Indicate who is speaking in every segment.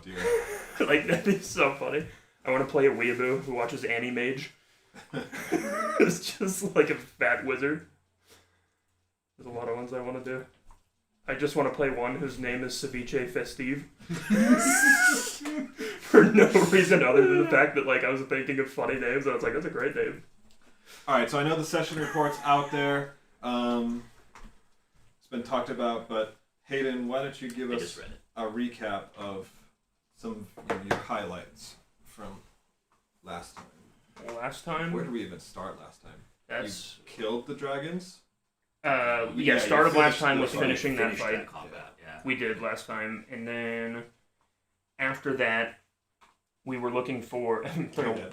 Speaker 1: dear.
Speaker 2: Like, that'd be so funny. I want to play a weeaboo who watches Animage. It's just like a fat wizard. There's a lot of ones I want to do. I just want to play one whose name is Ceviche Festive. For no reason other than the fact that, like, I was thinking of funny names, and I was like, that's a great name.
Speaker 1: Alright, so I know the session report's out there. It's been talked about, but Hayden, why don't you give us a recap of some of your highlights from last time?
Speaker 2: Last time?
Speaker 1: Where did we even start last time?
Speaker 2: That's...
Speaker 1: You killed the dragons?
Speaker 2: Start of last time was finishing that fight.
Speaker 3: That combat, yeah.
Speaker 2: We did last time, and then after that, we were looking for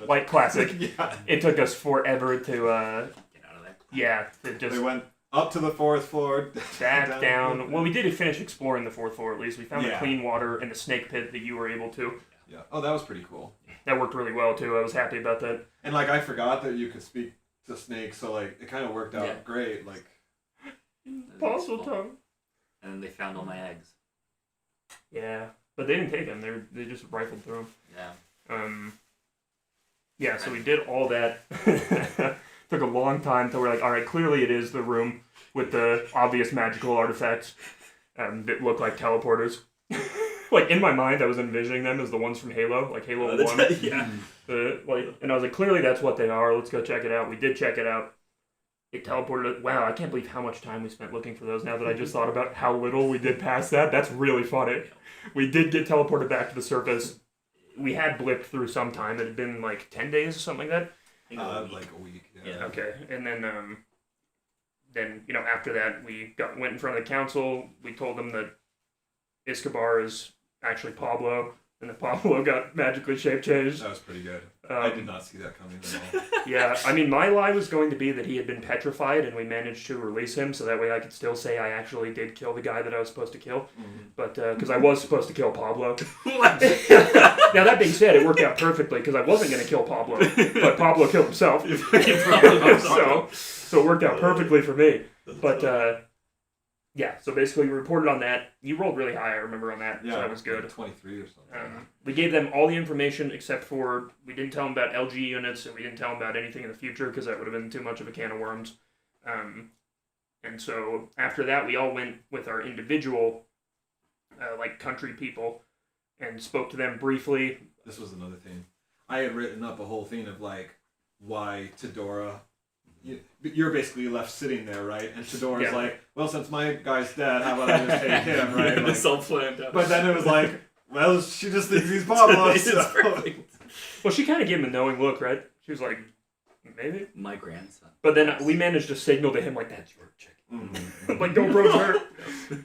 Speaker 2: like classic.
Speaker 1: Yeah.
Speaker 2: It took us forever to
Speaker 3: Get out of there.
Speaker 2: Yeah,
Speaker 1: They went up to the 4th floor,
Speaker 2: back down. Well, we did finish exploring the 4th floor at least. We found the clean water and the snake pit that you were able to.
Speaker 1: Yeah. Oh, that was pretty cool.
Speaker 2: That worked really well too. I was happy about that.
Speaker 1: And like I forgot that you could speak to snakes, so like it kind of worked out great. Like
Speaker 2: fossil tongue.
Speaker 3: And then they found all my eggs.
Speaker 2: Yeah, but they didn't take them. They just rifled through them.
Speaker 3: Yeah.
Speaker 2: So we did all that. Took a long time till we're like, all right, clearly it is the room with the obvious magical artifacts that look like teleporters. Like, in my mind, I was envisioning them as the ones from Halo, like Halo 1.
Speaker 3: Yeah.
Speaker 2: And I was like, clearly that's what they are. Let's go check it out. We did check it out. It teleported. Wow, I can't believe how much time we spent looking for those now that I just thought about how little we did past that. That's really funny. We did get teleported back to the surface. We had blipped through some time. It had been like 10 days or something like that.
Speaker 1: like a week.
Speaker 3: Yeah.
Speaker 2: Okay, and then after that we went in front of the council. We told them that Escobar is actually Pablo, and that Pablo got magically shape changed.
Speaker 1: That was pretty good. I did not see that coming at all.
Speaker 2: Yeah, I mean, my lie was going to be that he had been petrified, and we managed to release him, so that way I could still say I actually did kill the guy that I was supposed to kill.
Speaker 1: Mm-hmm.
Speaker 2: But because I was supposed to kill Pablo. Now that being said, it worked out perfectly because I wasn't going to kill Pablo, but Pablo killed himself. So it worked out perfectly for me. But so basically we reported on that. You rolled really high, I remember, on that, so that was good.
Speaker 1: Like 23 or something.
Speaker 2: We gave them all the information except for we didn't tell them about LG units, and we didn't tell them about anything in the future because that would have been too much of a can of worms. And so after that, we all went with our individual country people and spoke to them briefly.
Speaker 1: This was another thing. I had written up a whole thing of like why Tadora. You're basically left sitting there, right? And Tadora's like, well, since my guy's dead, how about I just take him, right?
Speaker 3: It's all planned out.
Speaker 1: But then it was like, well, she just thinks he's Pablo.
Speaker 3: It's perfect.
Speaker 2: Well, she kind of gave him a knowing look, right? She was like, maybe?
Speaker 3: My grandson.
Speaker 2: But then we managed to signal to him, like, that's your chick.
Speaker 1: Mm-hmm.
Speaker 2: Like, don't approach her.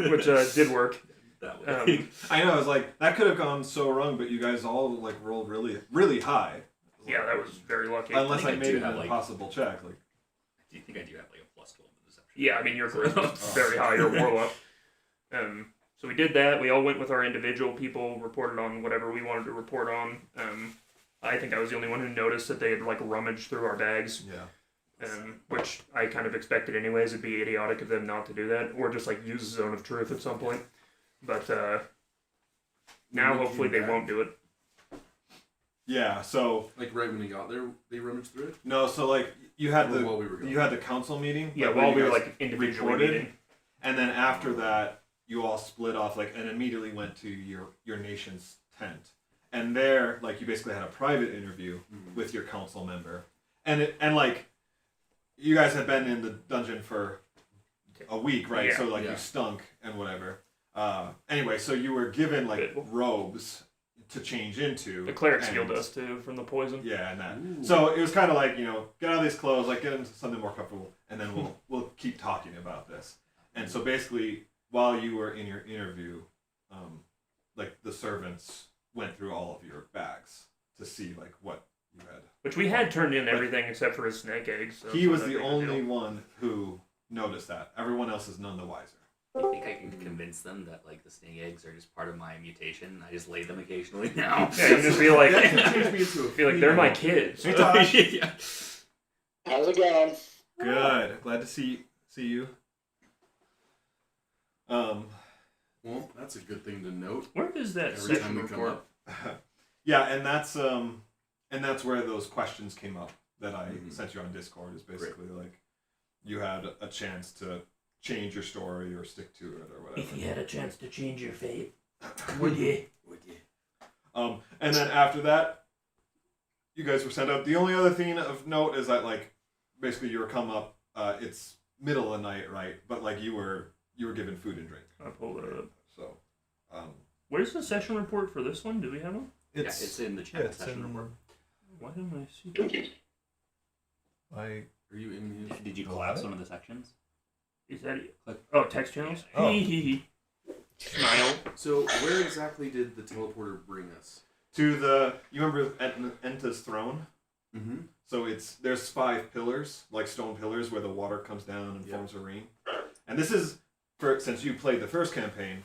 Speaker 2: Which did work.
Speaker 3: That way.
Speaker 1: I know, I was like, that could have gone so wrong, but you guys all like rolled really, really high.
Speaker 2: Yeah, that was very lucky.
Speaker 1: Unless I made an impossible check. Like,
Speaker 3: do you think I do have like a +12 in deception?
Speaker 2: Yeah, I mean, your charisma is very high. You're a warlock. So we did that. We all went with our individual people, reported on whatever we wanted to report on. I think I was the only one who noticed that they had like rummaged through our bags.
Speaker 1: yeah.
Speaker 2: Which I kind of expected anyways. It'd be idiotic of them not to do that, or just like use Zone of Truth at some point. But now hopefully they won't do it.
Speaker 1: Yeah, so
Speaker 4: like right when we got there, they rummaged through it.
Speaker 1: No, so like you had
Speaker 4: while we were gone.
Speaker 1: you had the council meeting.
Speaker 2: Yeah,
Speaker 1: like,
Speaker 2: while we were
Speaker 1: guys
Speaker 2: like individually
Speaker 1: reported,
Speaker 2: meeting.
Speaker 1: and then after that, you all split off like and immediately went to your nation's tent, and there like you basically had a private interview with your council member, and like you guys had been in the dungeon for a week, right?
Speaker 2: Yeah.
Speaker 1: So like you stunk and whatever. Anyway, so you were given like robes to change into.
Speaker 2: The clerics healed us too from the poison.
Speaker 1: Yeah, and that.
Speaker 4: Ooh.
Speaker 1: So it was kind of like, get out of these clothes, like get into something more comfortable, and then we'll keep talking about this. And so basically, while you were in your interview, like the servants went through all of your bags to see like what you had.
Speaker 2: Which we had turned in everything except for his snake eggs. So
Speaker 1: he was the only one who noticed that. Everyone else is none the wiser.
Speaker 3: You think I can convince them that like the snake eggs are just part of my mutation? I just lay them occasionally now.
Speaker 2: Yeah, you just feel like
Speaker 4: Change me into a
Speaker 2: feel like they're my kids.
Speaker 1: Hey, Tosh.
Speaker 3: Yeah.
Speaker 5: How's it going?
Speaker 1: Good. Glad to see you.
Speaker 4: Well, that's a good thing to note.
Speaker 2: Where does that
Speaker 4: Every
Speaker 2: session
Speaker 4: time we come
Speaker 2: report?
Speaker 4: up.
Speaker 1: Yeah, and that's where those questions came up that I sent you on Discord. Is basically like you had a chance to change your story or stick to it or whatever.
Speaker 2: If you had a chance to change your fate, would you?
Speaker 1: And then after that, you guys were sent out. The only other thing of note is that like basically you were come up. It's middle of the night, right? But like you were given food and drink.
Speaker 2: I pulled it up.
Speaker 1: So,
Speaker 2: Where's the session report for this one? Do we have one?
Speaker 3: It's in the chat session report.
Speaker 2: Why didn't I see that?
Speaker 4: Are you in here?
Speaker 3: Did you collapse one of the sections?
Speaker 2: Is that it?
Speaker 3: Click.
Speaker 2: Oh, text channels?
Speaker 6: Oh.
Speaker 2: Hee. Smile.
Speaker 4: So where exactly did the teleporter bring us?
Speaker 1: to the you remember Enta's throne?
Speaker 4: Mm-hmm.
Speaker 1: So there's 5 pillars, like stone pillars, where the water comes down and forms a ring. And this is since you played the first campaign,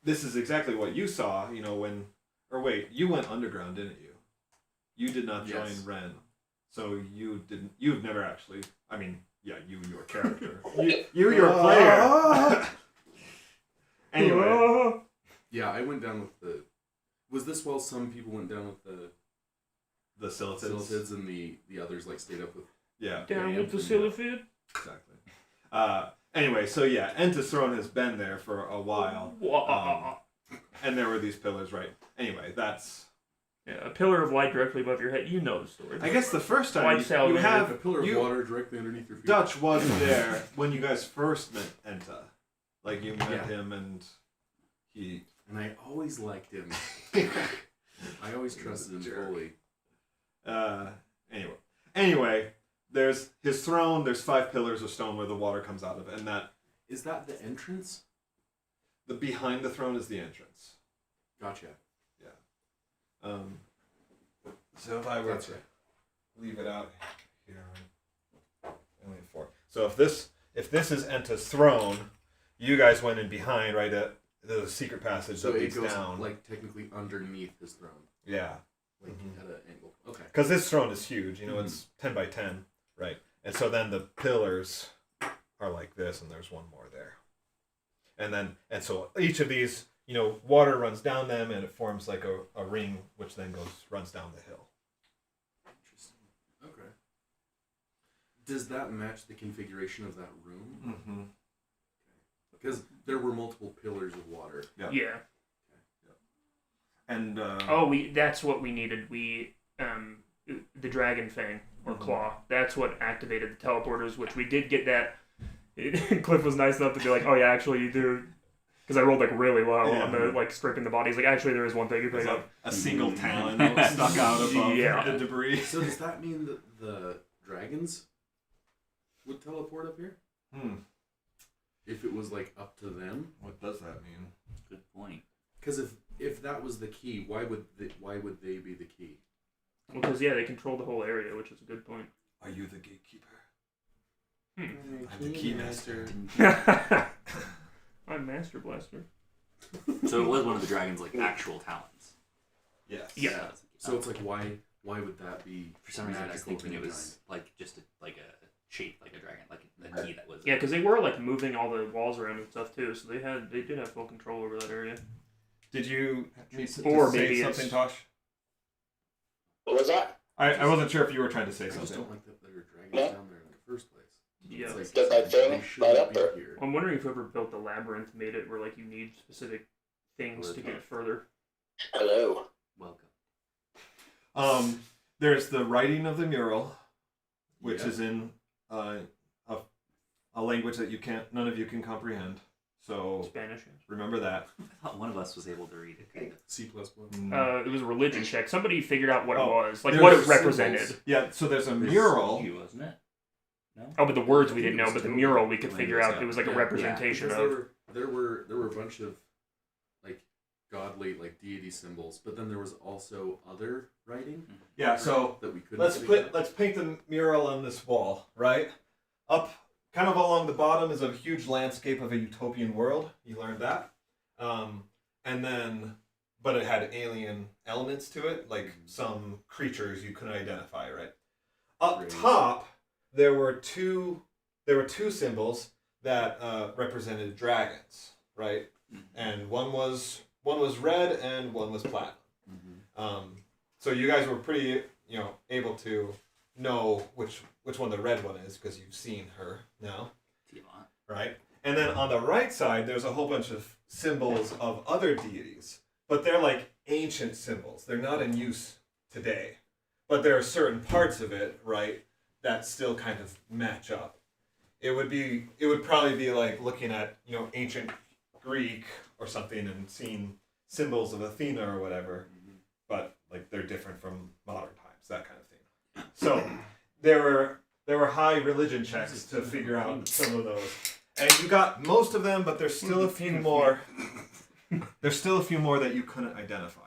Speaker 1: this is exactly what you saw. You know you went underground, didn't you? You did not join Ren, so you didn't. You've never actually. I mean, yeah, your character, your player. Anyway,
Speaker 4: Yeah, I went down with the. Was this while some people went down with
Speaker 1: the
Speaker 4: Silitids and the others like stayed up with?
Speaker 1: Yeah.
Speaker 2: Down with the Silifid.
Speaker 1: Exactly. Anyway, so yeah, Enta's throne has been there for a while. And there were these pillars, right? Anyway, that's...
Speaker 2: Yeah, a pillar of light directly above your head. You know the story.
Speaker 1: I guess the first time
Speaker 2: White
Speaker 1: you
Speaker 2: salamander.
Speaker 1: have...
Speaker 4: A pillar of water directly underneath your feet.
Speaker 1: Dutch was there when you guys first met Enta. Like, you met him and he...
Speaker 4: And I always liked him. I always trusted him fully.
Speaker 1: Anyway, there's his throne, there's 5 pillars of stone where the water comes out of, and that...
Speaker 4: Is that the entrance?
Speaker 1: The behind the throne is the entrance.
Speaker 4: Gotcha.
Speaker 1: Yeah. So if I were to leave it out here, only 4. So if this is Enta's throne, you guys went in behind, right at the secret passage
Speaker 4: So
Speaker 1: that
Speaker 4: it
Speaker 1: leads
Speaker 4: goes
Speaker 1: down.
Speaker 4: like technically underneath his throne,
Speaker 1: Yeah.
Speaker 4: like at an angle. Okay.
Speaker 1: Because this throne is huge, it's 10 by 10, right? And so then the pillars are like this, and there's one more there. And so each of these, water runs down them, and it forms like a ring, which then runs down the hill.
Speaker 4: Interesting. Okay. Does that match the configuration of that room?
Speaker 1: Mm-hmm.
Speaker 4: Because there were multiple pillars of water.
Speaker 2: Yeah.
Speaker 1: And
Speaker 2: that's what we needed. We the dragon fang or claw. That's what activated the teleporters, which we did get that. Cliff was nice enough to be like, "Oh yeah, actually you do," because I rolled like really low on the stripping the bodies. Like actually there is one thing you pick up.
Speaker 1: A single talon that was stuck out above the debris.
Speaker 4: So does that mean that the dragons would teleport up here? If it was like up to them?
Speaker 1: What does that mean?
Speaker 3: Good point.
Speaker 4: Because if that was the key, why would they be the key?
Speaker 2: Well, because they control the whole area, which is a good point.
Speaker 1: Are you the gatekeeper?
Speaker 2: I'm
Speaker 1: the key master.
Speaker 2: I'm Master Blaster.
Speaker 3: So it was one of the dragon's actual talons.
Speaker 1: Yes.
Speaker 2: Yeah.
Speaker 4: So it's like why would that be?
Speaker 3: For some reason, I was
Speaker 4: magical
Speaker 3: thinking it
Speaker 4: in
Speaker 3: was just a shape like a dragon, like the key that was.
Speaker 2: Yeah, because they were moving all the walls around and stuff too, so they did have full control over that area.
Speaker 1: Did you need to
Speaker 2: Or
Speaker 1: say
Speaker 2: maybe
Speaker 1: something, Tosh?
Speaker 5: What was that?
Speaker 1: I wasn't sure if you were trying to say
Speaker 4: I just
Speaker 1: something.
Speaker 4: don't like that there are dragons down there in the first place.
Speaker 2: Yeah.
Speaker 4: It's
Speaker 5: Get that thing
Speaker 4: they shouldn't
Speaker 5: right up
Speaker 4: be
Speaker 5: there.
Speaker 4: here.
Speaker 2: I'm wondering if whoever built the labyrinth made it where you need specific things to get further.
Speaker 5: Hello.
Speaker 3: Welcome.
Speaker 1: There's the writing of the mural, which is in a language that none of you can comprehend. So
Speaker 2: Spanish.
Speaker 1: remember that.
Speaker 3: I thought one of us was able to read it. Kind of.
Speaker 4: C++.
Speaker 2: It was a religion check. Somebody figured out what it was,
Speaker 1: there's
Speaker 2: what it
Speaker 1: symbols.
Speaker 2: represented.
Speaker 1: Yeah. So there's a mural.
Speaker 3: You, wasn't it? No.
Speaker 2: Oh, but the words we
Speaker 4: I think
Speaker 2: didn't
Speaker 4: it
Speaker 2: know,
Speaker 4: was
Speaker 2: but the
Speaker 4: total
Speaker 2: mural we could
Speaker 3: language,
Speaker 2: figure out.
Speaker 3: yeah.
Speaker 2: It was a representation
Speaker 4: because
Speaker 2: of.
Speaker 4: there were a bunch of godly deity symbols, but then there was also other writing.
Speaker 1: Yeah. So
Speaker 4: that we couldn't.
Speaker 1: let's paint the mural on this wall, right? Up, kind of along the bottom is a huge landscape of a utopian world. You learned that, and then, but it had alien elements to it, like some creatures you couldn't identify, right? Up top, there were two symbols that represented dragons, right? And one was red and one was platinum. So you guys were pretty, able to know which one the red one is because you've seen her now,
Speaker 3: Tiamat.
Speaker 1: right? And then on the right side, there's a whole bunch of symbols of other deities, but they're like ancient symbols. They're not in use today, but there are certain parts of it, right, that still kind of match up. It would probably be like looking at, ancient Greek or something and seeing symbols of Athena or whatever, but like they're different from modern times, that kind of thing. So there were high religion checks to figure out some of those. And you got most of them, but there's still a few more. There's still a few more that you couldn't identify.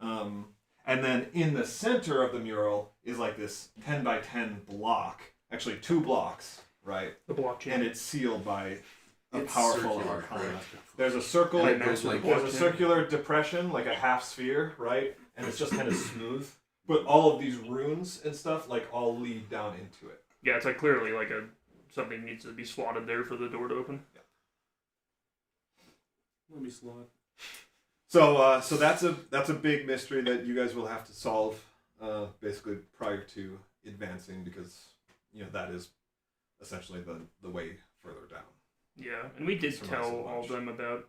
Speaker 1: And then in the center of the mural is like this 10 by 10 block, actually 2 blocks, right?
Speaker 2: The blockchain.
Speaker 1: And it's sealed by a
Speaker 4: It's
Speaker 1: powerful
Speaker 4: circular,
Speaker 1: arcana.
Speaker 4: correct?
Speaker 1: There's a circle,
Speaker 4: And it goes like-
Speaker 1: there's a circular depression, like a half sphere, right? And it's just kind of smooth. But all of these runes and stuff, like, all lead down into it.
Speaker 2: Yeah, it's like clearly like something needs to be slotted there for the door to open.
Speaker 4: Let me slot.
Speaker 1: So that's a big mystery that you guys will have to solve, basically prior to advancing, because that is essentially the way further down.
Speaker 2: Yeah, and we did
Speaker 1: Surmise
Speaker 2: tell
Speaker 1: so
Speaker 2: all
Speaker 1: much.
Speaker 2: of them about,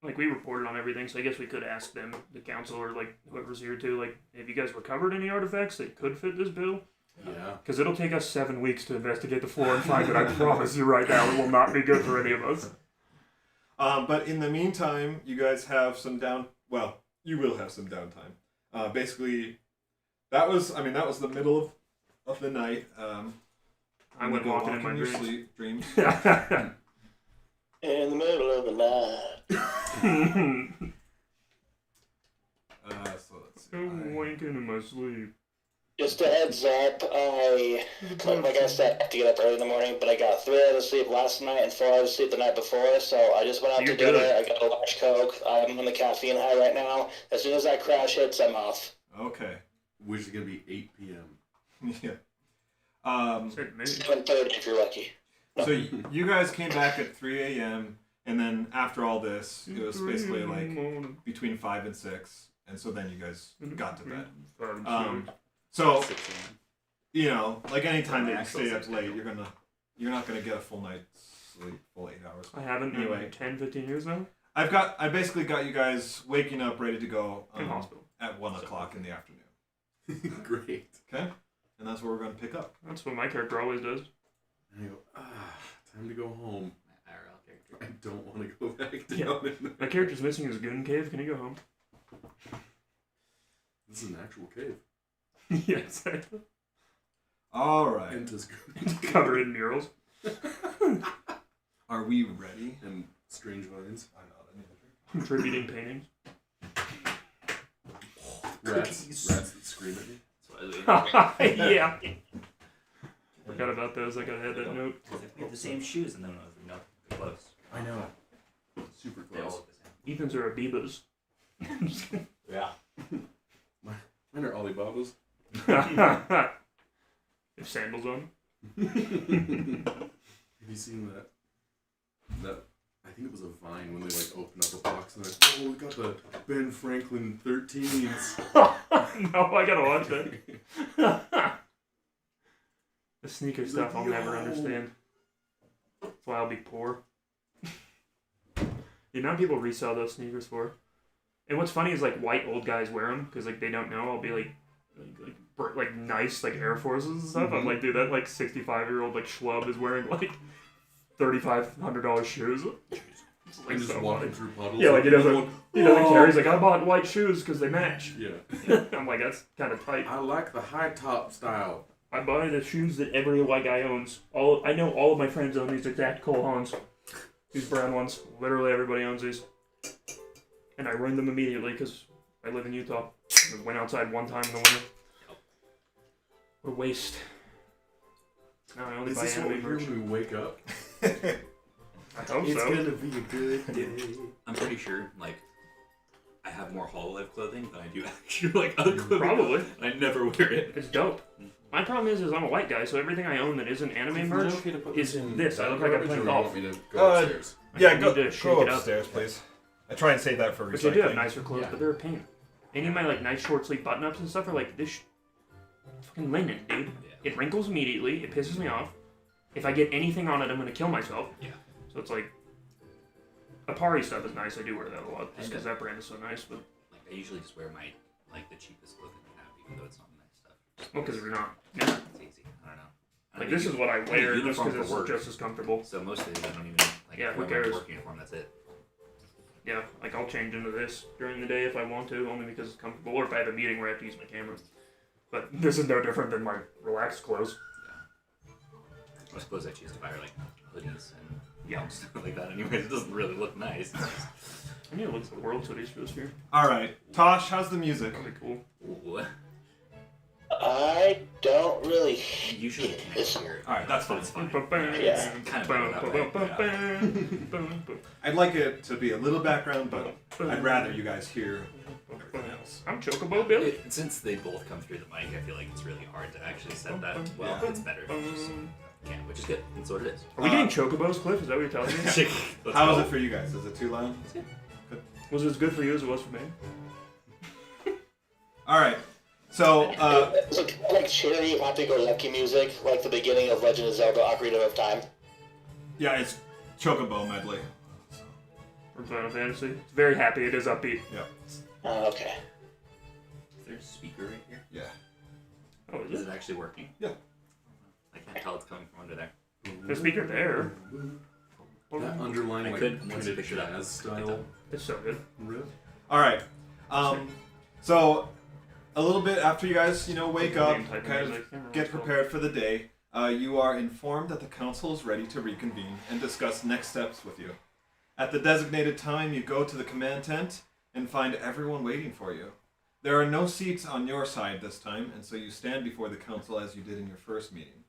Speaker 2: like, we reported on everything, so I guess we could ask them, the council, or, like, whoever's here too, like, have you guys recovered any artifacts that could fit this bill?
Speaker 4: Yeah.
Speaker 2: Because it'll take us 7 weeks to investigate the floor and find it. I promise you right now, it will not be good for any of us.
Speaker 1: But in the meantime, you guys have some you will have some downtime. Basically, that was the middle of the night.
Speaker 2: I
Speaker 1: you
Speaker 2: went
Speaker 1: go
Speaker 2: walking in
Speaker 1: walk
Speaker 2: my
Speaker 1: your
Speaker 2: dreams.
Speaker 1: dreams.
Speaker 5: In the middle of the night.
Speaker 1: So let's see.
Speaker 2: I'm wanking in my sleep.
Speaker 5: Just a heads up, like I said, I have to get up early in the morning, but I got 3 hours of sleep last night and 4 hours of sleep the night before, so I just went out
Speaker 2: You're
Speaker 5: to dinner.
Speaker 2: good.
Speaker 5: I got a large Coke. I'm on the caffeine high right now. As soon as that crash hits, I'm off.
Speaker 1: Okay.
Speaker 4: Which is gonna be 8 p.m.
Speaker 1: Yeah.
Speaker 2: Said me.
Speaker 5: 7:30 if you're lucky.
Speaker 1: So you guys came back at 3 a.m. and then after all this, it was basically like between 5 and 6, and so then you guys got to bed. So
Speaker 3: 6 a.m.
Speaker 1: like any time that you
Speaker 3: Actual
Speaker 1: stay up
Speaker 3: 6
Speaker 1: late, you're not gonna get a full night's sleep, full 8 hours.
Speaker 2: I haven't
Speaker 1: Anyway.
Speaker 2: in 10, 15 years now.
Speaker 1: I basically got you guys waking up ready to go
Speaker 2: In hospital.
Speaker 1: at 1 o'clock in the afternoon.
Speaker 4: Great.
Speaker 1: Okay, and that's where we're gonna pick up.
Speaker 2: That's what my character always does.
Speaker 4: And I go, time to go home.
Speaker 3: My IRL character.
Speaker 4: I don't want to go back down.
Speaker 2: Yeah. My character's missing his goon cave. Can he go home?
Speaker 4: This is an actual cave.
Speaker 2: Yeah, exactly.
Speaker 1: All right,
Speaker 4: And just
Speaker 2: Covered in murals.
Speaker 1: are we ready?
Speaker 4: and strange vines.
Speaker 1: I know. I need a drink.
Speaker 2: Contributing paintings.
Speaker 4: Rats that scream at me.
Speaker 3: That's what I was doing.
Speaker 2: Yeah. Forgot about those. I gotta add that note.
Speaker 3: We have the same shoes, and then no, they're close.
Speaker 4: I know. Super
Speaker 3: They all
Speaker 4: close.
Speaker 3: look the
Speaker 2: Ethan's are Abibas.
Speaker 3: same. Yeah.
Speaker 4: Mine are Alibabas.
Speaker 2: If sandals on.
Speaker 4: Have you seen that? I think it was a Vine when they like open up a box and like, oh, we got the Ben Franklin 13s.
Speaker 2: No, I gotta watch that. The sneaker
Speaker 4: He's
Speaker 2: stuff
Speaker 4: like,
Speaker 2: I'll never
Speaker 4: "Yo."
Speaker 2: understand. That's why I'll be poor. The amount of people resell those sneakers for. And what's funny is like white old guys wear them because like they don't know. I'll be like nice like Air Forces and stuff. I'm like, dude, that like 65-year-old like schlub is wearing like $3,500 shoes. It's like
Speaker 4: And just
Speaker 2: so
Speaker 4: walking
Speaker 2: funny.
Speaker 4: through puddles.
Speaker 2: Yeah, like he doesn't
Speaker 4: "Whoa."
Speaker 2: care. He's like, I bought white shoes because they match.
Speaker 4: Yeah.
Speaker 2: I'm like, that's kind of tight.
Speaker 4: I like the high top style.
Speaker 2: I buy the shoes that every white guy owns. I know all of my friends own these exact Cole Haans. These brown ones. Literally everybody owns these. And I ruined them immediately because I live in Utah. I went outside one time in the winter. What a waste. Now I only
Speaker 4: Is
Speaker 2: buy
Speaker 4: this what we
Speaker 2: anime
Speaker 4: hear
Speaker 2: merch.
Speaker 4: when we wake up?
Speaker 2: I hope
Speaker 4: It's
Speaker 2: so.
Speaker 4: gonna be a good day.
Speaker 3: I'm pretty sure, like, I have more Hololive clothing than I do actual, like, other clothing.
Speaker 2: Probably.
Speaker 3: I never wear it.
Speaker 2: It's dope. My problem is I'm a white guy, so everything I own that isn't anime merch is this. I look like I'm playing golf.
Speaker 4: Want me to go upstairs?
Speaker 2: I need to shake it up.
Speaker 1: please. I try and save that for
Speaker 2: Which they do have
Speaker 1: recycling.
Speaker 2: nicer clothes,
Speaker 4: Yeah.
Speaker 2: but they're a pain. Any of my like nice short sleeve button ups and stuff are like this fucking linen, dude.
Speaker 3: Yeah.
Speaker 2: It wrinkles immediately. It pisses me off. If I get anything on it, I'm gonna kill myself.
Speaker 3: Yeah.
Speaker 2: So it's like Apari stuff is nice. I do wear that a lot just because that brand is so nice. But
Speaker 3: Like I usually just wear my like the cheapest clothing I have, even though it's not nice stuff. Just
Speaker 2: well, because
Speaker 3: because
Speaker 2: you're not. Yeah.
Speaker 3: it's easy. I don't know. I
Speaker 2: Like
Speaker 3: don't
Speaker 2: this
Speaker 3: need
Speaker 2: is what I
Speaker 3: a
Speaker 2: wear just
Speaker 3: uniform
Speaker 2: because
Speaker 3: for
Speaker 2: it's
Speaker 3: work.
Speaker 2: just as comfortable.
Speaker 3: So most days I don't even like
Speaker 2: Yeah, who
Speaker 3: wear my
Speaker 2: cares?
Speaker 3: work uniform. That's it.
Speaker 2: Yeah, like I'll change into this during the day if I want to, only because it's comfortable, or if I have a meeting where I have to use my camera. But this is no different than my relaxed clothes.
Speaker 3: I suppose I choose to buy like hoodies and
Speaker 2: Yeah.
Speaker 3: stuff like that. Anyways, it doesn't really look nice.
Speaker 2: I need to look at the world hoodies for this year.
Speaker 1: All right, Tosh, how's the music?
Speaker 2: That'd be cool.
Speaker 3: Ooh.
Speaker 5: I don't really.
Speaker 3: Usually the next year.
Speaker 1: All right, that's fine.
Speaker 3: It's fine.
Speaker 5: Yeah.
Speaker 3: Kind of that
Speaker 1: I'd like it to be a little background, but I'd rather you guys hear everything else.
Speaker 2: I'm Chocobo Billy.
Speaker 3: Since they both come through the mic, I feel like it's really hard to actually set that. Well,
Speaker 1: Yeah.
Speaker 3: it's better if you just can't, which is good. That's what it is.
Speaker 2: Are we getting Chocobos, Cliff? Is that what you're telling me?
Speaker 3: Let's
Speaker 1: How
Speaker 3: go.
Speaker 1: is it for you guys? Is it too loud?
Speaker 2: Was it as good for you as it was for me?
Speaker 1: All right. So,
Speaker 5: So like cheery, happy-go-lucky music, like the beginning of Legend of Zelda: Ocarina of Time.
Speaker 1: yeah, it's Chocobo medley.
Speaker 2: From Final Fantasy? It's very happy. It is upbeat.
Speaker 1: Yeah.
Speaker 5: Okay.
Speaker 3: Is there a speaker right here?
Speaker 1: Yeah.
Speaker 2: Oh,
Speaker 3: Is
Speaker 2: is
Speaker 3: it
Speaker 2: it?
Speaker 3: actually working?
Speaker 1: Yeah.
Speaker 3: I can't tell it's coming from under there.
Speaker 2: The speaker there.
Speaker 4: That underlying
Speaker 3: I
Speaker 4: like
Speaker 3: could
Speaker 4: kind
Speaker 3: once you
Speaker 4: of
Speaker 3: pick it up.
Speaker 4: jazz style
Speaker 2: It's so good.
Speaker 4: riff.
Speaker 1: All right. So, a little bit after you guys, wake up,
Speaker 2: Type of
Speaker 1: kind of
Speaker 2: music. I can't remember
Speaker 1: get
Speaker 2: what it's called.
Speaker 1: prepared for the day, you are informed that the council is ready to reconvene and discuss next steps with you. At the designated time, you go to the command tent and find everyone waiting for you. There are no seats on your side this time, and so you stand before the council as you did in your first meeting.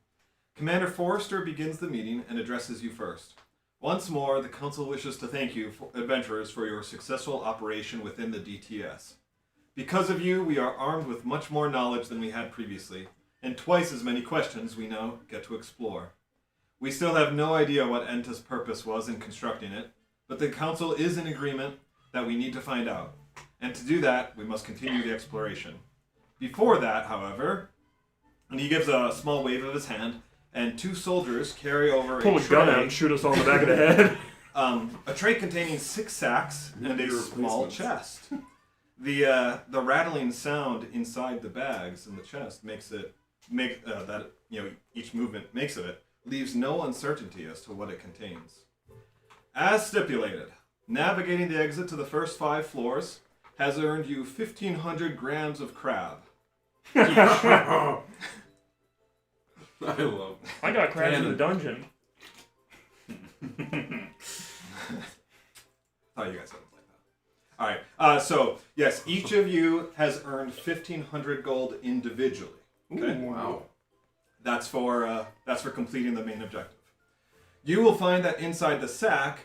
Speaker 1: Commander Forrester begins the meeting and addresses you first. Once more, the council wishes to thank you, adventurers, for your successful operation within the DTS. Because of you, we are armed with much more knowledge than we had previously, and twice as many questions we now get to explore. We still have no idea what Enta's purpose was in constructing it, but the council is in agreement that we need to find out. And to do that, we must continue the exploration. Before that, however, and he gives a small wave of his hand, and two soldiers carry over
Speaker 2: Pull
Speaker 1: a
Speaker 2: a gun out
Speaker 1: tray,
Speaker 2: and shoot us all in the back of the head.
Speaker 1: a tray containing 6 sacks and a
Speaker 4: Nuclear
Speaker 1: small
Speaker 4: replacements.
Speaker 1: chest. The rattling sound inside the bags in the chest each movement makes of it leaves no uncertainty as to what it contains. As stipulated, navigating the exit to the first 5 floors has earned you 1,500 grams of crab.
Speaker 4: I love
Speaker 2: I got crabs in the
Speaker 4: Cannon.
Speaker 2: dungeon.
Speaker 1: Oh, you guys don't like that. All right. So yes, each of you has earned 1,500 gold individually. Okay.
Speaker 4: Wow.
Speaker 1: That's for completing the main objective. You will find that inside the sack.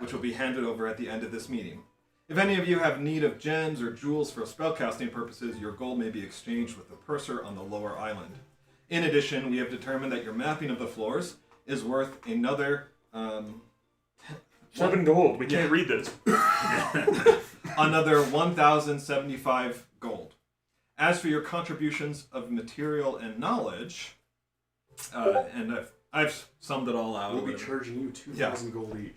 Speaker 1: Which will be handed over at the end of this meeting. If any of you have need of gems or jewels for spellcasting purposes, your gold may be exchanged with the purser on the lower island. In addition, we have determined that your mapping of the floors is worth another
Speaker 2: 7 gold. We can't read this.
Speaker 1: another 1,075 gold. As for your contributions of material and knowledge, and I've summed it all out.
Speaker 4: We'll be charging you 2,000 gold each.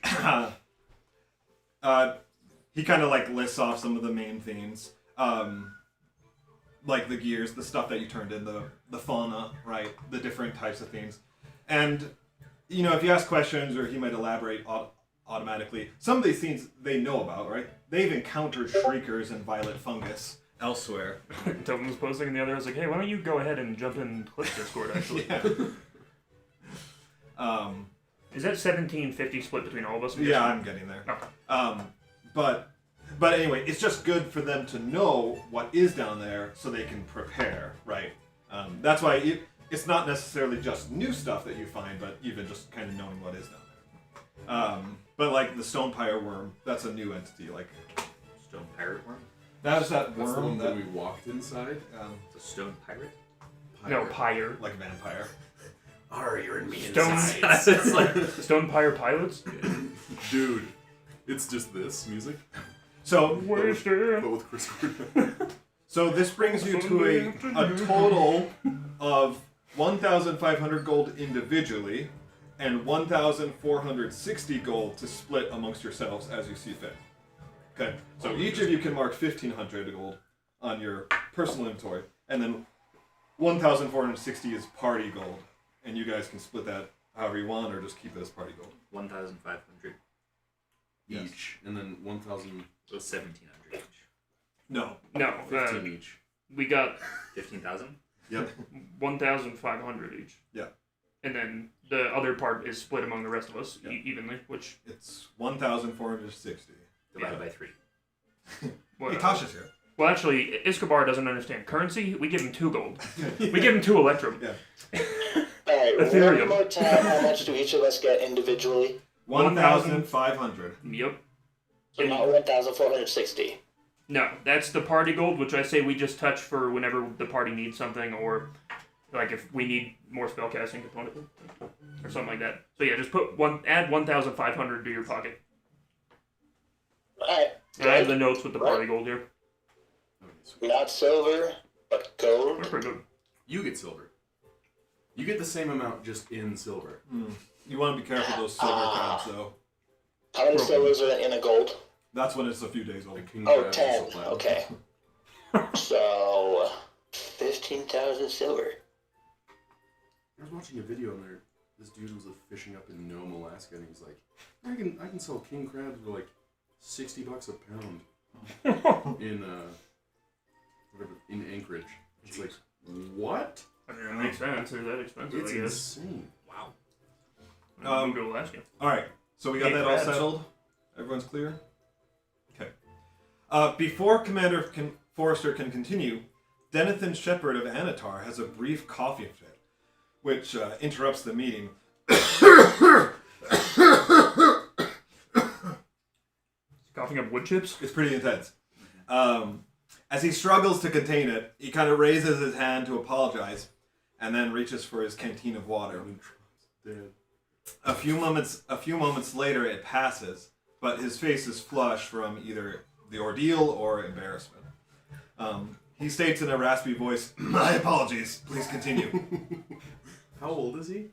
Speaker 1: He kind of lists off some of the main themes, like the gears, the stuff that you turned in, the fauna, right, the different types of things, and if you ask questions or he might elaborate automatically. Some of these things they know about, right? They've encountered shriekers and violet fungus elsewhere.
Speaker 2: Tobin was posting, and the other was like, "Hey, why don't you go ahead and jump in Cliff's Discord?" Actually,
Speaker 1: Yeah.
Speaker 2: Is that 17-50 split between all of us?
Speaker 1: Yeah, I'm getting there.
Speaker 2: Okay.
Speaker 1: But anyway, it's just good for them to know what is down there so they can prepare, right? That's why it's not necessarily just new stuff that you find, but even just kind of knowing what is down there. But like the stone pyre worm, that's a new entity. Like
Speaker 3: Stone pirate worm?
Speaker 1: that is that
Speaker 4: That's the
Speaker 1: worm
Speaker 4: one that
Speaker 1: that
Speaker 4: we walked inside.
Speaker 3: It's a stone pirate?
Speaker 2: No, pyre.
Speaker 1: like vampire.
Speaker 3: You're in me
Speaker 2: Stone-
Speaker 3: inside. It's like,
Speaker 2: Stone Pyre pilots?
Speaker 4: Dude, it's just this music.
Speaker 1: So
Speaker 2: Wasted.
Speaker 4: But with Chris Cornell.
Speaker 1: So this brings you to a total of 1,500 gold individually and 1,460 gold to split amongst yourselves as you see fit. Okay, so each of you can mark 1,500 gold on your personal inventory, and then 1,460 is party gold, and you guys can split that however you want or just keep it as party gold.
Speaker 3: 1,500.
Speaker 1: Yes.
Speaker 4: Each. And then 1,000.
Speaker 3: So 1,700 each.
Speaker 1: No.
Speaker 2: No,
Speaker 4: 15 each.
Speaker 2: we got
Speaker 3: 15,000?
Speaker 4: Yep.
Speaker 2: 1,500 each.
Speaker 1: Yeah.
Speaker 2: And then the other part is split among the rest of us
Speaker 1: Yeah.
Speaker 2: evenly, which...
Speaker 1: It's 1,460.
Speaker 3: Divided by 3.
Speaker 2: Well,
Speaker 1: Hey, Tasha's here.
Speaker 2: well, actually, Escobar doesn't understand currency. We give him 2 gold. We give him 2 electrum.
Speaker 1: Yeah.
Speaker 5: Alright,
Speaker 2: Ethereum.
Speaker 5: one more time, how much do each of us get individually?
Speaker 1: 1,500.
Speaker 2: Yep.
Speaker 5: So not 1,460.
Speaker 2: No, that's the party gold, which I say we just touch for whenever the party needs something, or like if we need more spellcasting component or something like that. So yeah, just add 1,500 to your pocket.
Speaker 5: Alright,
Speaker 2: And I have the notes with the party gold here.
Speaker 4: Okay, sweet.
Speaker 5: not silver, but
Speaker 2: They're
Speaker 5: gold.
Speaker 2: pretty good.
Speaker 4: You get silver. You get the same amount just in silver.
Speaker 1: You want to be careful of those silver crabs, though.
Speaker 5: How many silvers are in a gold?
Speaker 1: That's when it's a few days old.
Speaker 4: The king
Speaker 5: Oh,
Speaker 4: crab is
Speaker 5: 10.
Speaker 4: a platinum.
Speaker 5: Okay. So, 15,000 silver.
Speaker 4: I was watching a video and this dude was fishing up in Nome, Alaska, and he's like, I can sell king crabs for like $60 a pound in in Anchorage. It's like, what?
Speaker 2: I mean, it makes sense. They're that expensive,
Speaker 4: It's
Speaker 2: I guess.
Speaker 4: insane.
Speaker 3: Wow.
Speaker 2: Go to Alaska.
Speaker 1: All right, so we got
Speaker 2: Hey,
Speaker 1: that
Speaker 2: crabs.
Speaker 1: all settled. Everyone's clear. Okay. Before Commander Forrester can continue, Denathan Shepherd of Anatar has a brief coughing fit, which interrupts the meeting.
Speaker 2: Coughing up wood chips?
Speaker 1: It's pretty intense. As he struggles to contain it, he kind of raises his hand to apologize, and then reaches for his canteen of water.
Speaker 4: Dead.
Speaker 1: A few moments later, it passes, but his face is flushed from either the ordeal or embarrassment. He states in a raspy voice, "My apologies. Please continue."
Speaker 4: How old is he?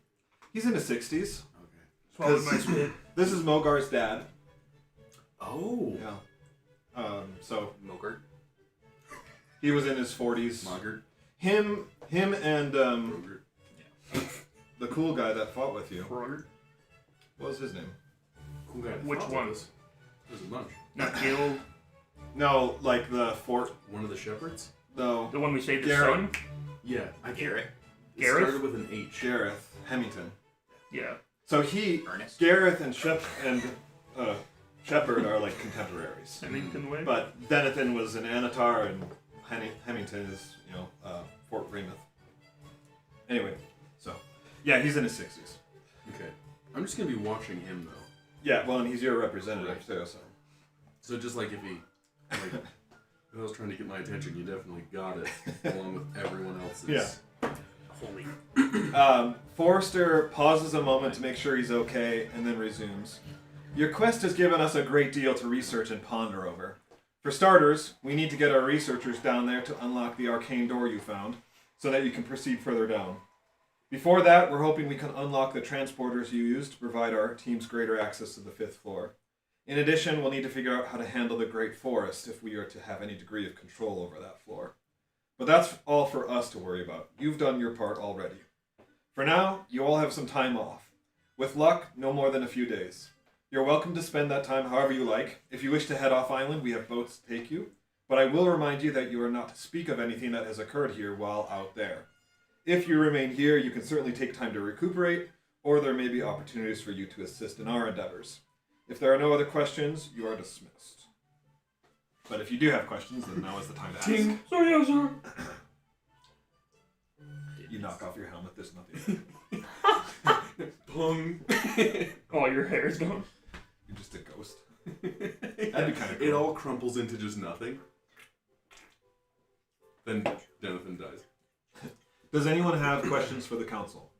Speaker 1: He's in his 60s.
Speaker 4: Okay.
Speaker 2: Swallowed my spit.
Speaker 1: This is Mogar's dad.
Speaker 4: Oh.
Speaker 1: Yeah. So
Speaker 3: Mogart.
Speaker 1: he was in his 40s.
Speaker 4: Mogart.
Speaker 1: Him and
Speaker 4: Mogart.
Speaker 1: the cool guy that fought with you.
Speaker 2: Robert?
Speaker 1: What was his name?
Speaker 4: Cool guy.
Speaker 2: Which
Speaker 4: Thought
Speaker 2: one?
Speaker 4: was- There's a bunch.
Speaker 2: Not Gil.
Speaker 1: No, like the fort.
Speaker 4: One of the shepherds?
Speaker 1: No,
Speaker 2: The one we saved his
Speaker 1: Garrett.
Speaker 2: son?
Speaker 4: Yeah. I can't.
Speaker 3: Garrett.
Speaker 4: It
Speaker 2: Gareth?
Speaker 4: started with an H.
Speaker 1: Gareth Hemington.
Speaker 2: Yeah.
Speaker 1: So
Speaker 3: Ernest.
Speaker 1: Gareth and Shepard are like contemporaries.
Speaker 2: Hemington Way?
Speaker 1: But Denathan was in Anatar and Hemington is, Fort Weymouth. Anyway, so yeah, he's in his 60s.
Speaker 4: Okay. I'm just gonna be watching him though.
Speaker 1: Yeah, well, and he's your representative too, so.
Speaker 4: So just like if if I was trying to get my attention, you definitely got it, along with everyone else's.
Speaker 1: Yeah.
Speaker 3: Holy.
Speaker 1: Forrester pauses a moment to make sure he's okay, and then resumes. Your quest has given us a great deal to research and ponder over. For starters, we need to get our researchers down there to unlock the arcane door you found, so that you can proceed further down. Before that, we're hoping we can unlock the transporters you used to provide our teams greater access to the 5th floor. In addition, we'll need to figure out how to handle the Great Forest if we are to have any degree of control over that floor. But that's all for us to worry about. You've done your part already. For now, you all have some time off. With luck, no more than a few days. You're welcome to spend that time however you like. If you wish to head off island, we have boats to take you. But I will remind you that you are not to speak of anything that has occurred here while out there. If you remain here, you can certainly take time to recuperate, or there may be opportunities for you to assist in our endeavors. If there are no other questions, you are dismissed. But if you do have questions, then now is the time to ask.
Speaker 2: Ting. So yes, sir.
Speaker 1: You knock off your helmet, there's nothing.
Speaker 4: Plung.
Speaker 2: All your hair is gone.
Speaker 1: You're just a ghost. That'd be kind of cool.
Speaker 4: It all crumples into just nothing. Then Denathan dies.
Speaker 1: Does anyone have questions for the council?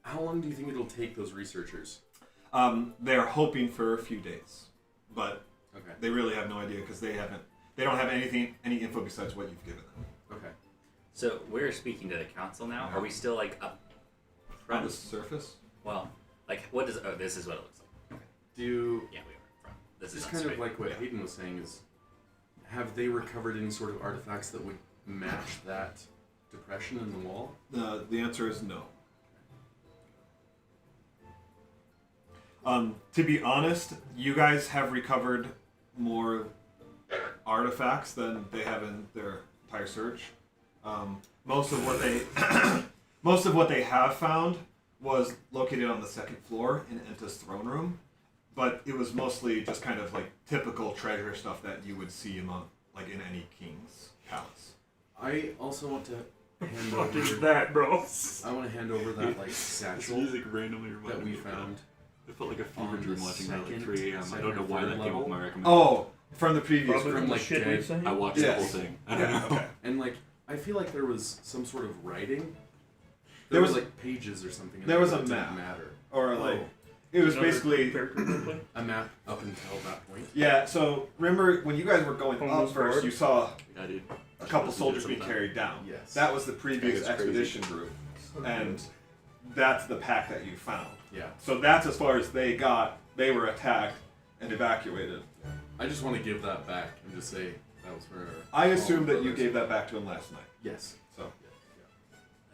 Speaker 4: How long do you think it'll take those researchers?
Speaker 1: They're hoping for a few days. but
Speaker 4: Okay.
Speaker 1: they really have no idea because they don't have any info besides what you've given them.
Speaker 4: Okay.
Speaker 3: So we're speaking to the council now. Are we still like up
Speaker 1: On
Speaker 3: front?
Speaker 1: the surface?
Speaker 3: Well, like what does? Oh, this is what it looks like.
Speaker 4: Do you,
Speaker 3: Yeah, we are up front. This
Speaker 4: this
Speaker 3: is
Speaker 4: is
Speaker 3: on
Speaker 4: kind of
Speaker 3: straight.
Speaker 4: like what Hayden was saying is, have they recovered any sort of artifacts that would match that depression in the wall?
Speaker 1: The answer is no. To be honest, you guys have recovered more artifacts than they have in their entire search. Most of what they have found was located on the second floor in Enta's throne room, but it was mostly just kind of like typical treasure stuff that you would see among like in any king's palace.
Speaker 4: I also want to hand
Speaker 2: What is
Speaker 4: over.
Speaker 2: that, bro?
Speaker 4: I want to hand over that like satchel
Speaker 6: randomly
Speaker 4: that we found.
Speaker 6: I felt like a fever
Speaker 4: on
Speaker 6: dream
Speaker 4: the
Speaker 6: watching that at like
Speaker 4: second-
Speaker 6: 3 a.m. I
Speaker 4: second
Speaker 6: don't know
Speaker 4: or
Speaker 6: why
Speaker 4: third
Speaker 6: that came
Speaker 4: level.
Speaker 6: up my recommendation.
Speaker 1: Oh, from the previous
Speaker 2: Probably
Speaker 1: room.
Speaker 2: from the
Speaker 4: like
Speaker 2: shit
Speaker 4: dead-
Speaker 2: we say.
Speaker 6: I watched
Speaker 1: Yes.
Speaker 6: the whole thing. I don't
Speaker 1: Yeah,
Speaker 6: know.
Speaker 1: okay.
Speaker 4: And like, I feel like there was some sort of writing.
Speaker 1: There
Speaker 4: There
Speaker 1: was-
Speaker 4: was like pages or something. in
Speaker 1: there was
Speaker 4: that
Speaker 1: a
Speaker 4: didn't
Speaker 1: map.
Speaker 4: matter.
Speaker 1: Or like
Speaker 4: Oh.
Speaker 1: it was
Speaker 2: Another
Speaker 1: basically
Speaker 2: character roleplay?
Speaker 4: A map up until that point.
Speaker 1: yeah. So remember when you guys were going
Speaker 2: On
Speaker 1: up
Speaker 2: this
Speaker 1: first,
Speaker 2: board?
Speaker 1: you saw
Speaker 6: Yeah, dude.
Speaker 1: a couple soldiers being carried down.
Speaker 4: Yes.
Speaker 1: That was the previous
Speaker 6: That's crazy.
Speaker 1: expedition group, and that's the pack that you found.
Speaker 4: Yeah.
Speaker 1: So that's as far as they got. They were attacked and evacuated.
Speaker 4: I just want to give that back and just say that was for.
Speaker 1: I
Speaker 4: all
Speaker 1: assume that you
Speaker 4: brothers.
Speaker 1: gave that back to him last night.
Speaker 4: Yes.
Speaker 1: So
Speaker 3: Are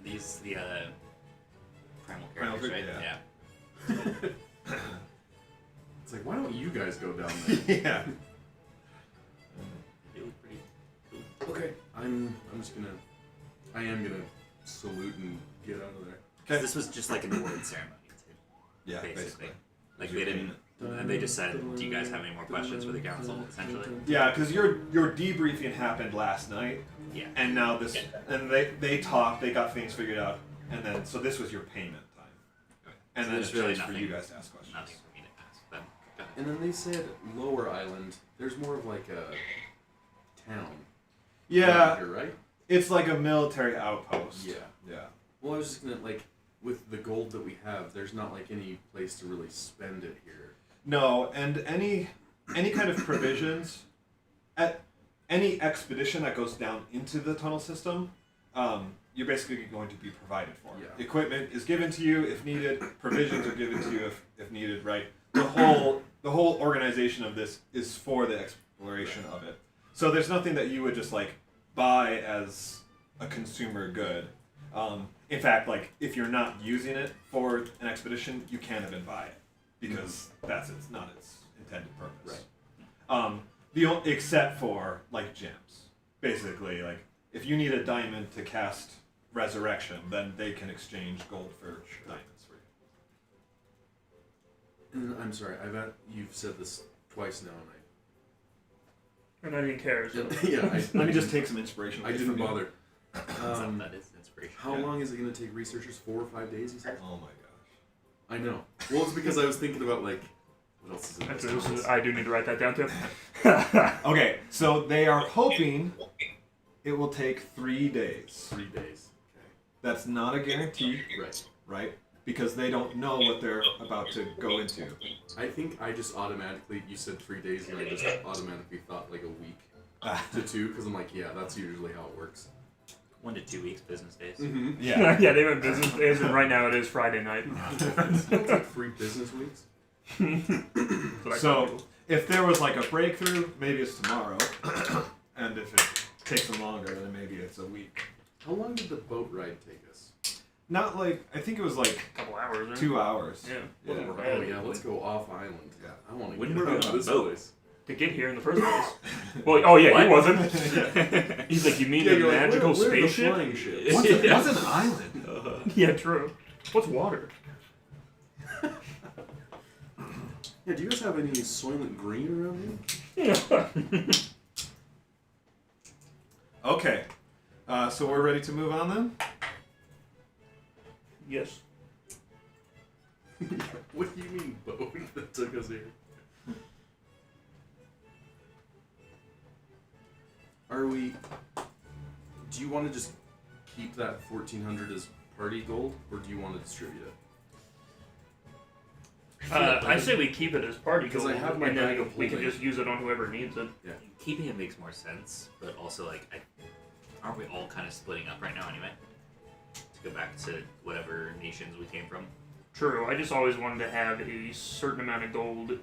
Speaker 3: these the primal
Speaker 1: Primal
Speaker 3: characters, right?
Speaker 1: yeah.
Speaker 3: Yeah.
Speaker 4: It's like, why don't you guys go down there?
Speaker 1: yeah.
Speaker 3: They look pretty cool.
Speaker 4: Okay. I am gonna salute and get out of there.
Speaker 3: So this was just like an award ceremony, too,
Speaker 1: Yeah.
Speaker 3: basically.
Speaker 1: Basically.
Speaker 3: Like they didn't. And they just said, "Do you guys have any more questions for the council?" Essentially.
Speaker 1: Yeah, because your debriefing happened last night,
Speaker 3: Yeah.
Speaker 1: and now this, and they talked, they got things figured out, and then so this was your payment time,
Speaker 3: Okay.
Speaker 1: and
Speaker 3: So
Speaker 1: then
Speaker 3: there's
Speaker 1: it's
Speaker 3: really
Speaker 1: really for
Speaker 3: nothing-
Speaker 1: you guys to ask questions.
Speaker 3: Nothing for me to ask them. Go ahead.
Speaker 4: And then they said Lower Island. There's more of like a town.
Speaker 1: Yeah,
Speaker 4: Around here, right?
Speaker 1: it's like a military outpost.
Speaker 4: Yeah.
Speaker 1: Yeah.
Speaker 4: Well, I was just gonna like, with the gold that we have, there's not like any place to really spend it here.
Speaker 1: No, and any kind of provisions at any expedition that goes down into the tunnel system, you're basically going to be provided for.
Speaker 4: Yeah.
Speaker 1: Equipment is given to you if needed. Provisions are given to you if needed. Right. The whole organization of this is for the exploration of it. So there's nothing that you would just like buy as a consumer good. In fact, like if you're not using it for an expedition, you can't even buy it because it's not its intended purpose. Right. Except for like gems, basically, like if you need a diamond to cast resurrection, then they can exchange gold for diamonds for you.
Speaker 4: And I'm sorry, you've said this twice now,
Speaker 2: And I didn't care. So.
Speaker 4: and yeah,
Speaker 1: Let me just take some inspiration.
Speaker 4: I
Speaker 1: away
Speaker 4: didn't
Speaker 1: from you.
Speaker 4: bother.
Speaker 3: That is inspiration.
Speaker 4: How
Speaker 1: Yeah.
Speaker 4: long is it going to take researchers? 4 or 5 days, you said?
Speaker 1: Oh my gosh.
Speaker 4: I know. Well, it's because I was thinking about, like, what else is in
Speaker 2: That's
Speaker 4: this?
Speaker 2: I do need to write that down too.
Speaker 1: Okay, so they are hoping it will take 3 days.
Speaker 4: 3 days.
Speaker 1: That's not a guarantee,
Speaker 4: Okay. Right.
Speaker 1: right? Because they don't know what they're about to go into.
Speaker 4: I think I just automatically, you said 3 days, and I just automatically thought, like, a week to 2, because I'm like, yeah, that's usually how it works.
Speaker 3: 1 to 2 weeks business days.
Speaker 4: Mm-hmm.
Speaker 1: Yeah.
Speaker 2: Yeah, they went business days, and right now it is Friday night.
Speaker 4: It's like 3 business weeks.
Speaker 2: That's what I tell
Speaker 1: So
Speaker 2: people.
Speaker 1: if there was like a breakthrough, maybe it's tomorrow. And if it takes them longer, then maybe it's a week.
Speaker 4: How long did the boat ride take us?
Speaker 1: Not like, I think it was like
Speaker 2: a couple hours. Right?
Speaker 1: 2 hours.
Speaker 2: Yeah.
Speaker 1: Yeah.
Speaker 2: Wasn't
Speaker 4: Oh,
Speaker 2: bad.
Speaker 4: yeah, let's go off island.
Speaker 1: Yeah.
Speaker 4: I want to
Speaker 3: When
Speaker 4: get
Speaker 3: were we
Speaker 4: out
Speaker 3: on
Speaker 4: of
Speaker 3: the
Speaker 4: this
Speaker 3: boat?
Speaker 4: place.
Speaker 2: To get here in the first place. Well, oh yeah,
Speaker 3: What?
Speaker 2: he wasn't. He's like, you mean a
Speaker 4: you're like,
Speaker 2: magical
Speaker 4: where are the
Speaker 2: spaceship?
Speaker 4: flying ships?
Speaker 1: What's an island?
Speaker 2: Yeah, true. What's water?
Speaker 4: Yeah, do you guys have any Soylent Green around here?
Speaker 2: Yeah.
Speaker 1: Okay. So we're ready to move on then?
Speaker 2: Yes.
Speaker 4: What do you mean boat that took us here? Are we... Do you want to just keep that 1,400 as party gold, or do you want to distribute it?
Speaker 2: I say we keep it as party
Speaker 4: 'Cause
Speaker 2: gold,
Speaker 4: I have my
Speaker 2: and
Speaker 4: bag
Speaker 2: then
Speaker 4: of
Speaker 2: we can
Speaker 4: holding.
Speaker 2: just use it on whoever needs it.
Speaker 3: Keeping it makes more sense, but also like, aren't we all kind of splitting up right now anyway? To go back to whatever nations we came from.
Speaker 2: True. I just always wanted to have a certain amount of gold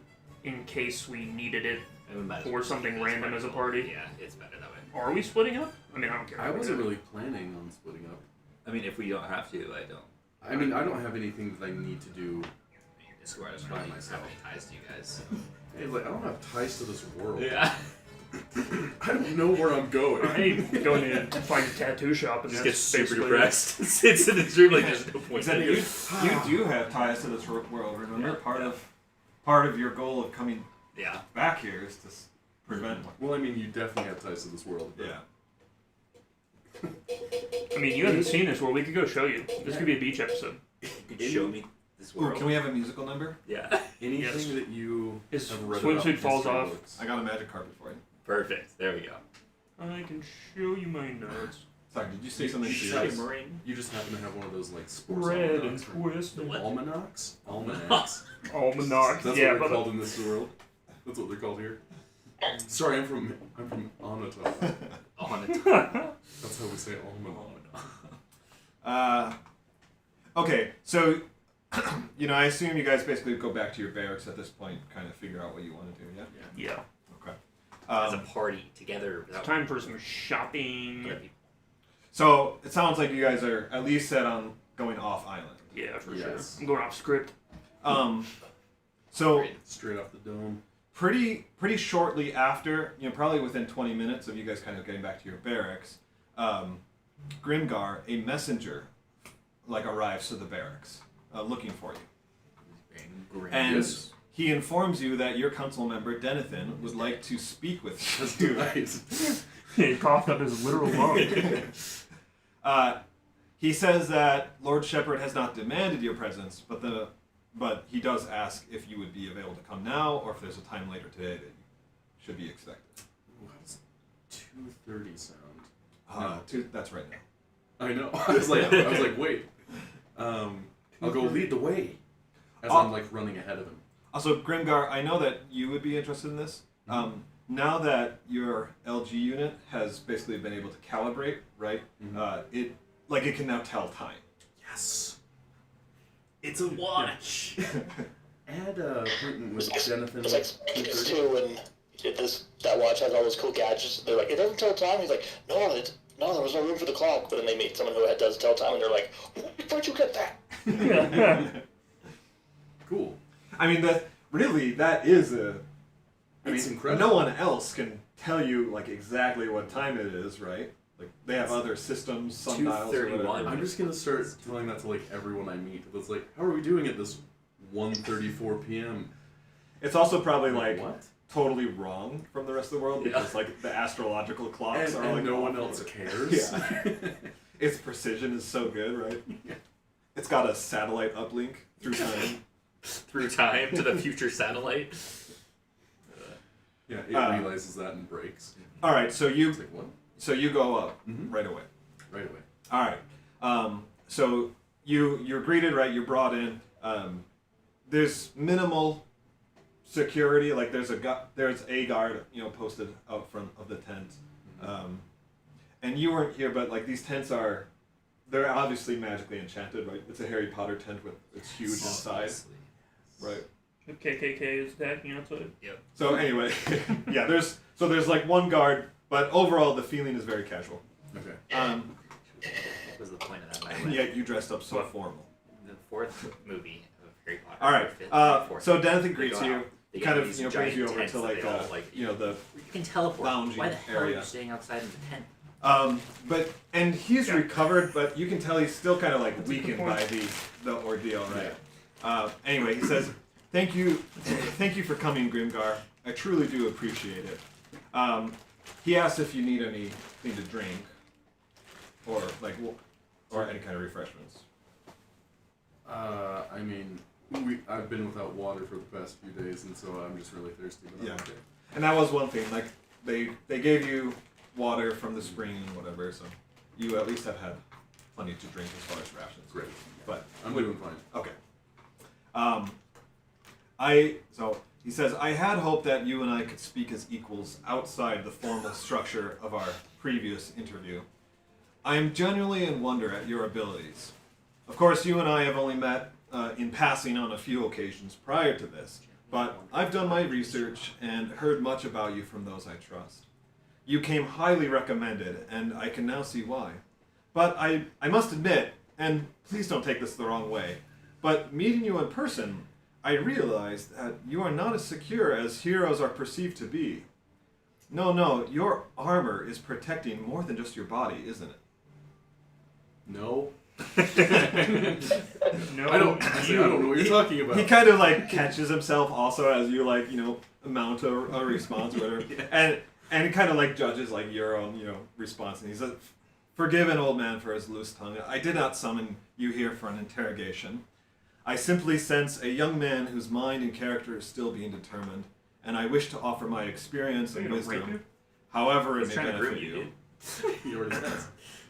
Speaker 2: in case we needed it.
Speaker 3: And we might as
Speaker 2: Or
Speaker 3: well
Speaker 2: something
Speaker 3: keep it as
Speaker 2: random
Speaker 3: party
Speaker 2: as a
Speaker 3: gold.
Speaker 2: party?
Speaker 3: Yeah, it's better that way.
Speaker 2: Are we splitting up? I mean, I don't care.
Speaker 4: I wasn't really planning on splitting up.
Speaker 3: I mean, if we don't have to, I don't.
Speaker 4: I mean, I don't have anything that I need to do.
Speaker 3: I mean, this is where I don't
Speaker 4: By
Speaker 3: really
Speaker 4: myself.
Speaker 3: have any ties to you guys.
Speaker 4: Hey, like, I don't have ties to this world.
Speaker 3: Yeah.
Speaker 4: I don't know where I'm going.
Speaker 2: I'm going to find a tattoo shop and
Speaker 3: Just
Speaker 2: that's
Speaker 3: gets super
Speaker 2: basically
Speaker 3: depressed. Sits in his room like there's no point.
Speaker 1: Except
Speaker 3: in
Speaker 1: you,
Speaker 3: it.
Speaker 1: you do have ties to this world. Remember,
Speaker 3: Yeah.
Speaker 1: part of your goal of coming
Speaker 3: Yeah.
Speaker 1: back here is to prevent.
Speaker 4: Well, I mean, you definitely have ties to this world. But
Speaker 1: Yeah.
Speaker 2: I mean, you haven't seen this world. We could go show you. This could be a beach episode.
Speaker 3: You could show me this
Speaker 1: Ooh,
Speaker 3: world.
Speaker 1: can we have a musical number?
Speaker 3: Yeah.
Speaker 4: Anything
Speaker 2: Yes.
Speaker 4: that you
Speaker 2: His
Speaker 4: have read
Speaker 2: swimsuit
Speaker 4: about
Speaker 2: falls
Speaker 4: history
Speaker 2: off.
Speaker 4: books.
Speaker 1: I got a magic carpet for you.
Speaker 3: Perfect. There we go.
Speaker 2: I can show you my notes.
Speaker 1: Sorry, did you say something
Speaker 4: You
Speaker 1: serious?
Speaker 4: should.
Speaker 3: Marine.
Speaker 4: You just happen to have one of those like sports
Speaker 2: Red and
Speaker 4: almanacs.
Speaker 2: twisted.
Speaker 3: What?
Speaker 4: Almanacs? Almanacs.
Speaker 2: Almanac.
Speaker 4: That's
Speaker 2: Yeah,
Speaker 4: what they're
Speaker 2: but
Speaker 4: called in this world. That's what they're called here. Sorry, I'm from AAHOTW.
Speaker 3: On it.
Speaker 4: That's how we say almanac.
Speaker 1: Okay, so I assume you guys basically go back to your barracks at this point, kind of figure out what you want to do. Yeah.
Speaker 2: yeah.
Speaker 1: Okay.
Speaker 3: As a party together.
Speaker 2: It's
Speaker 3: Without
Speaker 2: time for some shopping.
Speaker 3: other people.
Speaker 1: So it sounds like you guys are at least set on going off island.
Speaker 2: Yeah, for
Speaker 4: Yes.
Speaker 2: sure. I'm going off script.
Speaker 1: So
Speaker 4: Straight off the dome.
Speaker 1: pretty shortly after, probably within 20 minutes of you guys kind of getting back to your barracks, Grimgar, a messenger, arrives to the barracks, looking for you.
Speaker 3: Grim.
Speaker 1: And
Speaker 4: Yes.
Speaker 1: he informs you that your council member, Denathan, would like to speak with
Speaker 4: That's
Speaker 1: you.
Speaker 4: nice.
Speaker 2: He coughed up his literal lung.
Speaker 1: He says that Lord Shepherd has not demanded your presence, but he does ask if you would be available to come now, or if there's a time later today that you should be expected.
Speaker 4: How does 2:30 sound?
Speaker 1: That's right now.
Speaker 4: I know. I was like, wait. I'll go lead the way as I'm running ahead of him.
Speaker 1: Also, Grimgar, I know that you would be interested in this. Now that your LG unit has basically been able to calibrate, right? It can now tell time.
Speaker 4: Yes.
Speaker 3: It's a watch.
Speaker 4: Add a appointment with Jonathan.
Speaker 5: It's like Vegas too, when he did that watch has all those cool gadgets. They're like, it doesn't tell time. He's like, no, there was no room for the clock. But then they meet someone who does tell time, and they're like, where'd you get that?
Speaker 4: Cool.
Speaker 1: I mean, that is
Speaker 4: It's incredible.
Speaker 1: no one else can tell you exactly what time it is, right? They have other systems, sundials, or
Speaker 3: 2:31.
Speaker 1: whatever.
Speaker 4: I'm just gonna start telling that to everyone I meet. That's like, how are we doing at this 1:34 p.m.?
Speaker 1: It's also probably
Speaker 4: what?
Speaker 1: totally wrong from the rest of the world because the astrological clocks are
Speaker 4: And no one
Speaker 1: awful.
Speaker 4: else cares.
Speaker 1: Yeah. Its precision is so good, right? It's got a satellite uplink through time.
Speaker 3: Through time to the future satellite.
Speaker 4: Yeah, it realizes that and breaks.
Speaker 1: All right, so you
Speaker 4: It's like, what?
Speaker 1: go up
Speaker 4: Mhm.
Speaker 1: right away.
Speaker 4: Right away.
Speaker 1: All right. So you're greeted, right? You're brought in. There's minimal security. There's a guard, posted out front of the tent. And you weren't here, but these tents they're obviously magically enchanted, right? It's a Harry Potter tent it's huge inside,
Speaker 3: Obviously.
Speaker 1: right?
Speaker 2: The KKK is attacking outside.
Speaker 1: So anyway, yeah. There's one guard, but overall the feeling is very casual.
Speaker 4: Okay.
Speaker 3: What was the point of that? By the way?
Speaker 1: Yet you dressed up so formal.
Speaker 3: The fourth movie of Harry Potter.
Speaker 1: All right.
Speaker 3: Fifth, fourth.
Speaker 1: So Denathan
Speaker 3: They
Speaker 1: greets
Speaker 3: go
Speaker 1: you.
Speaker 3: out. They get
Speaker 1: Kind of
Speaker 3: these
Speaker 1: brings
Speaker 3: giant
Speaker 1: you over
Speaker 3: tents
Speaker 1: to
Speaker 3: that they all,
Speaker 1: the
Speaker 3: You can teleport.
Speaker 1: lounging
Speaker 3: Why the hell are
Speaker 1: area.
Speaker 3: you staying outside in the tent?
Speaker 1: And he's recovered, but you can tell he's still kind of
Speaker 2: a good
Speaker 1: weakened
Speaker 2: point.
Speaker 1: by the ordeal, right? Anyway, he says, thank you for coming, Grimgar. I truly do appreciate it. He asked if you need anything to drink, or any kind of refreshments.
Speaker 4: I mean, I've been without water for the past few days, and so I'm just really thirsty. But
Speaker 1: Yeah.
Speaker 4: I'm okay.
Speaker 1: And that was one thing. They gave you water from the spring and whatever, so you at least have had plenty to drink as far as rations.
Speaker 4: Great.
Speaker 1: But
Speaker 4: I'm doing fine.
Speaker 1: okay. He says, I had hoped that you and I could speak as equals outside the formal structure of our previous interview. I am genuinely in wonder at your abilities. Of course, you and I have only met in passing on a few occasions prior to this, but I've done my research and heard much about you from those I trust. You came highly recommended, and I can now see why. But I must admit, and please don't take this the wrong way, but meeting you in person, I realized that you are not as secure as heroes are perceived to be. No, your armor is protecting more than just your body, isn't it?
Speaker 4: No.
Speaker 2: No,
Speaker 4: I don't know what you're talking about.
Speaker 1: He kind of like catches himself also as you like, mount a response or whatever.
Speaker 4: Yeah.
Speaker 1: And he kind of like judges like your own, response. And he says, forgive an old man for his loose tongue. I did not summon you here for an interrogation. I simply sense a young man whose mind and character is still being determined, and I wish to offer my experience and wisdom, however it may benefit you.
Speaker 4: He already has.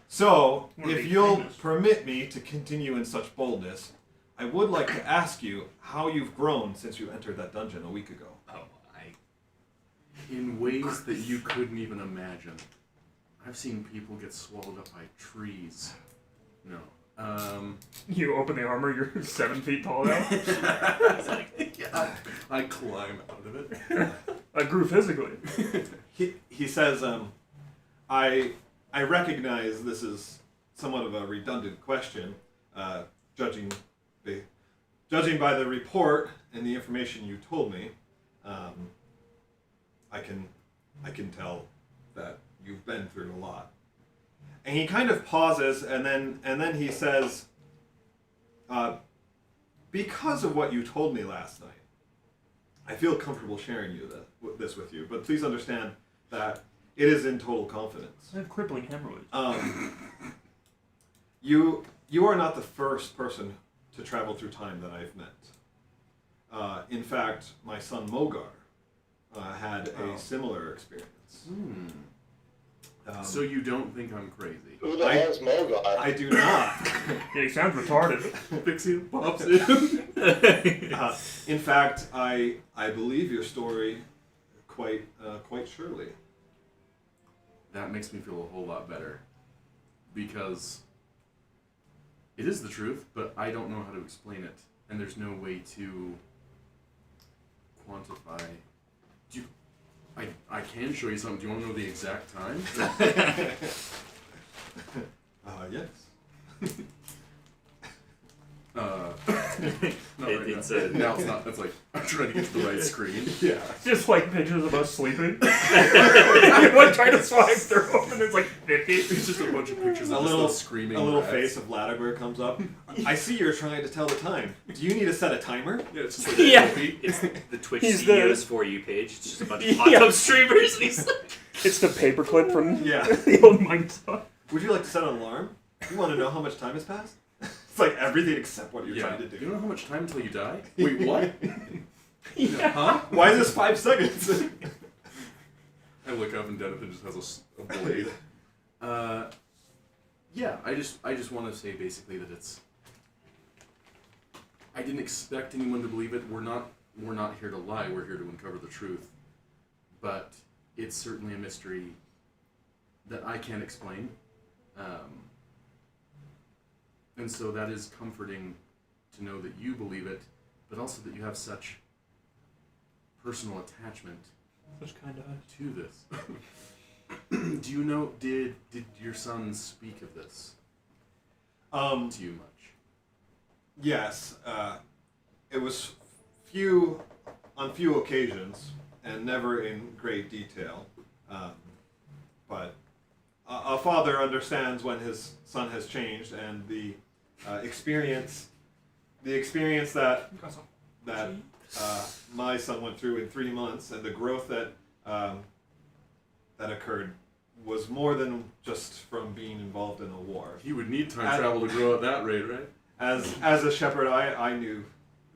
Speaker 1: So, if you'll permit me to continue in such boldness, I would like to ask you how you've grown since you entered that dungeon a week ago.
Speaker 4: In ways that you couldn't even imagine. I've seen people get swallowed up by trees. No.
Speaker 2: You open the armor, you're 7 feet tall now.
Speaker 4: Yeah, I climb out of it.
Speaker 2: I grew physically.
Speaker 1: He says, I recognize this is somewhat of a redundant question, judging by the report and the information you told me. I can tell that you've been through a lot. And he kind of pauses, and then he says, because of what you told me last night, I feel comfortable sharing this with you. But please understand that it is in total confidence.
Speaker 2: I have crippling hemorrhoids.
Speaker 1: You are not the first person to travel through time that I've met. In fact, my son Mogar had a similar experience.
Speaker 4: So you don't think I'm crazy?
Speaker 5: Who the hell is Mogar?
Speaker 1: I do not.
Speaker 2: Yeah, he sounds retarded.
Speaker 4: Pixie pops in.
Speaker 1: In fact, I believe your story quite surely.
Speaker 4: That makes me feel a whole lot better. Because it is the truth, but I don't know how to explain it. And there's no way to quantify. I can show you something. Do you want to know the exact time?
Speaker 1: Yes.
Speaker 4: Not right
Speaker 3: It's
Speaker 4: now. Now it's not. That's like I'm trying to get to the right screen.
Speaker 1: Yeah.
Speaker 2: Just like pictures of us sleeping. You're like trying to swipe through them, and it's like 50.
Speaker 4: It's just a bunch of pictures of us screaming.
Speaker 1: A little
Speaker 4: rats.
Speaker 1: face of Latimer comes up. I see you're trying to tell the time. Do you need to set a timer?
Speaker 4: Yeah, it's just like
Speaker 2: Yeah.
Speaker 3: It's the Twitch
Speaker 2: He's
Speaker 3: CEO's For You page. It's just a bunch of hot tub streamers. And he's like,
Speaker 2: It's the paperclip from
Speaker 1: Yeah.
Speaker 2: the old Mind Talk.
Speaker 1: Would you like to set an alarm? You want to know how much time has passed? It's like everything except what you're trying to
Speaker 4: Do
Speaker 1: do.
Speaker 4: you know how much time until you die? Wait, what?
Speaker 2: Yeah.
Speaker 4: Huh?
Speaker 1: Why is this 5 seconds?
Speaker 4: I look up and Denathan just has a blade. Yeah, I just want to say basically that it's. I didn't expect anyone to believe it. We're not here to lie. We're here to uncover the truth. But it's certainly a mystery that I can't explain. And so that is comforting to know that you believe it, but also that you have such personal attachment
Speaker 2: Such kind of eyes.
Speaker 4: to this. Do you know, did your son speak of this to you much?
Speaker 1: Yes. It was on few occasions, and never in great detail. But a father understands when his son has changed, and the experience that my son went through in 3 months, and the growth that occurred was more than just from being involved in a war.
Speaker 4: He would need time travel to grow at that rate, right?
Speaker 1: As a shepherd, I knew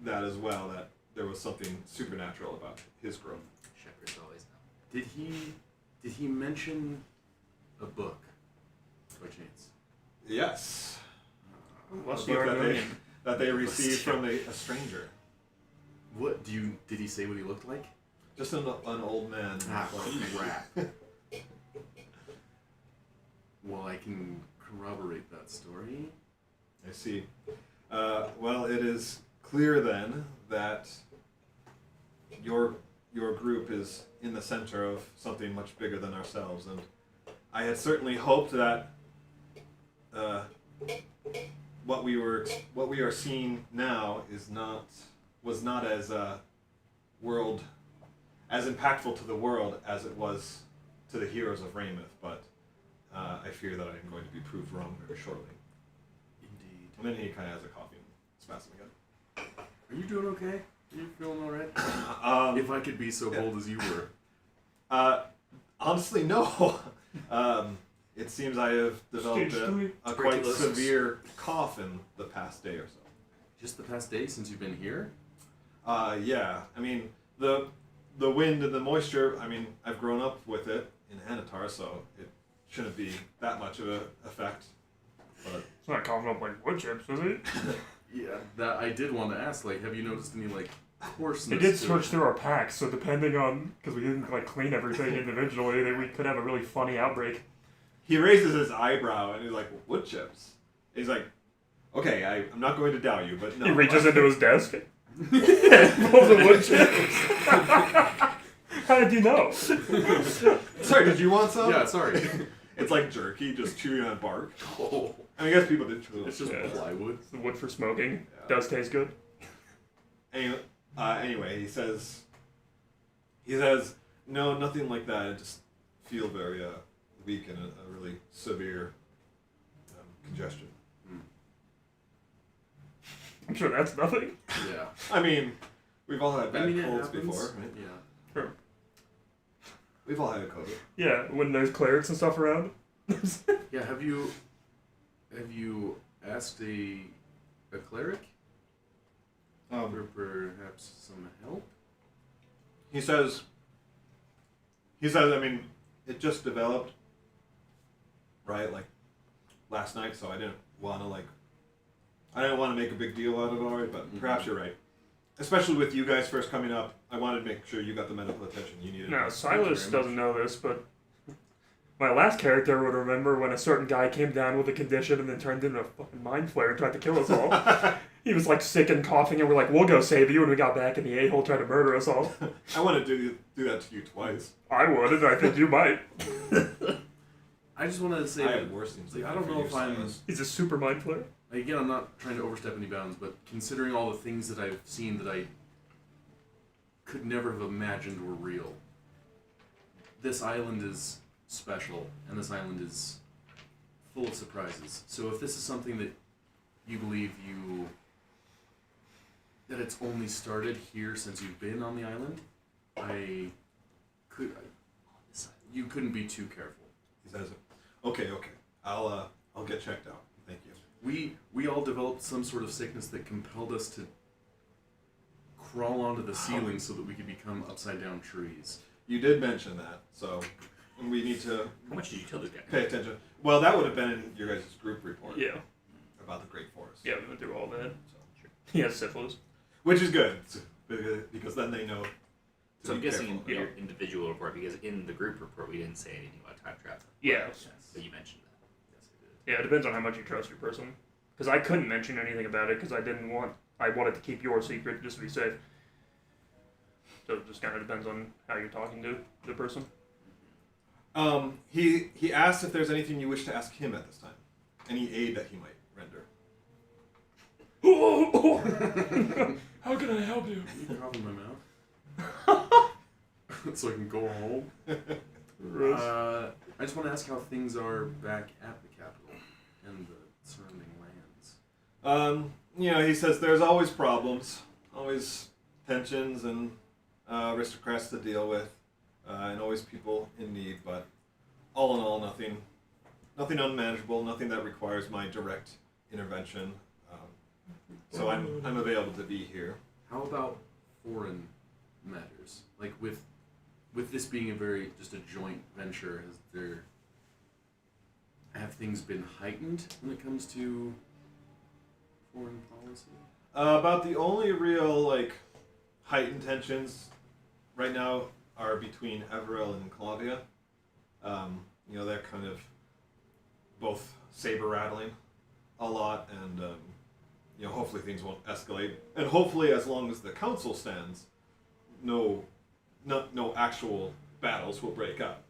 Speaker 1: that as well, that there was something supernatural about his growth.
Speaker 3: Shepherds always know.
Speaker 4: Did he mention a book by chance?
Speaker 1: Yes.
Speaker 2: What's
Speaker 1: A
Speaker 2: the
Speaker 1: book
Speaker 2: Argonian?
Speaker 1: that they received from a stranger.
Speaker 4: What did he say what he looked like?
Speaker 1: Just an old man.
Speaker 4: Ah,
Speaker 1: Like-
Speaker 4: crap. Well, I can corroborate that story.
Speaker 1: I see. Well, it is clear then that your group is in the center of something much bigger than ourselves, and I had certainly hoped that what we are seeing now was not as as impactful to the world as it was to the heroes of Raymouth, but I fear that I am going to be proved wrong very shortly.
Speaker 4: Indeed.
Speaker 1: And then he kind of has a coughing spasm again.
Speaker 4: Are you doing okay? Are you feeling alright? If I could be so bold as you were.
Speaker 1: Honestly, no. It seems I have developed
Speaker 2: Stage three.
Speaker 1: a quite
Speaker 3: Tuberculosis.
Speaker 1: severe cough in the past day or so.
Speaker 4: Just the past day since you've been here?
Speaker 1: Yeah. I mean, the wind and the moisture, I mean, I've grown up with it in Anatar, so it shouldn't be that much of an effect. But
Speaker 2: It's not coughing up like wood chips, is it?
Speaker 4: Yeah, that I did want to ask. Like, have you noticed any like coarseness?
Speaker 2: They did
Speaker 4: to
Speaker 2: search
Speaker 4: it?
Speaker 2: through our packs, so depending on, because we didn't like clean everything individually, we could have a really funny outbreak.
Speaker 1: he raises his eyebrow and he's like, wood chips? He's like, okay, I'm not going to doubt you, but no.
Speaker 2: He reaches into his desk. Pulls a wood chips. How did you know?
Speaker 1: Sorry, did you want some?
Speaker 4: Yeah, sorry.
Speaker 1: It's like jerky, just chewing on bark.
Speaker 4: Oh,
Speaker 1: I mean, I guess people did chew
Speaker 4: it's just
Speaker 2: Yeah.
Speaker 4: plywood.
Speaker 2: The wood for smoking
Speaker 1: Yeah.
Speaker 2: does taste good.
Speaker 1: Anyway, he says, no, nothing like that. I just feel very weak and a really severe congestion.
Speaker 2: I'm sure that's nothing.
Speaker 4: Yeah.
Speaker 1: I mean, we've all had bad
Speaker 4: I mean, it
Speaker 1: colds
Speaker 4: happens.
Speaker 1: before, right?
Speaker 4: Yeah.
Speaker 1: We've all had COVID.
Speaker 2: Yeah, when there's clerics and stuff around.
Speaker 4: Yeah. Have you asked a cleric for perhaps some help?
Speaker 1: He says, I mean, it just developed, right, like, last night, so I didn't want to make a big deal out of it already, but perhaps you're right. Especially with you guys first coming up, I wanted to make sure you got the medical attention you needed.
Speaker 2: No,
Speaker 1: Thank you
Speaker 2: Silas
Speaker 1: very
Speaker 2: doesn't know this, but my last character would remember when a certain guy came down with a condition and then turned into a fucking mind flare and tried to kill us all. He was like sick and coughing, and we're like, "We'll go save you." And we got back, and the a-hole tried to murder us all.
Speaker 1: I want to do that to you twice.
Speaker 2: I would, and I think you might.
Speaker 4: I just wanted to say
Speaker 1: I
Speaker 4: that
Speaker 1: have worse things.
Speaker 4: like,
Speaker 1: to
Speaker 4: I
Speaker 1: do
Speaker 4: don't
Speaker 1: for
Speaker 4: know
Speaker 1: you,
Speaker 4: if I'm
Speaker 1: Silas.
Speaker 2: He's a super mind flare.
Speaker 4: like, again, I'm not trying to overstep any bounds, but considering all the things that I've seen that I could never have imagined were real, this island is special, and this island is full of surprises. So if this is something that you believe that it's only started here since you've been on the island, you couldn't be too careful.
Speaker 1: He says, "Okay, I'll get checked out. Thank you."
Speaker 4: We all developed some sort of sickness that compelled us to crawl onto the ceiling so that we could become upside down trees.
Speaker 1: You did mention that, so we need to
Speaker 3: How much did you tell the guy?
Speaker 1: pay attention. Well, that would have been in your guys' group report
Speaker 2: Yeah,
Speaker 1: about the Great Forest.
Speaker 2: yeah, we went through all that.
Speaker 1: So,
Speaker 2: He has syphilis.
Speaker 1: which is good, because then they know. to
Speaker 3: So I'm
Speaker 1: be
Speaker 3: guessing in
Speaker 1: careful.
Speaker 3: your individual report, because in the group report we didn't say anything about time travel.
Speaker 2: Yeah.
Speaker 3: But you mentioned that. Yes, I did.
Speaker 2: Yeah, it depends on how much you trust your person. Because I couldn't mention anything about it because I wanted to keep your secret just to be safe. So it just kind of depends on how you're talking to the person.
Speaker 1: He asked if there's anything you wish to ask him at this time, any aid that he might render.
Speaker 2: How can I help you?
Speaker 4: Can you cough in my mouth? So I can go home. I just want to ask how things are back at the capital and the surrounding lands.
Speaker 1: He says there's always problems, always tensions and aristocrats to deal with, and always people in need. But all in all, nothing unmanageable, nothing that requires my direct intervention. So I'm available to be here.
Speaker 4: How about foreign matters? Like with this being just a joint venture, have things been heightened when it comes to foreign policy?
Speaker 1: About the only real heightened tensions right now are between Everell and Clavia. They're kind of both saber rattling a lot, and hopefully things won't escalate. And hopefully, as long as the council stands, no actual battles will break up.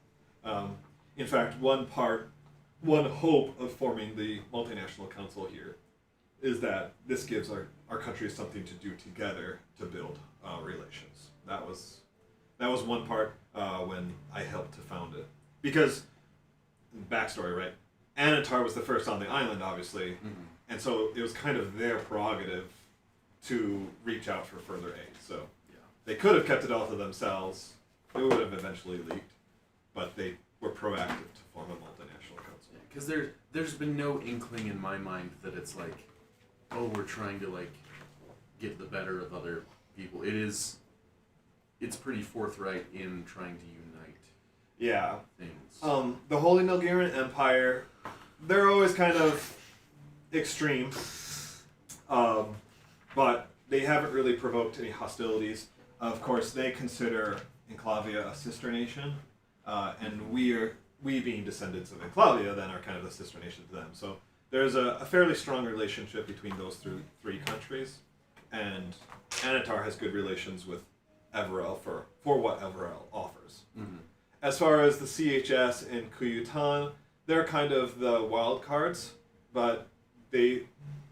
Speaker 1: In fact, one hope of forming the multinational council here is that this gives our countries something to do together to build relations. That was one part when I helped to found it. Because, backstory, right? Anatar was the first on the island, obviously, and so it was kind of their prerogative to reach out for further aid. So they could have kept it all to themselves. It would have eventually leaked, but they were proactive to form a multinational council.
Speaker 4: Because there's been no inkling in my mind that it's like, oh, we're trying to like get the better of other people. It's pretty forthright in trying to unite things.
Speaker 1: The Holy Nilgiran Empire, they're always kind of extreme, but they haven't really provoked any hostilities. Of course, they consider Enclavia a sister nation, and we being descendants of Enclavia then are kind of the sister nation to them. So there's a fairly strong relationship between those three countries, and Anatar has good relations with Everell for what Everell offers.
Speaker 4: Mm-hmm.
Speaker 1: As far as the CHS and Kuyutan, they're kind of the wild cards, but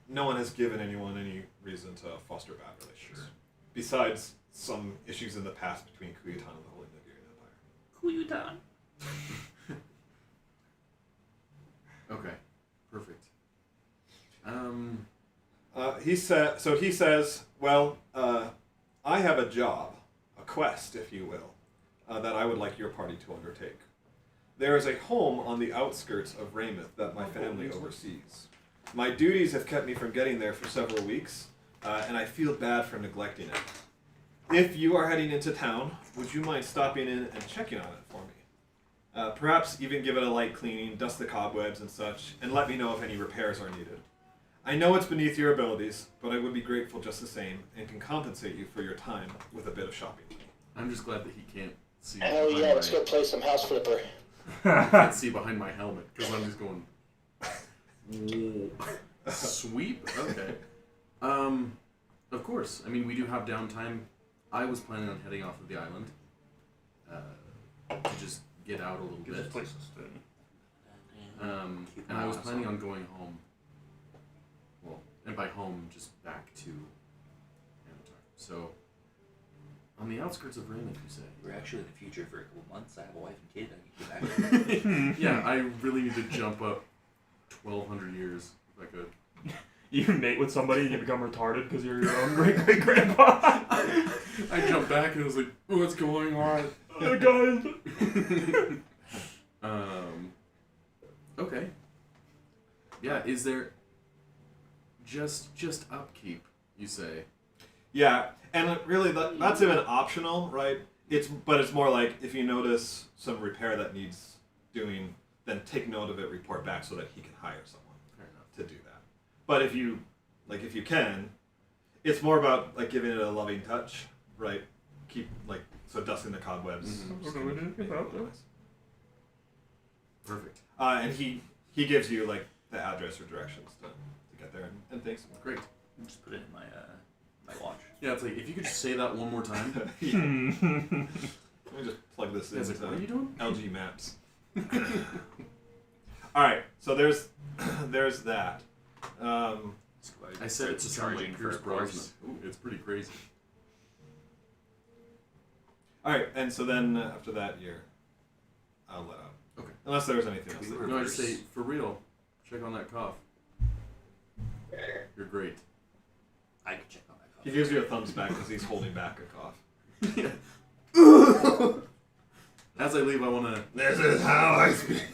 Speaker 1: no one has given anyone any reason to foster bad relations.
Speaker 4: Sure.
Speaker 1: Besides some issues in the past between Kuyutan and the Holy Nilgiran Empire.
Speaker 3: Kuyutan.
Speaker 4: Okay, perfect.
Speaker 1: He says, well, I have a job, a quest, if you will, that I would like your party to undertake. There is a home on the outskirts of Raymouth that my family oversees. My duties have kept me from getting there for several weeks, and I feel bad for neglecting it. If you are heading into town, would you mind stopping in and checking on it for me? Perhaps even give it a light cleaning, dust the cobwebs and such, and let me know if any repairs are needed. I know it's beneath your abilities, but I would be grateful just the same, and can compensate you for your time with a bit of shopping.
Speaker 4: I'm just glad that he can't see.
Speaker 5: Hell yeah, let's go play some House Flipper.
Speaker 4: I can't see behind my helmet because I'm just going. Whoa. Sweep? Okay. Of course. I mean, we do have downtime. I was planning on heading off of the island to just get out a little bit.
Speaker 2: This place is thin.
Speaker 4: And I was planning on going home. Well, and by home, just back to Anatar. So, on the outskirts of Raymond, you say?
Speaker 3: We're actually in the future for a couple months. I have a wife and kid. I can get back.
Speaker 4: Yeah, I really need to jump up 1,200 years if I could.
Speaker 2: You mate with somebody and you become retarded because you're your own great-great-grandpa.
Speaker 4: I jumped back and I was like, what's going on?
Speaker 2: Guys.
Speaker 4: Okay. Yeah, is there just upkeep, you say?
Speaker 1: Yeah, and really that's even optional, right? But it's more like if you notice some repair that needs doing, then take note of it, report back so that he can hire someone
Speaker 4: Fair enough.
Speaker 1: to do that. But if you can, it's more about like giving it a loving touch, right? Keep so dusting the cobwebs.
Speaker 4: Mm-hmm.
Speaker 1: just
Speaker 2: I don't know
Speaker 1: to
Speaker 2: anything
Speaker 1: make it
Speaker 2: about
Speaker 1: look
Speaker 2: that.
Speaker 1: nice.
Speaker 4: Perfect.
Speaker 1: And he gives you like the address or directions to get there, and thanks.
Speaker 4: Great.
Speaker 3: Just put it in my my watch.
Speaker 4: Yeah, it's like, if you could just say that one more time.
Speaker 1: Yeah. Let me just plug this in.
Speaker 4: It's like, what are you doing?
Speaker 1: LG Maps. All right, so there's that.
Speaker 4: I said it to sound like Pierce Brosnan. Ooh, it's pretty crazy.
Speaker 1: All right, and so then after that, I'll let out.
Speaker 4: Okay.
Speaker 1: Unless there was anything else.
Speaker 4: No, I just say, for real, check on that cough. You're great.
Speaker 3: I can check on that.
Speaker 1: He gives you a thumbs back because he's holding back a cough.
Speaker 4: As I leave, I want to...
Speaker 1: This is how I speak.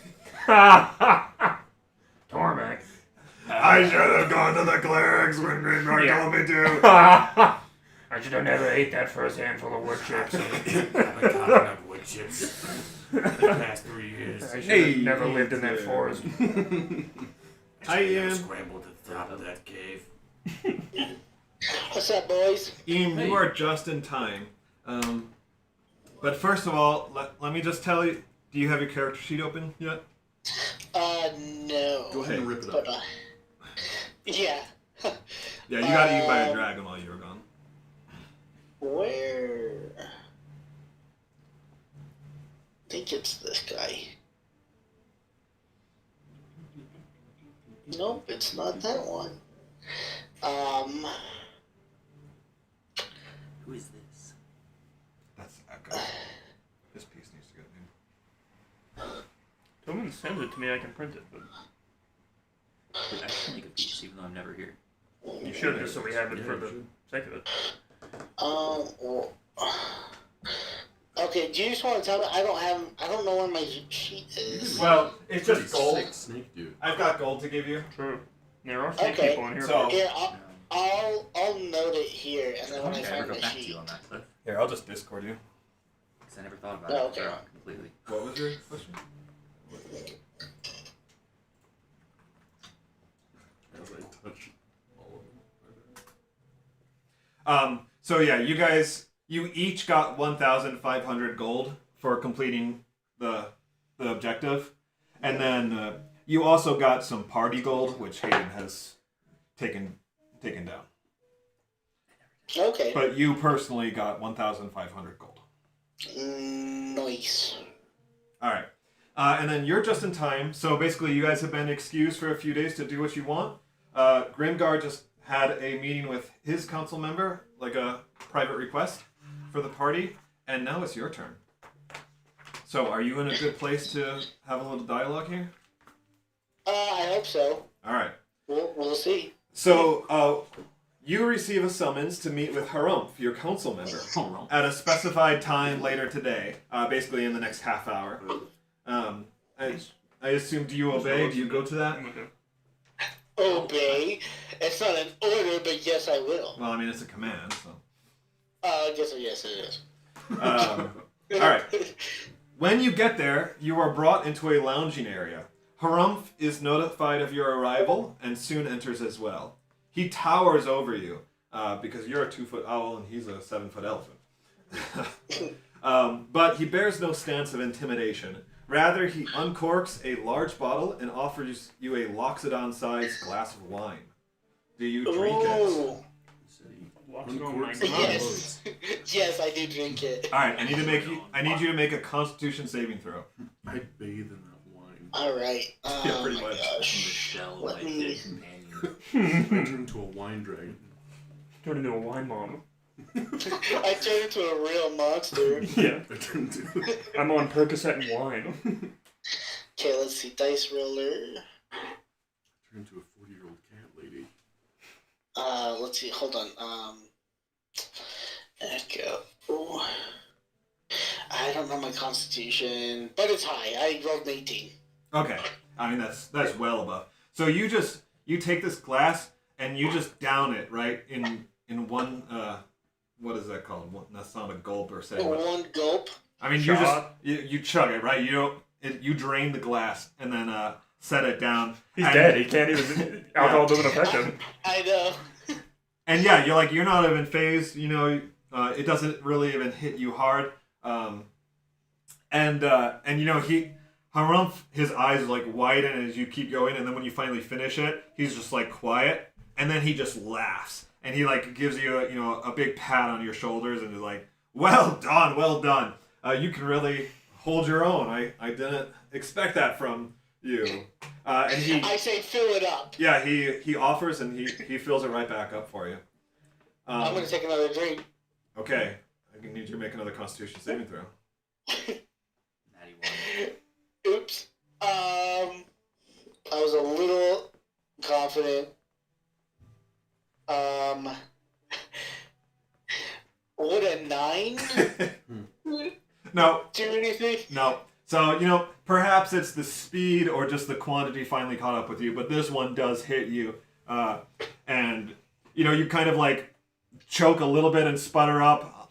Speaker 2: Tormek.
Speaker 1: I should have gone to the clerics when Grimgar told me to.
Speaker 2: I should have never ate that first handful of wood chips.
Speaker 6: I've been coughing up wood chips the past 3 years.
Speaker 2: I should have never lived in that forest.
Speaker 1: I am.
Speaker 6: Scrambled to the top of that cave.
Speaker 5: What's up, boys?
Speaker 1: Eam, you are just in time. But first of all, let me just tell you, do you have your character sheet open yet?
Speaker 5: No.
Speaker 4: Go ahead and rip it up.
Speaker 5: But, yeah.
Speaker 1: Yeah, you got eaten by a dragon while you were gone.
Speaker 5: Where? I think it's this guy. Nope, it's not that one.
Speaker 3: Who is this?
Speaker 1: That's that guy. This piece needs to get new.
Speaker 2: Someone sends it to me, I can print it, but
Speaker 3: I can make a piece even though I'm never here.
Speaker 2: you should just so we have it for the sake of it.
Speaker 5: Well, okay, do you just want to tell me? I don't know where my sheet is.
Speaker 1: Well, it's just
Speaker 4: Pretty
Speaker 1: gold.
Speaker 4: sick snake dude.
Speaker 1: I've got gold to give you.
Speaker 2: True. There are snake
Speaker 5: Okay.
Speaker 2: people in here.
Speaker 1: So-
Speaker 5: Here, I'll note it here, and then when I
Speaker 3: Okay, I
Speaker 5: find
Speaker 3: never
Speaker 5: the
Speaker 3: go back to
Speaker 5: sheet.
Speaker 3: you on that, Cliff.
Speaker 1: Here, I'll just Discord you.
Speaker 3: Because I never thought about
Speaker 5: Oh,
Speaker 3: it.
Speaker 5: okay.
Speaker 3: They're out completely.
Speaker 1: What was your question?
Speaker 4: As I touch all of them.
Speaker 1: So yeah, you each got 1,500 gold for completing the objective, and then you also got some party gold, which Hayden has taken down.
Speaker 5: Okay.
Speaker 1: But you personally got 1,500 gold.
Speaker 5: Nice.
Speaker 1: All right, and then you're just in time. So basically, you guys have been excused for a few days to do what you want. Grimgar just had a meeting with his council member, like a private request for the party, and now it's your turn. So, are you in a good place to have a little dialogue here?
Speaker 5: I hope so.
Speaker 1: All right.
Speaker 5: We'll see.
Speaker 1: So, you receive a summons to meet with Harumph, your council member, at a specified time later today, basically in the next half hour. I assume, do you obey? Do you go to that?
Speaker 5: Obey. It's not an order, but yes, I will.
Speaker 1: Well, I mean, it's a command, so.
Speaker 5: I guess yes, it is.
Speaker 1: All right. When you get there, you are brought into a lounging area. Harumph is notified of your arrival and soon enters as well. He towers over you because you're a 2-foot owl and he's a 7-foot elephant. But he bears no stance of intimidation. Rather, he uncorks a large bottle and offers you a Loxodon-sized glass of wine. Do you drink it?
Speaker 5: Ooh.
Speaker 4: Uncorks
Speaker 2: my
Speaker 4: the
Speaker 2: God.
Speaker 5: Yes. Yes, I do drink it.
Speaker 1: All right, I need you to make a Constitution saving throw.
Speaker 4: I bathe in that wine.
Speaker 5: Alright.
Speaker 1: Yeah, pretty
Speaker 5: my
Speaker 1: much.
Speaker 3: In the
Speaker 5: gosh.
Speaker 3: shell of
Speaker 5: Let
Speaker 3: my
Speaker 5: me-
Speaker 3: dead companion.
Speaker 4: I turn into a wine dragon.
Speaker 2: Turn into a wine mom.
Speaker 5: I turned into a real monster.
Speaker 2: Yeah.
Speaker 4: I turn into.
Speaker 2: I'm on Percocet and wine.
Speaker 5: Okay, let's see. Dice roller.
Speaker 4: Turn into a 40-year-old cat lady.
Speaker 5: Let's see. Hold on. Echo. Ooh. I don't know my constitution, but it's high. I rolled an 18.
Speaker 1: Okay, I mean that's well above. So you take this glass and you just down it right in one what is that called? That's not a gulp per se. But,
Speaker 5: One gulp.
Speaker 1: I mean you chug it right. You drain the glass and then set it down.
Speaker 2: He's
Speaker 1: and,
Speaker 2: dead. He can't even. Alcohol doesn't affect him.
Speaker 5: I know.
Speaker 1: And yeah, you're not even phased. It doesn't really even hit you hard. Harumph, his eyes like widen as you keep going, and then when you finally finish it, he's just like quiet, and then he just laughs, and he like gives you a big pat on your shoulders, and is like, well done. You can really hold your own. I didn't expect that from you. And he,
Speaker 5: I say fill it up.
Speaker 1: yeah, he offers, and he fills it right back up for you.
Speaker 5: I'm gonna take another drink.
Speaker 1: Okay, I need you to make another Constitution saving throw.
Speaker 3: Natty one.
Speaker 5: Oops. I was a little confident. Would a 9
Speaker 1: No,
Speaker 5: do anything?
Speaker 1: no. So, perhaps it's the speed or just the quantity finally caught up with you, but this one does hit you. And, you kind of like choke a little bit and sputter up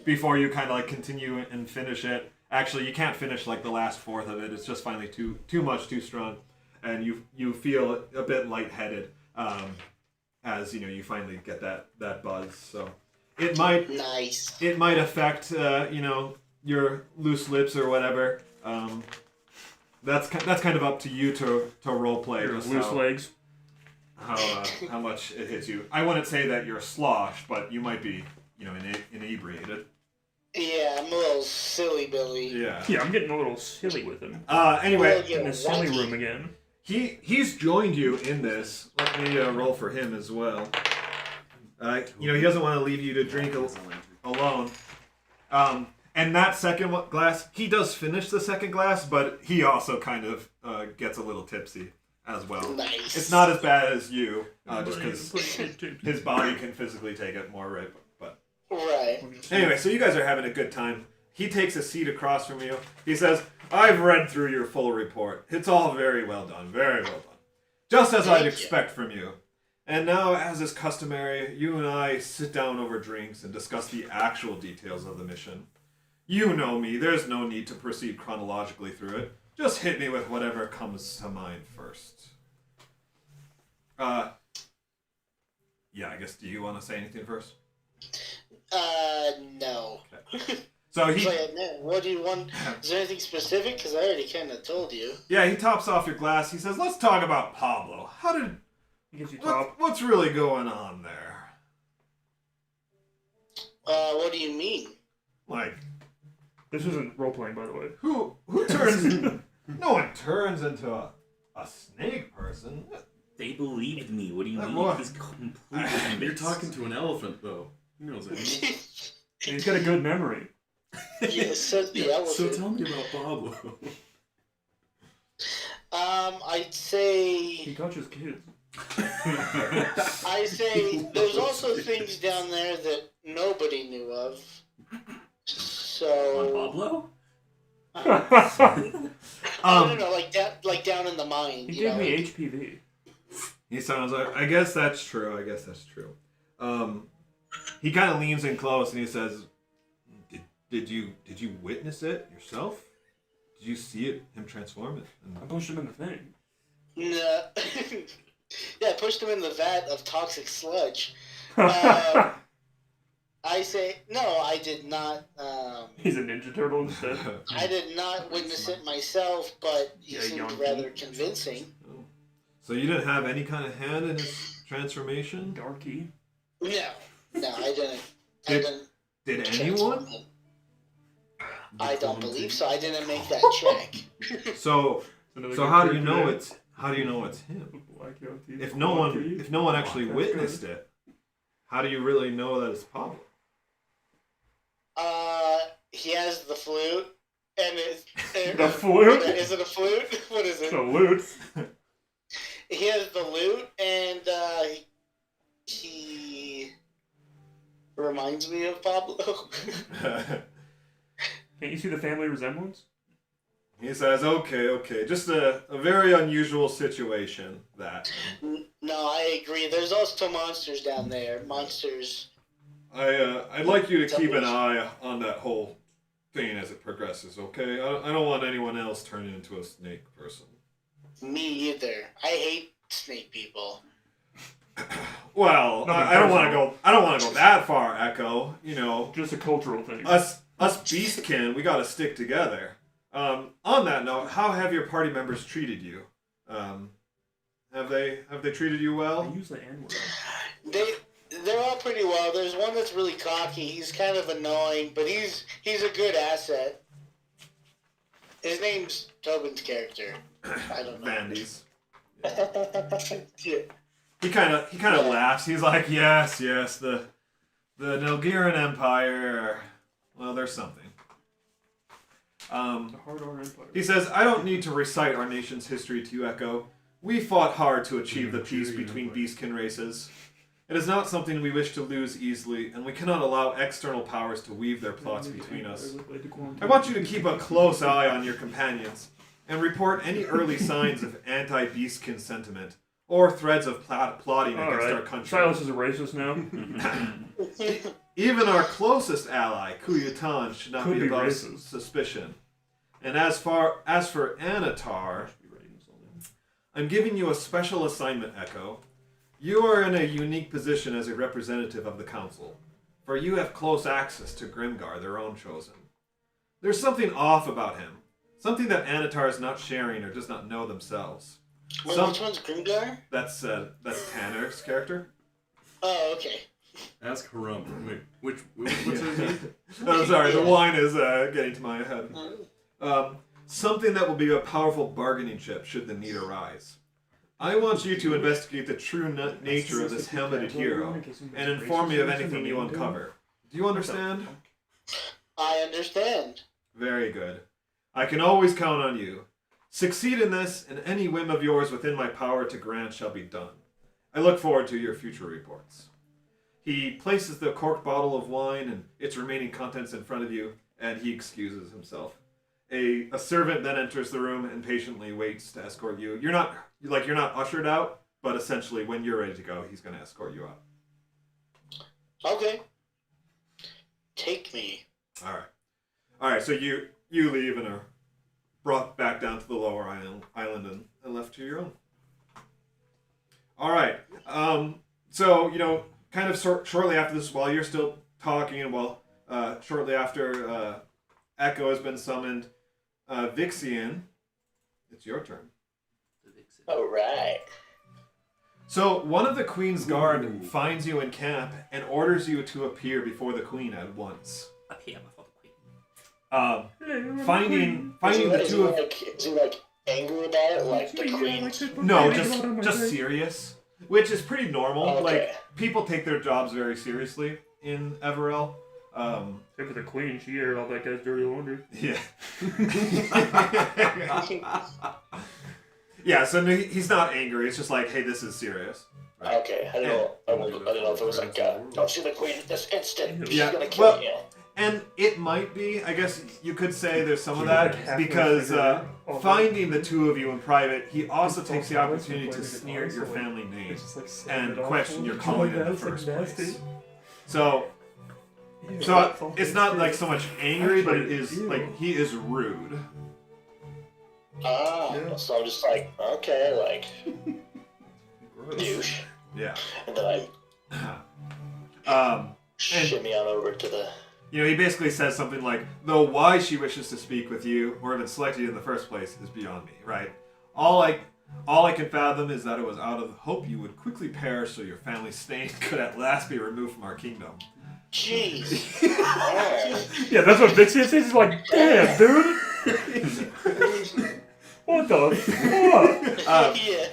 Speaker 1: before you kind of like continue and finish it. Actually, you can't finish like the last fourth of it. It's just finally too much, too strong. And you feel a bit lightheaded. as you finally get that buzz. So it might
Speaker 5: Nice.
Speaker 1: affect your loose lips or whatever. That's kind of up to you to role play.
Speaker 2: Your
Speaker 1: just
Speaker 2: loose legs.
Speaker 1: how much it hits you. I wouldn't say that you're slosh, but you might be inebriated.
Speaker 5: Yeah, I'm a little silly Billy.
Speaker 1: Yeah.
Speaker 2: Yeah, I'm getting a little silly with him.
Speaker 1: Anyway,
Speaker 5: Yeah,
Speaker 2: In the silly
Speaker 5: wonky.
Speaker 2: room again.
Speaker 1: he's joined you in this. Let me roll for him as well. He doesn't want to leave you to drink alone. And that second glass, he does finish the second glass, but he also kind of gets a little tipsy as well.
Speaker 5: Nice.
Speaker 1: It's not as bad as you, just because his body can physically take it more, right? But
Speaker 5: Right.
Speaker 1: anyway, so you guys are having a good time. He takes a seat across from you. He says, "I've read through your full report. It's all very well done, very well done. Just as I'd
Speaker 5: Thank you.
Speaker 1: expect from you. And now, as is customary, you and I sit down over drinks and discuss the actual details of the mission. You know me, there's no need to proceed chronologically through it. Just hit me with whatever comes to mind first." Yeah, I guess, do you want to say anything first?
Speaker 5: No.
Speaker 1: So
Speaker 5: It's
Speaker 1: he,
Speaker 5: like, no, what do you want? Is there anything specific? Because I already kind of told you.
Speaker 1: yeah, he tops off your glass. He says, "Let's talk about Pablo.
Speaker 2: He gives you top.
Speaker 1: What's really going on there?
Speaker 5: What do you mean?
Speaker 1: Like,
Speaker 2: This isn't role playing, by the way.
Speaker 1: who turns? No one turns into a snake person.
Speaker 3: They believed me. What do you
Speaker 1: That
Speaker 3: mean?
Speaker 1: boy-
Speaker 3: He's completely
Speaker 4: You're
Speaker 3: convinced.
Speaker 4: talking to an elephant, though. He knows it.
Speaker 2: And he's got a good memory.
Speaker 5: Yeah, said the
Speaker 4: So
Speaker 5: elephant.
Speaker 4: tell me about Pablo.
Speaker 5: I'd
Speaker 2: He
Speaker 5: say
Speaker 2: touches kids.
Speaker 5: I say there's also things down there that nobody knew of.
Speaker 3: On
Speaker 5: So
Speaker 3: Pablo?
Speaker 5: I don't know, like down in the mine.
Speaker 2: He
Speaker 5: you
Speaker 2: gave
Speaker 5: know,
Speaker 2: me
Speaker 5: like-
Speaker 2: HPV.
Speaker 1: He sounds like, I guess that's true. He kind of leans in close and he says, "Did you witness it yourself? Did you see him transform it?"
Speaker 2: I pushed him in the thing.
Speaker 5: No. Yeah, pushed him in the vat of toxic sludge. I say no. I did not.
Speaker 2: He's a Ninja Turtle instead.
Speaker 5: I did not witness it myself, but he
Speaker 2: Yeah,
Speaker 5: seemed
Speaker 2: young
Speaker 5: rather convincing.
Speaker 1: So you didn't have any kind of hand in his transformation?
Speaker 2: Darky.
Speaker 5: No, I didn't.
Speaker 1: Did
Speaker 5: transform
Speaker 1: anyone?
Speaker 5: him. I don't believe so. I didn't make that check.
Speaker 1: So
Speaker 2: Another
Speaker 1: so
Speaker 2: good
Speaker 1: how do you
Speaker 2: trick
Speaker 1: know
Speaker 2: there.
Speaker 1: it's him?
Speaker 2: Black yellow teeth,
Speaker 1: If no
Speaker 2: black
Speaker 1: one
Speaker 2: teeth.
Speaker 1: actually
Speaker 2: That's
Speaker 1: witnessed
Speaker 2: good.
Speaker 1: it, how do you really know that it's Pablo?
Speaker 5: He has the flute, and it's
Speaker 2: The flute?
Speaker 5: Is it a flute? What is it?
Speaker 2: Salute.
Speaker 5: He has the lute, and he reminds me of Pablo.
Speaker 2: Can't you see the family resemblance?
Speaker 1: He says, okay, just a very unusual situation that.
Speaker 5: No, I agree. There's also monsters down there. Monsters.
Speaker 1: I'd like you to keep an eye on that whole thing as it progresses, okay? I don't want anyone else turning into a snake person.
Speaker 5: Me either. I hate snake people.
Speaker 1: Well,
Speaker 2: Nothing
Speaker 1: I don't want
Speaker 2: personal.
Speaker 1: to go. I don't want to go that far, Echo. You know,
Speaker 2: Just a cultural thing.
Speaker 1: us beastkin, we got to stick together. On that note, how have your party members treated you? Have they treated you
Speaker 2: I
Speaker 1: well?
Speaker 2: use the N word.
Speaker 5: They're all pretty well. There's one that's really cocky. He's kind of annoying, but he's a good asset. His name's Tobin's character. I don't know.
Speaker 1: Bandies.
Speaker 5: Yeah.
Speaker 1: He kind of laughs. He's like, yes, the Nilgiran Empire. Well, there's something.
Speaker 2: The Hard R Empire.
Speaker 1: He says, I don't need to recite our nation's history to you, Echo. We fought hard to achieve the peace between beastkin races. It is not something we wish to lose easily, and we cannot allow external powers to weave their plots between us. I want you to keep a close eye on your companions, and report any early signs of anti-beastkin sentiment, or threads of plotting against our country.
Speaker 2: Silas is a racist now.
Speaker 1: Even our closest ally, Kuyutan, should not
Speaker 2: Could
Speaker 1: be
Speaker 2: be
Speaker 1: above
Speaker 2: racist.
Speaker 1: suspicion. And as for Anatar, I'm giving you a special assignment, Echo. You are in a unique position as a representative of the council, for you have close access to Grimgar, their own chosen. There's something off about him, something that Anatar is not sharing or does not know themselves.
Speaker 5: Wait, which one's Grimgar?
Speaker 1: That's Tanner's character.
Speaker 5: Oh, okay.
Speaker 4: Ask Harum. Wait, what's his name?
Speaker 1: Oh, sorry, the wine is getting to my head. Something that will be a powerful bargaining chip should the need arise. I want you to investigate the true nature of this helmeted hero and inform me of anything you uncover. Do you understand?
Speaker 5: I understand.
Speaker 1: Very good. I can always count on you. Succeed in this, and any whim of yours within my power to grant shall be done. I look forward to your future reports. He places the corked bottle of wine and its remaining contents in front of you, and he excuses himself. A servant then enters the room and patiently waits to escort you. You're not ushered out, but essentially when you're ready to go, he's going to escort you out.
Speaker 5: Okay. Take me.
Speaker 1: All right. So you leave and are brought back down to the lower island and left to your own. All right. So kind of shortly after this, while you're still talking, and while shortly after Echo has been summoned, Vixian, it's your turn.
Speaker 5: All right.
Speaker 1: So one of the Queen's Guard finds you in camp and orders you to appear before the Queen at once.
Speaker 3: Appear before the Queen.
Speaker 1: Finding the two of
Speaker 5: Is he like angry about it, like the Queen?
Speaker 1: no, just serious, which is pretty normal.
Speaker 5: Okay.
Speaker 1: Like people take their jobs very seriously in Everell.
Speaker 2: Except for the Queen, she aired all that guy's dirty laundry.
Speaker 1: Yeah. Yeah, so no, he's not angry. It's just like, hey, this is serious. Right?
Speaker 5: Okay, I didn't know if it was like, don't see the Queen this instant. She's
Speaker 1: Yeah,
Speaker 5: gonna kill you.
Speaker 1: And it might be, I guess you could say there's some of that, because finding the two of you in private, he also takes the opportunity to sneer at your family name and question your calling in the first place. So it's not like so much angry, but it is like he is rude.
Speaker 5: So I'm just like, okay, like, douche.
Speaker 1: Yeah.
Speaker 5: And then I
Speaker 1: And
Speaker 5: shimmy on over to the...
Speaker 1: he basically says something like, though why she wishes to speak with you, or even selected you in the first place, is beyond me, right? All I can fathom is that it was out of hope you would quickly perish so your family's stain could at last be removed from our kingdom.
Speaker 5: Jeez.
Speaker 2: Yeah, that's what Vixian says. He's like, damn, dude. What the fuck?
Speaker 5: Yeah.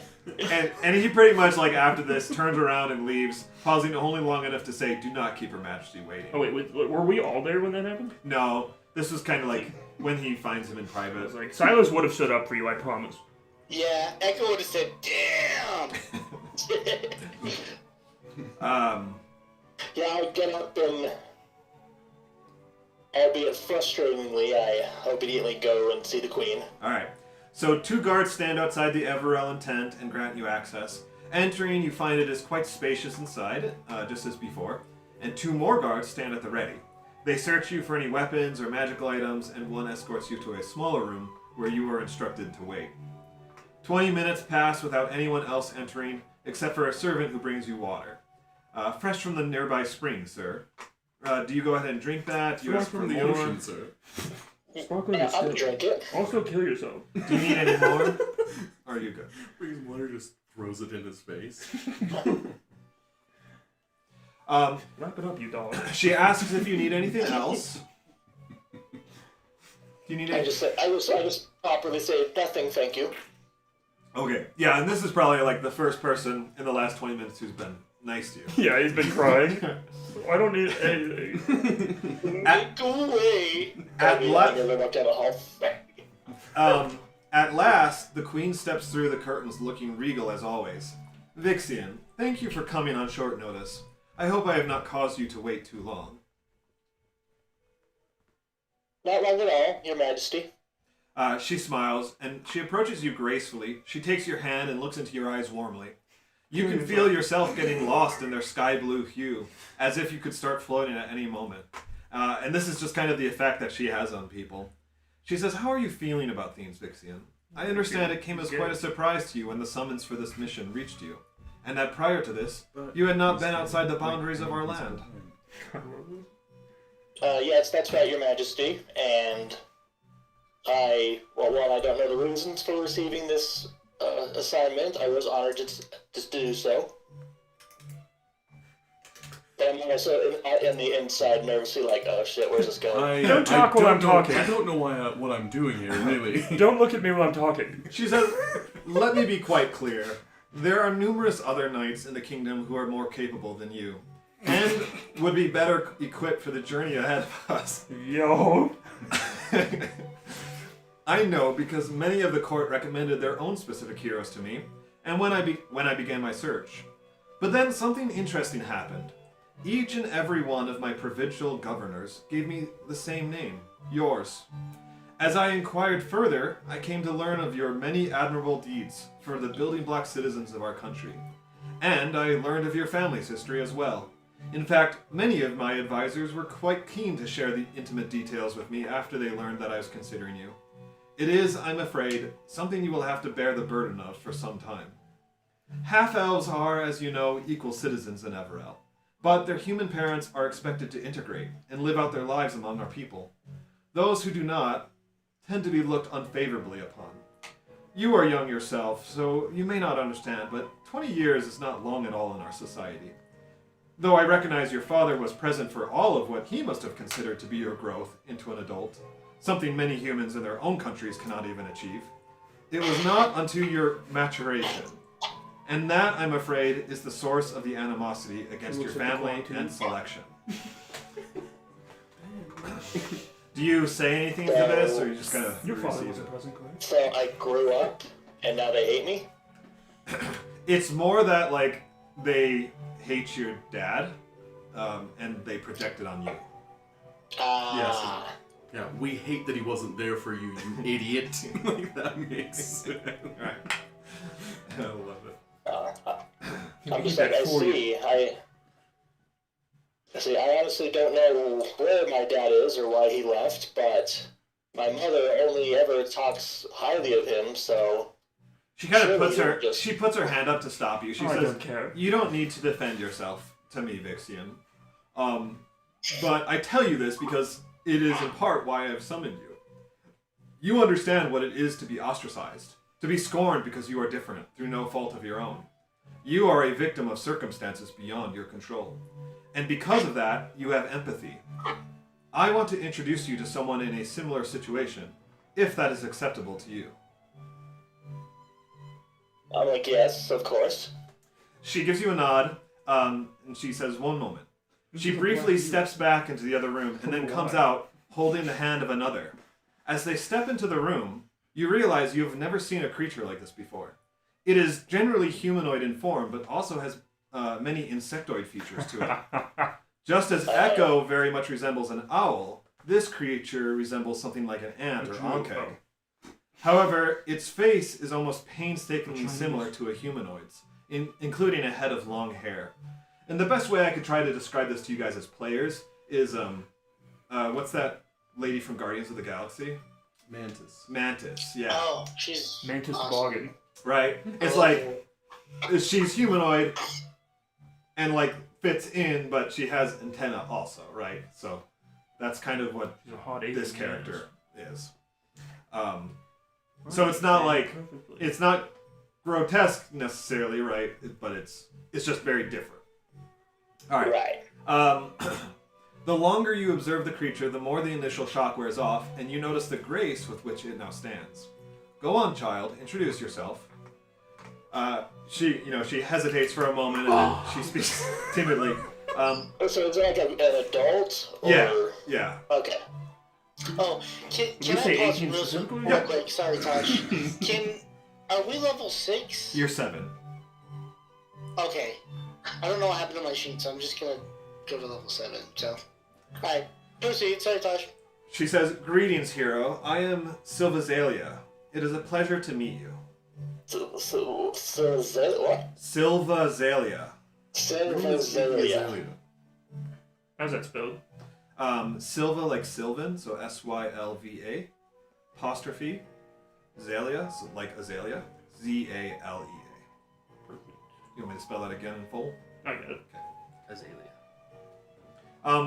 Speaker 1: And he pretty much, like, after this, turns around and leaves, pausing only long enough to say, do not keep her majesty waiting.
Speaker 2: Oh, wait, were we all there when that happened?
Speaker 1: No, this was kind of like when he finds him in
Speaker 2: I
Speaker 1: private.
Speaker 2: was like, Silas would have stood up for you, I promise.
Speaker 5: Yeah, Echo would have said, damn. Yeah, I'll get up and, albeit frustratingly, I obediently go and see the Queen.
Speaker 1: Alright, so 2 guards stand outside the Everellen tent and grant you access. Entering, you find it is quite spacious inside, just as before, and 2 more guards stand at the ready. They search you for any weapons or magical items, and one escorts you to a smaller room where you are instructed to wait. 20 minutes pass without anyone else entering, except for a servant who brings you water. Fresh from the nearby spring, sir. Do you go ahead and drink that? Do you ask for
Speaker 4: From the
Speaker 1: more?
Speaker 4: ocean, sir.
Speaker 2: Sparkling
Speaker 5: Yeah,
Speaker 2: is
Speaker 5: I'll
Speaker 2: still.
Speaker 5: drink it.
Speaker 2: Also, kill yourself.
Speaker 1: Do you need any more? Or are you good?
Speaker 4: Brings water, just throws it in his face.
Speaker 2: Wrap it up, you dog.
Speaker 1: She asks if you need anything else. Do you need
Speaker 5: I
Speaker 1: anything?
Speaker 5: just properly say nothing, thank you.
Speaker 1: Okay, yeah, and this is probably like the first person in the last 20 minutes who's been nice to you.
Speaker 2: Yeah, he's been crying. I don't need anything.
Speaker 5: Make away.
Speaker 1: At At last, the Queen steps through the curtains looking regal as always. Vixian, thank you for coming on short notice. I hope I have not caused you to wait too long.
Speaker 5: Not long at all, Your Majesty.
Speaker 1: She smiles, and she approaches you gracefully. She takes your hand and looks into your eyes warmly. You can feel yourself getting lost in their sky blue hue, as if you could start floating at any moment. And this is just kind of the effect that she has on people. She says, how are you feeling about things, Vixian? I understand it came as quite a surprise to you when the summons for this mission reached you. and that prior to this, you had not been outside the boundaries of our land.
Speaker 5: Yes, that's right, Your Majesty. And while I don't know the reasons for receiving this assignment, I was honored to do so. But I'm also in the inside nervously like, oh shit, where's this going?
Speaker 2: Don't talk while I'm talking.
Speaker 4: I don't know what I'm doing here, really.
Speaker 2: Don't look at me while I'm talking.
Speaker 1: She says, let me be quite clear. There are numerous other knights in the kingdom who are more capable than you, and would be better equipped for the journey ahead of us.
Speaker 2: Yo.
Speaker 1: I know because many of the court recommended their own specific heroes to me, and when I began my search. But then something interesting happened. Each and every one of my provincial governors gave me the same name, yours. As I inquired further, I came to learn of your many admirable deeds for the building block citizens of our country. And I learned of your family's history as well. In fact, many of my advisors were quite keen to share the intimate details with me after they learned that I was considering you. It is, I'm afraid, something you will have to bear the burden of for some time. Half-elves are, as you know, equal citizens in Everell, but their human parents are expected to integrate and live out their lives among our people. Those who do not tend to be looked unfavorably upon. You are young yourself, so you may not understand, but 20 years is not long at all in our society. Though I recognize your father was present for all of what he must have considered to be your growth into an adult, something many humans in their own countries cannot even achieve. It was not until your maturation. And that, I'm afraid, is the source of the animosity against your family and selection. Do you say anything to this, or you just kind of
Speaker 2: Your father
Speaker 1: receive
Speaker 2: was a
Speaker 1: it?
Speaker 2: present, Claire.
Speaker 5: So I grew up, and now they hate me?
Speaker 1: It's more that, like, they hate your dad, and they project it on you.
Speaker 5: Ah.
Speaker 4: Yeah, we hate that he wasn't there for you, you idiot. Like, that makes sense.
Speaker 1: Right. I love it.
Speaker 5: I'm just like, I honestly don't know where my dad is or why he left, but my mother only ever talks highly of him, so...
Speaker 1: She kind of
Speaker 5: Surely
Speaker 1: she puts her hand up to stop you. She
Speaker 2: I
Speaker 1: says,
Speaker 2: don't care.
Speaker 1: you don't need to defend yourself to me, Vixian. But I tell you this because it is in part why I have summoned you. You understand what it is to be ostracized, to be scorned because you are different through no fault of your own. You are a victim of circumstances beyond your control. And because of that, you have empathy. I want to introduce you to someone in a similar situation, if that is acceptable to you.
Speaker 5: I'm like, yes, of course.
Speaker 1: She gives you a nod, and she says, one moment. She briefly steps back into the other room and then comes out holding the hand of another. As they step into the room, you realize you have never seen a creature like this before. It is generally humanoid in form, but also has many insectoid features to it. Just as Echo very much resembles an owl, this creature resembles something like an ant or ankeg. However, its face is almost painstakingly similar to a humanoid's, including a head of long hair. And the best way I could try to describe this to you guys as players is, what's that lady from Guardians of the Galaxy? Mantis, yeah.
Speaker 5: Oh, she's
Speaker 2: Mantis
Speaker 5: awesome.
Speaker 2: Boggin.
Speaker 1: Right? It's like, she's humanoid and, like, fits in, but she has antenna also, right? So that's kind of what
Speaker 2: She's a hot
Speaker 1: this
Speaker 2: Asian
Speaker 1: character is. So it's not like, it's not grotesque necessarily, right? But it's just very different. All right.
Speaker 5: Right.
Speaker 1: The longer you observe the creature, the more the initial shock wears off, and you notice the grace with which it now stands. Go on, child. Introduce yourself. She hesitates for a moment, and then she speaks timidly.
Speaker 5: So is it like an adult? Or...
Speaker 1: Yeah.
Speaker 5: Okay. Oh,
Speaker 2: you
Speaker 5: can
Speaker 2: say
Speaker 5: I pause
Speaker 2: 18
Speaker 5: real
Speaker 2: specifically?
Speaker 5: quick? Sorry, Tosh. Are we level 6?
Speaker 1: You're 7.
Speaker 5: Okay. I don't know what happened to my sheet, so I'm just gonna go to level 7. So, alright, proceed. Sorry, Tosh.
Speaker 1: She says, "Greetings, hero. I am Silvazalia. It is a pleasure to meet you."
Speaker 5: What?
Speaker 1: Silvazalia.
Speaker 5: Silvazalia.
Speaker 2: How's that spelled?
Speaker 1: Silva like Sylvan, so Sylva, apostrophe, Zalia, so like Azalea, Zalea. You want me to spell that again in full?
Speaker 2: I get it.
Speaker 3: Azalea.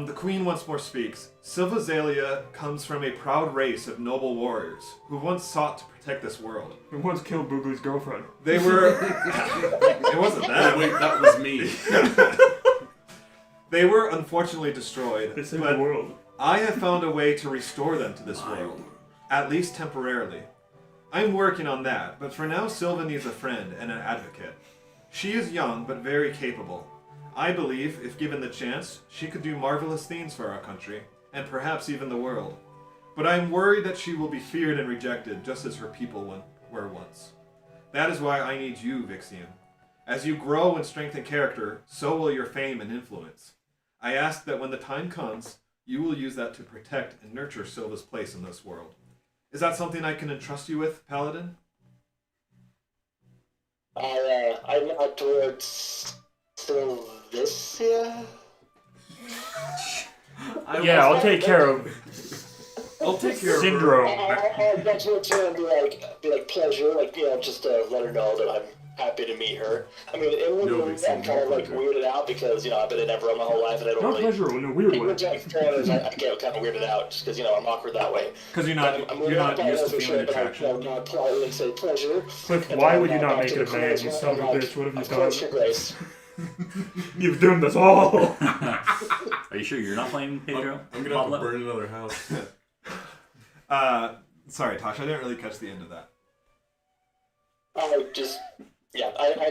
Speaker 1: The queen once more speaks. Silvazalia comes from a proud race of noble warriors who once sought to protect this world.
Speaker 2: Who once killed Boogly's girlfriend?
Speaker 1: They were... It wasn't that.
Speaker 4: Wait, that was me.
Speaker 1: They were unfortunately destroyed,
Speaker 2: They saved
Speaker 1: but
Speaker 2: the world.
Speaker 1: I have found a way to restore them to this world, at least temporarily. I'm working on that, but for now Silva needs a friend and an advocate. She is young, but very capable. I believe, if given the chance, she could do marvelous things for our country, and perhaps even the world. But I am worried that she will be feared and rejected, just as her people were once. That is why I need you, Vixian. As you grow in strength and character, so will your fame and influence. I ask that when the time comes, you will use that to protect and nurture Silva's place in this world. Is that something I can entrust you with, Paladin?
Speaker 5: I nod towards Sylvicia.
Speaker 2: Yeah, I'll take care of
Speaker 4: I'll take care of her.
Speaker 2: Syndrome.
Speaker 5: I'll nod towards her and be like pleasure, like, you know, just to let her know that I'm happy to meet her. I mean, it
Speaker 4: No
Speaker 5: really,
Speaker 4: big deal,
Speaker 5: I'm kind of
Speaker 4: no
Speaker 5: like
Speaker 4: pleasure.
Speaker 5: weirded out because, you know, I've been in Everett my whole life and I don't
Speaker 2: No
Speaker 5: really...
Speaker 2: pleasure in a weird way.
Speaker 5: When Jack foreigners, I get kind of weirded out just because, you know, I'm awkward that way.
Speaker 1: Because you're
Speaker 5: I'm
Speaker 1: you're not
Speaker 5: weirded out
Speaker 1: used
Speaker 5: by
Speaker 1: to
Speaker 5: it for
Speaker 1: feeling
Speaker 5: sure, but I,
Speaker 1: attraction.
Speaker 5: nod politely and say pleasure.
Speaker 2: Cliff,
Speaker 5: And
Speaker 2: why
Speaker 5: then
Speaker 2: would you
Speaker 5: nod
Speaker 2: not
Speaker 5: back
Speaker 2: make
Speaker 5: to
Speaker 2: it a
Speaker 5: the
Speaker 2: man,
Speaker 5: charisma
Speaker 2: you son of a
Speaker 5: and,
Speaker 2: bitch? What have you
Speaker 5: of course,
Speaker 2: done?
Speaker 5: your grace.
Speaker 2: You've doomed us all.
Speaker 3: Are you sure you're not playing Pedro?
Speaker 4: I'm gonna have to burn another house.
Speaker 1: Sorry, Tasha, I didn't really catch the end of that.
Speaker 5: I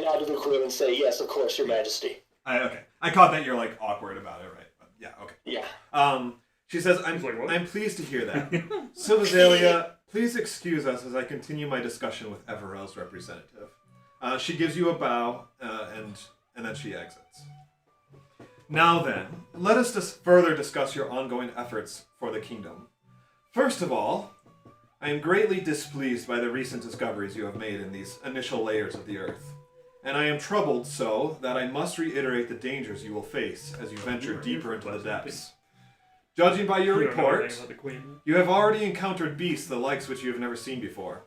Speaker 5: nod to the queen and say, yes, of course, your majesty.
Speaker 1: Okay. I caught that you're like awkward about it, right? But yeah, okay.
Speaker 5: Yeah.
Speaker 1: She says,
Speaker 2: He's like, what?
Speaker 1: I'm pleased to hear that. Silvazalia, please excuse us as I continue my discussion with Everell's representative. She gives you a bow, and then she exits. Now then, let us further discuss your ongoing efforts for the kingdom. First of all, I am greatly displeased by the recent discoveries you have made in these initial layers of the earth. And I am troubled so that I must reiterate the dangers you will face as you venture deeper into the depths. Judging by your
Speaker 2: You don't know
Speaker 1: report,
Speaker 2: anything about the queen.
Speaker 1: you have already encountered beasts the likes which you have never seen before.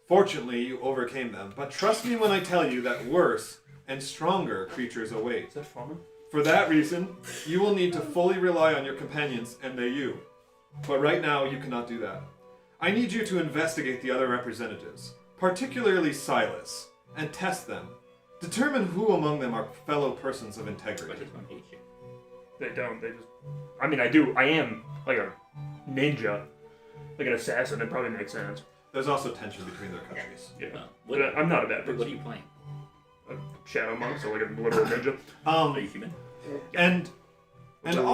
Speaker 1: Fortunately, you overcame them, but trust me when I tell you that worse and stronger creatures await.
Speaker 2: Is that fun?
Speaker 1: For that reason, you will need to fully rely on your companions and they you. But right now, you cannot do that. I need you to investigate the other representatives, particularly Silas, and test them. Determine who among them are fellow persons of
Speaker 3: But
Speaker 1: integrity.
Speaker 3: this one hates you.
Speaker 2: They don't. They just. I mean, I do. I am like a ninja, like an assassin. It probably makes sense.
Speaker 1: There's also tension between their countries.
Speaker 2: Yeah.
Speaker 3: What,
Speaker 2: But I'm not a bad
Speaker 3: what are
Speaker 2: person.
Speaker 3: you playing?
Speaker 2: A shadow monk, so like a literal ninja.
Speaker 3: Are you human?
Speaker 1: And
Speaker 2: Literal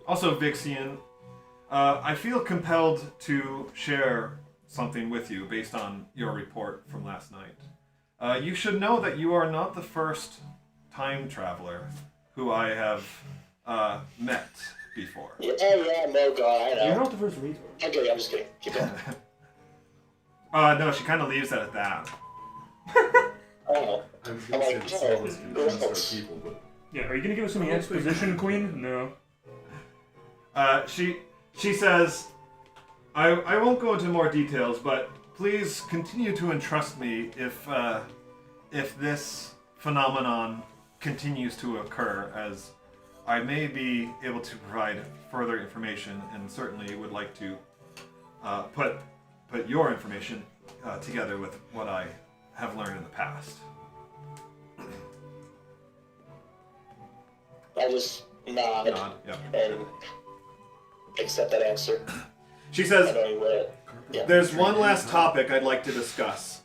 Speaker 1: also, Vixian, I feel compelled to share something with you based on your report from last night. You should know that you are not the first time traveler who I have met before.
Speaker 5: Yeah, no, God, I
Speaker 2: You're
Speaker 5: know.
Speaker 2: not the first reader.
Speaker 5: I'm kidding, I'm just kidding. Keep going.
Speaker 1: No, she kind of leaves it at that.
Speaker 5: Oh,
Speaker 4: I'm
Speaker 5: I'm
Speaker 4: gonna say
Speaker 5: like,
Speaker 4: the Silva's
Speaker 5: oh,
Speaker 4: convinced
Speaker 5: gross.
Speaker 4: our people, but
Speaker 2: Yeah. Are you gonna give us any exposition, Queen? No.
Speaker 1: She says, I won't go into more details, but please continue to entrust me if this phenomenon continues to occur, as I may be able to provide further information, and certainly would like to put your information together with what I have learned in the past.
Speaker 5: I just nod
Speaker 1: Nod, yep.
Speaker 5: and accept that answer.
Speaker 1: She
Speaker 5: I
Speaker 1: says,
Speaker 5: know you would. Yeah.
Speaker 1: there's one last topic I'd like to discuss.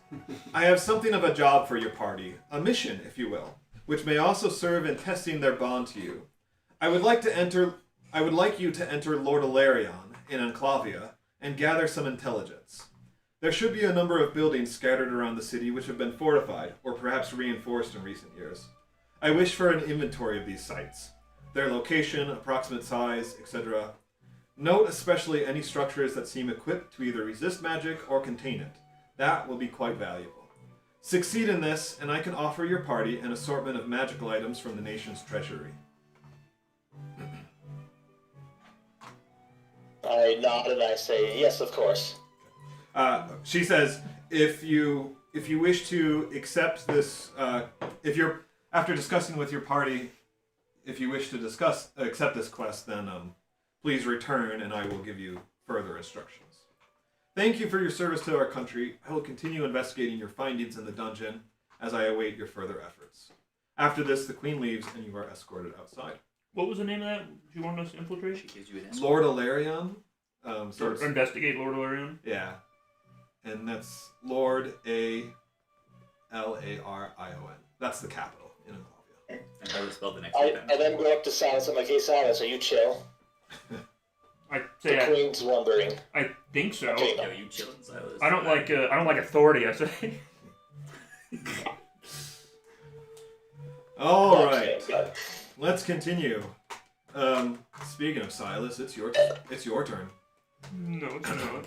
Speaker 1: I have something of a job for your party, a mission, if you will, which may also serve in testing their bond to you. I would like you to enter Lord Ilarion in Enclavia and gather some intelligence. There should be a number of buildings scattered around the city which have been fortified or perhaps reinforced in recent years. I wish for an inventory of these sites, their location, approximate size, etc. Note especially any structures that seem equipped to either resist magic or contain it. That will be quite valuable. Succeed in this, and I can offer your party an assortment of magical items from the nation's treasury.
Speaker 5: I nod and I say, yes, of course.
Speaker 1: She says, if you if you wish to accept this, if you're after discussing with your party, if you wish to accept this quest, then please return, and I will give you further instructions. Thank you for your service to our country. I will continue investigating your findings in the dungeon as I await your further efforts. After this, the queen leaves, and you are escorted outside.
Speaker 2: What was the name of that? Do you want us to infiltrate?
Speaker 3: She gives you an escort.
Speaker 1: Lord Alarion. So it's,
Speaker 2: Investigate Lord Alarion.
Speaker 1: yeah, and that's Lord Alarion. That's the capital in Enclavia.
Speaker 3: And how to spell the next
Speaker 5: I
Speaker 3: one.
Speaker 5: then go up to Silas. I'm like, hey, Silas, are you chill?
Speaker 2: I
Speaker 5: The
Speaker 2: say
Speaker 5: queen's wondering.
Speaker 2: I think so.
Speaker 5: Okay.
Speaker 3: Yo, you chilling, Silas?
Speaker 2: I don't like authority. I say.
Speaker 1: All
Speaker 5: Okay,
Speaker 1: right,
Speaker 5: good.
Speaker 1: let's continue. Speaking of Silas, it's your turn.
Speaker 2: No, it's not.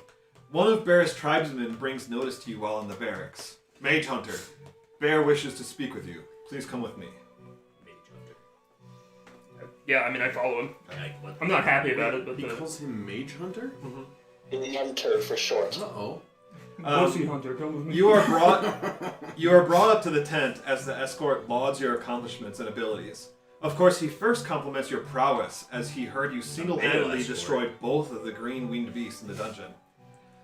Speaker 1: One of Bear's tribesmen brings notice to you while in the barracks. Mage Hunter, Bear wishes to speak with you. Please come with me.
Speaker 3: Mage Hunter.
Speaker 2: Yeah, I mean, I follow him.
Speaker 3: Like, what?
Speaker 2: I'm not happy about it, but
Speaker 4: He calls him Mage Hunter?
Speaker 5: Hunter for short.
Speaker 4: Uh-oh.
Speaker 2: Pussy Hunter, come with me.
Speaker 1: You are brought up to the tent as the escort lauds your accomplishments and abilities. Of course, he first compliments your prowess, as he heard you single-handedly
Speaker 3: escort.
Speaker 1: destroy both of the green-winged beasts in the dungeon.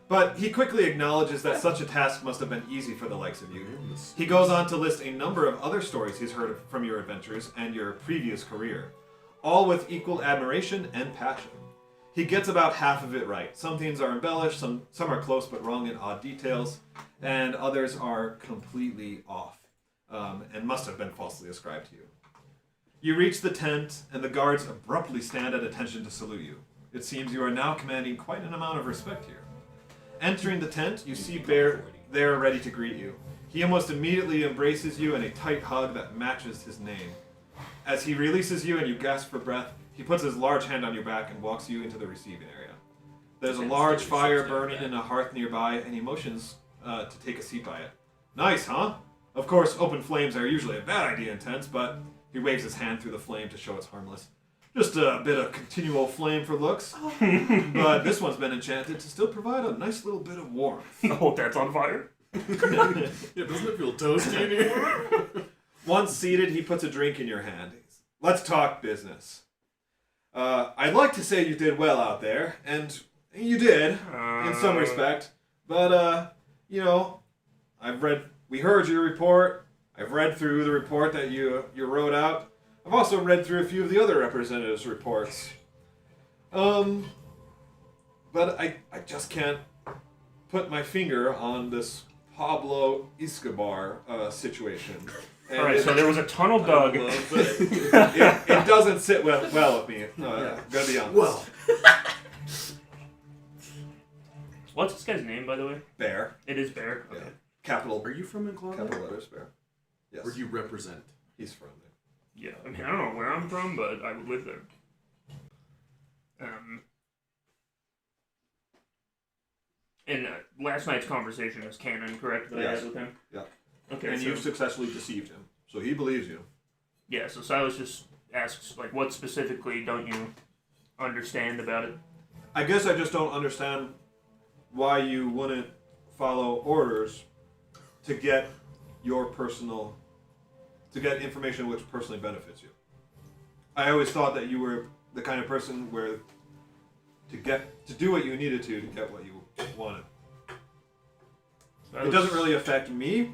Speaker 1: But he quickly acknowledges that such a task must have been easy for the likes of you. He goes on to list a number of other stories he's heard from your adventures and your previous career, all with equal admiration and passion. He gets about half of it right. Some things are embellished, some are close but wrong in odd details, and others are completely off, and must have been falsely ascribed to you. You reach the tent, and the guards abruptly stand at attention to salute you. It seems you are now commanding quite an amount of respect here. Entering the tent, you see Bear there ready to greet you. He almost immediately embraces you in a tight hug that matches his name. As he releases you and you gasp for breath, he puts his large hand on your back and walks you into the receiving area. There's a large fire burning in a hearth nearby, and he motions to take a seat by it. Nice, huh? Of course, open flames are usually a bad idea in tents, but he waves his hand through the flame to show it's harmless. Just a bit of continual flame for looks, but this one's been enchanted to still provide a nice little bit of warmth.
Speaker 2: Oh, that's on fire.
Speaker 4: Yeah, doesn't it feel toasty in here?
Speaker 1: Once seated, he puts a drink in your hand. Let's talk business. I'd like to say you did well out there, and you did, in some respect. But, we heard your report. I've read through the report that you wrote out. I've also read through a few of the other representatives' reports. But I just can't put my finger on this Pablo Escobar situation. And
Speaker 2: Alright, so there was a tunnel dug.
Speaker 1: it doesn't sit well with me. I'm gonna be honest.
Speaker 4: Well,
Speaker 2: What's this guy's name, by the way?
Speaker 1: Bear.
Speaker 2: It is Bear.
Speaker 1: Yeah.
Speaker 2: Okay.
Speaker 1: Capital.
Speaker 4: are you from Enclave?
Speaker 1: Capital letters. Bear. Yes.
Speaker 4: Where do you represent?
Speaker 1: He's from there.
Speaker 2: Yeah, I mean, I don't know where I'm from, but I would live there. And last night's conversation is canon, correct? That I
Speaker 1: Yes.
Speaker 2: had with him?
Speaker 1: Yeah.
Speaker 2: Okay,
Speaker 1: And
Speaker 2: so,
Speaker 1: you've successfully deceived him, so he believes you.
Speaker 2: yeah, so Silas just asks, like, what specifically don't you understand about it?
Speaker 1: I guess I just don't understand why you wouldn't follow orders to get information which personally benefits you. I always thought that you were the kind of person where to do what you needed to get what you wanted. It doesn't really affect me.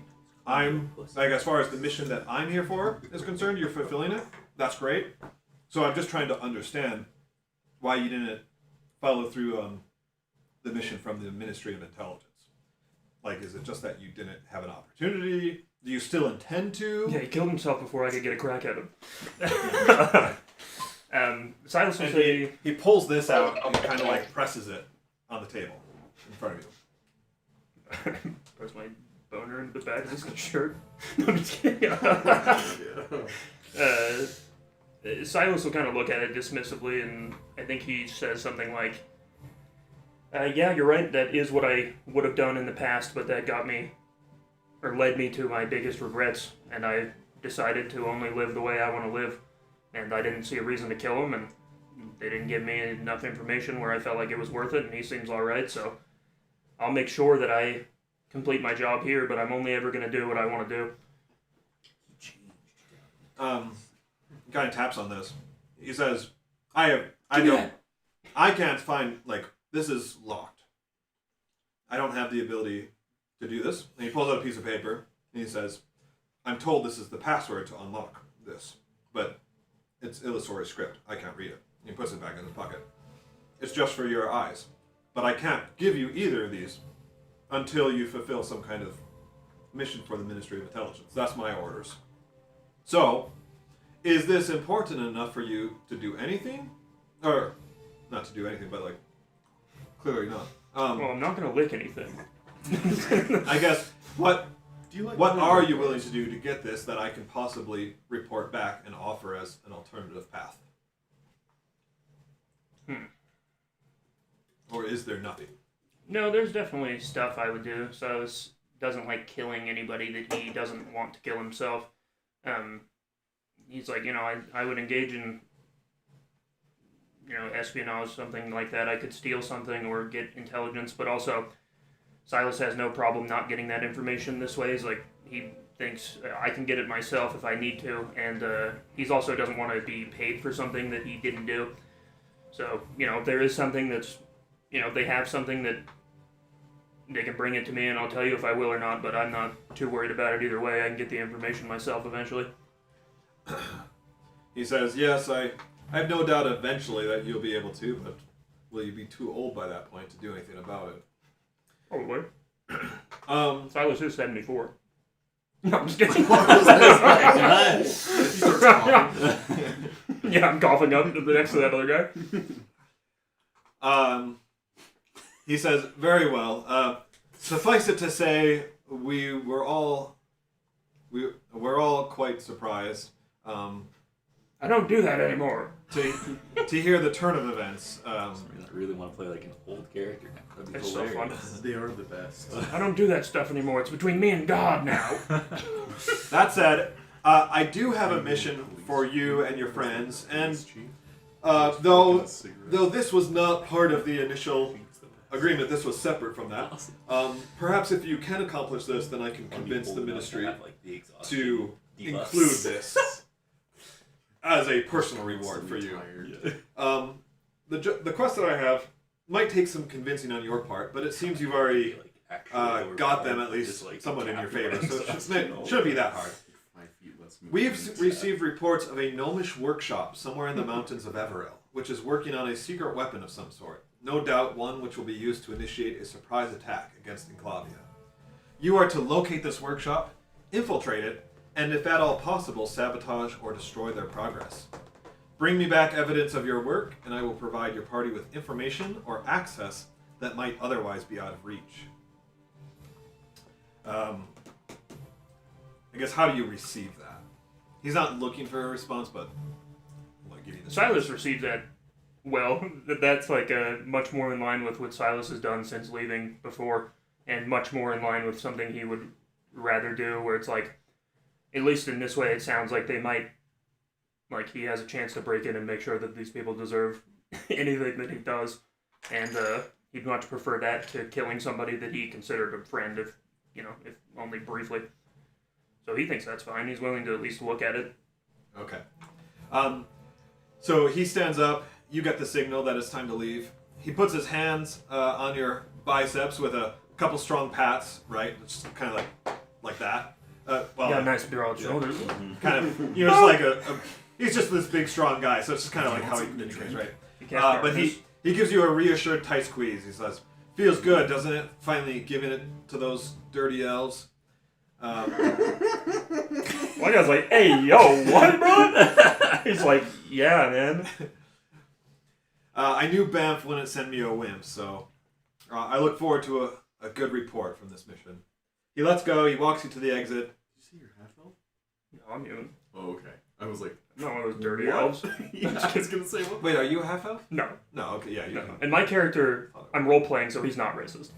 Speaker 1: I'm like, as far as the mission that I'm here for is concerned, you're fulfilling it. That's great. So I'm just trying to understand why you didn't follow through on the mission from the Ministry of Intelligence. Like, is it just that you didn't have an opportunity? Do you still intend to?
Speaker 2: Yeah, he killed himself before I could get a crack at him. Silas will
Speaker 1: And
Speaker 2: say...
Speaker 1: he pulls this out and kind of like presses it on the table in front of you.
Speaker 2: Press my boner into the back of his shirt. No, I'm just kidding. Silas will kind of look at it dismissively, and I think he says something like, yeah, you're right, that is what I would have done in the past, but that got me, or led me to my biggest regrets, and I decided to only live the way I want to live, and I didn't see a reason to kill him, and they didn't give me enough information where I felt like it was worth it, and he seems alright, so I'll make sure that I complete my job here, but I'm only ever going to do what I want to do.
Speaker 1: Guy taps on this. He says, I can't find, like, this is locked. I don't have the ability to do this. And he pulls out a piece of paper, and he says, I'm told this is the password to unlock this, but it's illusory script. I can't read it. And he puts it back in his pocket. It's just for your eyes. But I can't give you either of these until you fulfill some kind of mission for the Ministry of Intelligence. That's my orders. So, is this important enough for you to do anything? Or, not to do anything, but, like, clearly not.
Speaker 2: Well, I'm not going to lick anything.
Speaker 1: I guess, what
Speaker 4: What
Speaker 1: are you willing to do to get this that I can possibly report back and offer as an alternative path? Or is there nothing?
Speaker 2: No, there's definitely stuff I would do. Silas doesn't like killing anybody that he doesn't want to kill himself. He's like, I would engage in, espionage, something like that. I could steal something or get intelligence, but also Silas has no problem not getting that information this way. He's like, he thinks I can get it myself if I need to, and he also doesn't want to be paid for something that he didn't do. So, if there is something that's, if they have something that they can bring it to me, and I'll tell you if I will or not, but I'm not too worried about it either way. I can get the information myself eventually.
Speaker 1: He says, yes, I have no doubt eventually that you'll be able to, but will you be too old by that point to do anything about it?
Speaker 2: Probably.
Speaker 1: Silas
Speaker 2: Silas is 74. No, I'm just kidding. Yeah, I'm coughing up next to that other guy.
Speaker 1: He says, very well. Suffice it to say, we're all quite surprised
Speaker 2: I don't do that anymore.
Speaker 1: to hear the turn of events.
Speaker 3: I really want to play like an old character now. That'd be
Speaker 2: It's so fun.
Speaker 4: They are the best.
Speaker 2: I don't do that stuff anymore. It's between me and God now.
Speaker 1: That said, I do have a mission for you and your friends, and though this was not part of the initial agreement, this was separate from that. Perhaps if you can accomplish this, then I can convince the ministry to include this as a personal reward for you. The quest that I have might take some convincing on your part, but it seems you've already got them at least somewhat in your favor, so it shouldn't be that hard. We've received reports of a gnomish workshop somewhere in the mountains of Everil, which is working on a secret weapon of some sort. No doubt one which will be used to initiate a surprise attack against Enclavia. You are to locate this workshop, infiltrate it, and if at all possible, sabotage or destroy their progress. Bring me back evidence of your work, and I will provide your party with information or access that might otherwise be out of reach. I guess, how do you receive that? He's not looking for a response, but I'll give you the
Speaker 2: Silas received that well. That's like much more in line with what Silas has done since leaving before, and much more in line with something he would rather do, where it's like, at least in this way, it sounds like they might, like he has a chance to break in and make sure that these people deserve anything that he does, and he'd much prefer that to killing somebody that he considered a friend, if only briefly. So he thinks that's fine. He's willing to at least look at it.
Speaker 1: Okay. So he stands up. You get the signal that it's time to leave. He puts his hands on your biceps with a couple strong pats, right? It's just kind of like that.
Speaker 2: Got nice broad shoulders.
Speaker 1: Kind of, just like he's just this big, strong guy, so it's just kind of like how he communicates, right? But he gives you a reassured tight squeeze. He says, feels good, doesn't it? Finally giving it to those dirty elves.
Speaker 2: One guy's like, hey, yo, what, bro? He's like, yeah, man.
Speaker 1: I knew Banff wouldn't send me a wimp, so I look forward to a good report from this mission. He lets go, he walks you to the exit.
Speaker 4: Did you say you're half elf?
Speaker 2: No, I'm human.
Speaker 4: Oh, okay. I was like,
Speaker 2: Not one of those dirty
Speaker 4: what?
Speaker 2: elves.
Speaker 4: Yeah, I was gonna say what?
Speaker 1: Wait, are you a half elf?
Speaker 2: No.
Speaker 1: No, okay, yeah, you're
Speaker 2: And my character, I'm role playing, so he's not racist.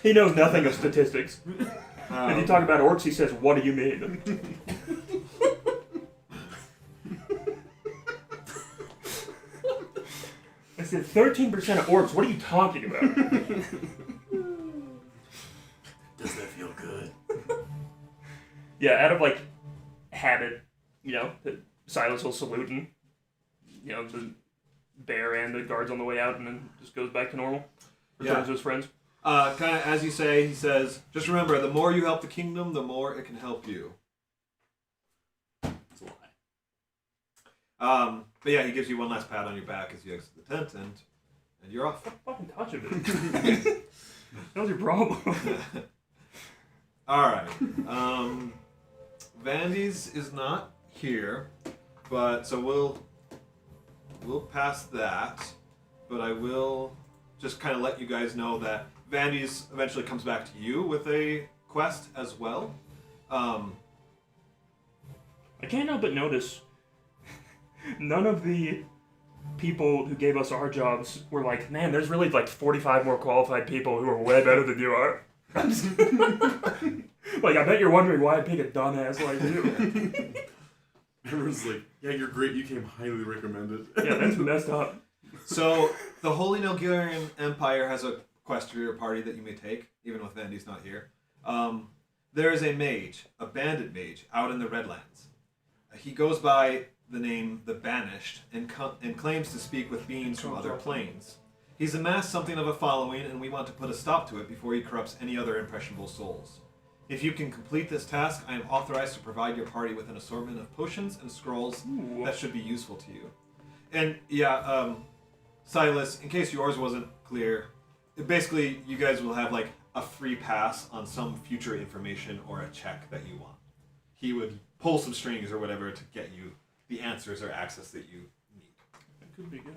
Speaker 2: He knows nothing of statistics. If you talk about orcs, he says, what do you mean? said 13% of orcs. What are you talking about?
Speaker 6: Does that feel good?
Speaker 2: Yeah, out of like habit, Silas will salute him. The bear and the guards on the way out, and then just goes back to normal. Returns to his friends.
Speaker 1: Kind of as you say, he says, just remember, the more you help the kingdom, the more it can help you.
Speaker 3: It's a lie.
Speaker 1: But yeah, he gives you one last pat on your back as you exit the tent, and you're off.
Speaker 2: Stop fucking touching it. That was your problem.
Speaker 1: Alright. Vandy's is not here, but so we'll pass that, but I will just kind of let you guys know that Vandy's eventually comes back to you with a quest as well.
Speaker 2: I can't help but notice none of the people who gave us our jobs were like, man, there's really like 45 more qualified people who are way better than you are. Like, I bet you're wondering why I pick a dumbass like you.
Speaker 4: Everyone's like, yeah, you're great. You came highly recommended.
Speaker 2: Yeah, that's messed up.
Speaker 1: So, the Holy Nilgarian Empire has a quest for your party that you may take, even with Vandy's not here. There is a mage, a bandit mage, out in the Redlands. He goes by the name The Banished and claims to speak with beings from other planes. He's amassed something of a following, and we want to put a stop to it before he corrupts any other impressionable souls. If you can complete this task, I am authorized to provide your party with an assortment of potions and scrolls that should be useful to you. And yeah, Silas, in case yours wasn't clear, basically you guys will have like a free pass on some future information or a check that you want. He would pull some strings or whatever to get you the answers or access that you need.
Speaker 2: That could be good.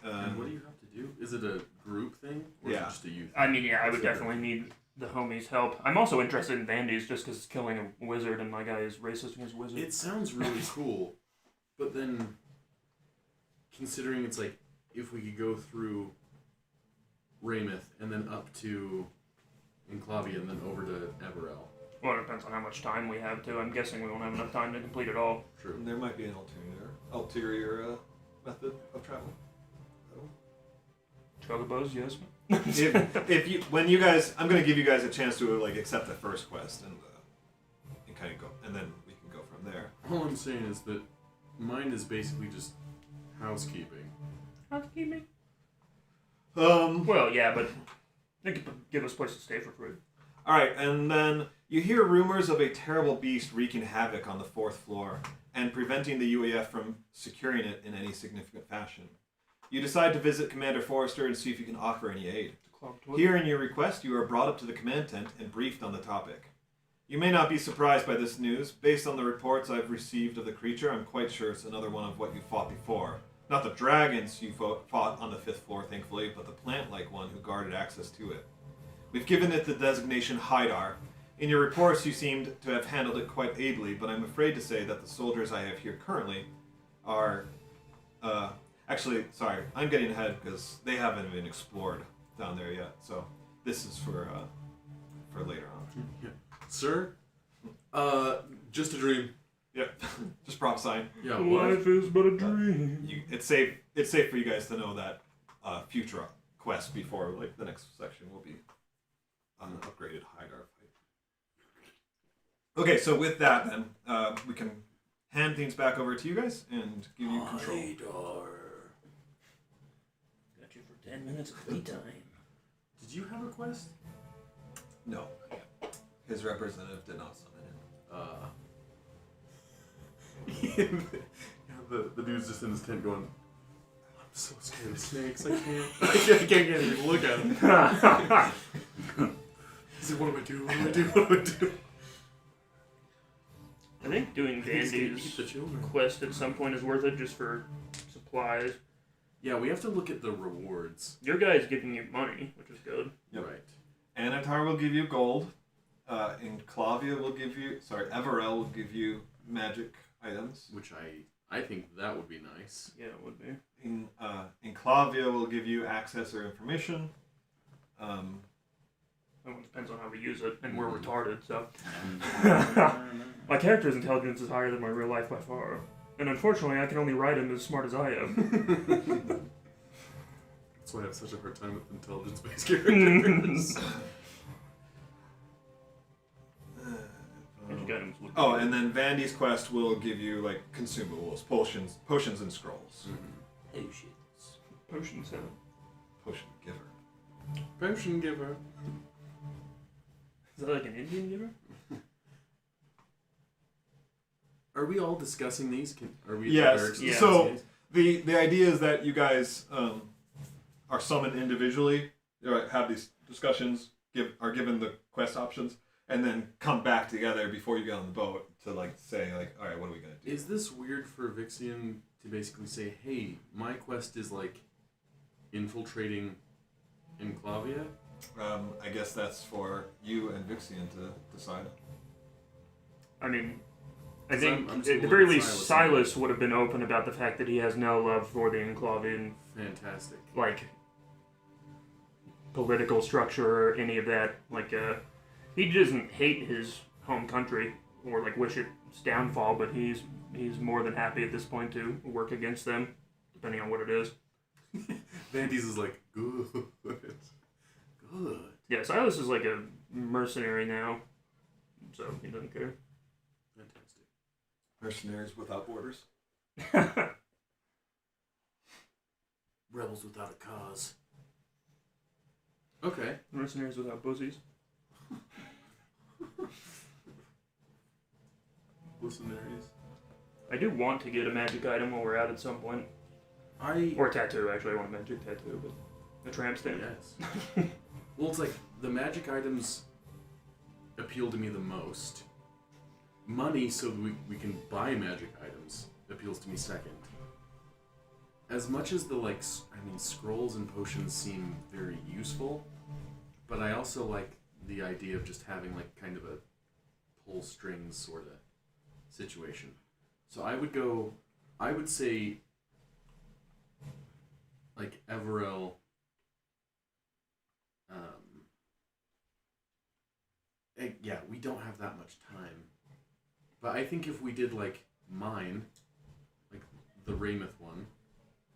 Speaker 4: And what do you have to do? Is it a group thing? Or is it just a youth?
Speaker 2: I mean, yeah, I would definitely need the homies' help. I'm also interested in Vandy's just because it's killing a wizard and my guy is racist against wizards.
Speaker 4: It sounds really cool, but then considering it's like if we could go through Raymouth and then up to Enclavia and then over to Everell.
Speaker 2: Well, it depends on how much time we have too. I'm guessing we won't have enough time to complete it all.
Speaker 4: True.
Speaker 1: And there might be an ulterior method of travel.
Speaker 2: Chugabos, yes.
Speaker 1: if you when you guys, I'm going to give you guys a chance to like accept the first quest and kind of go, and then we can go from there.
Speaker 4: All I'm saying is that mine is basically just housekeeping.
Speaker 2: Housekeeping?
Speaker 1: Um.
Speaker 2: Well, yeah, but they could give us a place to stay for free.
Speaker 1: All right, and then you hear rumors of a terrible beast wreaking havoc on the 4th floor and preventing the UAF from securing it in any significant fashion. You decide to visit Commander Forrester and see if you can offer any aid. Here in your request, you are brought up to the command tent and briefed on the topic. You may not be surprised by this news. Based on the reports I've received of the creature, I'm quite sure it's another one of what you fought before. Not the dragons you fought on the 5th floor, thankfully, but the plant-like one who guarded access to it. We've given it the designation Haidar. In your reports, you seemed to have handled it quite ably, but I'm afraid to say that the soldiers I have here currently are... Actually, sorry, I'm getting ahead because they haven't been explored down there yet, so this is for later on.
Speaker 4: Yeah. Sir? Just a dream.
Speaker 1: Yep, just prophesying.
Speaker 4: Yeah,
Speaker 2: Life is but a dream.
Speaker 1: It's safe for you guys to know that future quest before like the next section will be on an upgraded Haidar fight. Okay, so with that then, we can hand things back over to you guys and give you control.
Speaker 6: Haidar.
Speaker 2: Got you for 10 minutes of free time.
Speaker 4: Did you have a quest?
Speaker 1: No, his representative did not summon him.
Speaker 4: The dude's just in his tent going, I'm so scared of snakes, I can't even look at him. He's like, what do I do? What do I do? What do I do?
Speaker 2: I think doing
Speaker 4: He's gonna eat
Speaker 2: Vandy's
Speaker 4: the children.
Speaker 2: quest at some point is worth it just for supplies.
Speaker 4: Yeah, we have to look at the rewards.
Speaker 2: Your guy's giving you money, which is good.
Speaker 1: Yep.
Speaker 4: Right.
Speaker 1: Anatar will give you gold. Enclavia will give you... Sorry, Everell will give you magic items.
Speaker 4: Which I think that would be nice.
Speaker 2: Yeah, it would be.
Speaker 1: Enclavia will give you access or information.
Speaker 2: It depends on how we use it, and we're retarded, so... My character's intelligence is higher than my real life by far. And unfortunately, I can only write him as smart as I am.
Speaker 4: That's why I have such a hard time with intelligence-based characters.
Speaker 2: Magic items would be
Speaker 1: Oh,
Speaker 2: good.
Speaker 1: and then Vandy's quest will give you like consumables, potions and scrolls.
Speaker 3: Potions.
Speaker 2: Potion 7.
Speaker 1: Potion giver.
Speaker 4: Potion giver.
Speaker 2: Is that like an Indian giver?
Speaker 4: Are we all discussing these? Are we?
Speaker 1: Yes.
Speaker 4: Eric's
Speaker 2: Yeah.
Speaker 4: discussing
Speaker 1: So
Speaker 4: these?
Speaker 1: the idea is that you guys are summoned individually, have these discussions, are given the quest options, and then come back together before you get on the boat to like say like, all right, what are we gonna do?
Speaker 4: Is this weird for Vixian to basically say, hey, my quest is like infiltrating Enclavia?
Speaker 1: I guess that's for you and Vixian to decide.
Speaker 2: I mean, I
Speaker 4: 'Cause
Speaker 2: think
Speaker 4: I'm
Speaker 2: at
Speaker 4: still
Speaker 2: the very
Speaker 4: looking at
Speaker 2: least
Speaker 4: Silas.
Speaker 2: Silas would have been open about the fact that he has no love for the Enclavian,
Speaker 4: Fantastic.
Speaker 2: like, political structure or any of that. Like, he doesn't hate his home country or like wish its downfall, but he's more than happy at this point to work against them, depending on what it is.
Speaker 4: Vandy's is like, good. Good.
Speaker 2: Yeah, Silas is like a mercenary now, so he doesn't care.
Speaker 4: Fantastic.
Speaker 1: Mercenaries without borders.
Speaker 6: Rebels without a cause.
Speaker 4: Okay.
Speaker 2: Mercenaries without pussies.
Speaker 4: Listenaries.
Speaker 2: I do want to get a magic item while we're out at some point. Or a tattoo, actually. I want a magic tattoo, but a tramp stamp.
Speaker 4: Yes. Well, it's like the magic items appeal to me the most. Money, so that we can buy magic items, appeals to me second. As much as the scrolls and potions seem very useful, but I also like the idea of just having like kind of a pull strings sort of situation. So I would say like Everell. Yeah, we don't have that much time. But I think if we did like mine, like the Raymouth one,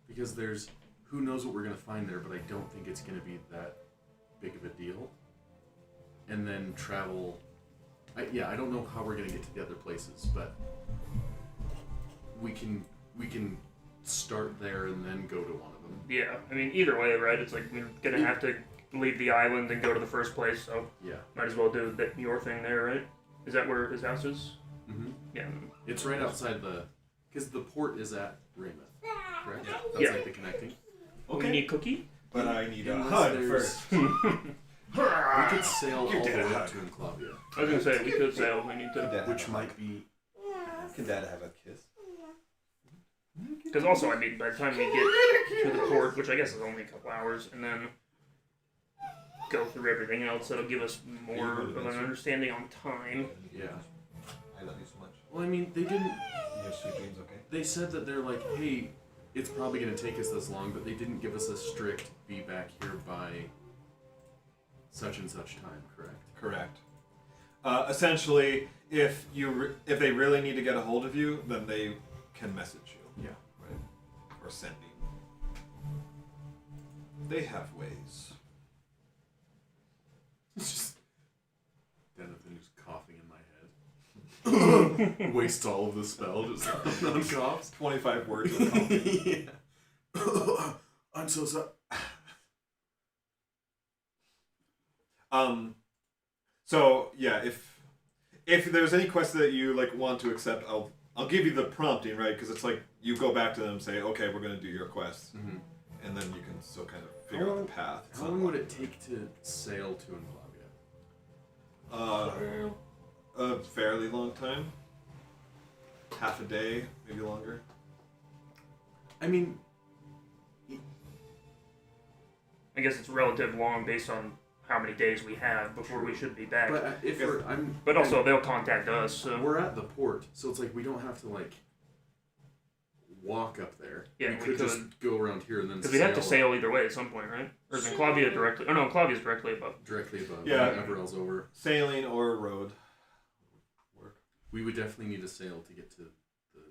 Speaker 4: because there's who knows what we're gonna find there, but I don't think it's gonna be that big of a deal. And then travel. I don't know how we're gonna get to the other places, but we can start there and then go to one of them.
Speaker 2: Yeah, I mean, either way, right? It's like we're gonna have to leave the island and go to the first place, so
Speaker 4: Yeah.
Speaker 2: might as well do your thing there, right? Is that where his house is?
Speaker 4: Mm-hmm.
Speaker 2: Yeah.
Speaker 4: It's right outside because the port is at Raymouth, correct?
Speaker 1: Yeah.
Speaker 4: That's
Speaker 2: Yeah.
Speaker 4: like the connecting.
Speaker 2: We need cookie?
Speaker 1: But I need a
Speaker 4: Unless
Speaker 1: hug
Speaker 4: there's-
Speaker 1: first.
Speaker 4: We could sail all
Speaker 1: Give
Speaker 4: the
Speaker 1: Dad a
Speaker 4: way up
Speaker 1: hug.
Speaker 4: to Enclavia,
Speaker 2: I was gonna say, we could sail. We need to.
Speaker 4: which might be
Speaker 1: Can Dad have a kiss?
Speaker 2: Because also, I mean, by the time we get to the port, which I guess is only a couple hours, and then go through everything else, that'll give us more of an understanding on time.
Speaker 4: Yeah.
Speaker 1: I love you so much.
Speaker 4: Well, I mean, they didn't.
Speaker 1: You have sweet dreams, okay?
Speaker 4: They said that they're like, hey, it's probably going to take us this long, but they didn't give us a strict be back here by such and such time, correct?
Speaker 1: Correct. Essentially, if if they really need to get a hold of you, then they can message you.
Speaker 4: Yeah.
Speaker 1: Right. Or send me. They have ways.
Speaker 4: It's just Denathan just coughing in my head. Wastes all of the spell just on coughs.
Speaker 1: 25 words of coffee.
Speaker 4: Yeah. I'm so sorry.
Speaker 1: So yeah, if there's any quest that you like want to accept, I'll give you the prompting, right? Because it's like you go back to them and say, okay, we're gonna do your quest,
Speaker 4: Mm-hmm.
Speaker 1: and then you can still kind of figure out the path. It's
Speaker 4: How
Speaker 1: not
Speaker 4: long would
Speaker 1: like-
Speaker 4: it take to sail to Enclavia?
Speaker 1: A fairly long time. Half a day, maybe longer.
Speaker 4: I mean,
Speaker 2: I guess it's relative long based on how many days we have before we should be back.
Speaker 4: but if
Speaker 1: Yes.
Speaker 2: But also, they'll contact us. So.
Speaker 4: we're at the port, so it's like we don't have to like walk up there.
Speaker 2: Yeah,
Speaker 4: we
Speaker 2: we
Speaker 4: could just
Speaker 2: could.
Speaker 4: go around here and then
Speaker 2: Because we have to
Speaker 4: up
Speaker 2: sail either way at some point, right? Or is Enclavia directly? Oh no, Enclavia's directly above.
Speaker 4: directly above.
Speaker 1: Yeah.
Speaker 4: Everell's over.
Speaker 1: Sailing or road. Work.
Speaker 4: We would definitely need a sail to get to the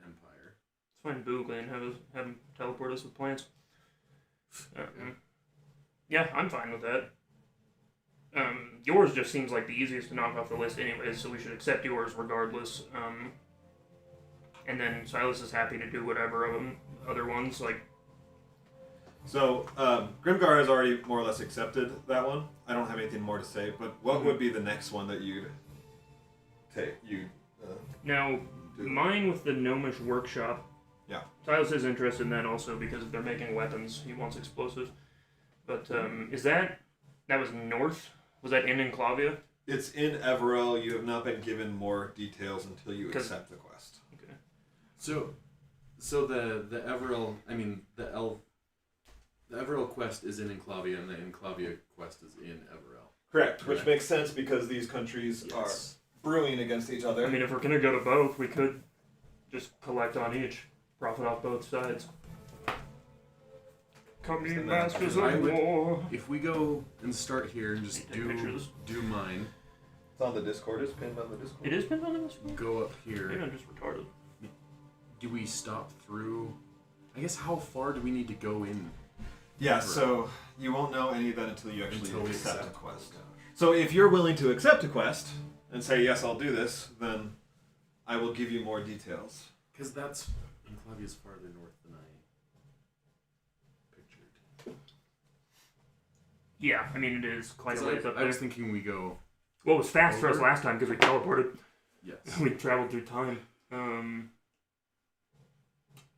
Speaker 4: Empire.
Speaker 2: Let's find Boogly and have him teleport us with plants. Yeah, I'm fine with that. Yours just seems like the easiest to knock off the list anyways, so we should accept yours regardless. And then Silas is happy to do whatever of them other ones, like...
Speaker 1: So, Grimgar has already more or less accepted that one. I don't have anything more to say, but what would be the next one that you'd take?
Speaker 2: Now,
Speaker 1: do?
Speaker 2: mine with the Gnomish Workshop.
Speaker 1: Yeah.
Speaker 2: Silas is interested in that also because they're making weapons. He wants explosives. But, is that was north? Was that in Enclavia?
Speaker 1: It's in Everell. You have not been given more details until you accept the quest.
Speaker 2: Okay.
Speaker 4: So the Everell, I mean the Everell quest is in Enclavia, and the Enclavia quest is in Everell.
Speaker 1: Correct, which
Speaker 4: Right.
Speaker 1: makes sense because these countries are brewing against each other.
Speaker 2: I mean, if we're gonna go to both, we could just collect on each, profit off both sides. Come ye masters
Speaker 4: I
Speaker 2: of
Speaker 4: would-
Speaker 2: war.
Speaker 4: If we go and start here and just
Speaker 2: Take pictures.
Speaker 4: do mine,
Speaker 1: It's on the Discord. It's pinned on the Discord.
Speaker 2: It is pinned on this one?
Speaker 4: go up
Speaker 2: Maybe
Speaker 4: here.
Speaker 2: I'm just retarded.
Speaker 4: Do we stop through? I guess how far do we need to go in?
Speaker 1: Yeah, so you won't know any of that until you actually
Speaker 4: Until we
Speaker 1: accept a
Speaker 4: accept.
Speaker 1: quest. So if you're willing to accept a quest and say, yes, I'll do this, then I will give you more details.
Speaker 4: Because that's Enclavia's farther north than I pictured.
Speaker 2: Yeah, I mean, it is quite a
Speaker 4: 'Cause
Speaker 2: ways up
Speaker 4: I
Speaker 2: there.
Speaker 4: was thinking we go.
Speaker 2: Well, it was fast for us
Speaker 4: over?
Speaker 2: last time because we teleported.
Speaker 4: Yes.
Speaker 2: We traveled through time.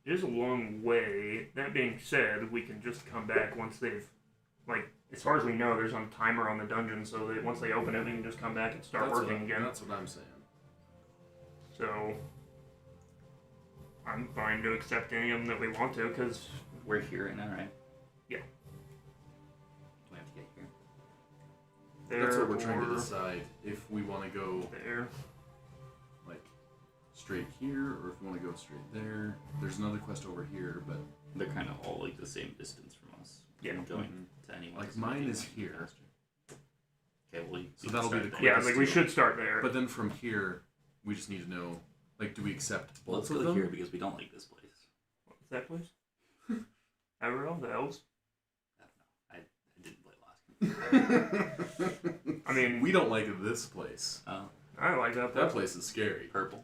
Speaker 2: It is a long way. That being said, we can just come back once they've, like, as far as we know, there's a timer on the dungeon, so that once they open it, we can just come back and start working again.
Speaker 4: That's what I'm saying.
Speaker 2: So, I'm fine to accept any of them that we want to, because
Speaker 3: We're here right now, right?
Speaker 2: Yeah.
Speaker 3: Do we have to get here?
Speaker 2: they're
Speaker 4: That's what we're trying to
Speaker 2: or
Speaker 4: decide. If we want to go
Speaker 2: there.
Speaker 4: like straight here, or if we want to go straight there. There's another quest over here, but
Speaker 3: They're kind of all like the same distance from us.
Speaker 2: Yeah.
Speaker 3: Going to anyone.
Speaker 4: Like,
Speaker 3: is
Speaker 4: mine
Speaker 3: making
Speaker 4: is
Speaker 3: it
Speaker 4: here.
Speaker 3: faster. Okay, well,
Speaker 4: So that'll be the
Speaker 3: there.
Speaker 2: Yeah,
Speaker 4: quickest
Speaker 2: like, we
Speaker 4: deal.
Speaker 2: should start there.
Speaker 4: but then from here, we just need to know. Like, do we accept
Speaker 3: Well,
Speaker 4: both
Speaker 3: let's
Speaker 4: of
Speaker 3: go
Speaker 4: them?
Speaker 3: here because we don't like this place.
Speaker 2: What's that place? Everell? The elves?
Speaker 3: I don't know. I didn't play last.
Speaker 2: I mean,
Speaker 4: We don't like this place.
Speaker 3: Oh,
Speaker 2: I like that.
Speaker 4: That place is scary.
Speaker 3: purple.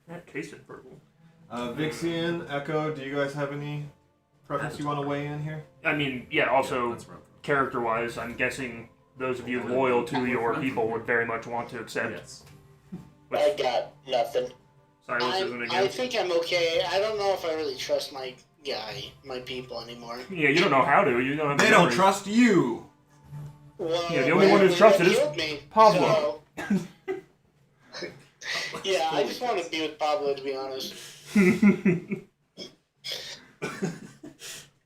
Speaker 2: That tasted purple.
Speaker 1: Vixian, Echo, do you guys have any preference you want to weigh in here?
Speaker 2: I mean, yeah, also,
Speaker 4: Yeah, that's where I'm from.
Speaker 2: character-wise, I'm guessing those of you loyal to your people would very much want to accept.
Speaker 4: Yes.
Speaker 5: I got nothing.
Speaker 2: Silas isn't
Speaker 7: I
Speaker 2: against.
Speaker 7: think I'm okay. I don't know if I really trust my people anymore.
Speaker 2: Yeah, you don't know how to. You don't have the
Speaker 1: They don't
Speaker 2: memories.
Speaker 1: trust you!
Speaker 7: Well,
Speaker 2: Yeah, the only one who's trusted is
Speaker 7: killed me,
Speaker 2: Pablo.
Speaker 7: so- yeah, I just want to be with Pablo, to be honest.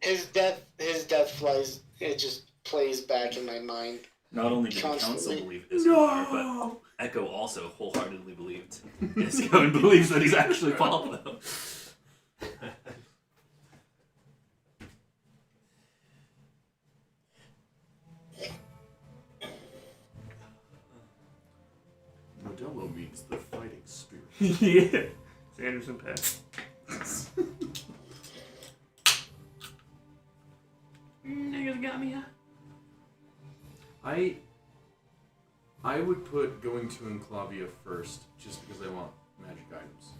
Speaker 7: His death flies. It just plays back in my mind.
Speaker 3: Not only did the council
Speaker 7: Constantly.
Speaker 3: believe Iskamar, but Echo also wholeheartedly believed Isco and believes that he's actually Pablo.
Speaker 4: Modelo means the fighting spirit.
Speaker 2: Yeah. Sanderson Pass.
Speaker 3: Niggas got me.
Speaker 4: I would put going to Enclavia first, just because I want magic items.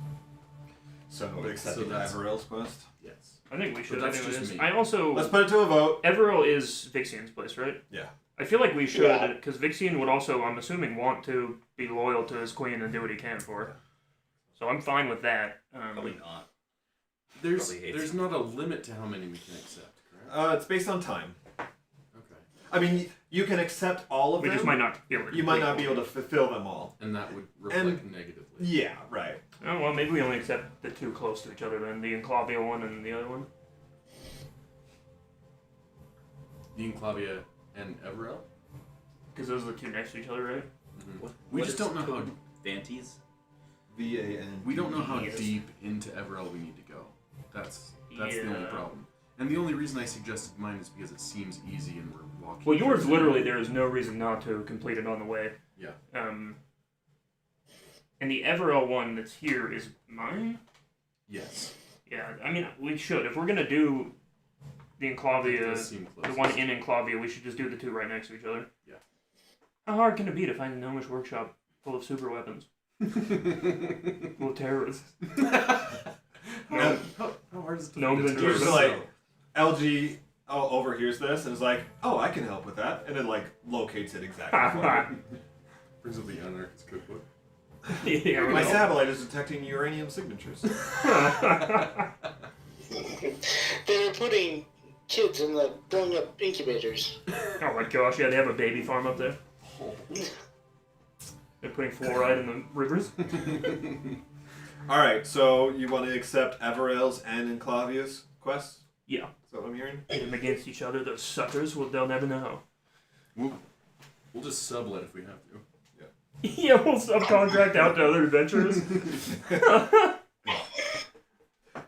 Speaker 1: So,
Speaker 4: So
Speaker 1: accepting
Speaker 4: that's-
Speaker 1: Everell's quest?
Speaker 4: Yes.
Speaker 2: I think we should.
Speaker 4: But that's
Speaker 2: I think it
Speaker 4: just
Speaker 2: is.
Speaker 4: me.
Speaker 2: I also.
Speaker 1: Let's put it to a vote.
Speaker 2: Everell is Vixian's place, right?
Speaker 1: Yeah.
Speaker 2: I feel like we should,
Speaker 5: Yeah.
Speaker 2: because Vixian would also, I'm assuming, want to be loyal to his queen and do what he can for her. So I'm fine with that.
Speaker 3: Probably not.
Speaker 4: There's
Speaker 3: Probably hates
Speaker 4: there's not a limit to how many we can accept, correct?
Speaker 1: It's based on time.
Speaker 4: Okay.
Speaker 1: I mean, you can accept all of
Speaker 2: We
Speaker 1: them.
Speaker 2: just might not be able to.
Speaker 1: You might
Speaker 2: complete
Speaker 1: not be able to fulfill them all.
Speaker 4: And that would reflect negatively.
Speaker 1: Yeah, right.
Speaker 2: Oh, well, maybe we only accept the two close to each other then, the Enclavia one and the other one.
Speaker 4: The Enclavia and Everell?
Speaker 2: Because those are the two next to each other, right?
Speaker 4: We
Speaker 3: What
Speaker 4: just
Speaker 3: is
Speaker 4: don't know how
Speaker 3: code? Vanties?
Speaker 1: VAN.
Speaker 4: we don't know how
Speaker 2: Yes.
Speaker 4: deep into Everell we need to go. That's the only
Speaker 2: Yeah.
Speaker 4: problem. And the only reason I suggested mine is because it seems easy and we're walking.
Speaker 2: Well, yours
Speaker 4: through
Speaker 2: literally, there is no reason not to complete it on the way.
Speaker 4: Yeah.
Speaker 2: And the Everell one that's here is mine?
Speaker 4: Yes.
Speaker 2: Yeah, I mean, we should. If we're going to do the
Speaker 4: It
Speaker 2: Enclavia,
Speaker 4: does seem
Speaker 2: the
Speaker 4: close.
Speaker 2: one in Enclavia, we should just do the two right next to each other.
Speaker 4: Yeah.
Speaker 2: How hard can it be to find a gnomish workshop full of super weapons? Full of terrorists?
Speaker 4: How hard is it to
Speaker 2: Gnomes and
Speaker 1: Usually,
Speaker 2: terrorists.
Speaker 1: like, LG overhears this and is like, "Oh, I can help with that," and it like locates it exactly. for you.
Speaker 4: Brings up the anarchist cookbook.
Speaker 2: Yeah,
Speaker 1: My
Speaker 2: well.
Speaker 1: satellite is detecting uranium signatures.
Speaker 7: They're putting kids in the blowing up incubators.
Speaker 2: Oh my gosh, yeah, they have a baby farm up there. They're putting fluoride in the rivers.
Speaker 1: All right, so you want to accept Everell's and Enclavia's quests?
Speaker 2: Yeah.
Speaker 1: Is that what I'm hearing?
Speaker 2: Pit them against each other, those suckers. Well, they'll never know.
Speaker 4: We'll just sublet if we have to.
Speaker 2: Yeah, we'll subcontract out to other adventurers.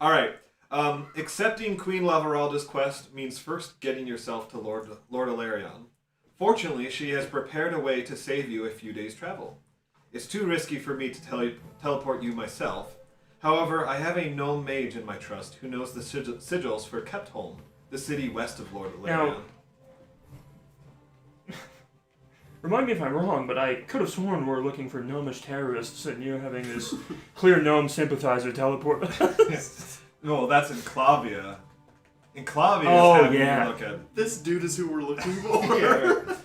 Speaker 1: All right. Accepting Queen Lavaralda's quest means first getting yourself to Lord Alarion. Fortunately, she has prepared a way to save you a few days' travel. It's too risky for me to teleport you myself. However, I have a gnome mage in my trust who knows the sigils for Keptholm, the city west of Lord Alarion.
Speaker 2: Now- Remind me if I'm wrong, but I could have sworn we're looking for gnomish terrorists, and you're having this clear gnome sympathizer teleport.
Speaker 1: No, that's Enclavia. Enclavia
Speaker 2: Oh,
Speaker 1: is having
Speaker 2: yeah.
Speaker 1: you look at.
Speaker 4: This dude is who we're looking for.
Speaker 1: Yeah.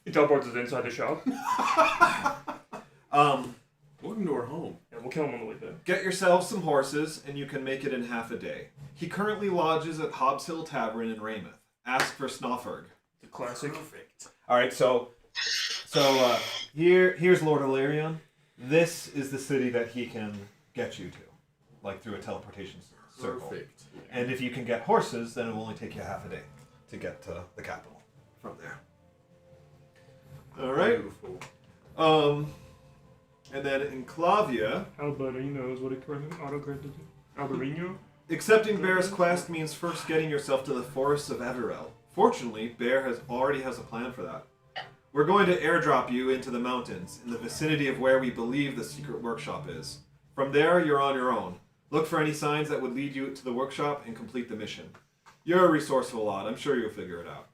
Speaker 2: He teleports us inside the shop.
Speaker 4: Welcome to our home.
Speaker 2: Yeah, we'll kill him on the way back.
Speaker 1: Get yourself some horses, and you can make it in half a day. He currently lodges at Hobbs Hill Tavern in Raymouth. Ask for Snofferg.
Speaker 2: The classic.
Speaker 6: Perfect.
Speaker 1: All right, so here's Lord Alarion. This is the city that he can get you to, like through a teleportation circle.
Speaker 4: Perfect.
Speaker 1: And if you can get horses, then it will only take you half a day to get to the capital from there. All right.
Speaker 4: Beautiful.
Speaker 1: And then Enclavia,
Speaker 2: Alberino is what it auto-corrected to. Alberino?
Speaker 1: accepting Bear's quest means first getting yourself to the forests of Everell. Fortunately, Bear already has a plan for that. We're going to airdrop you into the mountains, in the vicinity of where we believe the secret workshop is. From there, you're on your own. Look for any signs that would lead you to the workshop and complete the mission. You're a resourceful lot, I'm sure you'll figure it out.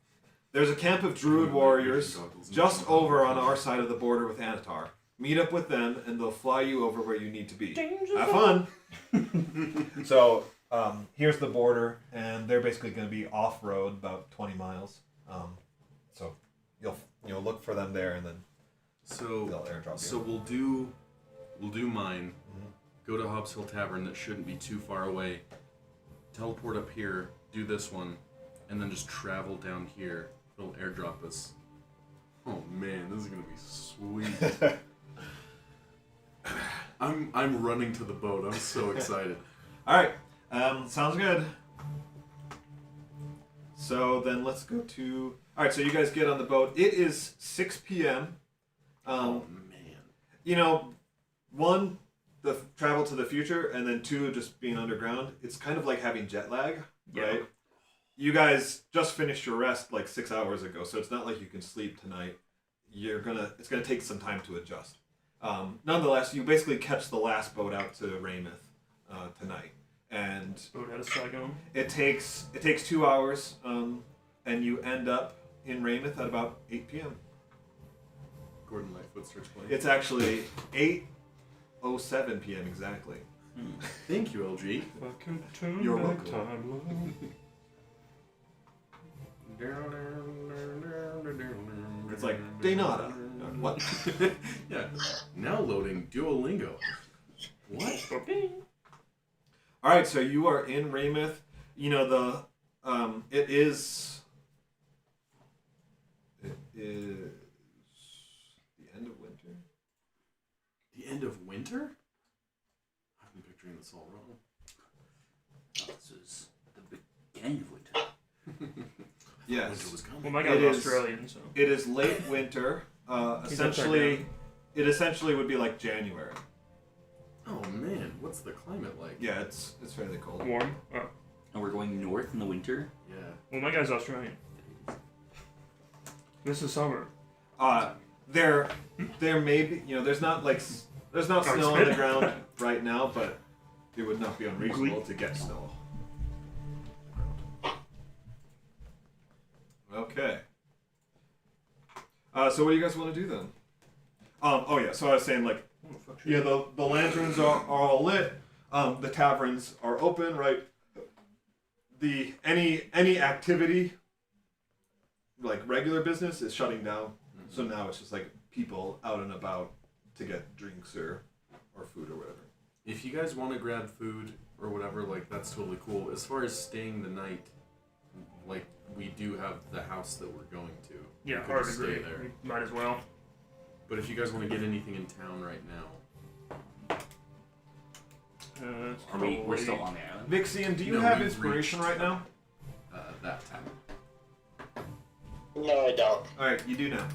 Speaker 1: There's a camp of druid warriors just over on our side of the border with Anatar. Meet up with them, and they'll fly you over where you need to be. Have fun! So, here's the border, and they're basically going to be off-road, about 20 miles. So, you'll look for them there, and then
Speaker 4: So
Speaker 1: they'll airdrop you.
Speaker 4: So we'll do mine. Go to Hobbs Hill Tavern that shouldn't be too far away. Teleport up here, do this one, and then just travel down here. They'll airdrop us. Oh man, this is gonna be sweet. I'm running to the boat. I'm so excited.
Speaker 1: All right, sounds good. So then let's go to. All right, so you guys get on the boat. It is 6 p.m.
Speaker 4: Oh man.
Speaker 1: You know, one, the travel to the future, and then two, just being underground. It's kind of like having jet lag,
Speaker 2: Yeah.
Speaker 1: right? You guys just finished your rest like 6 hours ago, so it's not like you can sleep tonight. It's gonna take some time to adjust. Nonetheless, you basically catch the last boat out to Raymouth tonight, and
Speaker 2: Boat out of Saigon.
Speaker 1: it takes 2 hours, and you end up in Raymouth at about 8 p.m.
Speaker 4: Gordon Lightfoot starts playing.
Speaker 1: It's actually 8:07 p.m. exactly.
Speaker 4: Thank you, LG.
Speaker 2: If I could turn
Speaker 1: You're
Speaker 2: back
Speaker 1: welcome.
Speaker 2: time, love.
Speaker 1: It's like Daynata. What?
Speaker 4: Yeah. Now loading Duolingo. What?
Speaker 1: All right, so you are in Raymouth. You know it is the end of winter.
Speaker 4: The end of winter? I've been picturing this all wrong.
Speaker 6: This is the beginning of winter.
Speaker 4: Winter
Speaker 1: Yes,
Speaker 4: was coming.
Speaker 2: Well, my guy's
Speaker 1: It is-
Speaker 2: Australian, so.
Speaker 1: it is late winter.
Speaker 2: He's upside
Speaker 1: It essentially would be like January.
Speaker 4: Oh man, what's the climate like?
Speaker 1: Yeah, it's fairly cold.
Speaker 2: Warm. Oh.
Speaker 6: And we're going north in the winter.
Speaker 4: Yeah.
Speaker 2: Well, my guy's Australian. This is summer.
Speaker 1: There may be, there's not snow on the ground right now, but it would not be unreasonable to get snow. So what do you guys want to do then? Oh yeah. So I was saying like, yeah, the lanterns are all lit. The taverns are open, right? The any activity, like regular business, is shutting down. So now it's just like people out and about to get drinks or food or whatever.
Speaker 4: If you guys want to grab food or whatever, like that's totally cool. As far as staying the night, like we do have the house that we're going to.
Speaker 2: Yeah,
Speaker 4: We could
Speaker 2: hard
Speaker 4: just
Speaker 2: to agree.
Speaker 4: stay there.
Speaker 2: We might as well.
Speaker 4: But if you guys want to get anything in town right now,
Speaker 2: It's
Speaker 3: We're
Speaker 2: probably-
Speaker 3: still on the island.
Speaker 1: Vixian, do you
Speaker 4: No,
Speaker 1: have
Speaker 4: we've
Speaker 1: inspiration
Speaker 4: reached-
Speaker 1: right now?
Speaker 4: that time.
Speaker 5: No, I don't.
Speaker 1: All right, you do now.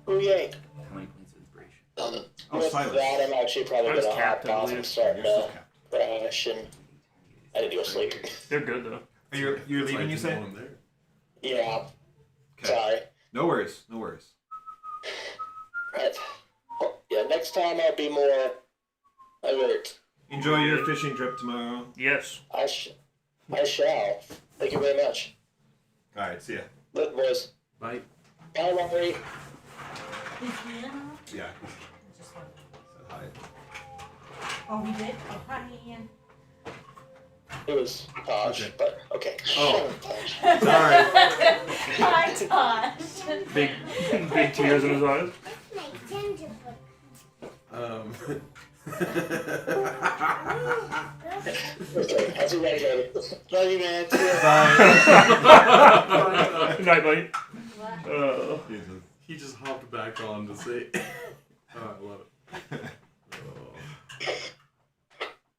Speaker 5: Ooh, yay.
Speaker 3: How many points of inspiration?
Speaker 1: Oh,
Speaker 5: With
Speaker 1: Silas.
Speaker 5: that, I'm actually probably
Speaker 2: I was
Speaker 5: gonna hop
Speaker 2: capped, I
Speaker 5: off
Speaker 2: believe.
Speaker 5: and start
Speaker 1: You're still
Speaker 5: to
Speaker 1: capped.
Speaker 5: crash, and I need to go sleep.
Speaker 2: They're good though.
Speaker 1: You're
Speaker 4: That's
Speaker 1: leaving,
Speaker 4: why I
Speaker 1: you
Speaker 4: didn't
Speaker 1: say?
Speaker 4: want 'em there.
Speaker 5: Yeah,
Speaker 1: Okay.
Speaker 5: sorry.
Speaker 1: No worries. No worries.
Speaker 5: Right. Well, yeah, next time I'll be more alert.
Speaker 1: Enjoy your fishing trip tomorrow.
Speaker 2: Yes.
Speaker 5: I shall. Thank you very much.
Speaker 1: All right. See ya.
Speaker 5: Good boys.
Speaker 4: Bye.
Speaker 5: Bye, Rory.
Speaker 1: Yeah.
Speaker 8: Just like,
Speaker 1: Said hi.
Speaker 8: oh, we did? Oh, hi, Ian.
Speaker 5: It was Tosh,
Speaker 4: Okay.
Speaker 5: but okay.
Speaker 1: Oh.
Speaker 5: Tosh.
Speaker 1: Sorry.
Speaker 8: Hi, Tosh.
Speaker 2: Big tears in his eyes.
Speaker 5: Okay, how's it going? Love you, man. See ya.
Speaker 1: Bye.
Speaker 2: Good night, buddy.
Speaker 8: What?
Speaker 4: He just hopped back on to say. Oh, I love it.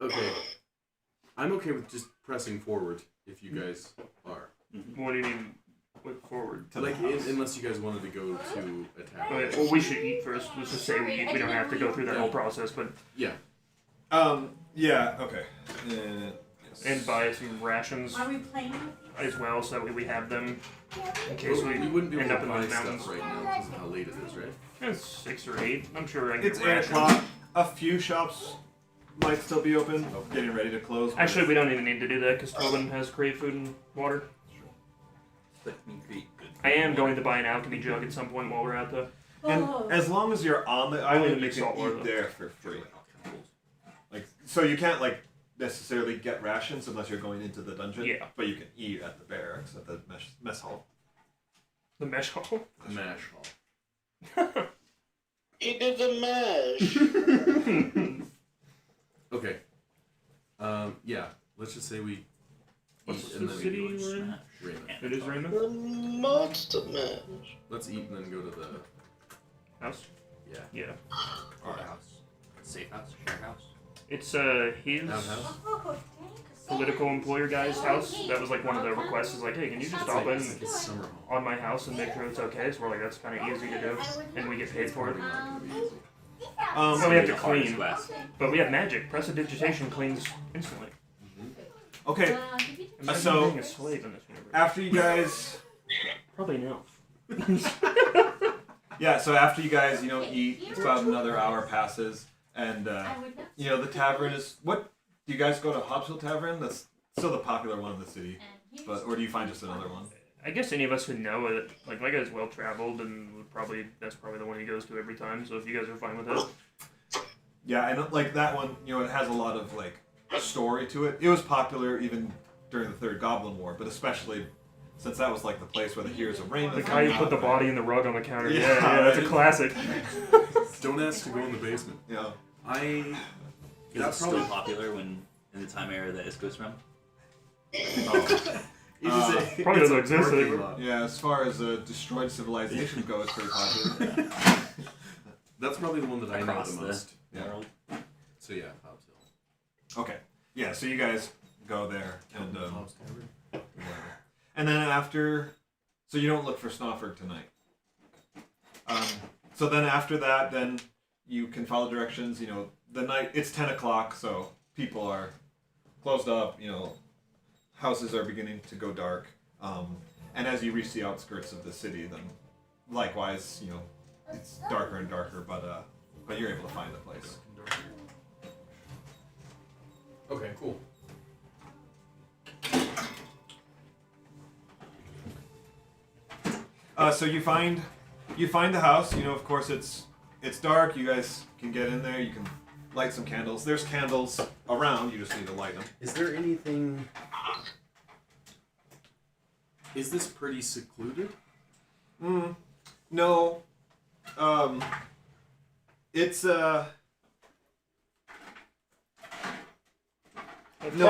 Speaker 4: Oh. Okay. I'm okay with just pressing forward if you guys are.
Speaker 2: What do you mean? Look forward.
Speaker 1: To the
Speaker 4: Like,
Speaker 1: house.
Speaker 4: unless you guys wanted to go to attack.
Speaker 2: Okay, well, we should eat first. Let's just say we eat. We don't have to go through that whole process, but
Speaker 4: Yeah.
Speaker 1: Yeah. Okay. Yes.
Speaker 2: and buy some rations
Speaker 8: Are we playing with you?
Speaker 2: as well, so that way we have them in case
Speaker 4: Well,
Speaker 2: we
Speaker 4: we wouldn't be
Speaker 2: end
Speaker 4: able
Speaker 2: up
Speaker 4: to
Speaker 2: in
Speaker 4: buy
Speaker 2: those mountains.
Speaker 4: stuff right now because of how late it is, right?
Speaker 2: It's 6 or 8. I'm sure I can
Speaker 1: It's
Speaker 2: get
Speaker 1: 8
Speaker 2: rations.
Speaker 1: o'clock. A few shops might still be open, getting ready to close. but-
Speaker 2: Actually, we don't even need to do that because Tobin has crate food and water.
Speaker 3: But you create good.
Speaker 2: I am going to buy an alchemy jug at some point while we're out there.
Speaker 1: And
Speaker 8: Oh.
Speaker 1: as long as you're on the
Speaker 2: Only
Speaker 1: island,
Speaker 2: the
Speaker 1: you
Speaker 2: mixed
Speaker 1: can
Speaker 2: salt water,
Speaker 1: eat
Speaker 2: though.
Speaker 1: there for free. Like, so you can't like necessarily get rations unless you're going into the dungeon.
Speaker 2: Yeah.
Speaker 1: But you can eat at the barracks at the mess hall.
Speaker 2: The mesh hall.
Speaker 4: Mash hall.
Speaker 5: He did the mash.
Speaker 4: Okay. Yeah. Let's just say we.
Speaker 2: What's
Speaker 4: eat
Speaker 2: the
Speaker 4: and then
Speaker 2: city
Speaker 4: we go
Speaker 2: we're in?
Speaker 4: Raymond.
Speaker 2: It is Raymond.
Speaker 5: The monster mash.
Speaker 4: Let's eat and then go to the.
Speaker 2: House.
Speaker 4: Yeah.
Speaker 2: Yeah.
Speaker 3: Or a house. Safe house. Share house.
Speaker 2: It's his
Speaker 4: Outhouse?
Speaker 8: Oh,
Speaker 2: political employer guy's house. That was like one of the requests. Is like, hey, can you just stop in
Speaker 4: It's like a summer home.
Speaker 2: on my house and make sure it's okay? So we're like, that's kind of easy to do, and we get paid for it.
Speaker 4: Probably not gonna be easy.
Speaker 2: Well, we have to
Speaker 3: The hardest
Speaker 2: clean,
Speaker 3: quest.
Speaker 2: but we have magic. Prestidigitation cleans instantly.
Speaker 1: Okay.
Speaker 2: Imagine
Speaker 1: So-
Speaker 2: being a slave in this universe.
Speaker 1: After you guys,
Speaker 2: Probably no.
Speaker 1: yeah. So after you guys, eat, it's about another hour passes, and the tavern is what? Do you guys go to Hobbs Hill Tavern? That's still the popular one in the city, or do you find just another one?
Speaker 2: I guess any of us who know it, like my guy's well traveled and that's probably the one he goes to every time. So if you guys are fine with it,
Speaker 1: Yeah, I know, like that one. It has a lot of like story to it. It was popular even during the Third Goblin War, but especially since that was like the place where the heroes of Raymond.
Speaker 2: the guy who put the body in the rug on the counter.
Speaker 1: Yeah,
Speaker 2: Yeah, that's a
Speaker 1: right.
Speaker 2: classic.
Speaker 4: Don't ask to go in the basement.
Speaker 1: Yeah.
Speaker 4: I.
Speaker 3: Is it
Speaker 4: That's
Speaker 3: still
Speaker 4: probably.
Speaker 3: popular when in the time era that Isco's from?
Speaker 4: It is a,
Speaker 2: Probably
Speaker 4: it's
Speaker 2: doesn't
Speaker 4: a
Speaker 2: exist
Speaker 4: parking
Speaker 2: anymore.
Speaker 4: lot.
Speaker 1: Yeah, as far as destroyed civilization goes, pretty popular.
Speaker 4: That's probably the one that I know
Speaker 3: Across
Speaker 4: the most.
Speaker 1: Yeah.
Speaker 3: world.
Speaker 4: So yeah, Hobbs Hill.
Speaker 1: Okay. Yeah, so you guys go there and
Speaker 4: Hobbs Tavern.
Speaker 1: and then after, so you don't look for Snowford tonight. So then after that, then you can follow directions. The night it's 10 o'clock, so people are closed up. Houses are beginning to go dark. And as you reach the outskirts of the city, then likewise, it's darker and darker. But you're able to find the place.
Speaker 4: Okay, cool.
Speaker 1: So you find you find the house. You know, of course, it's dark. You guys can get in there. You can light some candles. There's candles around. You just need to light them.
Speaker 4: Is there anything? Is this pretty secluded?
Speaker 1: No. It's no,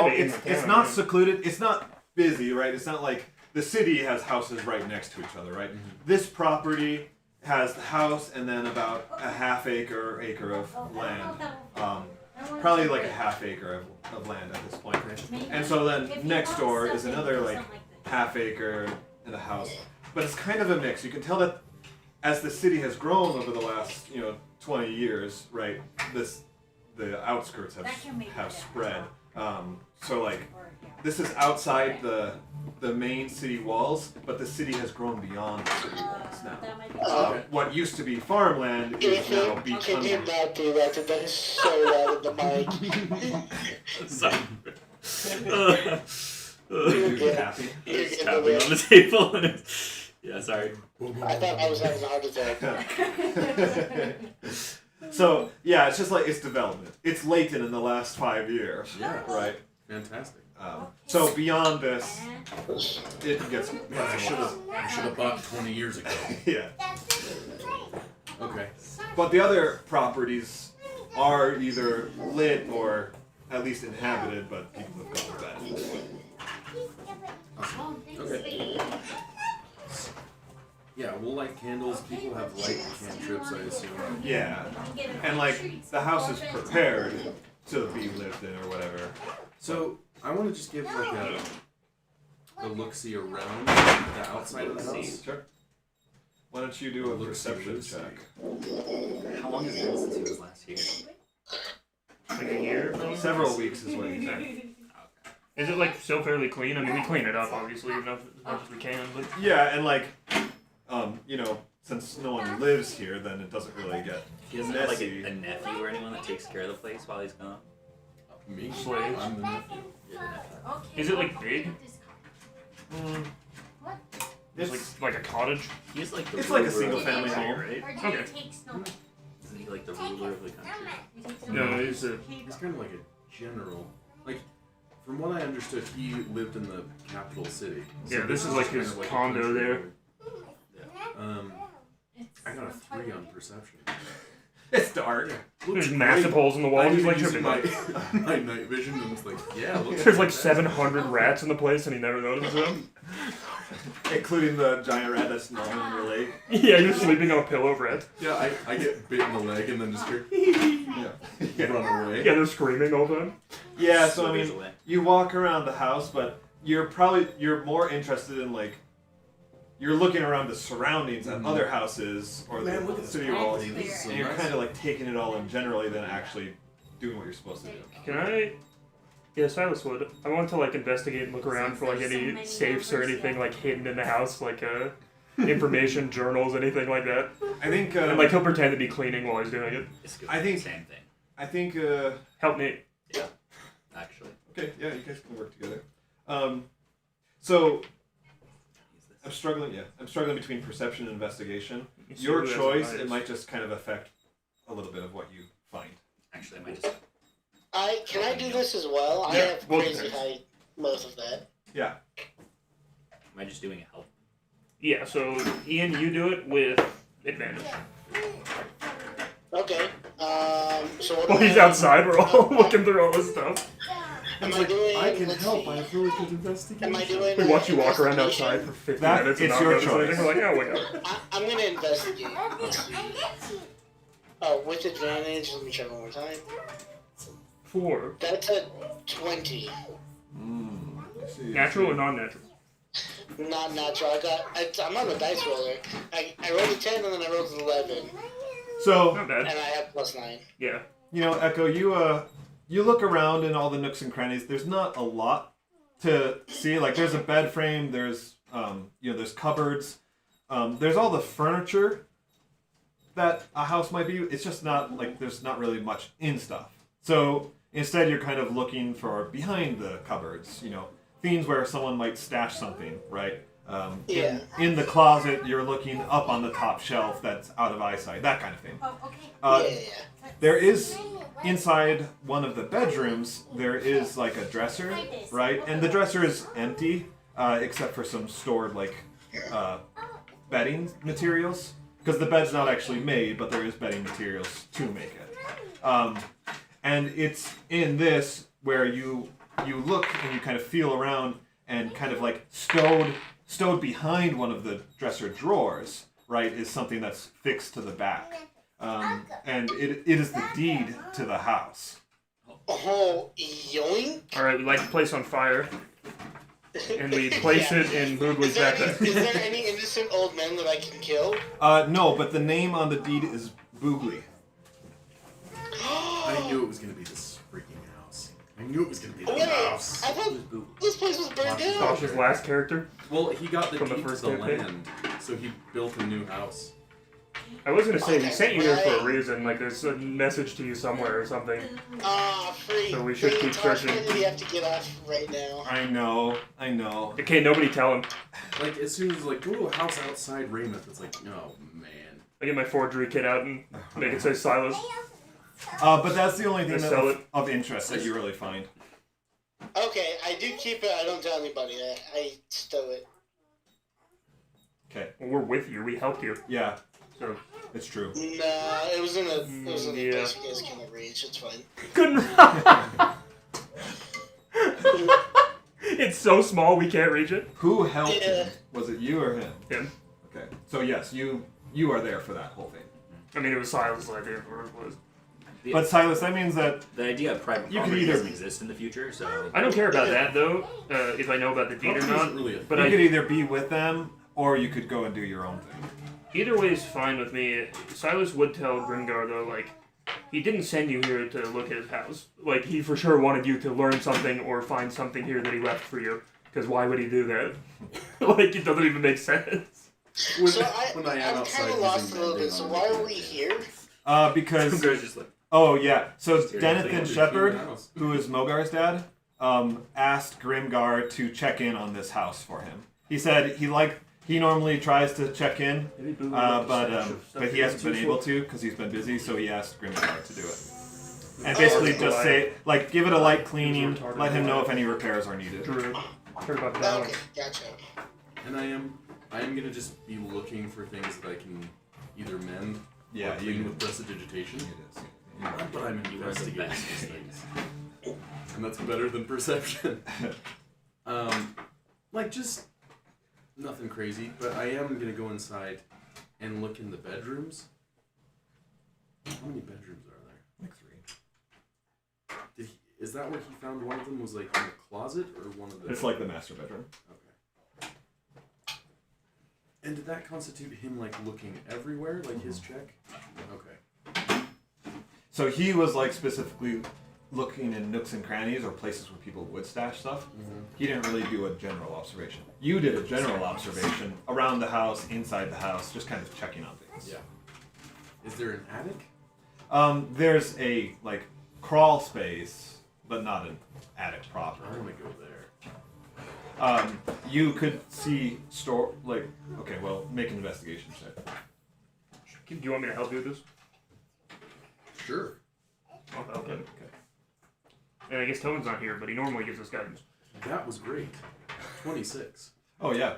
Speaker 1: it's not secluded. It's not busy, right? It's not like the city has houses right next to each other, right? This property has the house and then about a half acre of land. Probably like a half acre of land at this point. And so then next door is another like half acre and a house. But it's kind of a mix. You can tell that as the city has grown over the last, 20 years, right? The outskirts have spread. So like this is outside the main city walls, but the city has grown beyond the city walls now. What used to be farmland is now
Speaker 7: Can
Speaker 1: becoming.
Speaker 7: you not do that? That is so loud in the mic.
Speaker 3: Sorry.
Speaker 1: You're happy.
Speaker 3: It's tapping on the table. And yeah, sorry.
Speaker 7: I thought I was having a heart attack.
Speaker 1: So yeah, it's just like it's development. It's latent in the last 5 years.
Speaker 4: Yeah.
Speaker 1: Right.
Speaker 4: Fantastic.
Speaker 1: So beyond this, it gets.
Speaker 6: I should have bought 20 years ago.
Speaker 1: Yeah.
Speaker 4: Okay.
Speaker 1: But the other properties are either lit or at least inhabited, but people have gone to bed.
Speaker 4: Okay. Yeah, we'll light candles. People have light cantrips, I assume.
Speaker 1: Yeah. And like the house is prepared to be lived in or whatever.
Speaker 4: So I want to just give like a look-see around the outside of the house.
Speaker 1: Sure. Why don't you do a perception
Speaker 4: Look-see.
Speaker 1: check?
Speaker 3: How long has it been since he was last here?
Speaker 2: Like a year?
Speaker 1: Several weeks is what you said.
Speaker 2: Is it like still fairly clean? I mean, we clean it up obviously enough as much as we can, but
Speaker 1: Yeah, and like, since no one lives here, then it doesn't really get
Speaker 3: He doesn't have like
Speaker 1: messy.
Speaker 3: a nephew or anyone that takes care of the place while he's gone.
Speaker 4: Me?
Speaker 2: Slaves.
Speaker 4: I'm the nephew.
Speaker 3: You're the nephew.
Speaker 2: Is it like big?
Speaker 1: It's
Speaker 2: Like a cottage?
Speaker 3: He's like the
Speaker 1: It's like a
Speaker 3: ruler of
Speaker 1: single
Speaker 3: the
Speaker 1: family
Speaker 3: country,
Speaker 1: home.
Speaker 3: right?
Speaker 2: Okay.
Speaker 3: Isn't he like the ruler of the country?
Speaker 2: No, it's a.
Speaker 4: He's kind of like a general. Like, from what I understood, he lived in the capital city.
Speaker 2: Yeah, this is like
Speaker 4: kind
Speaker 2: his
Speaker 4: of a
Speaker 2: condo
Speaker 4: country
Speaker 2: there.
Speaker 4: boy. I got a 3 on perception.
Speaker 1: It's dark.
Speaker 4: Looks
Speaker 2: There's massive
Speaker 4: great.
Speaker 2: holes in the wall.
Speaker 4: I'm
Speaker 2: He's like
Speaker 4: using
Speaker 2: tripping.
Speaker 4: my night vision, and it's like, yeah. Looks
Speaker 2: There's like
Speaker 4: fantastic.
Speaker 2: 700 rats in the place, and he never notices them.
Speaker 1: Including the giant rat that's gnawing in your leg.
Speaker 2: Yeah, you're sleeping on a pillow of rats.
Speaker 4: Yeah, I get bit in the leg and then just hear
Speaker 1: Yeah.
Speaker 4: run away.
Speaker 2: Yeah, they're screaming all the time.
Speaker 1: Yeah, so I
Speaker 3: Slithers
Speaker 1: mean,
Speaker 3: away.
Speaker 1: you walk around the house, but you're more interested in like, you're looking around the surroundings at other houses or
Speaker 4: Man,
Speaker 1: the
Speaker 4: look at this
Speaker 1: city walls,
Speaker 4: property. This is so
Speaker 1: and you're
Speaker 4: nice.
Speaker 1: kind of like taking it all in generally than actually doing what you're supposed to do.
Speaker 2: Can I? Yeah, Silas would. I want to like investigate and look around for like any safes or anything like hidden in the house, like information, journals, anything like that.
Speaker 1: I think.
Speaker 2: And like he'll pretend to be cleaning while he's doing it.
Speaker 3: It's good.
Speaker 1: I think-
Speaker 3: Same thing,
Speaker 1: I think.
Speaker 2: Help me.
Speaker 3: actually.
Speaker 1: Okay, yeah, you guys can work together. So
Speaker 3: Use this.
Speaker 1: I'm struggling. Yeah, I'm struggling between perception and investigation.
Speaker 2: You see
Speaker 1: Your
Speaker 2: who has
Speaker 1: choice.
Speaker 2: advice.
Speaker 1: It might just kind of affect a little bit of what you find.
Speaker 3: Actually, I might just.
Speaker 7: Can I do this as well? I
Speaker 2: Yeah,
Speaker 7: have
Speaker 2: both
Speaker 7: crazy
Speaker 2: guys.
Speaker 7: height, most of that.
Speaker 1: Yeah.
Speaker 3: Am I just doing a help?
Speaker 2: Yeah, so Ian, you do it with advantage.
Speaker 7: Okay. So what
Speaker 2: While
Speaker 7: am
Speaker 2: he's
Speaker 7: I-
Speaker 2: outside, we're all looking through all this stuff.
Speaker 7: Am
Speaker 4: It's
Speaker 7: I
Speaker 4: like,
Speaker 7: doing?
Speaker 4: I can
Speaker 7: let's
Speaker 4: help.
Speaker 7: see.
Speaker 4: I have really good investigation.
Speaker 7: Am I doing?
Speaker 2: We watch you walk around
Speaker 7: investigation?
Speaker 2: outside for 50
Speaker 1: That-
Speaker 2: minutes and
Speaker 1: it's
Speaker 2: not
Speaker 1: your
Speaker 2: notice anything.
Speaker 1: choice.
Speaker 2: We're like, oh, whatever.
Speaker 7: I'm gonna investigate. Oh, with advantage. Let me try one more time.
Speaker 2: 4.
Speaker 7: That's a 20.
Speaker 1: I see.
Speaker 2: Natural or non-natural?
Speaker 7: Not natural. I'm on the dice roller. I rolled a 10 and then I rolled an 11,
Speaker 1: So
Speaker 2: Not
Speaker 7: and
Speaker 2: bad.
Speaker 7: I have +9.
Speaker 2: Yeah.
Speaker 1: Echo, you look around in all the nooks and crannies. There's not a lot to see. Like there's a bed frame. There's there's cupboards. There's all the furniture that a house might be. It's just not like there's not really much in stuff. So instead, you're kind of looking for behind the cupboards. Things where someone might stash something, right?
Speaker 7: Yeah.
Speaker 1: In the closet, you're looking up on the top shelf that's out of eyesight, that kind of thing.
Speaker 8: Oh, okay.
Speaker 1: There is, inside one of the bedrooms, there is like a dresser, right? And the dresser is empty, except for some stored like bedding materials. Because the bed's not actually made, but there is bedding materials to make it. And it's in this where you look and you kind of feel around, and kind of like stowed behind one of the dresser drawers, right, is something that's fixed to the back. And it is the deed to the house.
Speaker 7: Oh, yoink!
Speaker 2: Alright, we light the place on fire. And we place it in Boogly's backpack.
Speaker 7: Is there any innocent old men that I can kill?
Speaker 1: No, but the name on the deed is Boogly.
Speaker 4: I knew it was gonna be this freaking house. I knew it was gonna be
Speaker 7: Oh,
Speaker 4: this
Speaker 7: wait,
Speaker 4: house.
Speaker 7: I thought this place was burned down.
Speaker 2: Josh's last character.
Speaker 4: Well, he got the
Speaker 2: From the
Speaker 4: deed
Speaker 2: first
Speaker 4: to the
Speaker 2: campaign?
Speaker 4: land, so he built a new house.
Speaker 2: I was gonna say, we
Speaker 7: Okay,
Speaker 2: sent you here for a
Speaker 7: right.
Speaker 2: reason. Like, there's a message to you somewhere or something.
Speaker 7: Free.
Speaker 2: So we should
Speaker 7: Free
Speaker 2: keep
Speaker 7: Tosh,
Speaker 2: searching.
Speaker 7: when do we have to get off right now?
Speaker 1: I know.
Speaker 2: Okay, nobody tell him.
Speaker 4: Like, as soon as, like, go to a house outside Raymond, it's like, oh, man.
Speaker 2: I get my forgery kit out and make it say Silas.
Speaker 1: But that's the only thing
Speaker 2: Just sell
Speaker 1: of interest that you really find.
Speaker 7: Okay, I do keep it. I don't tell anybody. I stow it.
Speaker 1: Okay.
Speaker 2: Well, we're with you. We helped you.
Speaker 1: Yeah,
Speaker 2: So
Speaker 1: it's true.
Speaker 7: Nah, it was in a place you
Speaker 2: Yeah.
Speaker 7: guys can't reach. It's fine.
Speaker 2: couldn't. It's so small we can't reach it.
Speaker 1: Who helped
Speaker 7: Yeah.
Speaker 1: him? Was it you or him?
Speaker 2: Him.
Speaker 1: Okay. So yes, you are there for that whole thing.
Speaker 2: I mean, it was Silas' idea. Or it was.
Speaker 1: But Silas, that means that
Speaker 3: The idea of private
Speaker 1: You could
Speaker 3: property
Speaker 1: either-
Speaker 3: doesn't exist in the future, so
Speaker 2: I don't care about that though. If I know about the deed or
Speaker 4: Property
Speaker 2: not.
Speaker 4: isn't really a
Speaker 2: But
Speaker 1: you
Speaker 2: I
Speaker 1: could either be with them or you could go and do your own thing.
Speaker 2: Either way is fine with me. Silas would tell Grimgar though, like, he didn't send you here to look at his house. Like, he for sure wanted you to learn something or find something here that he left for you. Because why would he do that? Like, it doesn't even make sense.
Speaker 4: When,
Speaker 7: So
Speaker 4: when I am
Speaker 7: I'm
Speaker 4: outside
Speaker 7: kind of lost a
Speaker 4: using
Speaker 7: little bit.
Speaker 4: Band-Aid
Speaker 7: So
Speaker 4: on
Speaker 7: why
Speaker 4: my
Speaker 7: are we
Speaker 4: finger.
Speaker 7: here?
Speaker 1: Because
Speaker 3: Grimgar's just like,
Speaker 1: oh yeah, so
Speaker 3: Seriously,
Speaker 1: Denathan
Speaker 4: Clean
Speaker 1: Shepherd,
Speaker 4: the house.
Speaker 1: who is Mogar's dad, asked Grimgar to check in on this house for him. He said he normally tries to check in, but he hasn't been able to because he's been busy. So he asked Grimgar to do it, and basically
Speaker 2: Oh,
Speaker 1: just
Speaker 2: boy.
Speaker 1: say like give it a light cleaning,
Speaker 2: Retarded
Speaker 1: let him know
Speaker 2: boy.
Speaker 1: if any repairs are needed.
Speaker 2: True. Heard about that.
Speaker 7: Okay, gotcha.
Speaker 4: And I am gonna just be looking for things that I can either mend
Speaker 1: Yeah,
Speaker 4: or clean with prestidigitation. Not that I'm
Speaker 3: You are the
Speaker 4: investigating
Speaker 3: best.
Speaker 4: these things. And that's better than perception. Like just nothing crazy, but I am gonna go inside and look in the bedrooms. How many bedrooms are there?
Speaker 1: Like 3.
Speaker 4: Is that where he found one of them was like in the closet or one of the
Speaker 1: It's like the master bedroom.
Speaker 4: Okay. And did that constitute him like looking everywhere, like his check? Okay.
Speaker 1: So he was like specifically looking in nooks and crannies or places where people would stash stuff. He didn't really do a general observation. You did a general observation around the house, inside the house, just kind of checking on things.
Speaker 4: Yeah. Is there an attic?
Speaker 1: There's a like crawl space, but not an attic proper.
Speaker 4: I want to go there.
Speaker 1: You could see okay, well, make an investigation check.
Speaker 2: Do you want me to help you with this?
Speaker 4: Sure.
Speaker 2: I'll help him. And I guess Tone's not here, but he normally gives us guidance.
Speaker 4: That was great. 26.
Speaker 1: Oh yeah.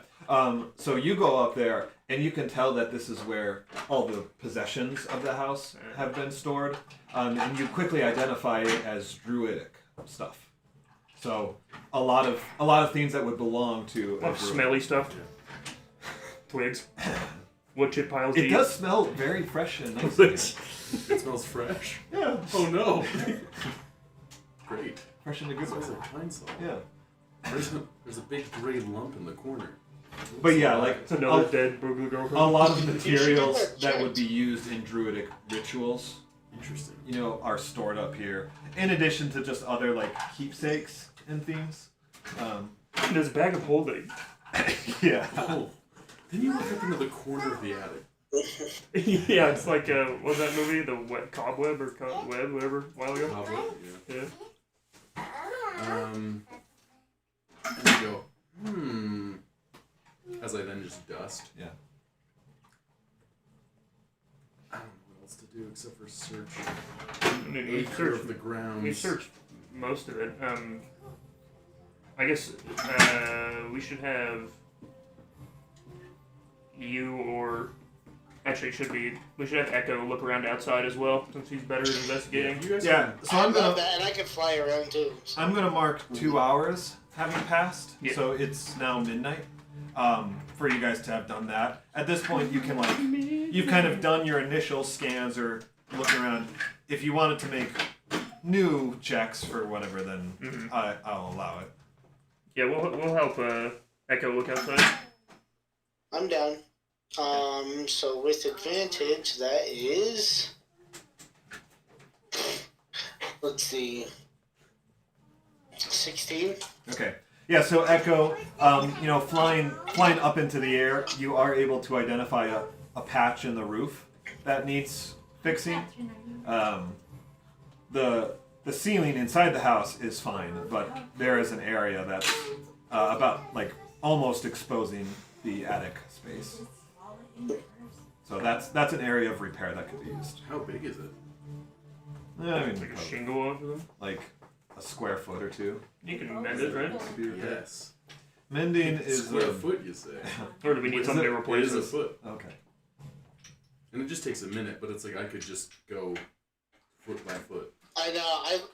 Speaker 1: So you go up there, and you can tell that this is where all the possessions of the house have been stored, and you quickly identify it as druidic stuff. So a lot of things that would belong to
Speaker 2: A lot of smelly stuff. Twigs. Wood chip piles.
Speaker 1: It does smell very fresh and nice. in here.
Speaker 4: It smells fresh.
Speaker 1: Yeah,
Speaker 4: Oh no. Great.
Speaker 1: fresh in a
Speaker 4: It
Speaker 1: good
Speaker 4: smells
Speaker 1: way.
Speaker 4: like pine salt.
Speaker 1: Yeah.
Speaker 4: There's a big gray lump in the corner.
Speaker 1: But yeah, like
Speaker 2: It's another dead Boogly
Speaker 1: a
Speaker 2: girlfriend.
Speaker 1: lot of materials
Speaker 7: You should
Speaker 1: that
Speaker 7: check.
Speaker 1: would be used in druidic rituals,
Speaker 4: Interesting.
Speaker 1: are stored up here. In addition to just other like keepsakes and things.
Speaker 2: There's a bag of holding.
Speaker 1: Yeah.
Speaker 4: Oh. Then you look up into the corner of the attic.
Speaker 2: Yeah, it's like what was that movie? The Cobweb or Web, whatever, a while ago.
Speaker 4: Probably,
Speaker 2: Yeah.
Speaker 4: yeah. And you go, as clouds I then just dust.
Speaker 1: Yeah.
Speaker 4: I don't know what else to do except for search
Speaker 2: I mean, we
Speaker 4: acre of
Speaker 2: searched,
Speaker 4: the grounds.
Speaker 2: we searched most of it. I guess we should have you or actually we should have Echo look around outside as well since he's better at investigating.
Speaker 4: You guys
Speaker 1: Yeah. So
Speaker 7: I
Speaker 1: I'm
Speaker 7: love
Speaker 1: gonna
Speaker 7: that, and I can fly around too. So.
Speaker 1: I'm gonna mark 2 hours having passed.
Speaker 2: Yeah.
Speaker 1: So it's now midnight. For you guys to have done that. At this point, you can you've kind of done your initial scans or looking around. If you wanted to make new checks for whatever, then I'll allow it.
Speaker 2: Yeah, we'll help Echo look outside.
Speaker 7: I'm down. So with advantage, that is. Let's see. 16.
Speaker 1: Okay. Yeah. So Echo, flying up into the air, you are able to identify a patch in the roof that needs fixing. The ceiling inside the house is fine, but there is an area that's about almost exposing the attic space. So that's an area of repair that could be used.
Speaker 4: How big is it?
Speaker 1: I mean,
Speaker 2: Like a shingle off of them.
Speaker 1: like a square foot or two.
Speaker 2: You can mend it, right?
Speaker 1: Could be repaired.
Speaker 4: Yes.
Speaker 1: Mending is
Speaker 4: Square foot, you say?
Speaker 2: Or do we need
Speaker 1: Is
Speaker 2: something
Speaker 1: it-
Speaker 2: to
Speaker 4: It
Speaker 2: replace
Speaker 4: is a
Speaker 2: this?
Speaker 4: foot.
Speaker 1: Okay.
Speaker 4: And it just takes a minute, but it's like I could just go foot by foot.
Speaker 7: I know.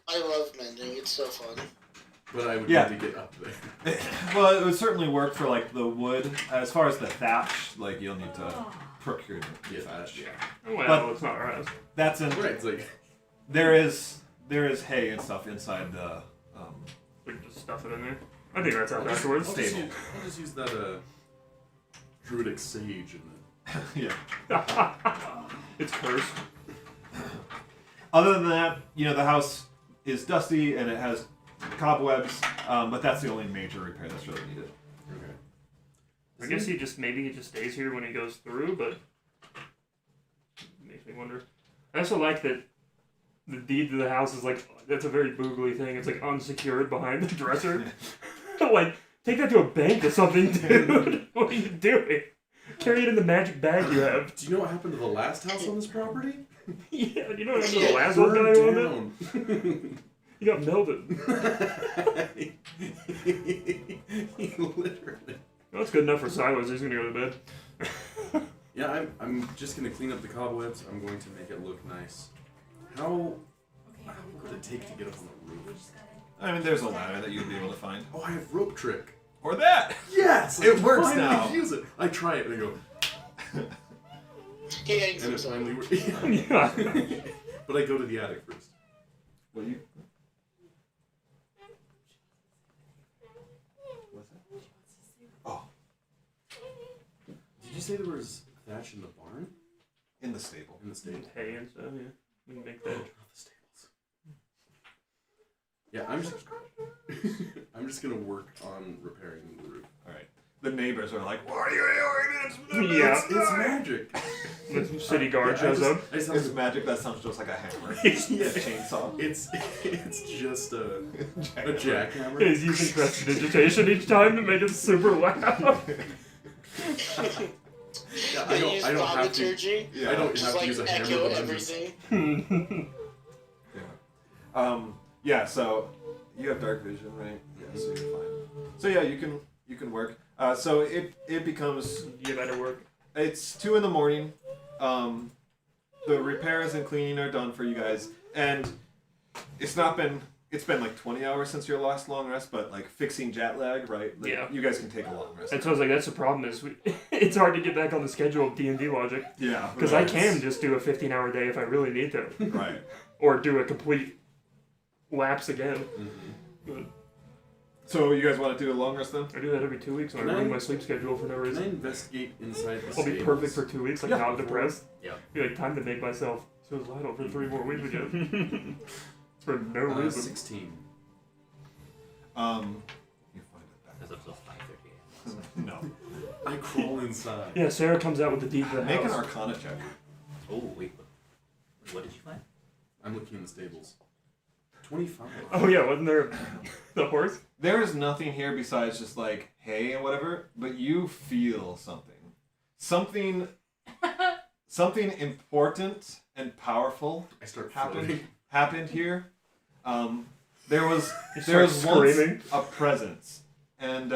Speaker 7: I love mending. It's so fun.
Speaker 4: But I would
Speaker 1: Yeah.
Speaker 4: need to get up there.
Speaker 1: Well, it would certainly work for the wood. As far as the thatch, you'll need to procure the
Speaker 4: Yeah,
Speaker 1: thatch.
Speaker 4: yeah.
Speaker 2: Well,
Speaker 1: But-
Speaker 2: it's not ours.
Speaker 1: That's in.
Speaker 4: Right, it's like
Speaker 1: There is hay and stuff inside the.
Speaker 2: We can just stuff it in there. I think that's out afterwards.
Speaker 4: I'll just use that druidic sage in the
Speaker 1: Yeah.
Speaker 2: It's cursed.
Speaker 1: Other than that, the house is dusty and it has cobwebs, but that's the only major repair that's really needed.
Speaker 4: Okay.
Speaker 2: I guess he just stays here when he goes through, but makes me wonder. I also like that the deed to the house is that's a very boogly thing. It's unsecured behind the dresser. Take that to a bank or something, dude. What are you doing? Carry it in the magic bag you have.
Speaker 4: Do you know what happened to the last house on this property?
Speaker 2: Yeah, you know what happened to the last one guy who owned it?
Speaker 4: down.
Speaker 2: He got melted.
Speaker 4: Literally.
Speaker 2: Well, that's good enough for Silas. He's gonna go to bed.
Speaker 4: Yeah, I'm just gonna clean up the cobwebs. I'm going to make it look nice. How would it take to get up on the roof?
Speaker 1: I mean, there's a ladder that you'd be able to find.
Speaker 4: Oh, I have rope trick.
Speaker 1: Or that!
Speaker 4: Yes,
Speaker 1: It works
Speaker 4: finally
Speaker 1: now.
Speaker 4: Use it. I try it and I go,
Speaker 7: Okay,
Speaker 4: and it finally works.
Speaker 2: Yeah.
Speaker 4: But I go to the attic first.
Speaker 1: What do you? What's that? Oh,
Speaker 4: Did you say there was thatch in the barn?
Speaker 1: in the stable.
Speaker 4: In the stable?
Speaker 2: Hay and stuff, yeah. We can make that.
Speaker 4: Not the stables. Yeah, I'm just gonna work on repairing the roof.
Speaker 1: All right. The neighbors are like, "What are you doing?
Speaker 2: Yeah.
Speaker 4: It's magic.
Speaker 2: The city guard
Speaker 4: Yeah,
Speaker 2: shows up.
Speaker 4: I just
Speaker 1: It's magic. That sounds just like a hammer.
Speaker 4: Yeah.
Speaker 1: A chainsaw.
Speaker 4: It's just a jackhammer.
Speaker 2: He's using prestidigitation each time to make it super loud.
Speaker 4: Yeah,
Speaker 7: They use
Speaker 4: I don't have to.
Speaker 7: thaumaturgy.
Speaker 1: Yeah.
Speaker 4: I don't
Speaker 7: Just
Speaker 4: have to use a hammer.
Speaker 7: echo
Speaker 4: But I'm just,
Speaker 7: everything.
Speaker 1: Yeah. Yeah. So you have dark vision, right? Yeah. So you're fine. So yeah, you can work. So it becomes.
Speaker 2: You better work.
Speaker 1: It's 2 a.m. The repairs and cleaning are done for you guys, and it's been 20 hours since your last long rest, but fixing jet lag, right?
Speaker 2: Yeah.
Speaker 1: You guys can take a long rest.
Speaker 2: And so I was like, that's the problem is it's hard to get back on the schedule of D&D logic.
Speaker 1: Yeah.
Speaker 2: Because I can just do a 15-hour day if I really need to.
Speaker 1: Right.
Speaker 2: Or do a complete lapse again.
Speaker 4: mm-hmm.
Speaker 2: But
Speaker 1: So you guys want to do a long rest then?
Speaker 2: I do that every 2 weeks when
Speaker 4: Can
Speaker 2: I ruin
Speaker 4: I-
Speaker 2: my sleep schedule for no
Speaker 4: Can I
Speaker 2: reason.
Speaker 4: investigate inside the
Speaker 2: I'll be
Speaker 4: stables?
Speaker 2: perfect for 2 weeks,
Speaker 1: Yeah.
Speaker 2: not depressed.
Speaker 3: Yeah.
Speaker 2: Be time to make myself suicidal for 3 more weeks again. For no reason.
Speaker 4: 16.
Speaker 1: You find it back.
Speaker 3: That's up till 5:30 a.m.
Speaker 1: No.
Speaker 4: I crawl inside.
Speaker 2: Yeah, Sarah comes out with the deed to the
Speaker 1: Make an
Speaker 2: house.
Speaker 1: Arcana check.
Speaker 3: Oh wait, what did you find?
Speaker 4: I'm looking in the stables. 25.
Speaker 2: Oh yeah, wasn't there the horse?
Speaker 1: There is nothing here besides just like hay and whatever, but you feel something. Something important and powerful
Speaker 4: I start
Speaker 1: happened here. There was
Speaker 2: start
Speaker 1: once
Speaker 2: screaming.
Speaker 1: a presence, and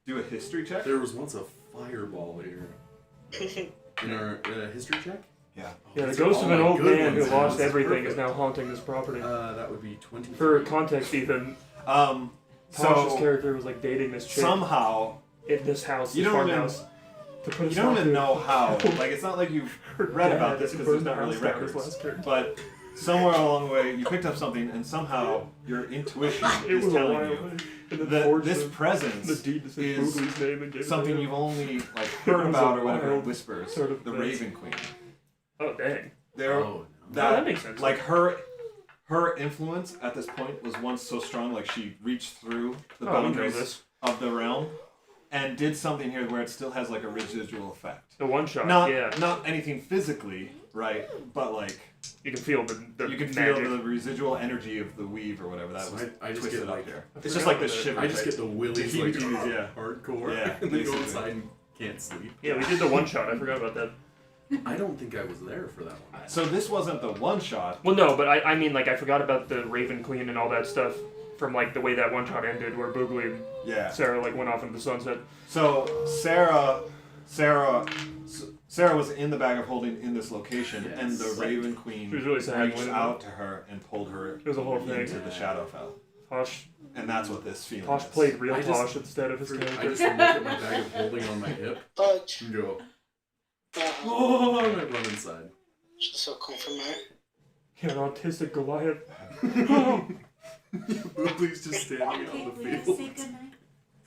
Speaker 1: do a history check.
Speaker 4: There was once a fireball here. In our history check?
Speaker 1: Yeah.
Speaker 2: Yeah, the
Speaker 4: These
Speaker 2: ghost
Speaker 4: are
Speaker 2: of
Speaker 4: all
Speaker 2: an
Speaker 4: my
Speaker 2: old
Speaker 4: good
Speaker 2: man who
Speaker 4: ones.
Speaker 2: lost
Speaker 4: This is
Speaker 2: everything is
Speaker 4: perfect.
Speaker 2: now haunting this property.
Speaker 4: That would be 20.
Speaker 2: For context, Ethan, Tosh's
Speaker 1: So
Speaker 2: character was like dating this chick
Speaker 1: somehow
Speaker 2: in this house,
Speaker 1: You
Speaker 2: this
Speaker 1: don't even-
Speaker 2: farmhouse. To put a
Speaker 1: you don't
Speaker 2: stop
Speaker 1: even
Speaker 2: to
Speaker 1: know how. Like it's not like you've read about this because there's not really records. But somewhere along the way, you picked up something, and somehow your intuition
Speaker 2: It
Speaker 1: is
Speaker 2: was a
Speaker 1: telling
Speaker 2: wild
Speaker 1: you
Speaker 2: thing. And then
Speaker 1: that
Speaker 2: forged
Speaker 1: this
Speaker 2: the
Speaker 1: presence
Speaker 2: deed to say
Speaker 1: is
Speaker 2: Boogly's name and gave it to
Speaker 1: something
Speaker 2: him.
Speaker 1: you've only like
Speaker 2: It
Speaker 1: heard
Speaker 2: was
Speaker 1: about
Speaker 2: a
Speaker 1: or whatever.
Speaker 2: wild
Speaker 1: Whispers,
Speaker 2: sort of
Speaker 1: the
Speaker 2: place.
Speaker 1: Raven Queen.
Speaker 2: Oh dang!
Speaker 1: There,
Speaker 4: Oh, no.
Speaker 2: That makes sense.
Speaker 1: Like her influence at this point was once so strong, like she reached through the
Speaker 2: Oh, we know
Speaker 1: boundaries
Speaker 2: this.
Speaker 1: of the realm and did something here where it still has like a residual effect.
Speaker 2: The one shot,
Speaker 1: Not
Speaker 2: yeah.
Speaker 1: not anything physically, right? But like
Speaker 2: You can feel the
Speaker 1: you can
Speaker 2: magic.
Speaker 1: feel the residual energy of the weave or whatever that
Speaker 4: So
Speaker 1: was
Speaker 4: I just
Speaker 1: twisted
Speaker 4: get
Speaker 1: up
Speaker 4: like
Speaker 1: there.
Speaker 2: I
Speaker 1: It's just
Speaker 2: forgot
Speaker 1: like the
Speaker 2: about that.
Speaker 1: shiver.
Speaker 4: I just
Speaker 1: type.
Speaker 4: get the willies
Speaker 1: The
Speaker 4: like
Speaker 1: heebie-jeebies, yeah.
Speaker 4: hardcore,
Speaker 1: Yeah,
Speaker 4: and then go
Speaker 1: basically.
Speaker 4: inside and can't sleep.
Speaker 2: Yeah, we did the one shot. I forgot about that.
Speaker 4: I don't think I was there for that one.
Speaker 1: So this wasn't the one shot.
Speaker 2: Well, no, but I mean, like, I forgot about the Raven Queen and all that stuff from, like, the way that one shot ended, where Boogly and
Speaker 1: Yeah.
Speaker 2: Sarah, like, went off into the sunset.
Speaker 1: So Sarah was in the bag of holding in this location,
Speaker 4: Yes.
Speaker 1: and the Raven Queen
Speaker 2: She was really sad
Speaker 1: reached
Speaker 2: when-
Speaker 1: out to her and pulled her
Speaker 2: It was a whole thing.
Speaker 1: into the Shadowfell,
Speaker 2: Tosh
Speaker 1: and that's what this feeling
Speaker 2: Tosh
Speaker 1: is.
Speaker 2: played real
Speaker 4: I just-
Speaker 2: Tosh instead of his
Speaker 4: I
Speaker 2: character.
Speaker 4: just look at my bag of holding on my hip
Speaker 7: Fudge.
Speaker 4: and go,
Speaker 7: Uh-uh.
Speaker 4: oh, and I run inside.
Speaker 7: She's so cool from her.
Speaker 2: Yeah, an autistic Goliath.
Speaker 4: Boogly's just standing out
Speaker 8: Okay,
Speaker 4: in the
Speaker 8: we're gonna
Speaker 4: field.
Speaker 8: say goodnight.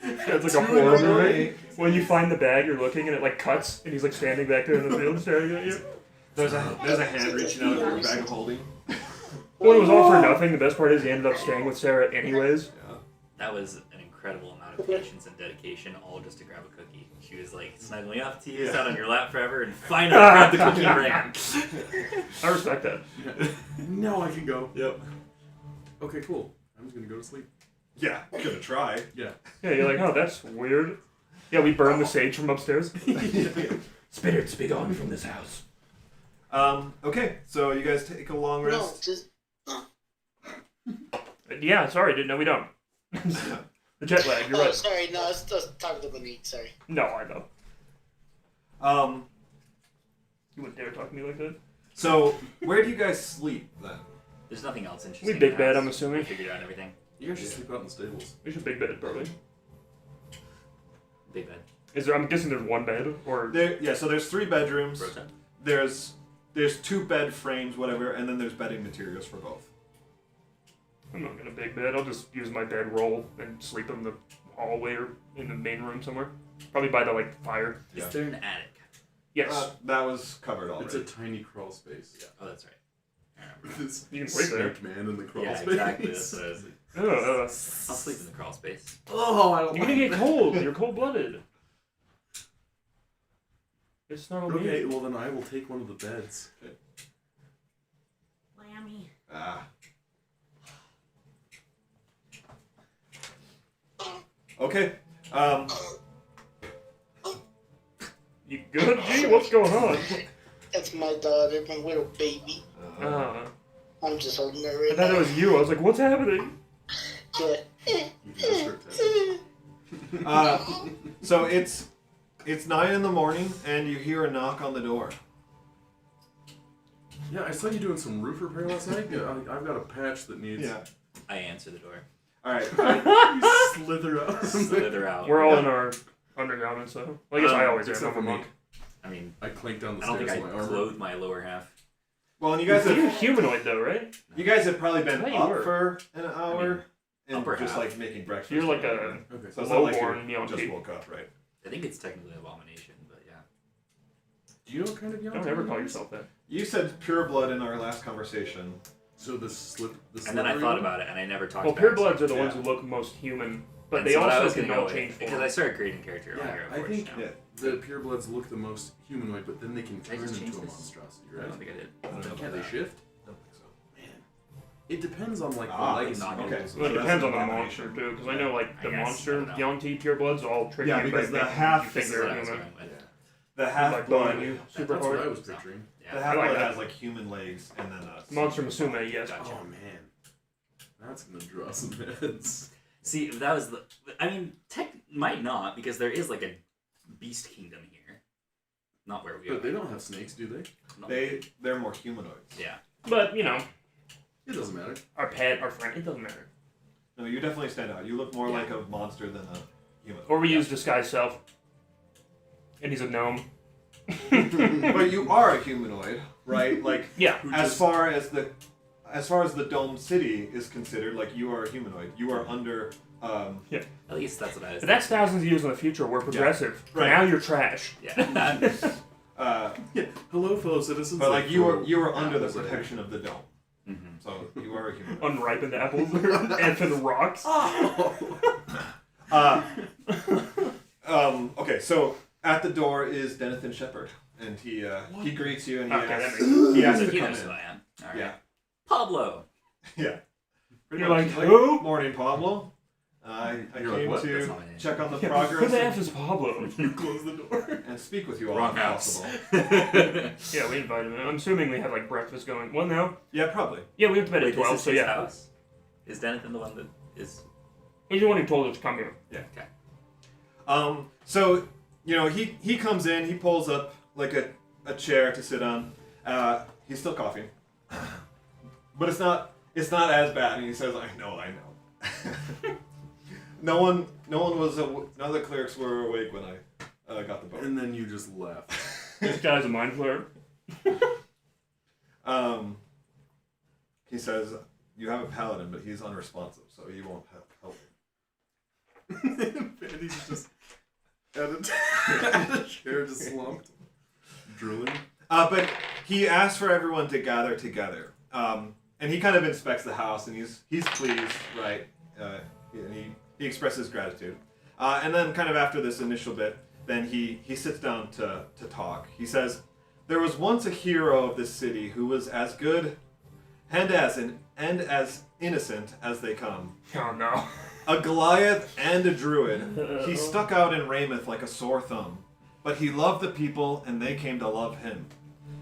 Speaker 2: It's like a horror movie. When you find the bag, you're looking and it like cuts, and he's like standing back there in the field staring at you.
Speaker 1: There's a hand reaching out of your bag of holding.
Speaker 2: Well, it was all for nothing. The best part is he ended up staying with Sarah anyways.
Speaker 1: Yeah.
Speaker 3: That was an incredible amount of patience and dedication, all just to grab a cookie. She was like snuggling up to you, sat on your lap forever, and finally grabbed the cookie and ran.
Speaker 2: I respect that.
Speaker 4: Now I can go.
Speaker 1: Yep.
Speaker 4: Okay, cool. I'm just gonna go to sleep.
Speaker 1: Yeah, gonna try.
Speaker 4: Yeah.
Speaker 2: Yeah, you're like, oh, that's weird. Yeah, we burned the sage from upstairs. Spirits be gone from this house.
Speaker 1: Okay, so you guys take a long
Speaker 7: No,
Speaker 1: rest.
Speaker 7: just
Speaker 2: Yeah, sorry, didn't know we don't. The jet lag, you're
Speaker 7: oh,
Speaker 2: right.
Speaker 7: sorry. No, I was talking to Monique. Sorry.
Speaker 2: No, I know. You wouldn't dare talk to me like that.
Speaker 1: So where do you guys sleep then?
Speaker 3: There's nothing else interesting.
Speaker 2: We
Speaker 3: in
Speaker 2: big
Speaker 3: the
Speaker 2: bed,
Speaker 3: house.
Speaker 2: I'm assuming.
Speaker 3: We figured out everything.
Speaker 4: You guys should sleep out in the stables.
Speaker 2: We should big bed, probably.
Speaker 3: Big bed.
Speaker 2: Is there? I'm guessing there's one bed, or
Speaker 1: So there's 3 bedrooms.
Speaker 3: Rotan.
Speaker 1: There's 2 bed frames, whatever, and then there's bedding materials for both.
Speaker 2: I'm not gonna big bed. I'll just use my bed roll and sleep in the hallway or in the main room somewhere. Probably by the fire.
Speaker 1: Yeah.
Speaker 3: Is there an attic?
Speaker 2: Yes.
Speaker 1: That was covered already.
Speaker 4: It's a tiny crawl space.
Speaker 3: Oh, that's right. I remember.
Speaker 4: With this
Speaker 2: You can sleep there.
Speaker 4: snake man in the crawl
Speaker 3: Yeah,
Speaker 4: space.
Speaker 3: exactly. That's what I was like.
Speaker 2: Ugh.
Speaker 3: I'll sleep in the crawl space.
Speaker 4: Oh, I don't
Speaker 2: You're gonna get cold. You're cold blooded. It's not okay.
Speaker 4: Okay, well then I will take one of the beds.
Speaker 8: Lammy.
Speaker 1: Okay.
Speaker 2: You good, G? What's going on?
Speaker 7: That's my daughter, my little baby. I'm just holding her
Speaker 2: I
Speaker 7: right
Speaker 2: thought it
Speaker 7: now.
Speaker 2: was you. I was like, what's happening?
Speaker 7: Yeah.
Speaker 4: You can script it.
Speaker 1: So it's 9 in the morning, and you hear a knock on the door.
Speaker 4: Yeah, I saw you doing some roof repair last night. Yeah, I've got a patch that needs.
Speaker 1: Yeah.
Speaker 3: I answer the door.
Speaker 1: All right.
Speaker 4: You slither out.
Speaker 3: Slither out.
Speaker 2: We're all in our undergarments, so. Well, I guess I always am.
Speaker 4: Except
Speaker 2: I'm
Speaker 4: for
Speaker 2: a
Speaker 4: me.
Speaker 2: monk.
Speaker 3: I mean,
Speaker 4: I clanked down the
Speaker 3: I don't think
Speaker 4: stairs
Speaker 3: I
Speaker 4: in my armor.
Speaker 3: clothed my lower half.
Speaker 1: Well, and you guys
Speaker 2: You're
Speaker 1: have
Speaker 2: humanoid, though, right?
Speaker 1: probably been
Speaker 2: I thought you
Speaker 1: up
Speaker 2: were.
Speaker 1: for an hour and
Speaker 3: upper
Speaker 1: just
Speaker 3: half.
Speaker 1: like making breakfast.
Speaker 2: You're like
Speaker 1: or
Speaker 2: a
Speaker 1: whatever.
Speaker 4: Okay.
Speaker 1: So it's not like
Speaker 2: lowborn
Speaker 1: you just
Speaker 2: Yankee.
Speaker 1: woke up, right?
Speaker 3: I think it's technically an abomination, but yeah.
Speaker 4: Do you know what kind of young?
Speaker 2: Don't ever call yourself that.
Speaker 1: You said pure blood in our last conversation.
Speaker 4: So the
Speaker 3: And then I
Speaker 4: slithery
Speaker 3: thought
Speaker 4: one?
Speaker 3: about it, and I never talked
Speaker 2: Well,
Speaker 3: about
Speaker 2: pure
Speaker 3: it.
Speaker 2: bloods are the
Speaker 1: Yeah.
Speaker 2: ones who look most human, but
Speaker 3: And
Speaker 2: they
Speaker 3: so what I
Speaker 2: also
Speaker 3: was
Speaker 2: can
Speaker 3: gonna
Speaker 2: all
Speaker 3: go
Speaker 2: change
Speaker 3: with, because
Speaker 2: form.
Speaker 3: I started creating character
Speaker 4: Yeah,
Speaker 3: earlier, of
Speaker 4: I
Speaker 3: course,
Speaker 4: think
Speaker 3: now.
Speaker 1: Yeah.
Speaker 4: the purebloods look the most humanoid, but then they can
Speaker 3: I
Speaker 4: turn
Speaker 3: just
Speaker 4: into
Speaker 3: change
Speaker 4: a
Speaker 3: this?
Speaker 4: monstrosity,
Speaker 3: I
Speaker 4: right?
Speaker 3: don't think I did.
Speaker 1: I don't know
Speaker 4: Can't
Speaker 1: about
Speaker 4: they
Speaker 1: that.
Speaker 4: shift?
Speaker 1: I don't think so.
Speaker 4: Man, It depends on like the
Speaker 1: Ah,
Speaker 4: legacy.
Speaker 3: not
Speaker 1: okay.
Speaker 4: models.
Speaker 2: Well, it
Speaker 1: So
Speaker 2: depends
Speaker 1: that's
Speaker 2: on the
Speaker 1: an
Speaker 2: monster
Speaker 1: abomination.
Speaker 2: too, because I know like the
Speaker 3: I guess, I
Speaker 2: monster
Speaker 3: don't know.
Speaker 2: young T pure bloods all tricky.
Speaker 1: Yeah, because
Speaker 2: but
Speaker 1: the
Speaker 2: they-
Speaker 1: half-
Speaker 2: you
Speaker 3: This
Speaker 2: think
Speaker 3: is
Speaker 2: they're
Speaker 3: what I was
Speaker 2: human.
Speaker 3: going with.
Speaker 1: The
Speaker 2: Like
Speaker 1: half
Speaker 2: blowing
Speaker 1: blood.
Speaker 2: you super
Speaker 4: That's what I
Speaker 2: hard.
Speaker 4: was picturing.
Speaker 1: The
Speaker 3: Yeah.
Speaker 1: half
Speaker 2: I like
Speaker 1: blood
Speaker 2: that.
Speaker 1: has like human legs and then a
Speaker 2: Monster Musume, yes.
Speaker 3: Gotcha.
Speaker 4: Oh man, that's gonna draw some heads.
Speaker 3: See, that was the. I mean, tech might not because there is like a beast kingdom here, not where we are.
Speaker 4: But they don't have snakes, do they?
Speaker 3: No.
Speaker 1: They're more humanoids.
Speaker 3: Yeah.
Speaker 2: But you know,
Speaker 4: It doesn't matter.
Speaker 2: our pet, our friend, it doesn't matter.
Speaker 1: No, you definitely stand out. You look more
Speaker 3: Yeah.
Speaker 1: like a monster than a human.
Speaker 2: Or we use disguise self, and he's a gnome.
Speaker 1: But you are a humanoid, right? Like
Speaker 2: Yeah.
Speaker 1: as far as the Dome City is considered, like you are a humanoid. You are under
Speaker 3: At least that's what I was.
Speaker 2: But that's thousands of years in the future. We're progressive.
Speaker 1: Right.
Speaker 2: Now you're trash.
Speaker 3: Yeah.
Speaker 4: Yeah. Hello, fellow citizens.
Speaker 1: but like you are
Speaker 4: throw
Speaker 1: under the
Speaker 4: apples at
Speaker 1: protection of the dome.
Speaker 3: Mhm.
Speaker 1: So you are a humanoid.
Speaker 2: Unripened apples, effing rocks.
Speaker 1: Okay, so at the door is Denathan Shepherd, and he greets you and he
Speaker 2: Okay, that
Speaker 1: asks,
Speaker 2: makes
Speaker 1: he asks
Speaker 3: So
Speaker 1: to
Speaker 3: he
Speaker 1: come
Speaker 3: knows who
Speaker 1: in.
Speaker 3: I am. All right.
Speaker 1: Yeah,
Speaker 3: Pablo.
Speaker 1: yeah.
Speaker 2: You're like,
Speaker 1: He's
Speaker 2: who?
Speaker 1: Morning, Pablo. I
Speaker 4: You're like,
Speaker 1: came
Speaker 4: what?
Speaker 3: That's
Speaker 1: to
Speaker 3: not my name.
Speaker 1: check on the
Speaker 2: Who
Speaker 1: progress
Speaker 2: the F is Pablo?
Speaker 4: You close the door.
Speaker 1: and speak with you all
Speaker 3: Wrong
Speaker 1: if
Speaker 3: house.
Speaker 1: possible.
Speaker 2: Yeah, we invited him. I'm assuming we had like breakfast going. Well, no.
Speaker 1: Yeah, probably.
Speaker 2: Yeah, we went to bed
Speaker 3: Wait,
Speaker 2: at
Speaker 3: this
Speaker 2: 12,
Speaker 3: is
Speaker 2: so
Speaker 3: his
Speaker 2: yeah.
Speaker 3: house? Is Denathan the one that is?
Speaker 2: He's the one who told us to come here.
Speaker 1: So he comes in, he pulls up like a chair to sit on. He's still coughing, but it's not as bad. And he says, "I know." No one was. None of the clerics were awake when I got the boat.
Speaker 4: And then you just left.
Speaker 2: This guy's a mind flayer.
Speaker 1: He says, "You have a paladin, but he's unresponsive, so he won't help."
Speaker 4: Andy's just at a chair, just slumped, drooling.
Speaker 1: But he asks for everyone to gather together, and he kind of inspects the house, and he's pleased, right? And he expresses gratitude, and then kind of after this initial bit, then he sits down to talk. He says, "There was once a hero of this city who was as good and as innocent as they come.
Speaker 2: Oh no.
Speaker 1: A Goliath and a druid. He stuck out in Raymouth like a sore thumb, but he loved the people and they came to love him.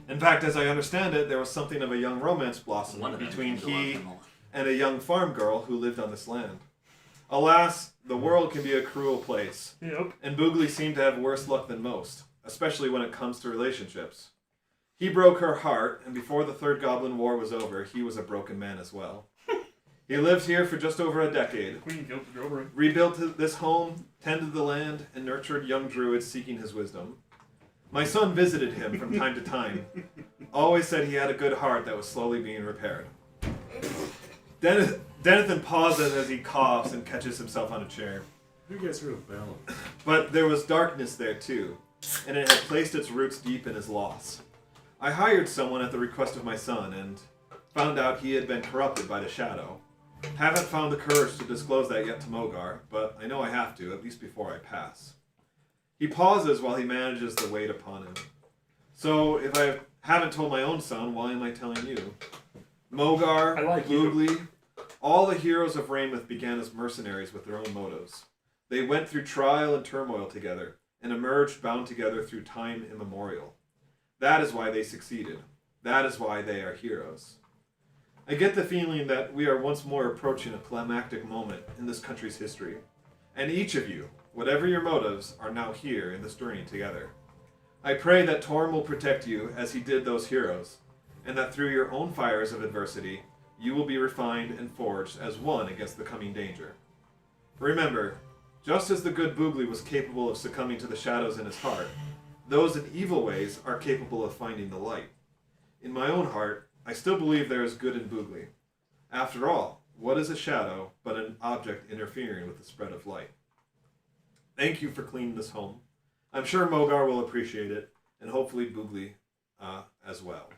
Speaker 1: In fact, as I understand it, there was something of a young romance
Speaker 3: One
Speaker 1: blossoming
Speaker 3: of them
Speaker 1: between
Speaker 3: came to love
Speaker 1: he
Speaker 3: them all.
Speaker 1: and a young farm girl who lived on this land. Alas, the world can be a cruel place,
Speaker 2: Yep.
Speaker 1: and Boogly seemed to have worse luck than most, especially when it comes to relationships. He broke her heart, and before the Third Goblin War was over, he was a broken man as well. He lived here for just over a decade,
Speaker 2: Queen guilt is over it.
Speaker 1: rebuilt this home, tended the land, and nurtured young druids seeking his wisdom. My son visited him from time to time. Always said he had a good heart that was slowly being repaired." Denathan pauses as he coughs and catches himself on a chair.
Speaker 4: Have you guys heard of balance?
Speaker 1: But there was darkness there too, and it had placed its roots deep in his loss. I hired someone at the request of my son, and found out he had been corrupted by the shadow. Haven't found the courage to disclose that yet to Mogar, but I know I have to, at least before I pass. He pauses while he manages the weight upon him. So, if I haven't told my own son, why am I telling you? Mogar,
Speaker 2: I like you.
Speaker 1: Boogly, all the heroes of Raymouth began as mercenaries with their own motives. They went through trial and turmoil together, and emerged bound together through time immemorial. That is why they succeeded. That is why they are heroes. I get the feeling that we are once more approaching a climactic moment in this country's history, and each of you, whatever your motives, are now here in this journey together. I pray that Torm will protect you as he did those heroes, and that through your own fires of adversity, you will be refined and forged as one against the coming danger. Remember, just as the good Boogly was capable of succumbing to the shadows in his heart, those in evil ways are capable of finding the light. In my own heart, I still believe there is good in Boogly. After all, what is a shadow but an object interfering with the spread of light? Thank you for cleaning this home. I'm sure Mogar will appreciate it, and hopefully Boogly as well.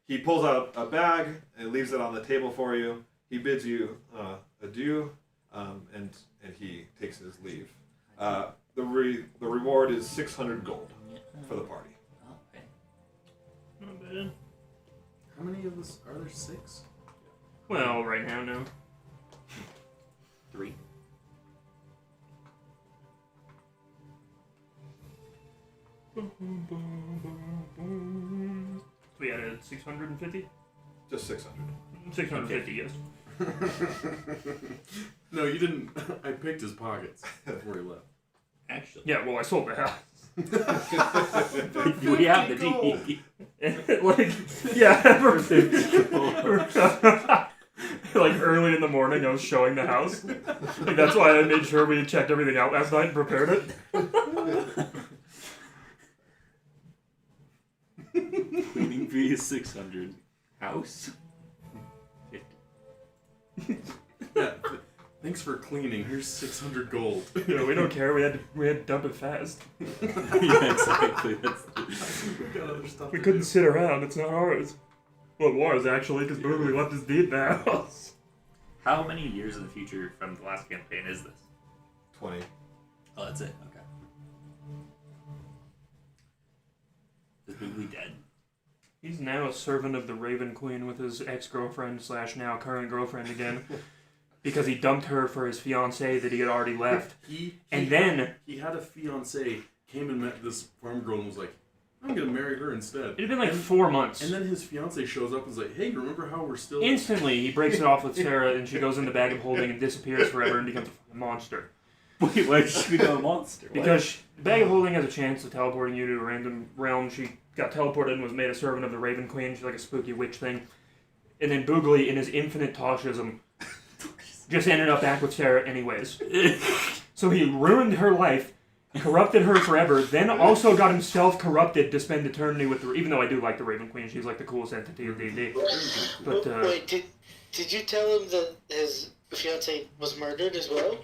Speaker 1: He pulls out a bag and leaves it on the table for you. He bids you adieu, and he takes his leave. The reward is 600 gold for the party.
Speaker 3: Oh, okay.
Speaker 2: Not bad.
Speaker 4: How many of us are there? 6?
Speaker 2: Well, right now, no.
Speaker 3: 3.
Speaker 2: We added 650?
Speaker 1: Just 600.
Speaker 2: 650, yes.
Speaker 4: No, you didn't. I picked his pockets before he left.
Speaker 3: Actually.
Speaker 2: Yeah, well, I sold the house.
Speaker 3: We have the deed.
Speaker 2: Like, yeah, like early in the morning, I was showing the house. Like, that's why I made sure we had checked everything out last night and prepared it.
Speaker 3: Cleaning fee is 600. House? 50.
Speaker 4: Yeah. Thanks for cleaning. Here's 600 gold.
Speaker 2: You know, we don't care. We had to dump it fast.
Speaker 3: Yeah, exactly. That's
Speaker 4: We got other stuff.
Speaker 2: We
Speaker 4: to
Speaker 2: couldn't
Speaker 4: do.
Speaker 2: sit around. It's not ours. Well, it was actually because Boogly left his deed in the house.
Speaker 3: How many years in the future from the last campaign is this?
Speaker 1: 20.
Speaker 3: Oh, that's it. Okay. Is Boogly dead?
Speaker 2: He's now a servant of the Raven Queen with his ex-girlfriend / now current girlfriend again. Because he dumped her for his fiancée that he had already left.
Speaker 4: He
Speaker 2: Then
Speaker 4: he had a fiancée, came and met this farm girl and was like, I'm gonna marry her instead.
Speaker 2: it had been like 4 months.
Speaker 4: And then his fiancée shows up and is like, hey, remember how we're still...
Speaker 2: Instantly, he breaks it off with Sarah, and she goes in the bag of holding and disappears forever and becomes a fucking monster.
Speaker 3: Wait, why did she become a monster? What?
Speaker 2: Because the bag of holding has a chance of teleporting you to a random realm. She got teleported and was made a servant of the Raven Queen. She's like a spooky witch thing. And then Boogly, in his infinite Toshism, just ended up back with Sarah anyways. So he ruined her life, corrupted her forever, then also got himself corrupted to spend eternity with her. Even though I do like the Raven Queen, she's like the coolest entity of D&D. But
Speaker 7: Wait, did you tell him that his fiance was murdered as well?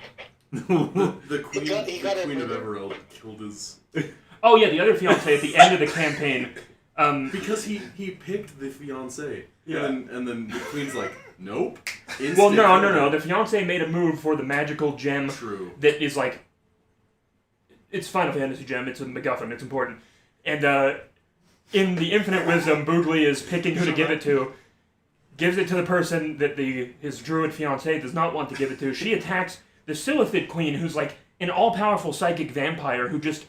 Speaker 4: The queen,
Speaker 7: he got
Speaker 4: the queen of
Speaker 7: murdered.
Speaker 4: Evereld killed his...
Speaker 2: oh yeah, the other fiance at the end of the campaign.
Speaker 4: Because he picked the fiancée.
Speaker 2: Yeah.
Speaker 4: And then the queen's like, nope.
Speaker 2: Well, no. The fiance made a move for the magical gem
Speaker 4: True.
Speaker 2: that is like, it's Final Fantasy gem. It's a MacGuffin. It's important. And in the infinite wisdom, Boogly is picking who to give it to. Gives it to the person that his druid fiance does not want to give it to. She attacks the Silithid queen, who's like an all-powerful psychic vampire who just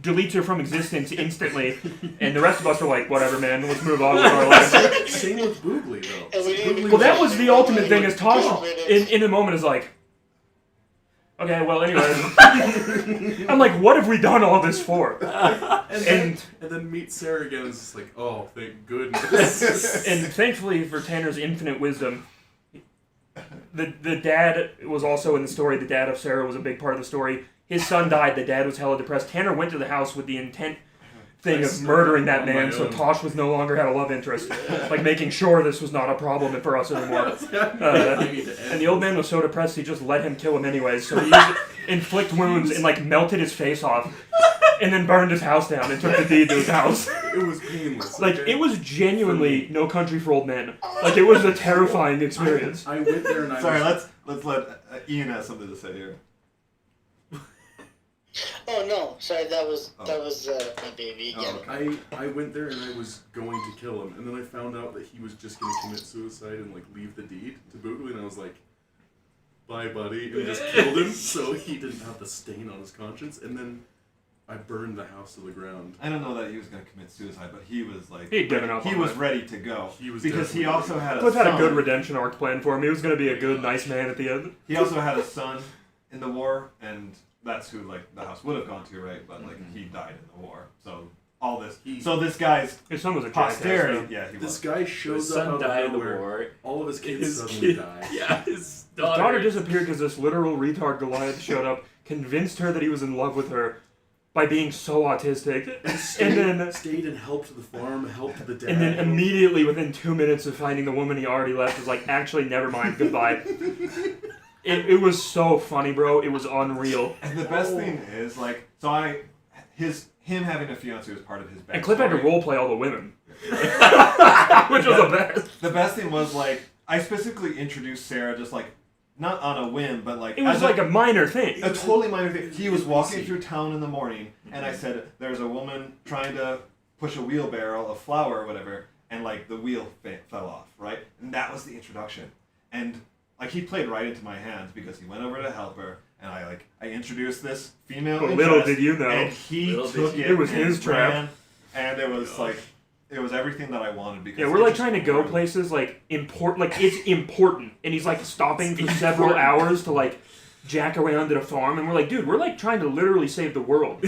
Speaker 2: deletes her from existence instantly. And the rest of us are like, whatever, man. Let's move on with our lives.
Speaker 4: Same with Boogly, though.
Speaker 7: And we didn't-
Speaker 2: Well, that was the ultimate thing. Is Tosh in a moment is like, okay, well, anyway. I'm like, what have we done all this for?
Speaker 4: And then meet Sarah again and it's just like, oh, thank goodness.
Speaker 2: And thankfully for Tanner's infinite wisdom, the dad was also in the story. The dad of Sarah was a big part of the story. His son died. The dad was hella depressed. Tanner went to the house with the intent thing of murdering that man, so Tosh was no longer had a love interest. Like making sure this was not a problem for us anymore. And the old man was so depressed he just let him kill him anyways. So he used to inflict wounds and like melted his face off. And then burned his house down and took the deed to his house.
Speaker 4: It was painless.
Speaker 2: Like, it was genuinely No Country for Old Men. Like, it was a terrifying experience.
Speaker 4: I went there and I
Speaker 1: Sorry,
Speaker 4: was...
Speaker 1: let's let Ian has something to say here.
Speaker 7: Oh no, sorry, that was my baby again.
Speaker 1: Oh, okay.
Speaker 4: I went there and I was going to kill him, and then I found out that he was just going to commit suicide and like leave the deed to Boogly, and I was like, bye buddy, and just killed him so he didn't have the stain on his conscience, and then I burned the house to the ground.
Speaker 1: I don't know that he was going to commit suicide, but he was like...
Speaker 2: He'd given up
Speaker 1: He
Speaker 2: on
Speaker 1: was
Speaker 2: it.
Speaker 1: ready to go.
Speaker 4: He was
Speaker 1: because he
Speaker 4: definitely
Speaker 1: also
Speaker 4: ready.
Speaker 1: had a
Speaker 2: Cliff had
Speaker 1: son.
Speaker 2: a good redemption arc planned for him. He was going to be a good, nice man at the end.
Speaker 1: He also had a son in the war, and that's who like the house would have gone to, right? But like he died in the war, so all this. So this guy's
Speaker 2: His son was a jackass,
Speaker 1: posterity.
Speaker 2: though.
Speaker 1: Yeah, he
Speaker 4: This
Speaker 1: was.
Speaker 4: guy
Speaker 3: His
Speaker 4: shows up
Speaker 3: son
Speaker 4: out
Speaker 3: died
Speaker 4: of
Speaker 3: in the
Speaker 4: nowhere.
Speaker 3: war.
Speaker 4: All of his kids
Speaker 3: His
Speaker 4: suddenly
Speaker 3: kid,
Speaker 4: die.
Speaker 3: yeah, his
Speaker 2: His
Speaker 3: daughter.
Speaker 2: daughter disappeared because this literal retard Goliath showed up, convinced her that he was in love with her by being so autistic, and
Speaker 4: Stayed and helped the farm, helped the dad.
Speaker 2: then immediately within 2 minutes of finding the woman he already left was like, actually, never mind, goodbye. It was so funny, bro. It was unreal.
Speaker 1: And the best thing is like, so him having a fiance was part of his backstory.
Speaker 2: And Cliff had to roleplay all the women, which was the best.
Speaker 1: The best thing was like, I specifically introduced Sarah just like, not on a whim, but like
Speaker 2: It was
Speaker 1: as
Speaker 2: like a minor thing.
Speaker 1: a totally minor thing. He was walking through town in the morning, and I said, "There's a woman trying to push a wheelbarrow of flour or whatever, and like the wheel fell off, right?" And that was the introduction. and like he played right into my hands because he went over to help her, and I introduced this female.
Speaker 2: But little did you know,
Speaker 1: and he
Speaker 3: Little
Speaker 1: took
Speaker 3: did
Speaker 1: it.
Speaker 2: you- It was
Speaker 1: and
Speaker 2: his trap.
Speaker 1: ran, and it was like it was everything that I wanted because
Speaker 2: yeah,
Speaker 1: it
Speaker 2: we're like
Speaker 1: just
Speaker 2: trying to go
Speaker 1: worked.
Speaker 2: places like it's important, and he's like stopping for several hours to like jack around at a farm, and we're like, dude, we're like trying to literally save the world.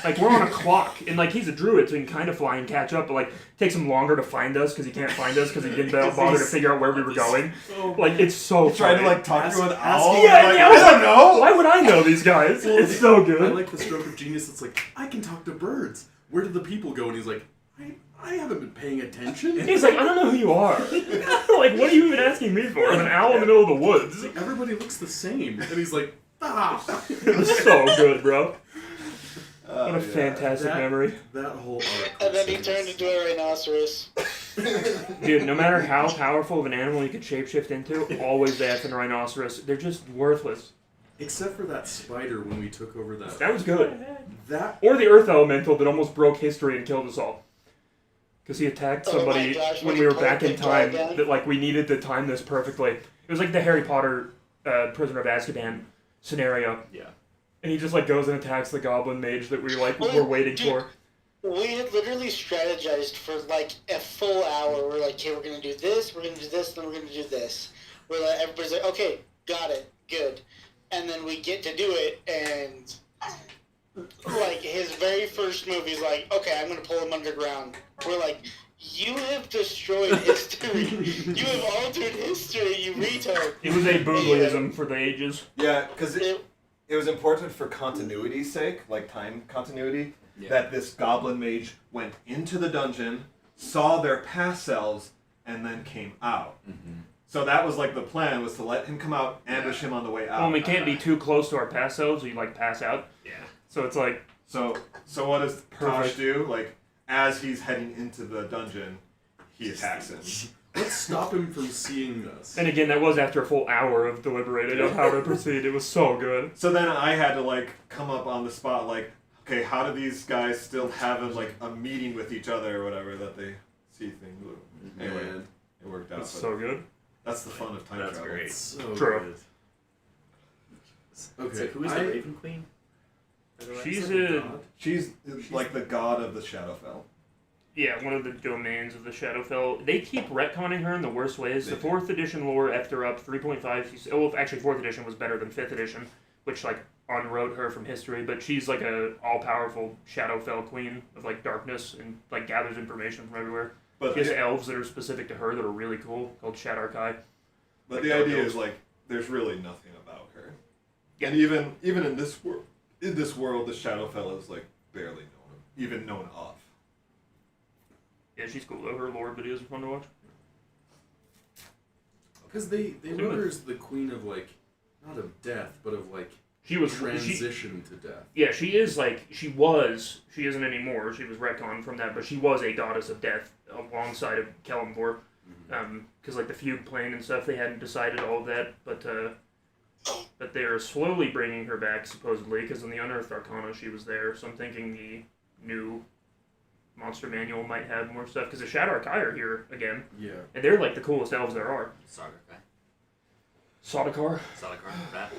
Speaker 2: Like we're on a clock, and like he's a druid, so he can kind of fly and catch up, but like it takes him longer to find us because he can't find us because he didn't bother to figure out where we were going. Like it's so
Speaker 1: Tried to
Speaker 2: funny.
Speaker 1: like talk to an
Speaker 4: Ask-
Speaker 1: owl.
Speaker 2: Yeah,
Speaker 1: like,
Speaker 2: yeah, I
Speaker 1: I
Speaker 2: was
Speaker 1: don't know.
Speaker 2: Why would I know these guys? It's so good.
Speaker 4: I like the stroke of genius that's like, I can talk to birds. Where did the people go? And he's like, I haven't been paying attention.
Speaker 2: He's like, I don't know who you are. Like, what are you even asking me for? I'm an owl in the middle of the woods.
Speaker 4: Everybody looks the same. And he's like,
Speaker 2: It was so good, bro. What a
Speaker 1: Yeah.
Speaker 2: fantastic memory.
Speaker 4: That whole arc.
Speaker 7: And then he
Speaker 4: was-
Speaker 7: turned into a rhinoceros.
Speaker 2: Dude, no matter how powerful of an animal you could shapeshift into, always that and a rhinoceros. They're just worthless.
Speaker 4: Except for that spider when we took over that.
Speaker 2: That was good.
Speaker 4: That
Speaker 2: Or the Earth Elemental that almost broke history and killed us all. Because he attacked
Speaker 7: Oh my
Speaker 2: somebody
Speaker 7: gosh,
Speaker 2: when
Speaker 7: was
Speaker 2: we
Speaker 7: it
Speaker 2: were back in
Speaker 7: Purple
Speaker 2: time
Speaker 7: Dragon?
Speaker 2: that, like, we needed to time this perfectly. It was like the Harry Potter Prisoner of Azkaban scenario.
Speaker 3: Yeah.
Speaker 2: And he just, like, goes and attacks the goblin mage that we, like,
Speaker 7: Well,
Speaker 2: were waiting
Speaker 7: dude,
Speaker 2: for.
Speaker 7: We had literally strategized for like a full hour. We're like, okay, we're gonna do this, we're gonna do this, then we're gonna do this. We're like, everybody's like, okay, got it, good. And then we get to do it, and like his very first move, he's like, okay, I'm gonna pull him underground. We're like, you have destroyed history. You have altered history, you retard.
Speaker 2: It was a booglyism for the ages.
Speaker 1: Yeah, because
Speaker 7: It,
Speaker 1: it was important for continuity's sake, like time continuity, that this goblin mage went into the dungeon, saw their past selves, and then came out.
Speaker 3: Mm-hmm.
Speaker 1: So that was like the plan, was to let him come out, ambush him on the way out.
Speaker 2: Well, and we can't be too close to our pass selves, we, like, pass out.
Speaker 3: Yeah.
Speaker 2: So it's like,
Speaker 1: So what does Tosh
Speaker 2: Perfect.
Speaker 1: do? Like, as he's heading into the dungeon, he attacks him.
Speaker 4: let's stop him from seeing us.
Speaker 2: and again, that was after a full hour of deliberating on how to proceed. It was so good.
Speaker 1: So then I had to like come up on the spot, like, okay, how do these guys still have like a meeting with each other or whatever that they see things? Anyway,
Speaker 4: Man,
Speaker 1: it worked out.
Speaker 2: It's
Speaker 1: But
Speaker 2: so good.
Speaker 1: that's the fun of time
Speaker 3: That's
Speaker 1: travel.
Speaker 3: great.
Speaker 4: it's so
Speaker 2: True.
Speaker 4: good. Okay,
Speaker 3: So who is the Raven Queen?
Speaker 2: She's
Speaker 4: a
Speaker 2: a,
Speaker 4: god?
Speaker 1: She's like the god of the Shadowfell.
Speaker 2: yeah, one of the domains of the Shadowfell. They keep retconning her in the worst ways.
Speaker 1: They
Speaker 2: The
Speaker 1: do.
Speaker 2: 4th edition lore effed her up 3.5. Well, actually, 4th edition was better than 5th edition, which, like, unwrote her from history. But she's, like, a all-powerful Shadowfell queen of, like, darkness and, like, gathers information from everywhere.
Speaker 1: But
Speaker 2: She has
Speaker 1: the,
Speaker 2: elves that are specific to her that are really cool, called Shadarkai.
Speaker 1: but
Speaker 2: like
Speaker 1: the
Speaker 2: dark
Speaker 1: idea
Speaker 2: elves.
Speaker 1: is like there's really nothing about her.
Speaker 2: Yeah.
Speaker 1: And even in this world, the Shadowfell is like barely known of.
Speaker 2: Yeah, she's cool, though. Her lore videos are fun to watch.
Speaker 4: Because they
Speaker 2: Same
Speaker 4: wrote
Speaker 2: with-
Speaker 4: her as the queen of, like, not of death, but of, like,
Speaker 2: She was...
Speaker 4: transition to death.
Speaker 2: Yeah, she is like she isn't anymore. She was retconned from that, but she was a goddess of death alongside of Celeborn. Because like the fugue plane and stuff, they hadn't decided all of that, but they are slowly bringing her back supposedly. Because in the Unearthed Arcana, she was there. So I'm thinking the new monster manual might have more stuff. Because the Shadarkai are here again,
Speaker 4: Yeah.
Speaker 2: and they're like the coolest elves there are.
Speaker 3: Saga guy.
Speaker 2: Sodakar,
Speaker 3: Salikar. That.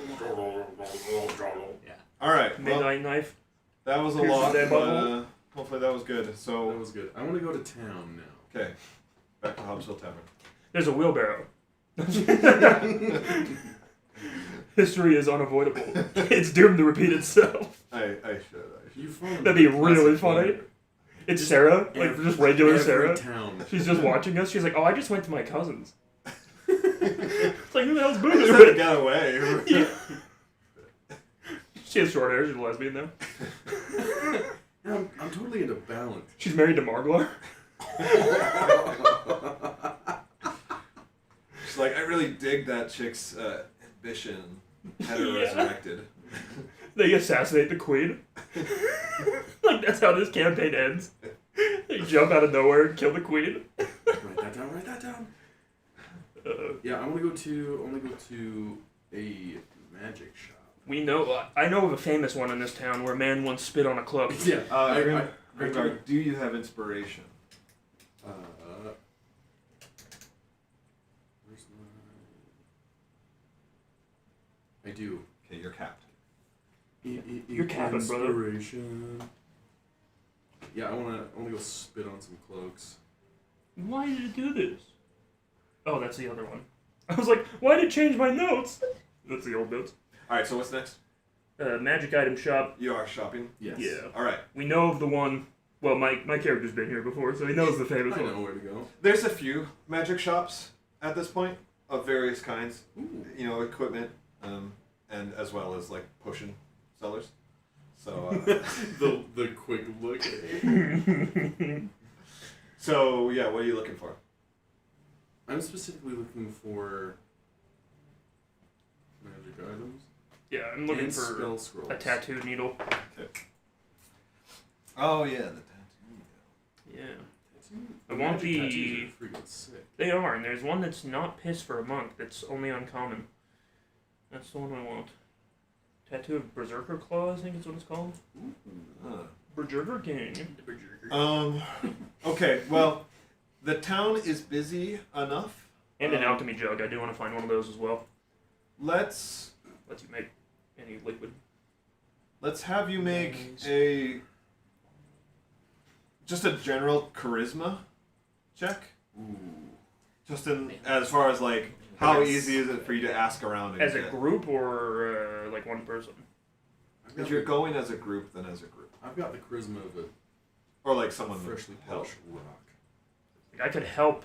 Speaker 3: Yeah.
Speaker 1: All right, well,
Speaker 2: Midnight Knife.
Speaker 1: that was a
Speaker 2: Pierces
Speaker 1: lot,
Speaker 2: that
Speaker 1: but
Speaker 2: bubble.
Speaker 1: hopefully that was good.
Speaker 4: That
Speaker 1: So
Speaker 4: was good. I want to go to town now.
Speaker 1: okay, back to Hobbsville Tavern.
Speaker 2: There's a wheelbarrow. History is unavoidable. It's doomed to repeat itself.
Speaker 1: I should.
Speaker 4: You found
Speaker 2: That'd be
Speaker 4: the
Speaker 2: really
Speaker 4: classic
Speaker 2: funny.
Speaker 4: one.
Speaker 2: It's Sarah, like
Speaker 4: Every-
Speaker 2: just regular
Speaker 4: every
Speaker 2: Sarah.
Speaker 4: town.
Speaker 2: She's just watching us. She's like, "Oh, I just went to my cousin's." It's like, who the hell's
Speaker 1: I just had to
Speaker 2: Boo?
Speaker 1: get away.
Speaker 2: Yeah. She has short hair. She's a lesbian now.
Speaker 4: Yeah, I'm totally into balance.
Speaker 2: She's married to Marglar.
Speaker 1: She's like, I really dig that chick's ambition. Had her
Speaker 2: Yeah.
Speaker 1: resurrected.
Speaker 2: They assassinate the queen. Like that's how this campaign ends. They jump out of nowhere and kill the queen.
Speaker 4: Write that down. Write that down.
Speaker 2: Uh,
Speaker 4: Yeah, I want to go to a magic shop.
Speaker 2: we know. I know of a famous one in this town where a man once spit on a cloak.
Speaker 4: Yeah.
Speaker 1: Grimgar, do you have inspiration?
Speaker 4: Where's my... I do.
Speaker 1: Okay, you're capped.
Speaker 2: You're capping, brother.
Speaker 4: Inspiration. Yeah, I wanna go spit on some cloaks.
Speaker 2: Why did it do this? Oh, that's the other one. I was like, why did it change my notes? That's the old notes.
Speaker 1: All right, so what's next?
Speaker 2: Magic item shop.
Speaker 1: You are shopping.
Speaker 4: Yes.
Speaker 2: Yeah.
Speaker 1: All right.
Speaker 2: We know of the one. Well, my character's been here before, so he knows the famous
Speaker 4: I
Speaker 2: one.
Speaker 4: know where to go.
Speaker 1: There's a few magic shops at this point of various kinds.
Speaker 4: Ooh.
Speaker 1: You know, equipment, and as well as like potion sellers. So.
Speaker 4: The quick look.
Speaker 1: So yeah, what are you looking for?
Speaker 4: I'm specifically looking for magic items.
Speaker 2: Yeah, I'm looking
Speaker 4: and
Speaker 2: for
Speaker 4: spell scrolls.
Speaker 2: a tattoo needle.
Speaker 1: Oh yeah, the tattoo.
Speaker 2: Yeah.
Speaker 4: Tattoo?
Speaker 2: I want
Speaker 4: Magic
Speaker 2: the-
Speaker 4: tattoos are freaking sick.
Speaker 2: They are, and there's one that's not piss for a monk. That's only uncommon. That's the one I want. Tattoo of Berserker Claw, I think is what it's called.
Speaker 1: Huh.
Speaker 2: Berserker King.
Speaker 3: The Berserker.
Speaker 1: Okay, well, the town is busy enough.
Speaker 2: And an alchemy jug. I do want to find one of those as well.
Speaker 1: Let's
Speaker 2: Lets you make any liquid.
Speaker 1: have you make
Speaker 2: Nice.
Speaker 1: just a general charisma check.
Speaker 4: Ooh.
Speaker 1: Just in as far as like how
Speaker 3: Yes.
Speaker 1: easy is it for you to ask around and
Speaker 2: As a
Speaker 1: get-
Speaker 2: group or like one person?
Speaker 1: If you're going as a group, then as a group,
Speaker 4: I've got the charisma of a
Speaker 1: or like someone
Speaker 4: freshly
Speaker 1: with help.
Speaker 4: polished rock.
Speaker 2: Like, I could help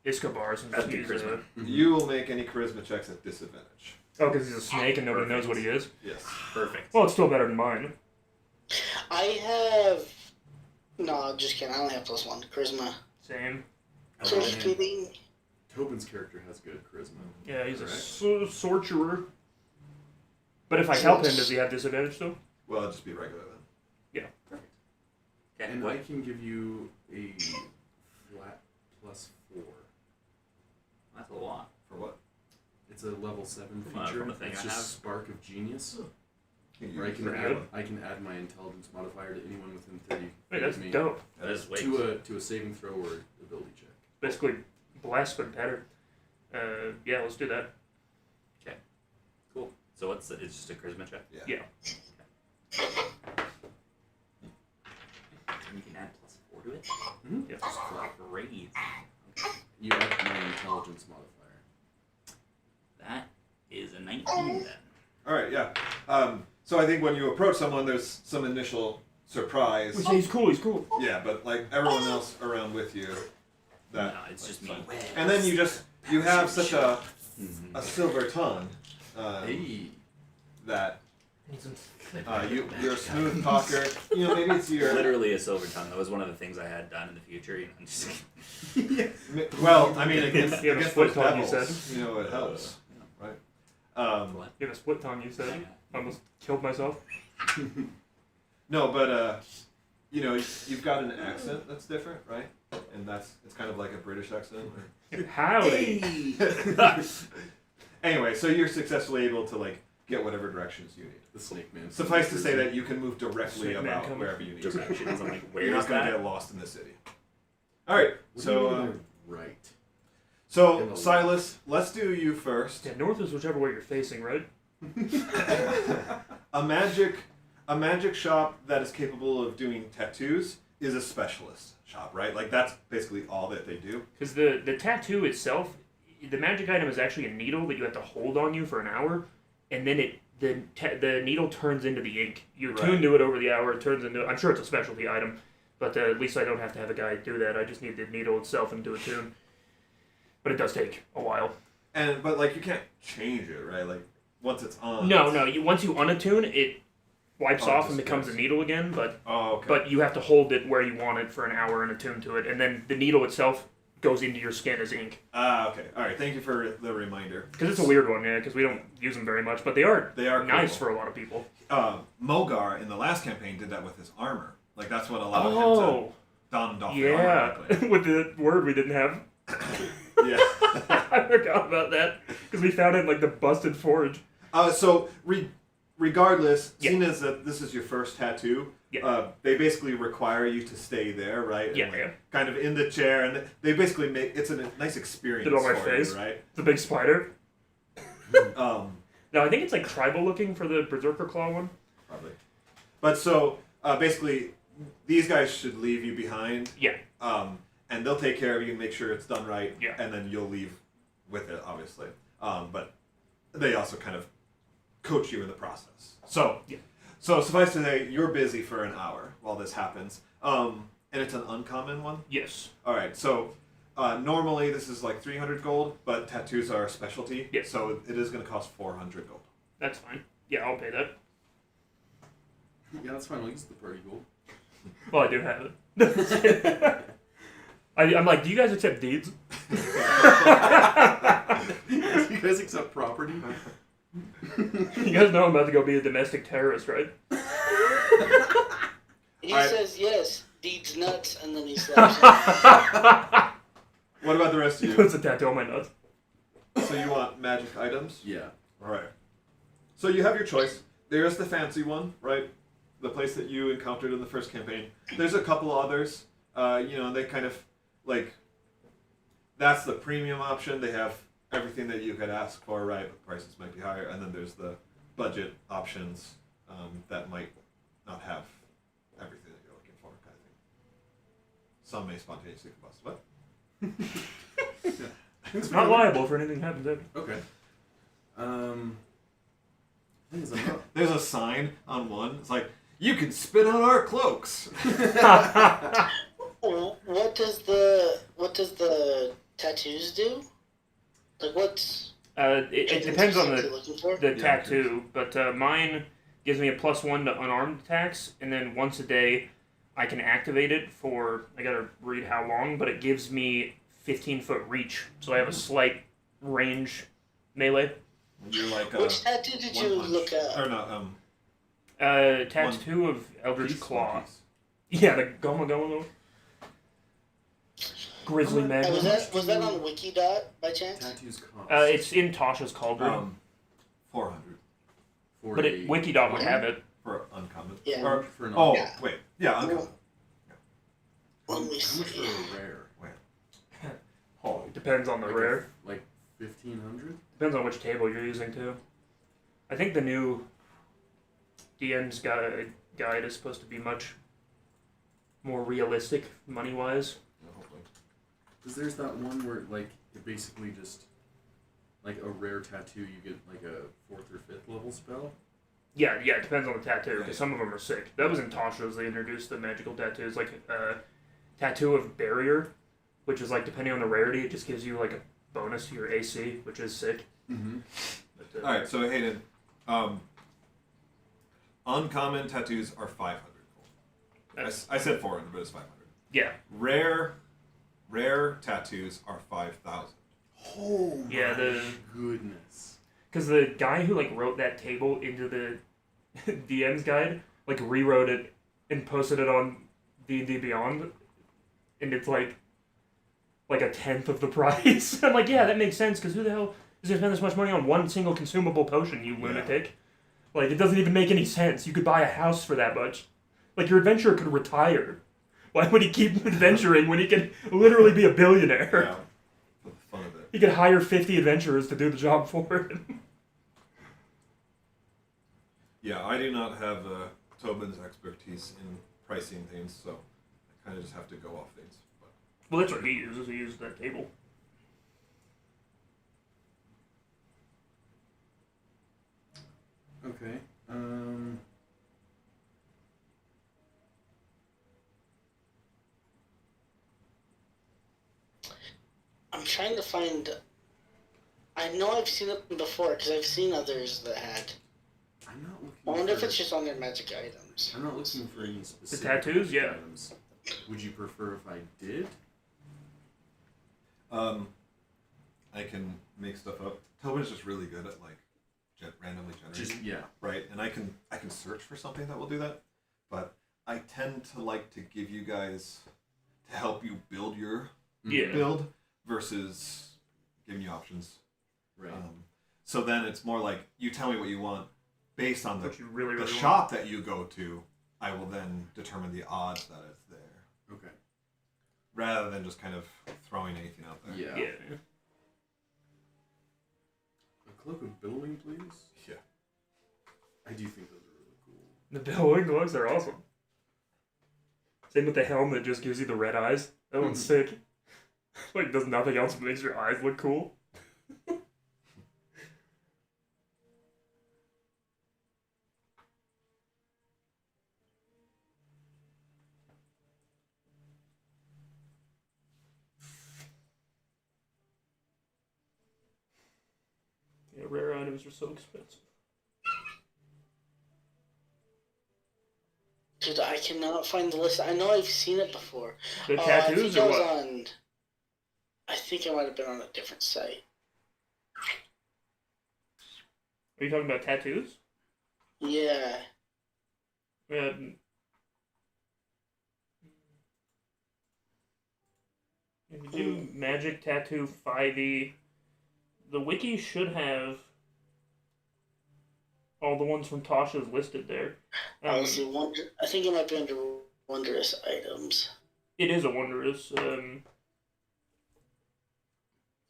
Speaker 2: Escobar since
Speaker 3: That's good
Speaker 2: he's
Speaker 3: charisma.
Speaker 1: You will make any charisma checks at disadvantage.
Speaker 2: Oh, because he's a snake and nobody knows what he is?
Speaker 1: Yes.
Speaker 3: Perfect.
Speaker 2: Well, it's still better than mine.
Speaker 7: I have. No, just kidding. I only have +1 charisma.
Speaker 2: Same.
Speaker 4: Oh,
Speaker 7: Just
Speaker 4: man.
Speaker 7: kidding.
Speaker 4: Tobin's character has good charisma.
Speaker 2: Yeah, he's
Speaker 4: Correct.
Speaker 2: a sorcerer. But if I help him, does he have disadvantage still?
Speaker 1: Well, it'll just be regular then.
Speaker 3: Okay,
Speaker 4: And
Speaker 3: what?
Speaker 4: I can give you a flat +4.
Speaker 3: That's a lot.
Speaker 1: For what?
Speaker 4: It's a level 7
Speaker 3: From a-
Speaker 4: feature.
Speaker 3: from a thing
Speaker 4: It's
Speaker 3: I
Speaker 4: just
Speaker 3: have.
Speaker 4: Spark of Genius.
Speaker 1: You
Speaker 4: Where I can
Speaker 2: pretty
Speaker 4: add
Speaker 2: good.
Speaker 4: I can add my intelligence modifier to anyone within 30
Speaker 2: Wait, that's
Speaker 4: of me
Speaker 2: dope.
Speaker 3: That is way
Speaker 4: to a saving throw or ability check.
Speaker 2: Basically, bless but better. Yeah, let's do that.
Speaker 3: cool. So what's it's just a charisma check?
Speaker 1: Yeah.
Speaker 2: Yeah.
Speaker 3: And you can add +4 to it?
Speaker 4: Mm-hmm.
Speaker 2: Yeah.
Speaker 3: Great.
Speaker 4: You add my intelligence modifier.
Speaker 3: That is a 19 then.
Speaker 1: All right. Yeah. So I think when you approach someone, there's some initial surprise.
Speaker 2: We say he's cool, he's cool.
Speaker 1: Yeah, but like everyone else around with you, that.
Speaker 3: No, it's just
Speaker 1: like,
Speaker 3: me.
Speaker 1: And then you have such a
Speaker 3: Mhm.
Speaker 1: silver tongue
Speaker 4: Hey.
Speaker 1: that you're a smooth talker. You know, maybe it's your.
Speaker 3: Literally a silver tongue. That was one of the things I had done in the future. You know, just
Speaker 1: Well, I mean, against,
Speaker 2: You have a
Speaker 1: against
Speaker 2: split
Speaker 1: those
Speaker 2: tongue, you
Speaker 1: devils,
Speaker 2: said?
Speaker 1: you know, it helps, right?
Speaker 3: what?
Speaker 2: You have a split tongue, you said. I almost killed myself.
Speaker 1: No, but you know, you've got an accent that's different, right? And it's kind of like a British accent.
Speaker 2: Howdy.
Speaker 1: Anyway, so you're successfully able to like get whatever directions you need.
Speaker 4: The snake man.
Speaker 1: Suffice to say that you can move directly
Speaker 2: Snake man
Speaker 1: about
Speaker 2: coming.
Speaker 1: wherever you need to.
Speaker 3: Directions. I'm like,
Speaker 1: You're
Speaker 3: where's
Speaker 1: not going to
Speaker 3: that?
Speaker 1: get lost in the city. All right,
Speaker 4: What do you
Speaker 1: so
Speaker 4: mean they're right.
Speaker 1: so Silas, let's do you first.
Speaker 2: Yeah, north is whichever way you're facing, right?
Speaker 1: A magic shop that is capable of doing tattoos is a specialist shop, right? Like that's basically all that they do.
Speaker 2: Because the tattoo itself, the magic item is actually a needle that you have to hold on you for an hour, and then the needle turns into the ink. You're
Speaker 1: Right.
Speaker 2: tuned to it over the hour. It turns into. I'm sure it's a specialty item, but at least I don't have to have a guy do that. I just need the needle itself and do a tune. But it does take a while.
Speaker 1: But like you can't change it, right? Like once it's on.
Speaker 2: No. Once you unattune, it wipes
Speaker 1: Oh, it
Speaker 2: off and
Speaker 1: just
Speaker 2: becomes
Speaker 1: goes.
Speaker 2: a needle again. But
Speaker 1: Oh, okay.
Speaker 2: but you have to hold it where you want it for an hour and attune to it, and then the needle itself goes into your skin as ink.
Speaker 1: Okay. All right. Thank you for the reminder.
Speaker 2: Because it's a weird one, yeah. Because we don't use them very much, but they are nice
Speaker 1: cool.
Speaker 2: for a lot of people.
Speaker 1: Mogar in the last campaign did that with his armor. Like that's what allowed him to
Speaker 2: Oh,
Speaker 1: don off the armor
Speaker 2: yeah.
Speaker 1: quickly.
Speaker 2: With the word we didn't have.
Speaker 1: Yeah.
Speaker 2: I forgot about that because we found it in like the busted forge.
Speaker 1: So regardless,
Speaker 2: Yeah.
Speaker 1: seeing as that this is your first tattoo,
Speaker 2: Yeah.
Speaker 1: they basically require you to stay there, right?
Speaker 2: Yeah,
Speaker 1: and, like,
Speaker 2: yeah.
Speaker 1: kind of in the chair, and they basically make it's a nice experience
Speaker 2: Did it on my
Speaker 1: for
Speaker 2: face?
Speaker 1: you, right?
Speaker 2: The big spider. No, I think it's like tribal looking for the Berserker Claw one.
Speaker 1: Probably. But so basically, these guys should leave you behind.
Speaker 2: Yeah.
Speaker 1: And they'll take care of you and make sure it's done right.
Speaker 2: Yeah.
Speaker 1: And then you'll leave with it, obviously. But they also kind of coach you in the process. So,
Speaker 2: Yeah.
Speaker 1: So suffice to say, you're busy for an hour while this happens. And it's an uncommon one.
Speaker 2: Yes.
Speaker 1: All right. So normally this is like 300 gold, but tattoos are a specialty.
Speaker 2: Yeah.
Speaker 1: So it is going to cost 400 gold.
Speaker 2: That's fine. Yeah, I'll pay that.
Speaker 4: Yeah, that's fine. I'll use the party gold.
Speaker 2: Well, I do have it. I'm like, do you guys accept deeds?
Speaker 4: Do you guys accept property?
Speaker 2: You guys know I'm about to go be a domestic terrorist, right?
Speaker 7: He
Speaker 1: Alright.
Speaker 7: says yes, deeds nuts, and then he slaps him.
Speaker 1: What about the rest of
Speaker 2: He
Speaker 1: you?
Speaker 2: puts a tattoo on my nuts.
Speaker 1: So you want magic items?
Speaker 4: Yeah.
Speaker 1: All right. So you have your choice. There is the fancy one, right? The place that you encountered in the first campaign. There's a couple others. They kind of like. That's the premium option. They have everything that you could ask for, right? But prices might be higher. And then there's the budget options that might not have everything that you're looking for, kind of thing. Some may spontaneously combust. What?
Speaker 2: It's not liable for anything that happens ever.
Speaker 4: Okay. Thing is, I'm not.
Speaker 1: There's a sign on one. It's like, you can spit on our cloaks.
Speaker 7: What does the tattoos do? Like what's
Speaker 2: It depends on
Speaker 7: you're looking for?
Speaker 2: the
Speaker 1: Yeah,
Speaker 2: tattoo, but mine gives me a +1 to unarmed attacks, and then once a day I can activate it for, I gotta read how long, but it gives me 15-foot reach, so I have a slight range melee.
Speaker 1: You're like
Speaker 7: Which tattoo did you look at?
Speaker 1: Or no,
Speaker 2: Tattoo of Eldritch
Speaker 1: piece,
Speaker 2: Claw.
Speaker 1: one piece.
Speaker 2: Yeah, the Goma one. Grizzly
Speaker 7: And
Speaker 2: Magnum.
Speaker 7: was that on Wikidot by chance?
Speaker 4: Tattoos cost.
Speaker 2: It's in Tasha's Cauldron,
Speaker 1: 400
Speaker 4: for
Speaker 2: but
Speaker 4: a-
Speaker 2: Wikidot would have it.
Speaker 1: for uncommon.
Speaker 7: Yeah.
Speaker 1: Or,
Speaker 4: for an
Speaker 1: oh,
Speaker 7: Yeah.
Speaker 1: wait. Yeah, uncommon.
Speaker 7: Let me
Speaker 4: How much
Speaker 7: see.
Speaker 4: for a rare?
Speaker 2: Oh, it depends on the rare.
Speaker 4: Like 1,500.
Speaker 2: Depends on which table you're using too. I think the new DM's guide is supposed to be much more realistic money wise.
Speaker 1: Yeah, hopefully.
Speaker 4: Because there's that one where like it basically just like a rare tattoo, you get like a 4th or 5th level spell.
Speaker 2: Yeah, it depends on the tattoo because
Speaker 1: Right.
Speaker 2: some of them are sick. That was in Tasha's. They introduced the magical tattoos, like tattoo of barrier, which is like depending on the rarity, it just gives you like a bonus to your AC, which is sick.
Speaker 4: Mm-hmm.
Speaker 2: But,
Speaker 1: All right, so Hayden, uncommon tattoos are 500 gold. I said 400, but it's 500.
Speaker 2: Yeah,
Speaker 1: Rare tattoos are 5,000.
Speaker 4: Oh
Speaker 2: Yeah, the-
Speaker 4: goodness.
Speaker 2: because the guy who like wrote that table into the DM's guide like rewrote it and posted it on D&D Beyond, and it's like a 10th of the price. I'm like, yeah, that makes sense because who the hell is gonna spend this much money on one single consumable potion, you lunatic? Like, it doesn't even make any sense. You could buy a house for that much. Like, your adventurer could retire. Why would he keep adventuring when he can literally be a billionaire?
Speaker 1: Yeah, for the fun of it.
Speaker 2: He could hire 50 adventurers to do the job for him.
Speaker 1: Yeah, I do not have Tobin's expertise in pricing things, so I kind of just have to go off things. But
Speaker 2: Well, that's what he uses. He uses that table.
Speaker 4: Okay.
Speaker 7: I'm trying to find. I know I've seen it before because I've seen others that had.
Speaker 4: I'm not looking.
Speaker 7: I wonder if
Speaker 4: for-
Speaker 7: it's just on their magic items.
Speaker 4: I'm not looking for any specific
Speaker 2: tattoos? Yeah.
Speaker 4: items. Would you prefer if I did?
Speaker 1: I can make stuff up. Tobin's just really good at like randomly generating.
Speaker 4: Just yeah.
Speaker 1: Right, and I can search for something that will do that, but I tend to like to give you guys to help you build your
Speaker 2: Yeah.
Speaker 1: build versus giving you options.
Speaker 4: Right.
Speaker 1: So then it's more like you tell me what you want based on the
Speaker 2: What you really,
Speaker 1: the
Speaker 2: really want.
Speaker 1: shop that you go to. I will then determine the odds that it's there,
Speaker 4: Okay.
Speaker 1: rather than just kind of throwing anything out there.
Speaker 4: Yeah.
Speaker 2: Yeah.
Speaker 4: A cloak of billowing, please?
Speaker 1: Yeah.
Speaker 4: I do think those are really cool.
Speaker 2: The billowing gloves are awesome. Same with the helm that just gives you the red eyes. That one's sick. Like, does nothing else but makes your eyes look cool. Yeah, rare items are so expensive.
Speaker 7: Dude, I cannot find the list. I know I've seen it before.
Speaker 2: The
Speaker 7: I
Speaker 2: tattoos
Speaker 7: think
Speaker 2: or
Speaker 7: I was
Speaker 2: what?
Speaker 7: on. I think I might have been on a different site.
Speaker 2: Are you talking about tattoos?
Speaker 7: Yeah.
Speaker 2: If you do magic tattoo 5e, the wiki should have all the ones from Tasha's listed there.
Speaker 7: Let's see. I think it might be under wondrous items.
Speaker 2: It is a wondrous.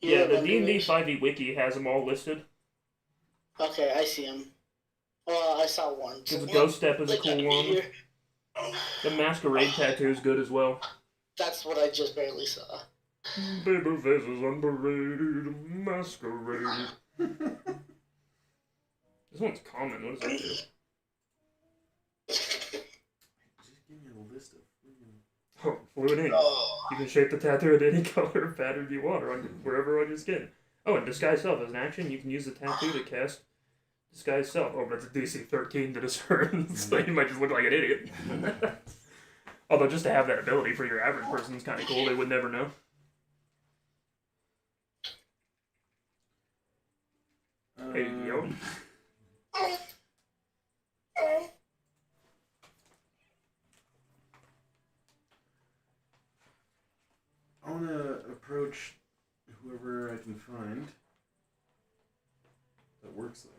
Speaker 2: Yeah, the D&D
Speaker 7: wondrous.
Speaker 2: 5e wiki has them all listed.
Speaker 7: Okay, I see them. Well, I saw one.
Speaker 2: The Ghost Step is a cool one.
Speaker 7: Here.
Speaker 2: The Masquerade tattoo is good as well.
Speaker 7: That's what I just barely saw.
Speaker 2: Baby faces unberated masquerade. This one's common. What does that do?
Speaker 4: Just give me a list of freaking...
Speaker 2: Oh, fluid ink.
Speaker 7: Oh.
Speaker 2: You can shape the tattoo in any color or pattern you want, or wherever on your skin. Oh, and Disguise Self as an action, you can use the tattoo to cast Disguise Self. Oh, but it's a DC 13 to discern, so you might just look like an idiot. Although, just to have that ability for your average person is kind of cool. They would never know. Hey, yo.
Speaker 4: I want to approach whoever I can find that works there.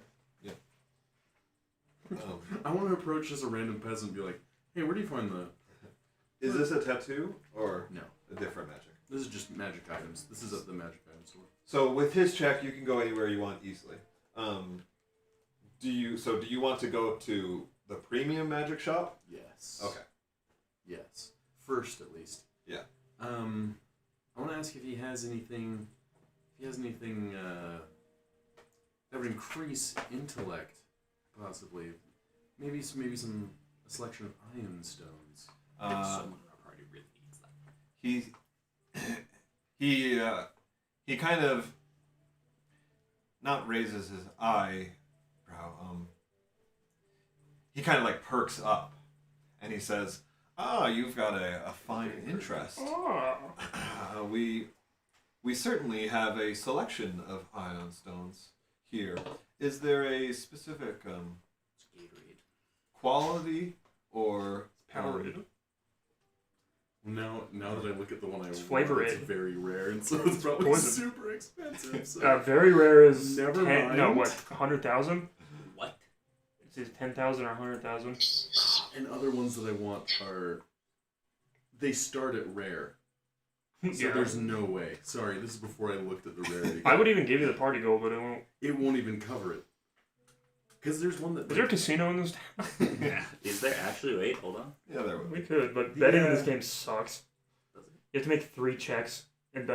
Speaker 4: I want to approach just a random peasant and be like, hey, where do you find the...
Speaker 1: Is this a tattoo or
Speaker 4: No.
Speaker 1: a different magic?
Speaker 4: This is just magic items. This is at the magic item store.
Speaker 1: So with his check, you can go anywhere you want easily. Do you want to go to the premium magic shop?
Speaker 4: Yes.
Speaker 1: Okay.
Speaker 4: Yes. First, at least.
Speaker 1: Yeah.
Speaker 4: I want to ask if he has anything... that would increase intellect, possibly. Maybe a selection of ion stones.
Speaker 3: Someone in our party really needs that.
Speaker 1: He kind of not raises his eyebrow. He kind of like perks up, and he says, you've got a fine interest. We certainly have a selection of ion stones here. Is there a specific quality or
Speaker 2: Powerade.
Speaker 4: Now that I look at the one I want,
Speaker 2: Flavor
Speaker 4: it's
Speaker 2: Aid.
Speaker 4: very rare, and so it's probably
Speaker 2: Poison.
Speaker 4: super expensive. So.
Speaker 2: Very rare is
Speaker 4: Never
Speaker 2: 10, no,
Speaker 4: mind.
Speaker 2: what, 100,000?
Speaker 3: What?
Speaker 2: It's either 10,000 or 100,000.
Speaker 4: And other ones that I want are... They start at rare. So
Speaker 2: Yeah.
Speaker 4: there's no way. Sorry, this is before I looked at the rarity.
Speaker 2: I would even give you the party gold, but it won't.
Speaker 4: It won't even cover it. Because there's one that...
Speaker 2: Is there a casino in this town?
Speaker 3: Yeah. Is there actually? Wait, hold on.
Speaker 1: yeah, there would.
Speaker 2: We could, but betting in this
Speaker 4: Yeah.
Speaker 2: game sucks.
Speaker 3: Does it?
Speaker 2: You have to make 3 checks, and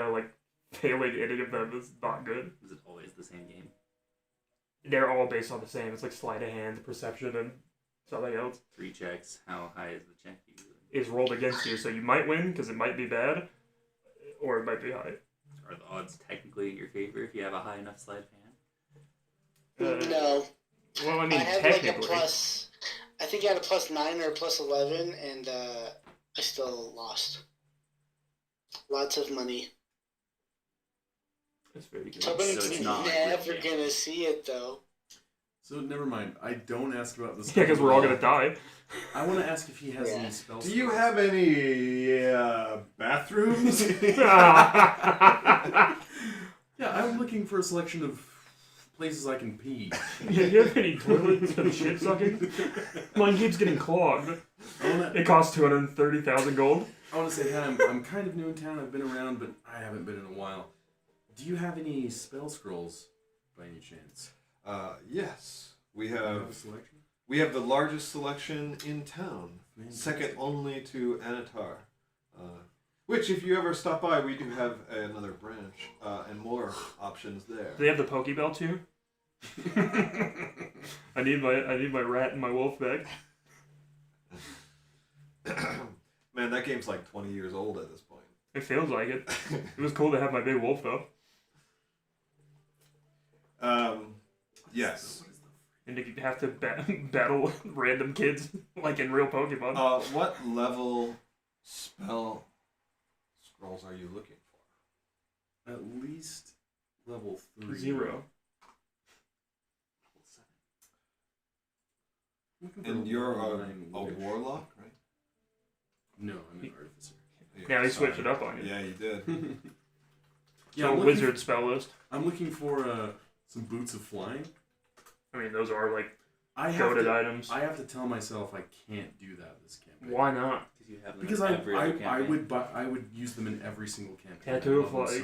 Speaker 2: failing any of them is not good.
Speaker 3: Is it always the same game?
Speaker 2: They're all based on the same. It's like sleight of hand, perception, and something else
Speaker 3: 3 checks. How high is the check usually?
Speaker 2: is rolled against you. So you might win because it might be bad, or it might be high.
Speaker 3: Are the odds technically in your favor if you have a high enough sleight of hand?
Speaker 7: No.
Speaker 2: Well, I mean,
Speaker 7: I had like a
Speaker 2: technically.
Speaker 7: plus. I think I had a +9 or a +11, and I still lost. Lots of money.
Speaker 2: That's very good.
Speaker 7: Tubman's
Speaker 3: So it's not like
Speaker 7: never
Speaker 3: real
Speaker 7: gonna see it though.
Speaker 4: So never mind. I don't ask about this.
Speaker 2: Yeah, because we're all gonna die.
Speaker 4: I want to ask if he has
Speaker 7: Yeah.
Speaker 4: any spells.
Speaker 1: Do you have any bathrooms?
Speaker 4: Yeah, I'm looking for a selection of places I can pee.
Speaker 2: Yeah, you have any toilets and shit sucking? Mine keeps getting clogged. It costs 230,000 gold.
Speaker 4: I want to say, hey, I'm kind of new in town. I've been around, but I haven't been in a while. Do you have any spell scrolls by any chance?
Speaker 1: Yes, we
Speaker 4: Do you
Speaker 1: have
Speaker 4: a selection?
Speaker 1: we have the largest selection in town, second
Speaker 4: Fantastic.
Speaker 1: only to Anatar. Which, if you ever stop by, we do have another branch and more options there.
Speaker 2: Do they have the Pokeball too? I need my rat and my wolf back.
Speaker 1: Man, that game's like 20 years old at this point.
Speaker 2: It feels like it. It was cool to have my big wolf though.
Speaker 1: Yes.
Speaker 2: And to have to battle random kids like in real Pokemon.
Speaker 1: What level spell scrolls are you looking for?
Speaker 4: At least level 3.
Speaker 2: 0.
Speaker 1: And you're a
Speaker 4: 9
Speaker 1: warlock, right?
Speaker 4: No, I'm an artificer.
Speaker 2: Now he switched it up on you.
Speaker 1: Yeah, you did.
Speaker 4: Yeah,
Speaker 2: So
Speaker 4: I'm looking,
Speaker 2: wizard spell list.
Speaker 4: I'm looking for some boots of flying.
Speaker 2: I mean, those are like
Speaker 4: I have
Speaker 2: goated
Speaker 4: to,
Speaker 2: items.
Speaker 4: I have to tell myself I can't do that this campaign.
Speaker 2: Why not?
Speaker 3: You have them
Speaker 4: Because
Speaker 3: in
Speaker 4: I
Speaker 3: every other campaign.
Speaker 4: would use them in every single campaign.
Speaker 2: Tattoo
Speaker 4: I
Speaker 2: of
Speaker 4: love them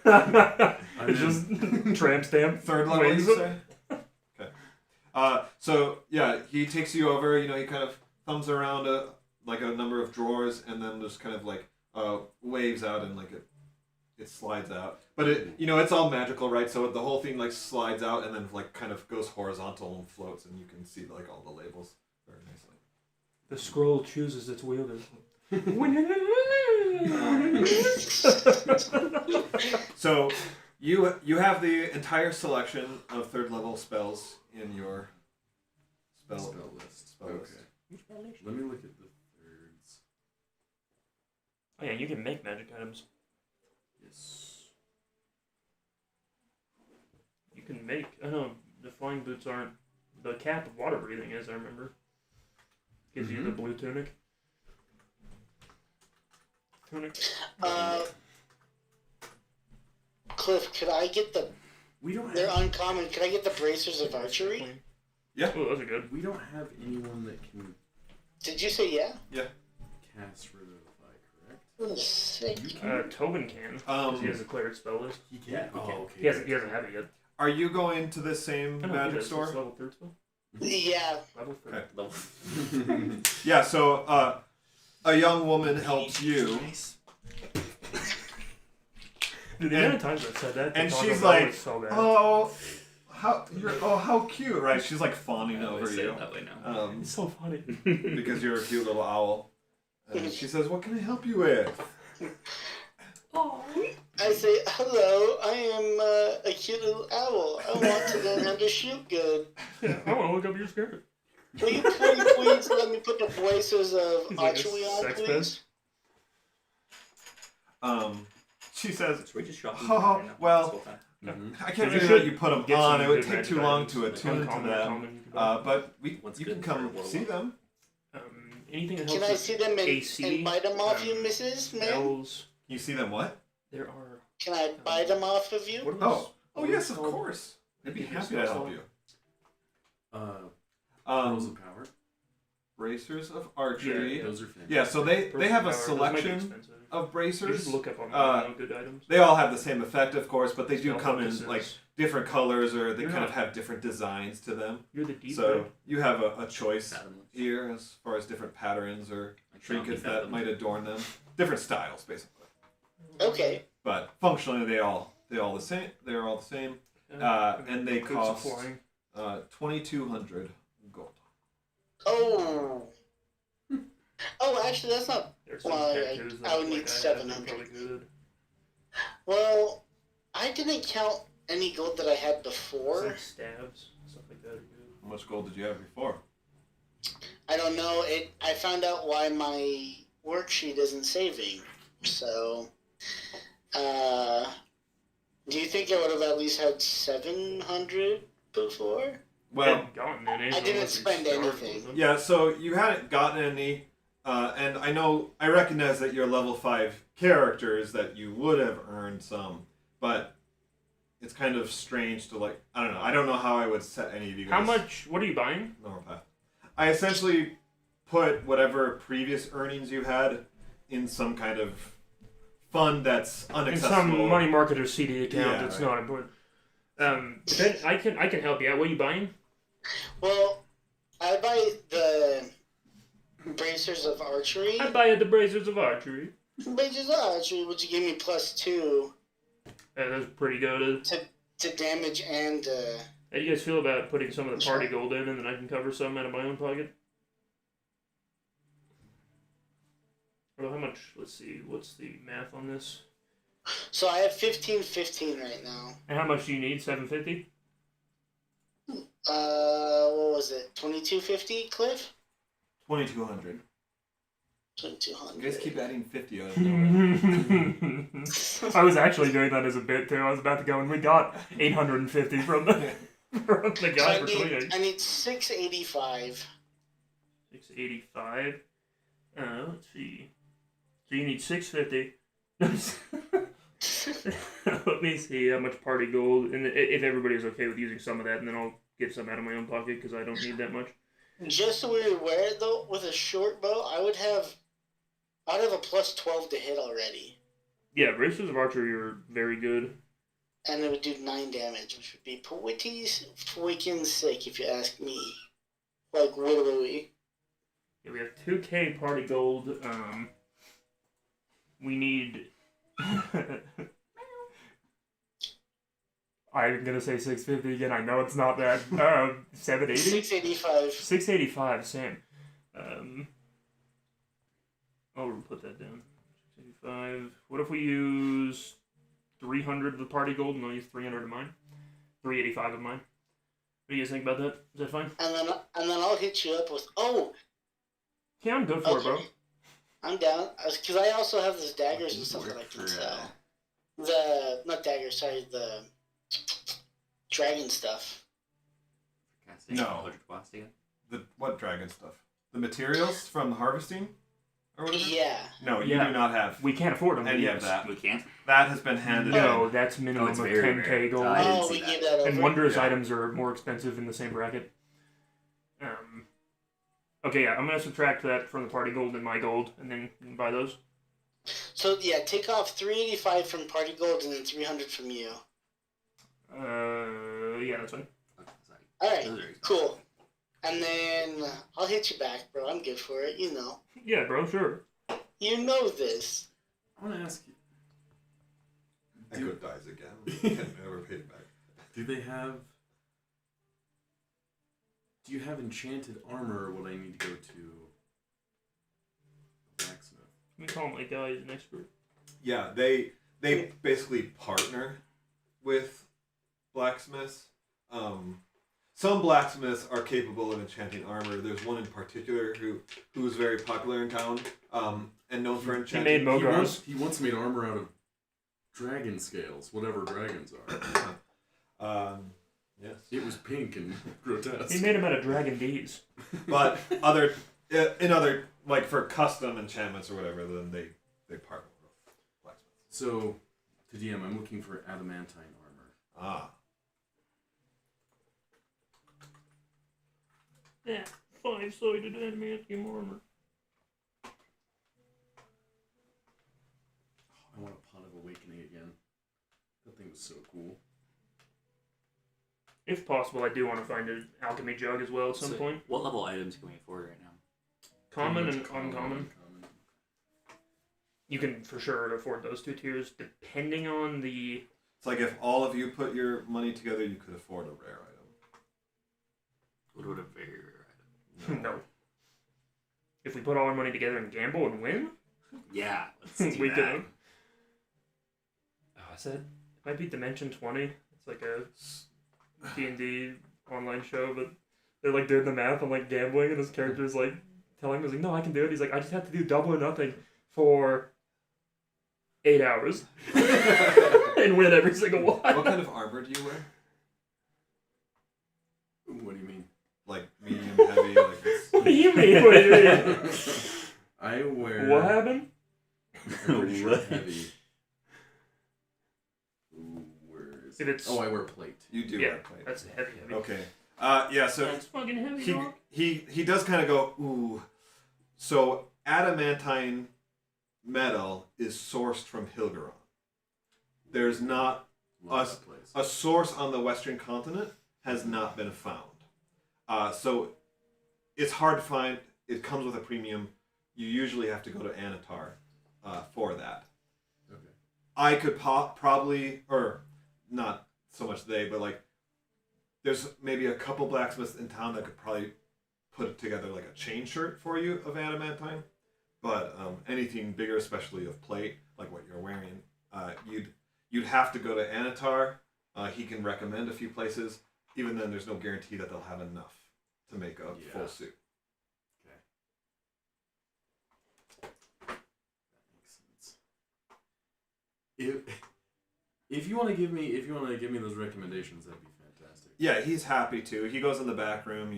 Speaker 2: flight.
Speaker 4: so much.
Speaker 2: It's just tramp stamp.
Speaker 1: Third level,
Speaker 2: wings.
Speaker 1: you say? Okay. So, yeah, he takes you over, he kind of thumbs around a number of drawers and then just kind of like waves out and like it slides out. But it's all magical, right? So the whole thing like slides out and then like kind of goes horizontal and floats and you can see like all the labels very nicely.
Speaker 2: The scroll chooses its wielder.
Speaker 1: So you have the entire selection of third level spells in your spell list.
Speaker 4: Okay. Let me look at the thirds.
Speaker 2: Oh yeah, you can make magic items.
Speaker 4: Yes.
Speaker 2: You can make. I know the flying boots aren't. The cap of water breathing is. I remember. Gives you the blue tunic.
Speaker 7: Cliff, could I get the?
Speaker 4: We don't
Speaker 7: They're
Speaker 4: have
Speaker 7: uncommon. Could I get the bracers of archery?
Speaker 1: Yeah.
Speaker 2: Oh, those are good.
Speaker 4: we don't have anyone that can
Speaker 7: Did you say yeah?
Speaker 4: cast Revivify, correct?
Speaker 7: Sick.
Speaker 4: You can.
Speaker 2: Tobin can. 'Cause he has a cleared spell list.
Speaker 4: He can.
Speaker 3: Yeah, he
Speaker 4: Oh,
Speaker 3: can.
Speaker 4: okay.
Speaker 2: He hasn't had it yet.
Speaker 1: Are you going to the same
Speaker 2: I know,
Speaker 1: magic
Speaker 2: he does.
Speaker 1: store?
Speaker 2: It's level 3 spell.
Speaker 7: Yeah.
Speaker 2: Level 3.
Speaker 1: Okay.
Speaker 3: Level-
Speaker 1: Yeah, so a young woman helps you.
Speaker 2: Dude, the amount of times I've said that.
Speaker 1: And
Speaker 2: to Taco
Speaker 1: she's
Speaker 2: Bell
Speaker 1: like,
Speaker 2: is so bad.
Speaker 1: how cute, right? She's like fawning
Speaker 3: I always
Speaker 1: over
Speaker 3: say
Speaker 1: you.
Speaker 3: it that way now.
Speaker 2: It's so funny.
Speaker 1: Because you're a cute little owl. And she says, "What can I help you with?"
Speaker 7: I say, hello, I am a cute little owl. I want to learn how to shoot good.
Speaker 2: I want to look up your skirt.
Speaker 7: Will you please let me put the braces of
Speaker 2: He's like a
Speaker 7: archery on,
Speaker 2: sex
Speaker 7: please?
Speaker 2: pest.
Speaker 1: She says,
Speaker 3: So we just dropped
Speaker 1: Oh,
Speaker 3: them right now.
Speaker 1: well,
Speaker 3: This whole time.
Speaker 1: "I can't
Speaker 2: You
Speaker 1: really
Speaker 2: should
Speaker 1: let you put them
Speaker 2: get
Speaker 1: on.
Speaker 2: some
Speaker 1: It would
Speaker 2: good
Speaker 1: take
Speaker 2: magic
Speaker 1: too long
Speaker 2: items,
Speaker 1: to
Speaker 2: like
Speaker 1: attune to
Speaker 2: uncommon,
Speaker 1: them.
Speaker 2: common, you can buy.
Speaker 1: But
Speaker 3: What's
Speaker 1: you
Speaker 3: good
Speaker 1: can
Speaker 3: for a
Speaker 1: come
Speaker 3: warlock?
Speaker 1: see them."
Speaker 2: Anything that helps
Speaker 7: Can I
Speaker 2: with
Speaker 7: see them
Speaker 2: AC,
Speaker 7: and bite them off you,
Speaker 2: um,
Speaker 7: Mrs. Ma'am?
Speaker 2: spells,
Speaker 1: You see them what?
Speaker 2: there are.
Speaker 7: Can I bite them off of you?
Speaker 2: What are those?
Speaker 1: Oh yes, of
Speaker 2: called?
Speaker 1: course. I'd be
Speaker 2: Give you
Speaker 1: happy to
Speaker 2: spell
Speaker 1: help
Speaker 2: slot.
Speaker 1: you.
Speaker 4: Pearls of Power.
Speaker 1: Bracers of archery.
Speaker 4: Those are fantastic.
Speaker 1: Yeah, so they have a
Speaker 2: Pearls of Power, those might be
Speaker 1: selection
Speaker 2: expensive.
Speaker 1: of
Speaker 2: You
Speaker 1: bracers.
Speaker 2: should look up on good items.
Speaker 1: They all have the same effect, of course, but they do
Speaker 2: Spell
Speaker 1: come in
Speaker 2: focuses.
Speaker 1: like different colors, or they
Speaker 2: You're
Speaker 1: kind of
Speaker 2: not-
Speaker 1: have different designs to them.
Speaker 2: You're the deep
Speaker 1: So
Speaker 2: red.
Speaker 1: you have a choice
Speaker 3: Fathomless.
Speaker 1: here as far as different patterns or
Speaker 3: Like
Speaker 1: trinkets
Speaker 3: zombie
Speaker 1: that
Speaker 3: fathom.
Speaker 1: might adorn them. Different styles, basically.
Speaker 7: Okay.
Speaker 1: But functionally, they all the same. They're all the same. And they
Speaker 2: Boots of
Speaker 1: cost
Speaker 2: flying.
Speaker 1: 2,200 gold.
Speaker 7: Oh. Oh, actually, that's not.
Speaker 2: There's some
Speaker 7: Well,
Speaker 2: tattoos that
Speaker 7: I would
Speaker 2: look
Speaker 7: need
Speaker 2: like
Speaker 7: 700.
Speaker 2: They're probably good.
Speaker 7: Well, I didn't count any gold that I had
Speaker 2: It's
Speaker 7: before.
Speaker 2: like stabs, stuff like that are good.
Speaker 1: How much gold did you have before?
Speaker 7: I don't know. I found out why my worksheet isn't saving. So, do you think I would have at least had 700 before?
Speaker 1: Well,
Speaker 2: Hadn't gotten any,
Speaker 7: I didn't
Speaker 2: unless you
Speaker 7: spend
Speaker 2: started
Speaker 7: anything.
Speaker 2: with them.
Speaker 1: yeah. So you hadn't gotten any, and I recognize that you're level 5 characters that you would have earned some, but it's kind of strange to like. I don't know how I would set any of you guys.
Speaker 2: How much? What are you buying?
Speaker 1: Normal path. I essentially put whatever previous earnings you had in some kind of fund that's
Speaker 2: In
Speaker 1: unaccessible.
Speaker 2: some money market or CD account.
Speaker 1: Yeah,
Speaker 2: It's
Speaker 1: right.
Speaker 2: not important. Ben, I can help you out. What are you buying?
Speaker 7: Well, I buy the bracers of archery.
Speaker 2: I buy at the Bracers of Archery.
Speaker 7: Bracers of archery, which give me +2
Speaker 2: That's pretty good.
Speaker 7: to damage and.
Speaker 2: How do you guys feel about putting some of the party gold in, and then I can cover some out of my own pocket? Well, how much? Let's see. What's the math on this?
Speaker 7: So I have 15 right now.
Speaker 2: And how much do you need? 750.
Speaker 7: What was it? 2250, Cliff?
Speaker 1: 2,200.
Speaker 7: 2200.
Speaker 1: You guys keep adding 50 out of nowhere.
Speaker 2: I was actually doing that as a bit too. I was about to go, and we got 850 from the guy for cleaning.
Speaker 7: I need 685.
Speaker 2: 685. Let's see. So you need 650. Let me see how much party gold, and if everybody's okay with using some of that, and then I'll get some out of my own pocket because I don't need that much.
Speaker 7: Just so we're aware, though, with a short bow, I'd have a +12 to hit already,
Speaker 2: Yeah, Bracers of Archery are very good.
Speaker 7: and it would do 9 damage, which would be pretty freaking sick if you ask me. Like literally.
Speaker 2: Yeah, we have 2K party gold. We need. I'm gonna say 650 again. I know it's not that. 780.
Speaker 7: 685.
Speaker 2: 685. Same. I'll put that down. 685. What if we use 300 of the party gold and I'll use 300 of mine? 385 of mine. What do you guys think about that? Is that fine?
Speaker 7: And then I'll hit you up with
Speaker 2: Yeah, I'm good for it, bro.
Speaker 7: I'm down because I also have those daggers and stuff that I can sell. Not daggers, sorry, the dragon stuff.
Speaker 1: No. What dragon stuff? The materials from the harvesting? Or whatever?
Speaker 7: Yeah.
Speaker 1: No, you do not have
Speaker 2: We can't afford them.
Speaker 1: any of that.
Speaker 3: We can't.
Speaker 1: That has been handed
Speaker 2: No,
Speaker 1: in.
Speaker 2: that's minimum
Speaker 3: it's
Speaker 2: of
Speaker 3: very
Speaker 2: 10K
Speaker 3: rare.
Speaker 2: gold.
Speaker 3: I didn't
Speaker 7: Oh,
Speaker 3: see
Speaker 7: we
Speaker 3: that.
Speaker 7: give that over.
Speaker 2: And wondrous
Speaker 1: Yeah.
Speaker 2: items are more expensive in the same bracket. Okay, yeah, I'm gonna subtract that from the party gold and my gold, and then you can buy those.
Speaker 7: So yeah, take off 385 from party gold and then 300 from you.
Speaker 2: Yeah, that's fine.
Speaker 7: All right,
Speaker 3: Those are expensive.
Speaker 7: cool. And then I'll hit you back, bro. I'm good for it. You know.
Speaker 2: Yeah, bro, sure.
Speaker 7: You know this.
Speaker 4: I want to ask you,
Speaker 1: Echo dies again. Can never pay it back.
Speaker 4: do you have enchanted armor, or would I need to go to blacksmith?
Speaker 2: Let me call my guy. He's an expert.
Speaker 1: Yeah, they basically partner with blacksmiths. Some blacksmiths are capable of enchanting armor. There's one in particular who's very popular in town, and known for
Speaker 2: He
Speaker 1: enchanting.
Speaker 2: made Mogars.
Speaker 4: He once made armor out of dragon scales, whatever dragons are.
Speaker 1: Yes,
Speaker 4: It was pink and grotesque.
Speaker 2: He made him out of dragon D's.
Speaker 1: but like for custom enchantments or whatever, then they partner with blacksmiths.
Speaker 4: So, to DM, I'm looking for adamantine armor.
Speaker 1: Ah,
Speaker 2: Yeah, 5-sided adamantium armor.
Speaker 4: I want a pot of awakening again. That thing was so cool.
Speaker 2: If possible, I do want to find an alchemy jug as well at some
Speaker 3: So,
Speaker 2: point.
Speaker 3: what level items can we afford right now?
Speaker 2: Common
Speaker 4: Pretty
Speaker 2: and
Speaker 4: much
Speaker 2: uncommon. You can for sure afford those 2 tiers, depending on the.
Speaker 1: it's like if all of you put your money together, you could afford a rare item.
Speaker 3: What would a very rare
Speaker 2: No. If we put all our money together and gamble and win,
Speaker 3: item? Yeah, let's do
Speaker 2: we
Speaker 3: that.
Speaker 2: could. Oh, is that? It might be Dimension 20. It's like a D&D online show, but they're like doing the math on like gambling, and this character's like telling him, he's like, no, I can do it. He's like, I just have to do double or nothing for 8 hours and win every single one.
Speaker 1: What kind of armor do you wear?
Speaker 4: What do you mean?
Speaker 1: Like medium, heavy, like this?
Speaker 2: What do you mean? What do you mean?
Speaker 4: I wear.
Speaker 2: What happened?
Speaker 4: I'm pretty sure heavy. Ooh, where is
Speaker 2: If
Speaker 4: it?
Speaker 2: it's-
Speaker 4: Oh, I wear plate.
Speaker 1: You do
Speaker 2: Yeah,
Speaker 1: wear plate.
Speaker 2: that's heavy.
Speaker 1: Okay. Yeah. So
Speaker 2: That's fucking heavy, dog.
Speaker 1: he does kind of go ooh. So adamantine metal is sourced from Hilgeron. There's not
Speaker 4: Love that place.
Speaker 1: A source on the Western continent has not been found. So it's hard to find. It comes with a premium. You usually have to go to Anatar for that.
Speaker 4: Okay.
Speaker 1: I could probably, or not so much they, but like, there's maybe a couple blacksmiths in town that could probably put together like a chain shirt for you of adamantine. But anything bigger, especially of plate, like what you're wearing, you'd have to go to Anatar. He can recommend a few places. Even then, there's no guarantee that they'll have enough to make a full suit.
Speaker 4: Okay. That makes sense. If you want to give me those recommendations, that'd be fantastic.
Speaker 1: Yeah, he's happy to. He goes in the back room,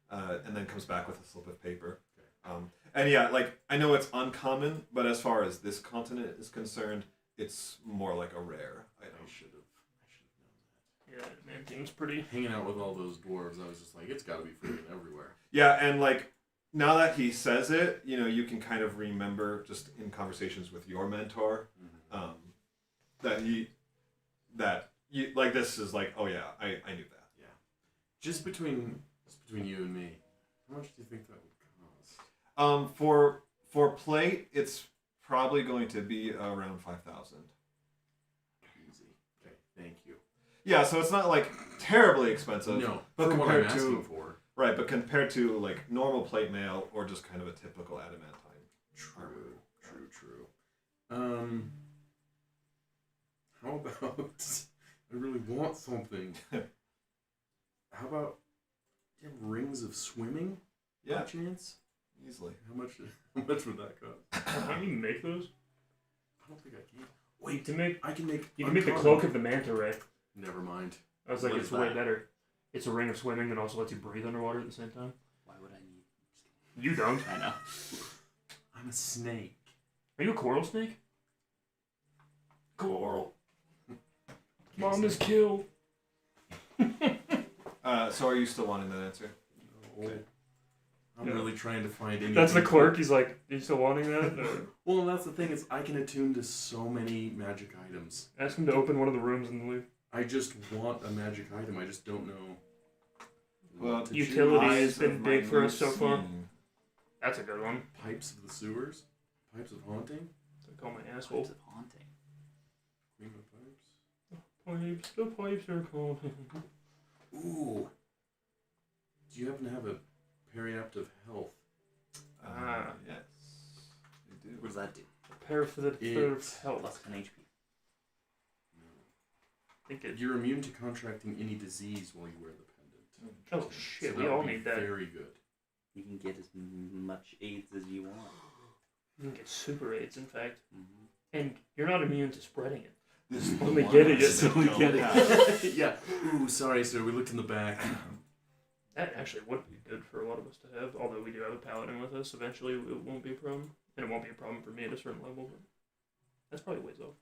Speaker 1: and then comes back with a slip of paper.
Speaker 4: Okay.
Speaker 1: And yeah, like I know it's uncommon, but as far as this continent is concerned, it's more like a rare item.
Speaker 4: I should have known that.
Speaker 2: Yeah, man, seems pretty.
Speaker 4: Hanging out with all those dwarves, I was just like, it's got to be freaking everywhere.
Speaker 1: Yeah, and like now that he says it, you can kind of remember just in conversations with your mentor, that you like this is like, oh yeah, I knew that.
Speaker 4: Yeah. Just between you and me, how much do you think that would cost?
Speaker 1: For plate, it's probably going to be around 5,000.
Speaker 4: Easy. Okay, thank you.
Speaker 1: Yeah, so it's not like terribly expensive.
Speaker 4: No,
Speaker 1: but
Speaker 4: for what I'm
Speaker 1: compared
Speaker 4: asking
Speaker 1: to
Speaker 4: for.
Speaker 1: right, but compared to like normal plate mail or just kind of a typical adamantine.
Speaker 4: True. How about? I really want something. How about? Do you have rings of swimming?
Speaker 1: Yeah,
Speaker 4: By chance?
Speaker 1: easily.
Speaker 4: How much would that cost?
Speaker 2: How do you make those?
Speaker 4: I don't think I can. Wait,
Speaker 2: To make
Speaker 4: I can make.
Speaker 2: you can make the
Speaker 4: uncommon.
Speaker 2: cloak of the manta ray.
Speaker 4: Never mind.
Speaker 2: I was like,
Speaker 4: What
Speaker 2: it's
Speaker 4: is
Speaker 2: way
Speaker 4: that?
Speaker 2: better. It's a ring of swimming that also lets you breathe underwater at the same time.
Speaker 3: Why would I need?
Speaker 2: You don't.
Speaker 3: I know.
Speaker 4: I'm a snake.
Speaker 2: Are you a coral snake? Coral.
Speaker 4: Can't
Speaker 2: Mom
Speaker 4: say.
Speaker 2: is killed.
Speaker 1: So are you still wanting that answer?
Speaker 4: No.
Speaker 1: Okay.
Speaker 4: I'm
Speaker 2: Yeah.
Speaker 4: really trying to find any.
Speaker 2: That's the clerk. He's like, are you still wanting that? Or
Speaker 4: Well, that's the thing is I can attune to so many magic items.
Speaker 2: ask him to open one of the rooms and leave.
Speaker 4: I just want a magic item. I just don't know.
Speaker 1: Well,
Speaker 4: what to
Speaker 2: utility
Speaker 4: choose.
Speaker 2: has been big for us so far.
Speaker 1: Scene.
Speaker 2: That's a good one.
Speaker 4: Pipes of the sewers, pipes of haunting,
Speaker 2: I call my asshole.
Speaker 3: Types of haunting.
Speaker 4: queen of pipes.
Speaker 2: Pipes, the pipes are calling.
Speaker 4: Ooh. Do you happen to have a periapt of health?
Speaker 1: Yes, they do.
Speaker 3: What does that do?
Speaker 2: Prepare for the
Speaker 4: It's
Speaker 2: health.
Speaker 3: Plus 10 HP.
Speaker 2: I think it.
Speaker 4: You're immune to contracting any disease while you wear the pendant.
Speaker 2: Oh shit,
Speaker 4: So
Speaker 2: we
Speaker 4: that
Speaker 2: all
Speaker 4: would be
Speaker 2: need that.
Speaker 4: Very good.
Speaker 3: You can get as much AIDS as you want.
Speaker 2: You can get super AIDS, in fact.
Speaker 3: Mm-hmm.
Speaker 2: And you're not immune to spreading it.
Speaker 1: This is the
Speaker 2: Only
Speaker 1: one
Speaker 2: get it,
Speaker 1: that
Speaker 2: it's
Speaker 1: they
Speaker 3: only
Speaker 1: don't
Speaker 3: get it.
Speaker 1: have.
Speaker 4: Yeah. Ooh, sorry, sir. We looked in the back.
Speaker 2: That actually would be good for a lot of us to have. Although we do have a paladin with us, eventually it won't be a problem. And it won't be a problem for me at a certain level, but that's probably ways off.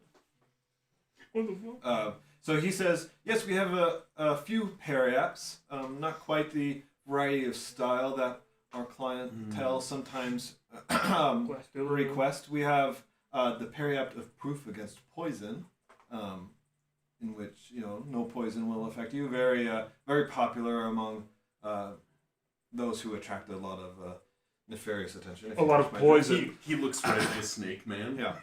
Speaker 2: What the fuck?
Speaker 1: So he says, yes, we have a few periapts, not quite the variety of style that our clientele sometimes request. We have the periapt of proof against poison, in which no poison will affect you. Very very popular among those who attract a lot of nefarious attention. if
Speaker 2: A
Speaker 1: you
Speaker 2: lot
Speaker 1: catch
Speaker 2: of
Speaker 1: my
Speaker 2: poison.
Speaker 4: He looks right at the snake, man.
Speaker 1: yeah,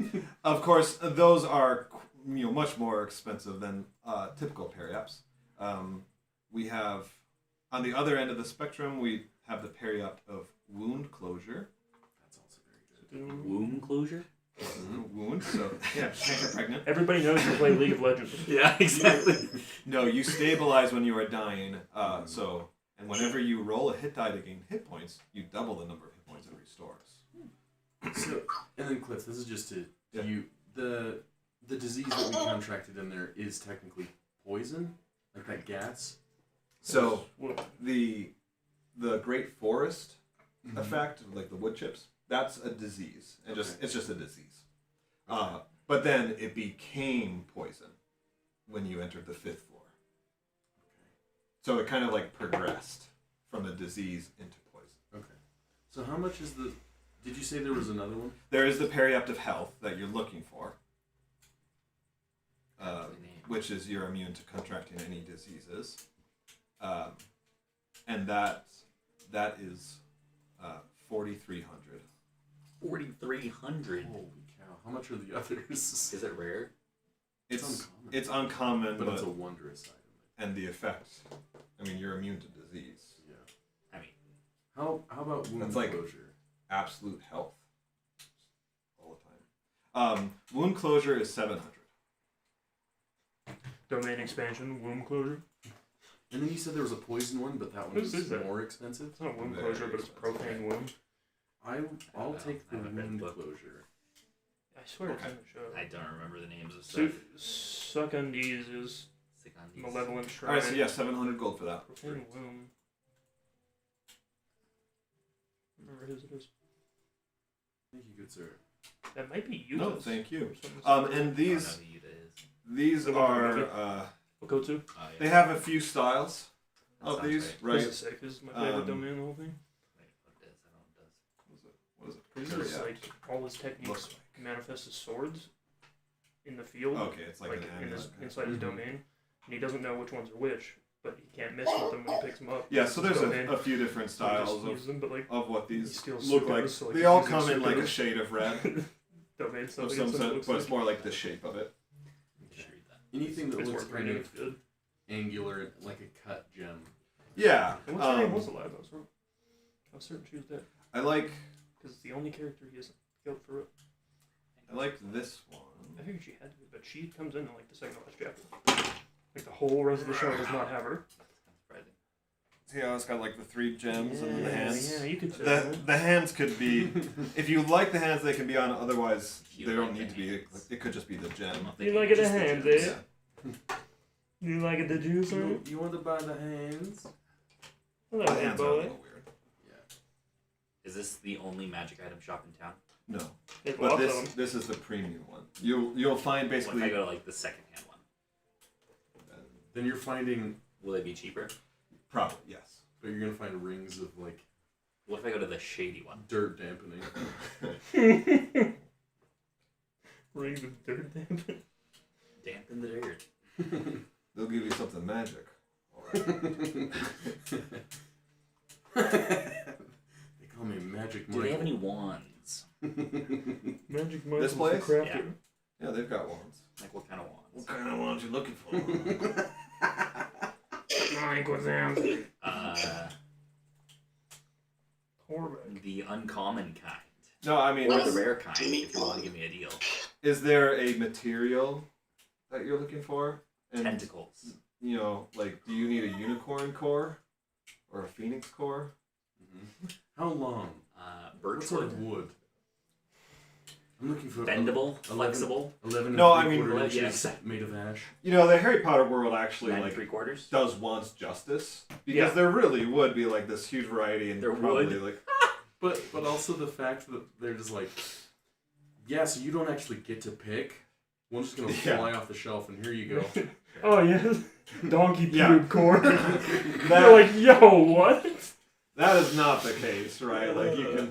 Speaker 1: of course, those are much more expensive than typical periapts. We have on the other end of the spectrum, we have the periapt of wound closure.
Speaker 4: That's also very good.
Speaker 3: Womb closure?
Speaker 1: Wound, so yeah, can't get pregnant.
Speaker 2: Everybody knows you play League of Legends.
Speaker 3: Yeah, exactly.
Speaker 1: No, you stabilize when you are dying. And whenever you roll a hit die to gain hit points, you double the number of hit points it restores.
Speaker 4: So, and then Cliff, this is just to
Speaker 1: Yeah.
Speaker 4: you. The disease that we contracted in there is technically poison, like that gas.
Speaker 1: So
Speaker 2: Well,
Speaker 1: the Great Forest effect, like the wood chips, that's a disease. It's just a disease. But then it became poison when you entered the 5th floor. So it kind of like progressed from a disease into poison.
Speaker 4: Okay. So how much is the? Did you say there was another one?
Speaker 1: There is the periapt of health that you're looking for. which is you're immune to contracting any diseases, and that is 4,300.
Speaker 3: 4,300.
Speaker 4: Holy cow! How much are the others?
Speaker 3: Is it rare?
Speaker 1: It's uncommon,
Speaker 4: but it's a wondrous item.
Speaker 1: and the effect. I mean, you're immune to disease.
Speaker 4: Yeah.
Speaker 3: I mean,
Speaker 4: How about wound
Speaker 1: That's like-
Speaker 4: closure?
Speaker 1: Absolute health. All the time. Wound closure is 700.
Speaker 2: Domain expansion, womb closure.
Speaker 4: And then you said there was a poison one, but that one
Speaker 2: What
Speaker 4: was
Speaker 2: is that?
Speaker 4: more expensive.
Speaker 2: It's not womb
Speaker 1: Very
Speaker 2: closure, but it's
Speaker 1: expensive.
Speaker 2: profane womb.
Speaker 4: I'll
Speaker 3: Well,
Speaker 4: take the
Speaker 3: I haven't read the
Speaker 4: wound
Speaker 3: book.
Speaker 4: closure.
Speaker 2: I swear it's in the show.
Speaker 3: I don't remember the names of
Speaker 2: So,
Speaker 3: stuff.
Speaker 2: Suckundies is
Speaker 3: Secondis.
Speaker 2: malevolent shrine.
Speaker 1: Alright, so yeah, 700 gold for that.
Speaker 2: Profane womb. Remember whose it is?
Speaker 4: Thank you, good sir.
Speaker 2: That might be you.
Speaker 1: No, thank you. And
Speaker 3: I don't know
Speaker 1: these
Speaker 3: who Yuta is.
Speaker 1: these
Speaker 2: The one from
Speaker 1: are
Speaker 2: Movie? Okotsu.
Speaker 3: Oh, yeah.
Speaker 1: they have a few styles
Speaker 3: That
Speaker 1: of
Speaker 3: sounds
Speaker 1: these,
Speaker 3: right.
Speaker 1: right?
Speaker 2: This is sick. This is my favorite
Speaker 1: Um,
Speaker 2: domain, the whole thing.
Speaker 3: Wait, what it is? I don't know what it does.
Speaker 1: What is it?
Speaker 2: This
Speaker 1: Pretty
Speaker 2: is
Speaker 1: sure,
Speaker 2: like all his techniques
Speaker 1: Looks
Speaker 2: manifest as swords in the field,
Speaker 1: Okay, it's like,
Speaker 2: like
Speaker 1: an
Speaker 2: in his,
Speaker 1: amulet.
Speaker 2: inside his
Speaker 4: Mhm.
Speaker 2: domain, and he doesn't know which ones are which, but he can't miss with them when he picks them up.
Speaker 1: Yeah, so there's
Speaker 2: Domain.
Speaker 1: a few different
Speaker 2: So he just
Speaker 1: styles
Speaker 2: uses them, but like
Speaker 1: of what
Speaker 2: he
Speaker 1: these
Speaker 2: steals
Speaker 1: look like.
Speaker 2: sucrose, so like
Speaker 1: They
Speaker 2: he's
Speaker 1: all
Speaker 2: using
Speaker 1: come in like a
Speaker 2: sucrose.
Speaker 1: shade of red
Speaker 2: Domain stuff
Speaker 1: of
Speaker 2: against
Speaker 1: some
Speaker 2: them, it
Speaker 1: sort,
Speaker 2: looks
Speaker 1: but
Speaker 2: like.
Speaker 1: it's more like the shape of it.
Speaker 3: You should read that.
Speaker 4: Anything that
Speaker 2: It's
Speaker 4: looks
Speaker 2: worth
Speaker 4: kind
Speaker 2: reading.
Speaker 4: of
Speaker 2: It's good.
Speaker 4: angular, like a cut gem.
Speaker 1: Yeah.
Speaker 2: And what's her name was alive? I was certain she was dead
Speaker 1: I like
Speaker 2: because it's the only character he hasn't killed for real.
Speaker 1: this
Speaker 2: I
Speaker 1: one.
Speaker 2: figured she had to, but she comes in like the second to last chapter. Like the whole rest of the show does not have her.
Speaker 3: That's kind of surprising.
Speaker 1: See how it's got like the 3 gems and the hands.
Speaker 2: Yeah, you could say
Speaker 1: The
Speaker 2: that.
Speaker 1: the hands could be if you like the hands they can be on. Otherwise
Speaker 3: You
Speaker 1: they
Speaker 3: like
Speaker 1: don't
Speaker 3: the
Speaker 1: need to be.
Speaker 3: hands.
Speaker 1: It could just be the gem.
Speaker 3: I'm not
Speaker 2: You
Speaker 3: thinking
Speaker 2: like it a
Speaker 3: just the
Speaker 2: hand,
Speaker 3: gems.
Speaker 2: eh? You like it the juice, or?
Speaker 4: You want to buy the hands?
Speaker 2: Hello,
Speaker 1: The
Speaker 2: hey
Speaker 1: hands are a
Speaker 2: boy.
Speaker 1: little weird.
Speaker 3: Is this the only magic item shop in town?
Speaker 1: No,
Speaker 2: There's
Speaker 1: but
Speaker 2: lots of them.
Speaker 1: this is the premium one. You'll find
Speaker 3: What if I
Speaker 1: basically.
Speaker 3: go to like the second-hand one?
Speaker 4: Then you're finding,
Speaker 3: Will they be cheaper?
Speaker 1: Probably yes.
Speaker 4: but you're gonna find rings of like
Speaker 3: What if I go to the shady one?
Speaker 4: dirt dampening.
Speaker 2: Rings of dirt dampen.
Speaker 3: Dampen the dirt.
Speaker 1: They'll give you something magic.
Speaker 4: They call me Magic
Speaker 3: Do they have
Speaker 4: Michael.
Speaker 3: any wands?
Speaker 2: Magic
Speaker 1: This
Speaker 2: Michael's the
Speaker 1: place?
Speaker 2: crafter.
Speaker 1: Yeah, they've got wands.
Speaker 3: Like what kind of wands?
Speaker 1: What kind of wands you looking for?
Speaker 2: Inquisition. Torbeck.
Speaker 3: The uncommon kind.
Speaker 1: No, I mean,
Speaker 3: Or
Speaker 5: Well,
Speaker 3: the rare kind, if you want to give me a deal.
Speaker 1: is there a material that you're looking for? And
Speaker 3: Tentacles.
Speaker 1: you know, like, do you need a unicorn core or a phoenix core?
Speaker 4: How long? What sort of
Speaker 3: Birchwood.
Speaker 4: wood? I'm looking for
Speaker 3: Bendable.
Speaker 4: 11
Speaker 3: Flexible.
Speaker 4: 11
Speaker 1: No,
Speaker 4: and
Speaker 1: I mean,
Speaker 4: 3/4
Speaker 3: well,
Speaker 4: inches
Speaker 3: yeah.
Speaker 4: made of ash.
Speaker 1: You know, the Harry Potter world actually
Speaker 3: 9
Speaker 1: like
Speaker 3: 3/4.
Speaker 1: does wands justice because
Speaker 2: Yeah.
Speaker 1: there really would be like this huge variety and
Speaker 3: There
Speaker 1: probably
Speaker 3: would.
Speaker 1: like
Speaker 4: But also the fact that they're just like, yeah, so you don't actually get to pick. One's just gonna
Speaker 1: Yeah.
Speaker 4: fly off the shelf, and here you go.
Speaker 2: Oh yeah, donkey
Speaker 1: Yeah.
Speaker 2: pube core.
Speaker 1: that.
Speaker 2: They're like, yo, what?
Speaker 1: That is not the case, right? Like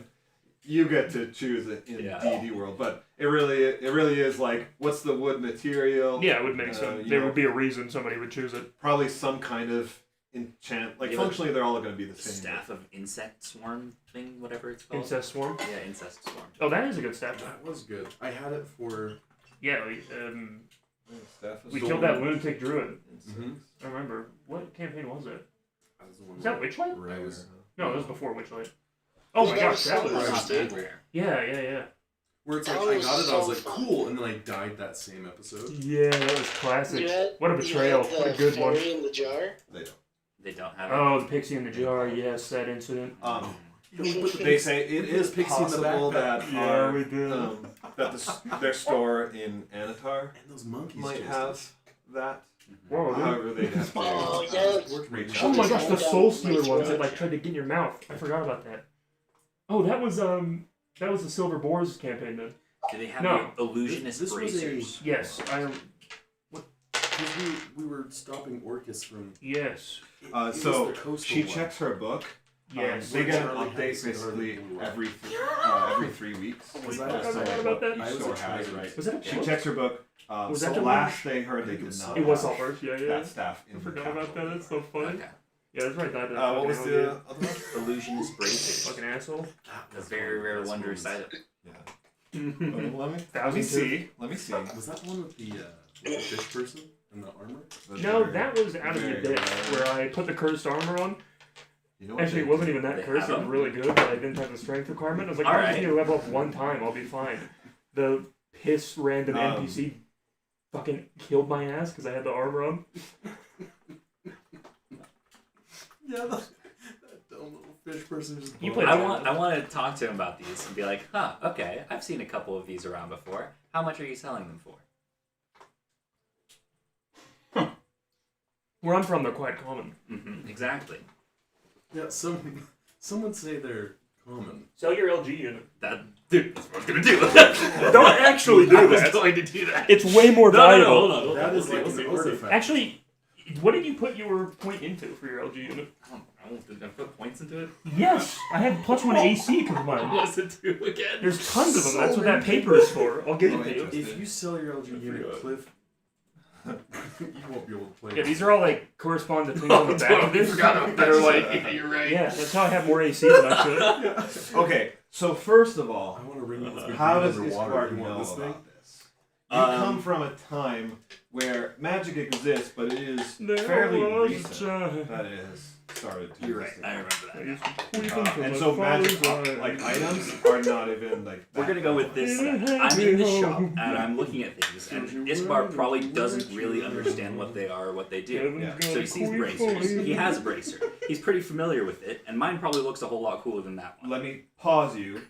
Speaker 1: you get to choose it in
Speaker 3: Yeah.
Speaker 1: D&D world, but it really is like what's the wood material?
Speaker 2: Yeah, it would make sense.
Speaker 1: you
Speaker 2: There
Speaker 1: know,
Speaker 2: would be a reason somebody would choose it.
Speaker 1: probably some kind of enchant. Like
Speaker 3: Yeah, but
Speaker 1: functionally, they're all going to be the same.
Speaker 3: Staff of insect swarm thing, whatever it's called.
Speaker 2: Incest swarm.
Speaker 3: Yeah, incest swarm.
Speaker 2: Oh, that is a good staff.
Speaker 4: That was good. I had it for.
Speaker 2: Yeah,
Speaker 1: Staff of
Speaker 2: we
Speaker 4: Storm.
Speaker 2: killed that lunatic druid.
Speaker 1: insects.
Speaker 2: I remember. What campaign was it?
Speaker 4: I was the one
Speaker 2: Was that Witchlight?
Speaker 1: Rare.
Speaker 4: I was-
Speaker 2: No, that was before Witchlight. Oh my
Speaker 7: That
Speaker 2: gosh,
Speaker 7: was
Speaker 2: that
Speaker 7: so
Speaker 2: was.
Speaker 3: It's
Speaker 7: much.
Speaker 3: not that rare.
Speaker 2: Yeah.
Speaker 4: Where it's like
Speaker 7: That
Speaker 4: I
Speaker 7: was
Speaker 4: got it, I was
Speaker 7: so
Speaker 4: like,
Speaker 7: fun.
Speaker 4: cool, and then I died that same episode.
Speaker 2: Yeah, that was classic.
Speaker 7: You had-
Speaker 2: What a betrayal.
Speaker 7: You had
Speaker 2: What a
Speaker 7: the
Speaker 2: good one.
Speaker 7: fairy in the jar.
Speaker 1: They don't.
Speaker 3: They don't have it.
Speaker 2: Oh, the pixie in the jar. Yes, that incident.
Speaker 1: They say it is
Speaker 4: Pixie in the
Speaker 1: possible that
Speaker 4: backpack.
Speaker 2: Yeah,
Speaker 1: our,
Speaker 2: we did.
Speaker 1: their store in Anatar
Speaker 4: And those monkeys
Speaker 1: might
Speaker 4: chased
Speaker 1: have
Speaker 4: us.
Speaker 1: that.
Speaker 2: Whoa, dude.
Speaker 1: However, they have to
Speaker 7: Oh, yeah.
Speaker 1: reach
Speaker 2: Oh
Speaker 1: out.
Speaker 2: my gosh, the
Speaker 7: Down
Speaker 2: Soul
Speaker 7: my
Speaker 2: Stealer ones that
Speaker 7: throat.
Speaker 2: like tried to get in your mouth. I forgot about that. Oh, that was the Silver Boars campaign then.
Speaker 3: Do they have
Speaker 2: No.
Speaker 3: the illusionist
Speaker 4: This was a-
Speaker 3: bracers?
Speaker 2: Yes,
Speaker 4: Because we were stopping Orcus from.
Speaker 2: yes.
Speaker 4: It was
Speaker 1: So
Speaker 4: the coastal
Speaker 1: she
Speaker 4: one.
Speaker 1: checks her book,
Speaker 2: Yes.
Speaker 1: They get an
Speaker 4: Charlie
Speaker 1: update
Speaker 4: Hanks and
Speaker 1: basically
Speaker 4: Harley
Speaker 1: every 3 weeks.
Speaker 2: Was
Speaker 1: So,
Speaker 2: that- I
Speaker 1: like,
Speaker 2: forgot
Speaker 1: what
Speaker 2: about that.
Speaker 1: each
Speaker 4: I was
Speaker 1: store
Speaker 4: a
Speaker 1: has,
Speaker 4: child.
Speaker 1: right?
Speaker 2: Was that a
Speaker 1: She
Speaker 2: book?
Speaker 1: checks her book.
Speaker 2: Was
Speaker 1: So
Speaker 2: that the
Speaker 1: last they heard, they did not.
Speaker 2: It was
Speaker 1: have
Speaker 2: Saltburst, yeah.
Speaker 1: that staff in
Speaker 2: I
Speaker 1: the
Speaker 2: forgot about
Speaker 1: capital.
Speaker 2: that. That's so funny.
Speaker 3: Okay.
Speaker 2: Yeah, that's right. That.
Speaker 1: What was
Speaker 2: fucking
Speaker 1: the
Speaker 2: alien.
Speaker 1: other one?
Speaker 3: Illusionist bracers.
Speaker 2: Fucking asshole.
Speaker 3: A very rare wondrous item.
Speaker 1: Yeah. Let me
Speaker 2: Thousand
Speaker 1: see. Let me see.
Speaker 4: Was that the one with the fish person and the armor?
Speaker 2: No, that was out of the
Speaker 1: Very
Speaker 2: abyss
Speaker 1: rare.
Speaker 2: where I put the cursed armor on.
Speaker 1: You know what
Speaker 2: Actually,
Speaker 1: they
Speaker 2: it wasn't
Speaker 1: do?
Speaker 2: even that
Speaker 3: They
Speaker 2: cursed. It
Speaker 3: have
Speaker 2: was
Speaker 3: them?
Speaker 2: really good, but I didn't have the strength requirement. I was like, I just
Speaker 3: Alright.
Speaker 2: need to level up one time. I'll be fine. The piss random NPC fucking killed my ass because I had the armor on.
Speaker 4: Yeah, that dumb little fish person just.
Speaker 2: You
Speaker 4: bombed
Speaker 2: played-
Speaker 4: it.
Speaker 3: I want to talk to him about these and be like, huh, okay, I've seen a couple of these around before. How much are you selling them for?
Speaker 2: Where I'm from, they're quite common.
Speaker 3: Mm-hmm, exactly.
Speaker 4: Yeah, some would say they're common.
Speaker 2: Sell your LG unit.
Speaker 3: Dude, that's what I was gonna do.
Speaker 2: Don't actually do
Speaker 3: I was
Speaker 2: that.
Speaker 3: going to do that.
Speaker 2: It's way more valuable.
Speaker 3: hold on.
Speaker 4: That is like
Speaker 3: We'll see,
Speaker 4: an
Speaker 3: we'll see.
Speaker 4: artifact.
Speaker 2: Actually, what did you put your point into for your LG unit?
Speaker 3: I don't put points into it.
Speaker 2: Yes, I had +1 AC because of
Speaker 3: What
Speaker 2: mine.
Speaker 3: was it do again?
Speaker 2: There's tons of them.
Speaker 4: So
Speaker 2: That's what that
Speaker 4: many
Speaker 2: paper is for. I'll give
Speaker 1: Oh,
Speaker 2: it to you.
Speaker 1: interesting.
Speaker 4: If you sell your LG unit, Cliff, you won't be able to play.
Speaker 2: Yeah, these are all like correspond to things on the back of this.
Speaker 3: about
Speaker 2: that are like,
Speaker 3: Yeah, you're right.
Speaker 2: yeah, that's how I have more AC than I should.
Speaker 1: Okay, so first of all,
Speaker 4: I want to ring this.
Speaker 1: how does
Speaker 4: underwater.
Speaker 1: Iskward
Speaker 4: You want
Speaker 1: know
Speaker 4: this thing?
Speaker 1: about this? You come from a time where magic exists, but it is fairly recent that it has started to
Speaker 3: You're right.
Speaker 1: exist.
Speaker 3: I remember that.
Speaker 1: And so magic, like items, are not even like.
Speaker 3: We're gonna go with this. I'm in the shop and I'm looking at things, and Isbar probably doesn't really understand what they are or what they do.
Speaker 1: Yeah.
Speaker 3: So he sees bracers. He has a bracer. He's pretty familiar with it, and mine probably looks a whole lot cooler than that one.
Speaker 1: Let me pause you.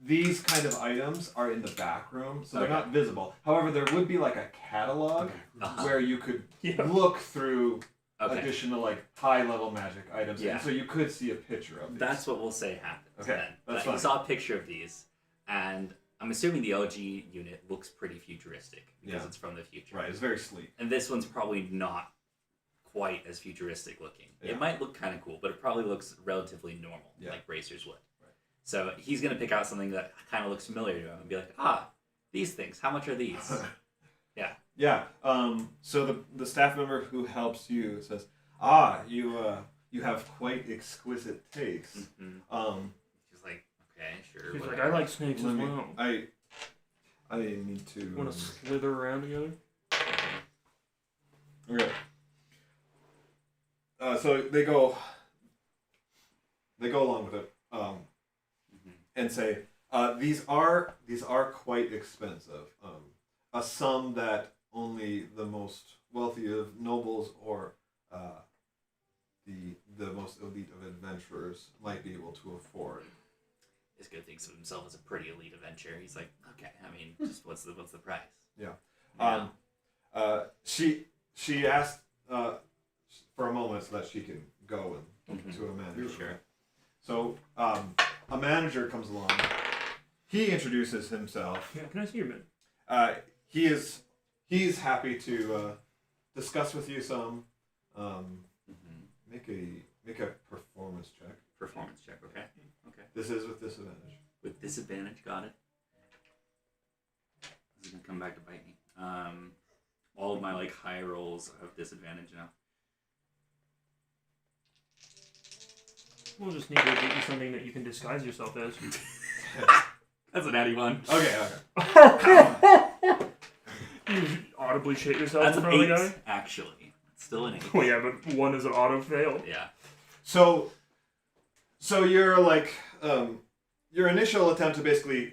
Speaker 1: These kind of items are in the back room, so they're
Speaker 3: Okay.
Speaker 1: not visible. However, there would be like a catalog
Speaker 3: Uh-huh.
Speaker 1: where you could
Speaker 2: Yeah.
Speaker 1: look through
Speaker 3: Okay,
Speaker 1: additional like high level magic items,
Speaker 3: Yeah.
Speaker 1: and so you could see a picture of these.
Speaker 3: that's what we'll say happened.
Speaker 1: Okay,
Speaker 3: Then.
Speaker 1: that's
Speaker 3: He
Speaker 1: fine.
Speaker 3: saw a picture of these, and I'm assuming the LG unit looks pretty futuristic because
Speaker 1: Yeah.
Speaker 3: it's from the future.
Speaker 1: right. It's very sleek.
Speaker 3: And this one's probably not quite as futuristic looking.
Speaker 1: Yeah.
Speaker 3: It might look kind of cool, but it probably looks relatively normal,
Speaker 1: Yeah.
Speaker 3: like bracers would.
Speaker 1: Right.
Speaker 3: So he's going to pick out something that kind of looks familiar to him and be like, these things, how much are these?
Speaker 1: Yeah. So the staff member who helps you says, you have quite exquisite taste.
Speaker 3: Mm-hmm. He's like, okay, sure.
Speaker 2: He's like,
Speaker 3: whatever."
Speaker 2: I like snakes as
Speaker 1: Let me.
Speaker 2: well.
Speaker 1: I need to.
Speaker 2: Want to slither around together?
Speaker 1: Okay. So they go along with it, and say these are quite expensive. A sum that only the most wealthy of nobles or the most elite of adventurers might be able to afford.
Speaker 3: Isco thinks of himself as a pretty elite adventurer. He's like, okay, I mean, just what's the price?
Speaker 1: Yeah. She asked for a moment so that she can go and talk to a manager.
Speaker 3: Sure.
Speaker 1: So a manager comes along. He introduces himself.
Speaker 2: Yeah, can I see your bed?
Speaker 1: He's happy to discuss with you some. Make a performance check.
Speaker 3: Performance check, okay.
Speaker 1: This is with disadvantage.
Speaker 3: With disadvantage, got it. This is gonna come back to bite me. All of my high rolls have disadvantage now.
Speaker 2: We'll just need to get you something that you can disguise yourself as.
Speaker 3: That's a natty one.
Speaker 1: Okay.
Speaker 2: You audibly shit yourself
Speaker 3: That's
Speaker 2: in
Speaker 3: an
Speaker 2: front of the
Speaker 3: 8,
Speaker 2: guy?
Speaker 3: actually. It's still an 8.
Speaker 2: Well, yeah, but one is an auto fail.
Speaker 3: Yeah.
Speaker 1: So you're your initial attempt to basically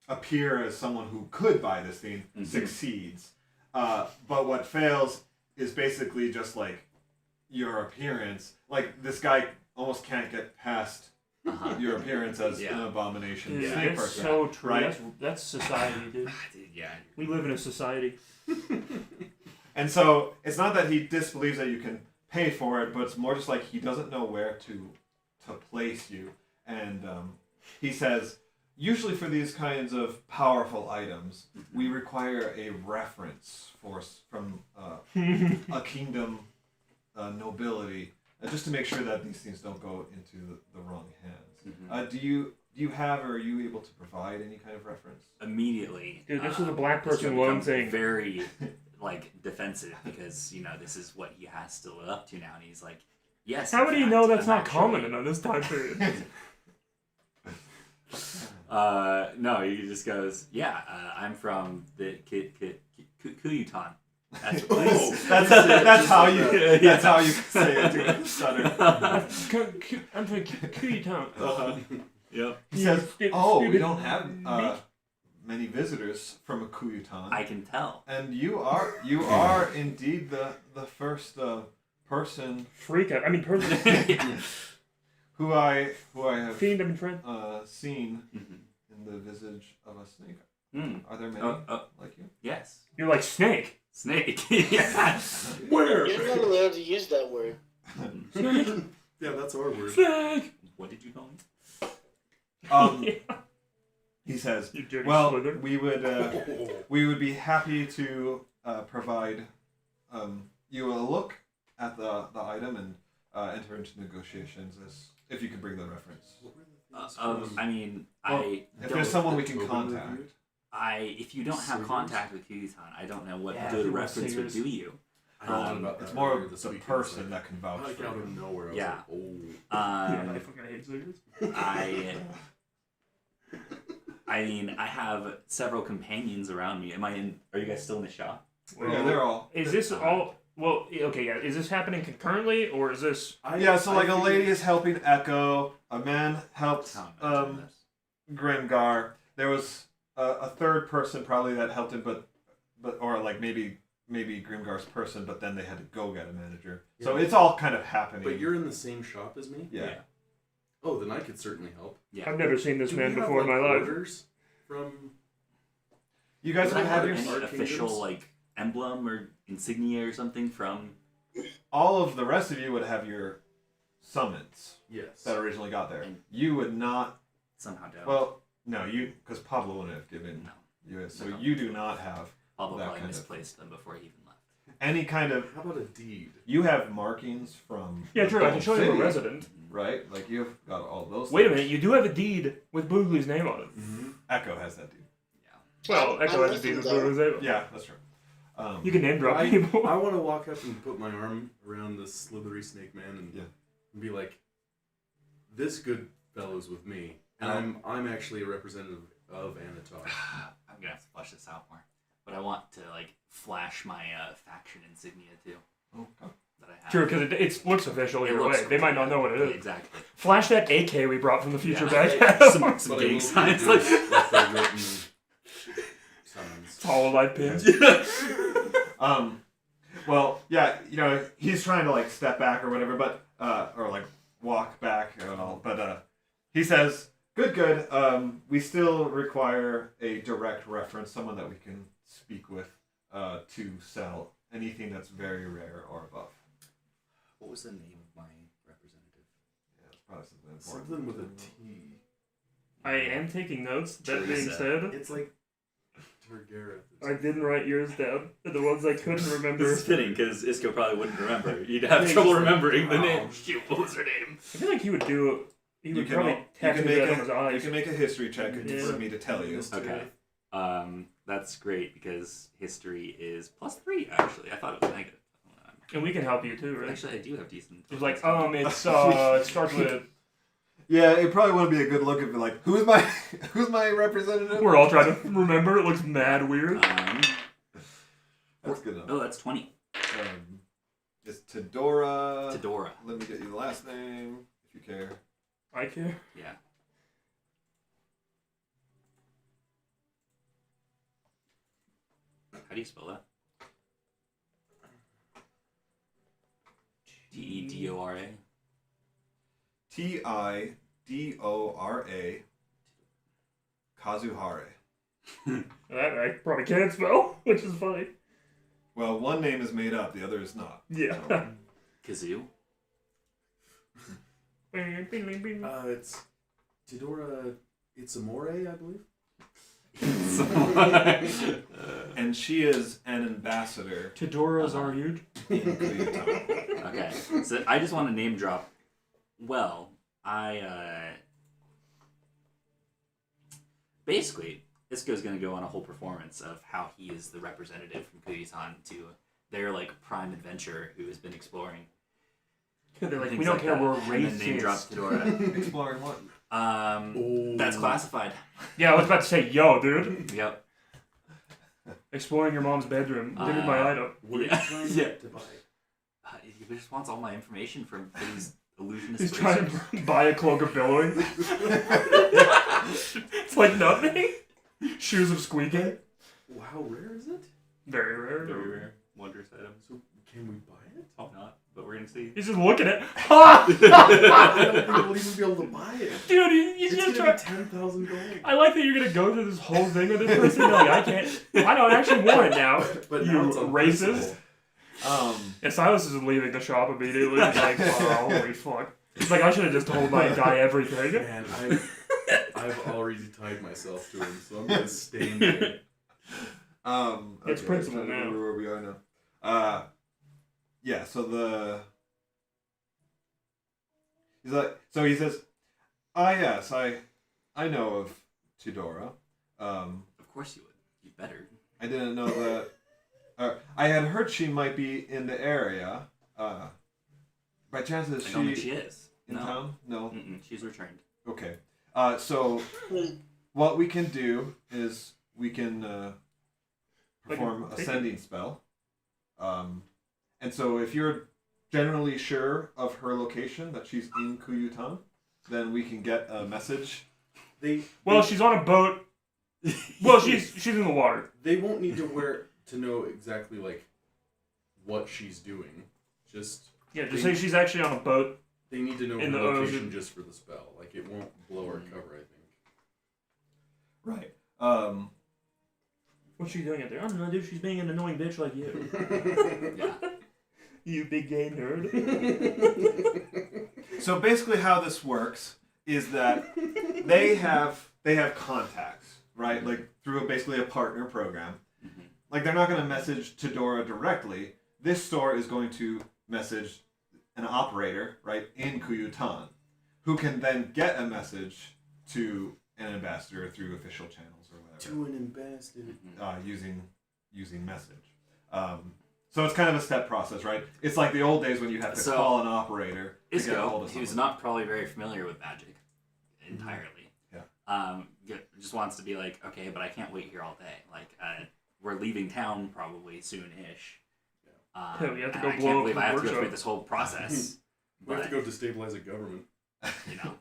Speaker 1: appear as someone who could buy this thing succeeds, but what fails is basically just your appearance. This guy almost can't get past your appearance as an abomination
Speaker 2: Dude,
Speaker 1: snake
Speaker 2: it's
Speaker 1: person.
Speaker 2: so true.
Speaker 1: right?
Speaker 2: That's society, dude.
Speaker 3: Dude, yeah.
Speaker 2: We live in a society.
Speaker 1: And so it's not that he disbelieves that you can pay for it, but it's more just he doesn't know where to place you. And he says, usually for these kinds of powerful items, we require a reference from a kingdom nobility just to make sure that these things don't go into the wrong hands.
Speaker 3: Mhm.
Speaker 1: Do you have, or are you able to provide any kind of reference?
Speaker 3: Immediately.
Speaker 2: Dude, this is a black
Speaker 3: this
Speaker 2: person
Speaker 3: guy
Speaker 2: loan
Speaker 3: becomes
Speaker 2: thing.
Speaker 3: Very, defensive because this is what he has to live up to now, and he's like, yes.
Speaker 2: How
Speaker 3: in
Speaker 2: would he
Speaker 3: fact,
Speaker 2: know that's
Speaker 3: I'm
Speaker 2: not common
Speaker 3: actually-
Speaker 2: in this time period?
Speaker 3: No, he just goes, yeah, I'm from the Kuyutan. That's what
Speaker 1: That's how you say it to a stutter.
Speaker 2: I'm from Kuyutan.
Speaker 3: Yep.
Speaker 1: He says, "Oh, we don't have many visitors from Kuyutan."
Speaker 3: I can tell.
Speaker 1: And you are indeed the first person
Speaker 2: Freak out. I mean, person.
Speaker 1: who I have
Speaker 2: Fiend, I've been friend.
Speaker 1: seen
Speaker 3: Mhm.
Speaker 1: in the visage of a snake.
Speaker 3: Mm.
Speaker 1: Are there many like you?
Speaker 3: Yes.
Speaker 2: You're like Snake.
Speaker 3: Snake. Yeah.
Speaker 2: Where?
Speaker 7: You're not allowed to use that word.
Speaker 2: Snake.
Speaker 4: Yeah, that's our word.
Speaker 2: Snake.
Speaker 3: What did you call me?
Speaker 1: He says,
Speaker 2: You dirty
Speaker 1: "Well,
Speaker 2: slither.
Speaker 1: we would be happy to provide you a look at the item and enter into negotiations as if you could bring the reference.
Speaker 3: I mean,
Speaker 1: Well,
Speaker 3: I
Speaker 1: If
Speaker 3: don't.
Speaker 1: there's someone we can
Speaker 4: Tobin
Speaker 1: contact."
Speaker 4: reviewed?
Speaker 3: If you don't have
Speaker 4: Cigarettes?
Speaker 3: contact with Kuyutan, I don't know what
Speaker 2: Yeah,
Speaker 3: good
Speaker 2: if you want
Speaker 3: reference would
Speaker 2: cigarettes.
Speaker 3: do you.
Speaker 4: I thought about that
Speaker 1: It's more
Speaker 4: earlier
Speaker 1: of
Speaker 4: this
Speaker 1: the
Speaker 4: week,
Speaker 1: person
Speaker 4: it's
Speaker 1: that can vouch
Speaker 4: like
Speaker 1: for
Speaker 4: out
Speaker 1: you.
Speaker 4: of nowhere. I was
Speaker 3: Yeah.
Speaker 4: like, oh.
Speaker 2: Yeah, I fucking hate cigarettes.
Speaker 3: I mean, I have several companions around me. Are you guys still in the shop?
Speaker 1: Yeah, they're all.
Speaker 2: Is this all? Well, okay, yeah. Is this happening concurrently, or is this?
Speaker 1: Yeah, so like a
Speaker 4: figured-
Speaker 1: lady is helping Echo, a man helped
Speaker 3: Tom mentioned this.
Speaker 1: Grimgar. There was a third person probably that helped him, but or like maybe Grimgar's person, but then they had to go get a manager. So
Speaker 4: Yeah.
Speaker 1: it's all kind of happening.
Speaker 4: But you're in the same shop as me?
Speaker 1: yeah.
Speaker 4: Oh, then I could certainly help.
Speaker 3: Yeah.
Speaker 2: I've never seen this
Speaker 4: Do
Speaker 2: man
Speaker 4: we have,
Speaker 2: before in my
Speaker 4: like,
Speaker 2: life.
Speaker 4: orders from...
Speaker 1: You guys
Speaker 3: Does
Speaker 1: would
Speaker 3: that
Speaker 1: have
Speaker 3: have
Speaker 1: your
Speaker 3: any
Speaker 4: Our
Speaker 3: official
Speaker 4: kingdoms?
Speaker 3: emblem or insignia or something from?
Speaker 1: all of the rest of you would have your summons
Speaker 4: Yes.
Speaker 1: that originally got there.
Speaker 3: And-
Speaker 1: You would not.
Speaker 3: Somehow don't.
Speaker 1: Well, no, you because Pablo wouldn't have given
Speaker 3: no.
Speaker 1: you. So
Speaker 3: No.
Speaker 1: you do not have
Speaker 3: Pablo
Speaker 1: that
Speaker 3: probably
Speaker 1: kind of-
Speaker 3: misplaced them before he even left.
Speaker 1: any kind of.
Speaker 4: How about a deed?
Speaker 1: You have markings from.
Speaker 2: Yeah,
Speaker 1: the
Speaker 2: true. I can
Speaker 1: Gold
Speaker 2: show you a
Speaker 1: City,
Speaker 2: resident.
Speaker 1: Right, like you've got all those.
Speaker 2: Wait a
Speaker 1: things.
Speaker 2: minute, you do have a deed with Boogly's name on it.
Speaker 1: Echo has that dude.
Speaker 2: Well,
Speaker 7: I'm
Speaker 2: Echo has a
Speaker 7: with
Speaker 2: deed
Speaker 7: him,
Speaker 2: with
Speaker 7: though.
Speaker 2: Boogly's name.
Speaker 1: Yeah, that's true.
Speaker 2: You can name drop
Speaker 4: I
Speaker 2: people.
Speaker 4: want to walk up and put my arm around the slithery snake man and,
Speaker 1: Yeah.
Speaker 4: and be like, "This good fellow's with me, and I'm actually a representative of Anatar."
Speaker 3: I'm gonna have to flesh this out more, but I want to flash my faction insignia too
Speaker 1: Oh,
Speaker 3: that I have.
Speaker 2: True, because it looks official
Speaker 3: It
Speaker 2: either
Speaker 3: looks
Speaker 2: way. They might not know what it is.
Speaker 3: Exactly.
Speaker 2: Flash that AK we brought from the future
Speaker 3: Yeah.
Speaker 2: back.
Speaker 3: some
Speaker 4: But I will
Speaker 3: gang
Speaker 4: be
Speaker 3: signs
Speaker 4: doing
Speaker 3: like.
Speaker 4: with the written summons.
Speaker 2: Hololive pins.
Speaker 1: Well, yeah, he's trying to step back or whatever, but or walk back and all, but he says, "Good. We still require a direct reference, someone that we can speak with, to sell anything that's very rare or above."
Speaker 3: What was the name of my representative?
Speaker 1: Yeah, it's probably something important.
Speaker 4: Something with a T.
Speaker 2: I am taking notes. That being
Speaker 3: Teresa.
Speaker 2: said,
Speaker 4: It's like Tergareth.
Speaker 2: I didn't write yours down. The ones I couldn't remember.
Speaker 3: This is fitting because Isco probably wouldn't remember. You'd have trouble remembering the name. Shoot, what was her name?
Speaker 2: I feel like he would do. He
Speaker 1: You
Speaker 2: would
Speaker 1: can
Speaker 2: probably
Speaker 1: you
Speaker 2: tattoo
Speaker 1: can make
Speaker 2: that on his
Speaker 1: you
Speaker 2: eyes.
Speaker 1: can make a history check
Speaker 2: Yeah.
Speaker 1: for me to tell you.
Speaker 3: Okay. That's great because history is +3 actually. I thought it was negative.
Speaker 2: And we can help you too, right?
Speaker 3: Actually, I do have decent.
Speaker 2: He's like, it starts with.
Speaker 1: Yeah, it probably wouldn't be a good look if you're like, who's my representative?
Speaker 2: We're all trying to remember. It looks mad weird.
Speaker 1: That's good enough.
Speaker 3: Oh, that's 20.
Speaker 1: It's Tedora.
Speaker 3: Tedora.
Speaker 1: Let me get you the last name, if you care.
Speaker 2: I care.
Speaker 3: Yeah. How do you spell that? Tedora.
Speaker 1: Tidora Kazuhare.
Speaker 2: That I probably can't spell, which is funny.
Speaker 1: Well, one name is made up, the other is not.
Speaker 2: Yeah.
Speaker 3: Kazoo.
Speaker 4: It's Tidora Itsamore, I believe.
Speaker 1: And she is an ambassador
Speaker 2: Tidora's are huge.
Speaker 1: in Kuyutan.
Speaker 3: Okay, so I just want to name drop. Well, basically, Isco's going to go on a whole performance of how he is the representative from Kuyutan to their like prime adventurer who has been exploring.
Speaker 2: They're like,
Speaker 3: things
Speaker 2: we don't care,
Speaker 3: that.
Speaker 2: we're
Speaker 3: And then name drop
Speaker 2: racist.
Speaker 3: Tidora.
Speaker 1: Exploring what?
Speaker 3: That's classified.
Speaker 2: Yeah, I was about to say, yo, dude.
Speaker 3: Yep.
Speaker 2: Exploring your mom's bedroom. Give me my item.
Speaker 4: What are you
Speaker 3: Yeah.
Speaker 4: trying
Speaker 3: Yeah.
Speaker 4: to buy?
Speaker 3: He just wants all my information from these illusionist
Speaker 2: He's trying
Speaker 3: racers.
Speaker 2: to buy a cloak of billowing. It's like nothing. Shoes of squeaking.
Speaker 4: Well, how rare is it?
Speaker 2: Very rare.
Speaker 3: Very rare. Wondrous item.
Speaker 4: So can we buy it?
Speaker 3: Hope not, but we're gonna see.
Speaker 2: He's just looking at
Speaker 4: I don't think we'll even be able to buy it.
Speaker 2: Dude, he's
Speaker 4: It's
Speaker 2: just
Speaker 4: gonna
Speaker 2: trying.
Speaker 4: be 10,000 gold.
Speaker 2: I like that you're gonna go through this whole thing with this person. You're like, I don't actually want it now.
Speaker 4: But
Speaker 2: You
Speaker 4: now it's on
Speaker 2: racist.
Speaker 4: principle.
Speaker 2: And Silas is leaving the shop immediately. He's like, oh, holy fuck. He's like, I should have just told my guy everything.
Speaker 4: Man, I've already tied myself to him, so I'm gonna stay in there.
Speaker 2: It's
Speaker 1: okay,
Speaker 2: principle
Speaker 1: I'm trying to
Speaker 2: now.
Speaker 1: remember where we are now. Yeah. So he's like, so he says, yes, I know of Tidora.
Speaker 3: Of course you would. You better.
Speaker 1: I didn't know that. I had heard she might be in the area. By chance is
Speaker 3: I don't think she is.
Speaker 1: in
Speaker 3: No.
Speaker 1: town? No.
Speaker 3: Mm-mm, she's returned.
Speaker 1: Okay. So what we can do is we can perform a sending spell. And so if you're generally sure of her location, that she's in Kuyutan, then we can get a message.
Speaker 2: Well, she's on a boat. Well, she's in the water.
Speaker 4: They won't need to know exactly like what she's doing. Just
Speaker 2: Say she's actually on a boat.
Speaker 4: they need to know
Speaker 2: In
Speaker 4: her
Speaker 2: the
Speaker 4: location
Speaker 2: ocean.
Speaker 4: just for the spell. Like it won't blow our cover, I
Speaker 1: Right.
Speaker 2: What's she doing out there? I don't know, dude. She's being an annoying bitch like you.
Speaker 4: think.
Speaker 3: Yeah.
Speaker 2: You big gay nerd.
Speaker 1: So basically how this works is that they have contacts, right? Like through basically a partner program.
Speaker 3: Mhm.
Speaker 1: Like they're not going to message Tidora directly. This store is going to message an operator, right, in Kuyutan, who can then get a message to an ambassador through official channels or whatever.
Speaker 4: To an ambassador.
Speaker 1: Using message. So it's kind of a step process, right? It's like the old days when you have to
Speaker 3: So,
Speaker 1: call an operator to get a hold
Speaker 3: Isco,
Speaker 1: of
Speaker 3: who's
Speaker 1: someone.
Speaker 3: not probably very familiar with magic entirely.
Speaker 1: Yeah.
Speaker 3: Just wants to be like, okay, but I can't wait here all day. Like, we're leaving town probably soon-ish.
Speaker 2: Yeah, we have to
Speaker 3: and
Speaker 2: go
Speaker 3: I
Speaker 2: blow
Speaker 3: can't
Speaker 2: up
Speaker 3: believe
Speaker 2: the
Speaker 3: I have to go
Speaker 2: workshop.
Speaker 3: through this whole process.
Speaker 4: We have to
Speaker 3: But,
Speaker 4: go destabilize a government.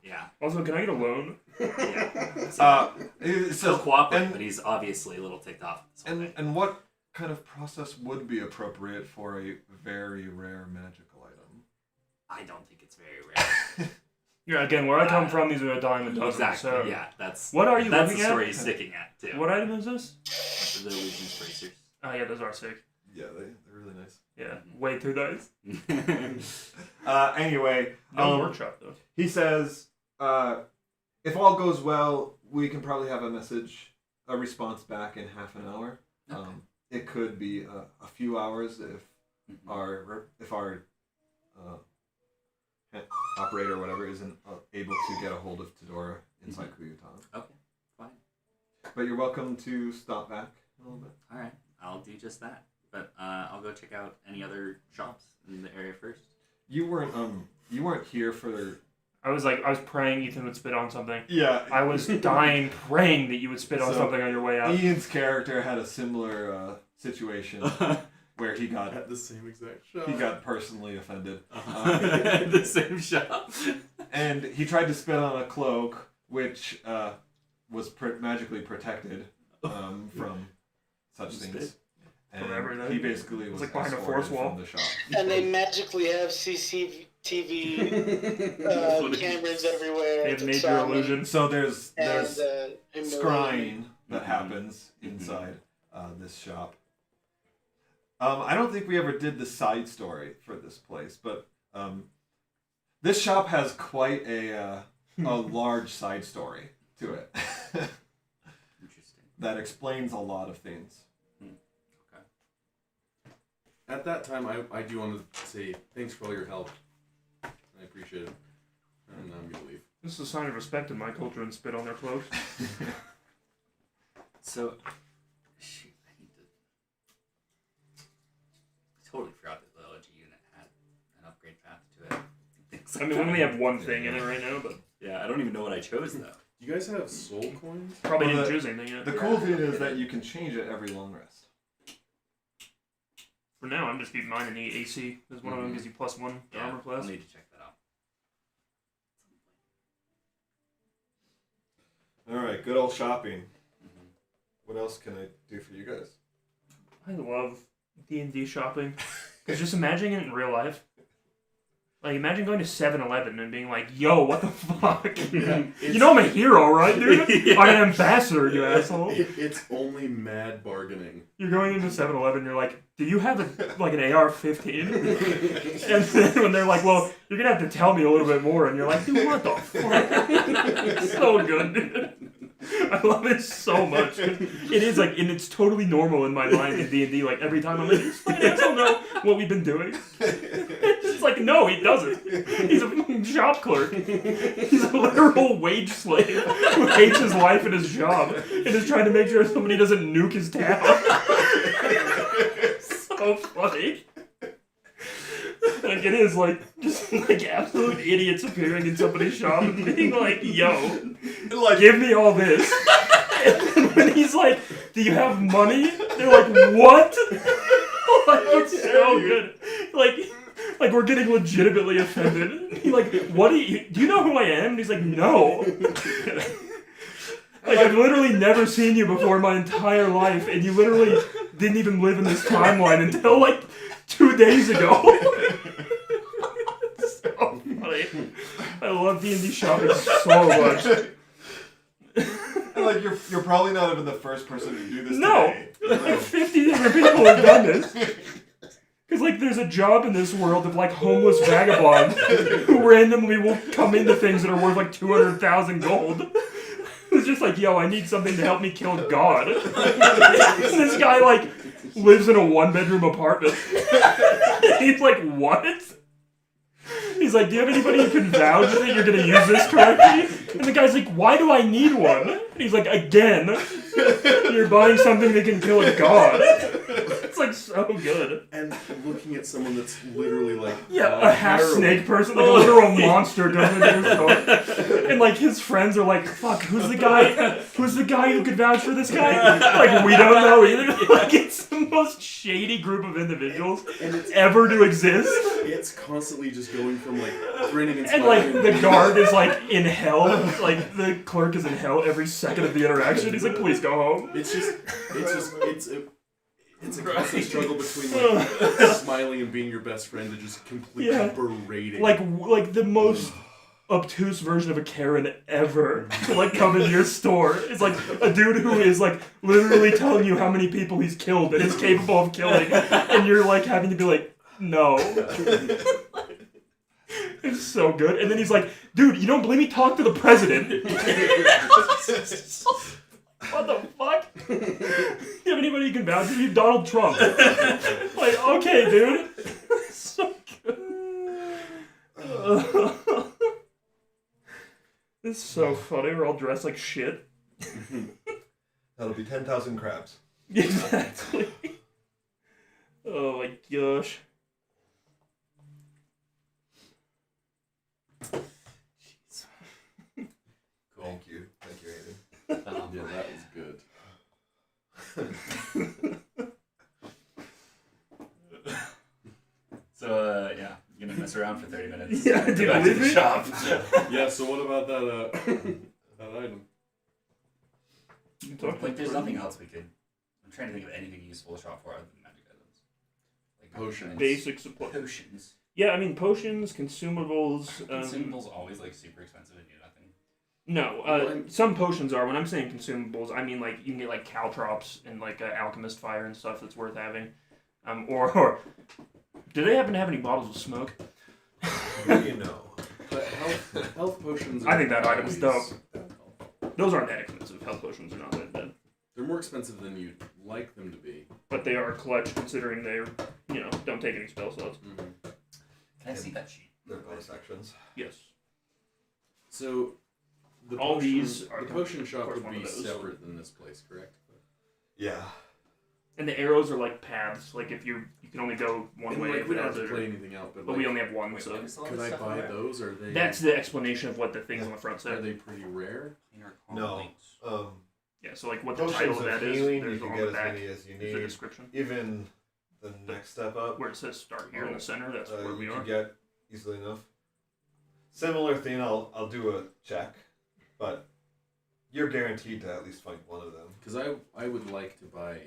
Speaker 3: yeah.
Speaker 2: Also, can I get a loan?
Speaker 3: Yeah.
Speaker 1: It
Speaker 3: Still
Speaker 1: says-
Speaker 3: cooperating,
Speaker 1: and-
Speaker 3: but he's obviously a little ticked off this whole thing.
Speaker 1: And what kind of process would be appropriate for a very rare magical item?
Speaker 3: I don't think it's very rare.
Speaker 2: Yeah, again, where I come from, these are a dime a dozen.
Speaker 3: Exactly.
Speaker 2: So.
Speaker 3: Yeah, that's
Speaker 2: What are you
Speaker 3: that's
Speaker 2: looking
Speaker 3: the story
Speaker 2: at?
Speaker 3: he's sticking at too.
Speaker 2: What item is this?
Speaker 3: The illusionist racers.
Speaker 2: Oh, yeah, those are sick.
Speaker 1: Yeah, they're really nice.
Speaker 2: Yeah, way too nice.
Speaker 1: Anyway,
Speaker 2: No workshop, though.
Speaker 1: he says, if all goes well, we can probably have a response back in half an hour.
Speaker 3: Okay.
Speaker 1: It could be a few hours if our operator or whatever isn't able to get a hold of Tidora inside Kuyutan.
Speaker 3: Okay, fine.
Speaker 1: But you're welcome to stop back a little bit.
Speaker 3: All right, I'll do just that. But I'll go check out any other shops in the area first.
Speaker 1: You weren't here for.
Speaker 2: I was praying Ethan would spit on something.
Speaker 1: Yeah.
Speaker 2: I was dying praying that you would spit on
Speaker 1: So,
Speaker 2: something on your way out.
Speaker 1: Ian's character had a similar situation where he got
Speaker 4: At the same exact shop.
Speaker 1: personally offended.
Speaker 3: The same shop.
Speaker 1: And he tried to spit on a cloak, which was magically protected from such
Speaker 2: Spit?
Speaker 1: things. And
Speaker 2: From everything?
Speaker 1: he basically was
Speaker 2: like behind a
Speaker 1: escorted
Speaker 2: fourth wall.
Speaker 1: from the shop.
Speaker 7: And they magically have CCTV cameras everywhere.
Speaker 2: They have
Speaker 7: to
Speaker 2: major
Speaker 7: track them.
Speaker 2: illusion.
Speaker 1: So there's
Speaker 7: And
Speaker 1: scrying
Speaker 7: humiliating.
Speaker 1: that happens inside this shop. I don't think we ever did the side story for this place, but this shop has quite a large side story to it.
Speaker 3: Interesting.
Speaker 1: that explains a lot of things.
Speaker 4: At that time, I do want to say thanks for all your help. I appreciate it. And I'm going to leave.
Speaker 2: This is a sign of respect in my culture and spit on their clothes.
Speaker 3: So, shoot, I need to. I totally forgot that the LG unit had an upgrade path to it.
Speaker 2: I mean, we only have one thing in it right now, but
Speaker 3: Yeah, I don't even know what I chose though.
Speaker 4: Do you guys have soul coins?
Speaker 2: probably
Speaker 1: Well,
Speaker 2: didn't choose anything yet.
Speaker 1: The cool thing is that you can change it every long rest.
Speaker 2: For now, I'm just keeping mine in the AC. Because one of them gives you +1 to
Speaker 3: Yeah,
Speaker 2: armor
Speaker 3: I'll
Speaker 2: class.
Speaker 3: need to check that out.
Speaker 1: Alright, good old shopping. What else can I do for you guys?
Speaker 2: I love D&D shopping. Because just imagining it in real life. Like, imagine going to 7-Eleven and being like, yo, what the fuck? You know I'm a hero, right, dude? I'm an ambassador, you asshole.
Speaker 4: It's only mad bargaining.
Speaker 2: You're going into 7-Eleven, you're like, do you have an AR-15? And then when they're like, well, you're going to have to tell me a little bit more. And you're like, dude, what the fuck? It's so good, dude. I love it so much. It is like, and it's totally normal in my mind in D&D. Like, every time I'm like, does my asshole know what we've been doing? It's like, no, he doesn't. He's a fucking shop clerk. He's a literal wage slave who hates his life and his job and is trying to make sure somebody doesn't nuke his town. So funny. Like, it is like just like absolute idiots appearing in somebody's shop and being like, yo,
Speaker 1: Like,
Speaker 2: give me all this. And then when he's like, do you have money? They're like, what? Like, it's so good. Like we're getting legitimately offended. He like, what do you know who I am? And he's like, no. Like, I've literally never seen you before in my entire life, and you literally didn't even live in this timeline until like 2 days ago. It's so funny. I love D&D shopping so much.
Speaker 1: and like you're probably not even the first person to do this
Speaker 2: No,
Speaker 1: today.
Speaker 2: like 50 different people have done this. Because, like, there's a job in this world of, like, homeless vagabonds who randomly will come into things that are worth, like, 200,000 gold. It's just like, yo, I need something to help me kill God. And this guy, like, lives in a one-bedroom apartment. He's like, what? He's like, do you have anybody who can vouch that you're gonna use this correctly? And the guy's like, why do I need one? And he's like, again, you're buying something that can kill a god. It's like so good.
Speaker 4: And looking at someone that's literally like
Speaker 2: A half snake person, like a literal monster goes into his store. And like his friends are like, fuck, who's the guy who could vouch for this guy? Like, we don't know either. Like, it's the most shady group of individuals ever to exist.
Speaker 4: It's constantly just going from like grinning and
Speaker 2: And
Speaker 4: smiling.
Speaker 2: like the guard is like in hell, like the clerk is in hell every second of the interaction. He's like, please go home.
Speaker 4: It's a constant struggle between like smiling and being your best friend and just completely berating.
Speaker 2: Like the most obtuse version of a Karen ever to like come into your store. It's like a dude who is like literally telling you how many people he's killed and is capable of killing, and you're like having to be like, no. It's so good. And then he's like, dude, you don't believe me? Talk to the president. What the fuck? You have anybody you can vouch for you? Donald Trump. Like, okay, dude. So good. This is so funny. We're all dressed like shit.
Speaker 1: That'll be 10,000 crabs.
Speaker 2: Exactly. Oh my gosh.
Speaker 3: Cool.
Speaker 1: Thank you, Aiden.
Speaker 4: yeah, that was good.
Speaker 3: So, yeah, you're gonna mess around for 30 minutes.
Speaker 2: Yeah,
Speaker 3: Go
Speaker 2: dude,
Speaker 3: back to
Speaker 2: believe
Speaker 3: the
Speaker 2: me?
Speaker 3: shop.
Speaker 4: Yeah. So what about that that item?
Speaker 3: Like, there's nothing else we could. I'm trying to think of anything useful to shop for other than magic items. Like
Speaker 4: Potions.
Speaker 2: Basic supply.
Speaker 3: Potions.
Speaker 2: Yeah, I mean, potions, consumables.
Speaker 3: Consumables always like super expensive and do nothing.
Speaker 2: No, some potions are. When I'm saying consumables, I mean like you can get like caltrops and like alchemist fire and stuff that's worth having. Or do they happen to have any bottles of smoke?
Speaker 1: You know.
Speaker 4: But health potions.
Speaker 2: I think that
Speaker 4: are
Speaker 2: item is
Speaker 4: always-
Speaker 2: dope. Those aren't that expensive. Health potions are not that bad.
Speaker 4: They're more expensive than you'd like them to be.
Speaker 2: But they are clutch considering they're, don't take any spell slots.
Speaker 4: Mm-hmm.
Speaker 3: Can I see that sheet?
Speaker 1: They're both sections.
Speaker 2: Yes.
Speaker 4: So, the
Speaker 2: All
Speaker 4: potion,
Speaker 2: these are
Speaker 4: the potion shop
Speaker 2: course
Speaker 4: would
Speaker 2: one of
Speaker 4: be
Speaker 2: those.
Speaker 4: separate than this place, correct?
Speaker 1: Yeah.
Speaker 2: And the arrows are like paths. Like if you can only go one
Speaker 4: And,
Speaker 2: way.
Speaker 4: like,
Speaker 2: if
Speaker 4: we
Speaker 2: it
Speaker 4: don't
Speaker 2: has
Speaker 4: have to
Speaker 2: it,
Speaker 4: play anything out, but
Speaker 2: but
Speaker 4: like,
Speaker 2: we only have one,
Speaker 3: Wait,
Speaker 2: so
Speaker 3: what is all
Speaker 4: could
Speaker 3: this
Speaker 4: I
Speaker 3: stuff
Speaker 4: buy
Speaker 3: over there?
Speaker 4: those? Are they?
Speaker 2: that's the explanation of what the things on the front
Speaker 4: Are
Speaker 2: say.
Speaker 4: they pretty rare?
Speaker 3: Cleaner
Speaker 1: No.
Speaker 3: links.
Speaker 2: Yeah, so like what the
Speaker 1: Potions
Speaker 2: title of
Speaker 1: of
Speaker 2: that is,
Speaker 1: healing, you
Speaker 2: there's
Speaker 1: can
Speaker 2: on
Speaker 1: get
Speaker 2: the
Speaker 1: as
Speaker 2: back.
Speaker 1: many as you
Speaker 2: There's the
Speaker 1: need.
Speaker 2: description.
Speaker 1: Even the next step up,
Speaker 2: Where it says start here in the center, that's where we
Speaker 1: you
Speaker 2: are.
Speaker 1: can get easily enough. Similar thing, I'll do a check, but you're guaranteed to at least find one of them.
Speaker 4: Because I would like to buy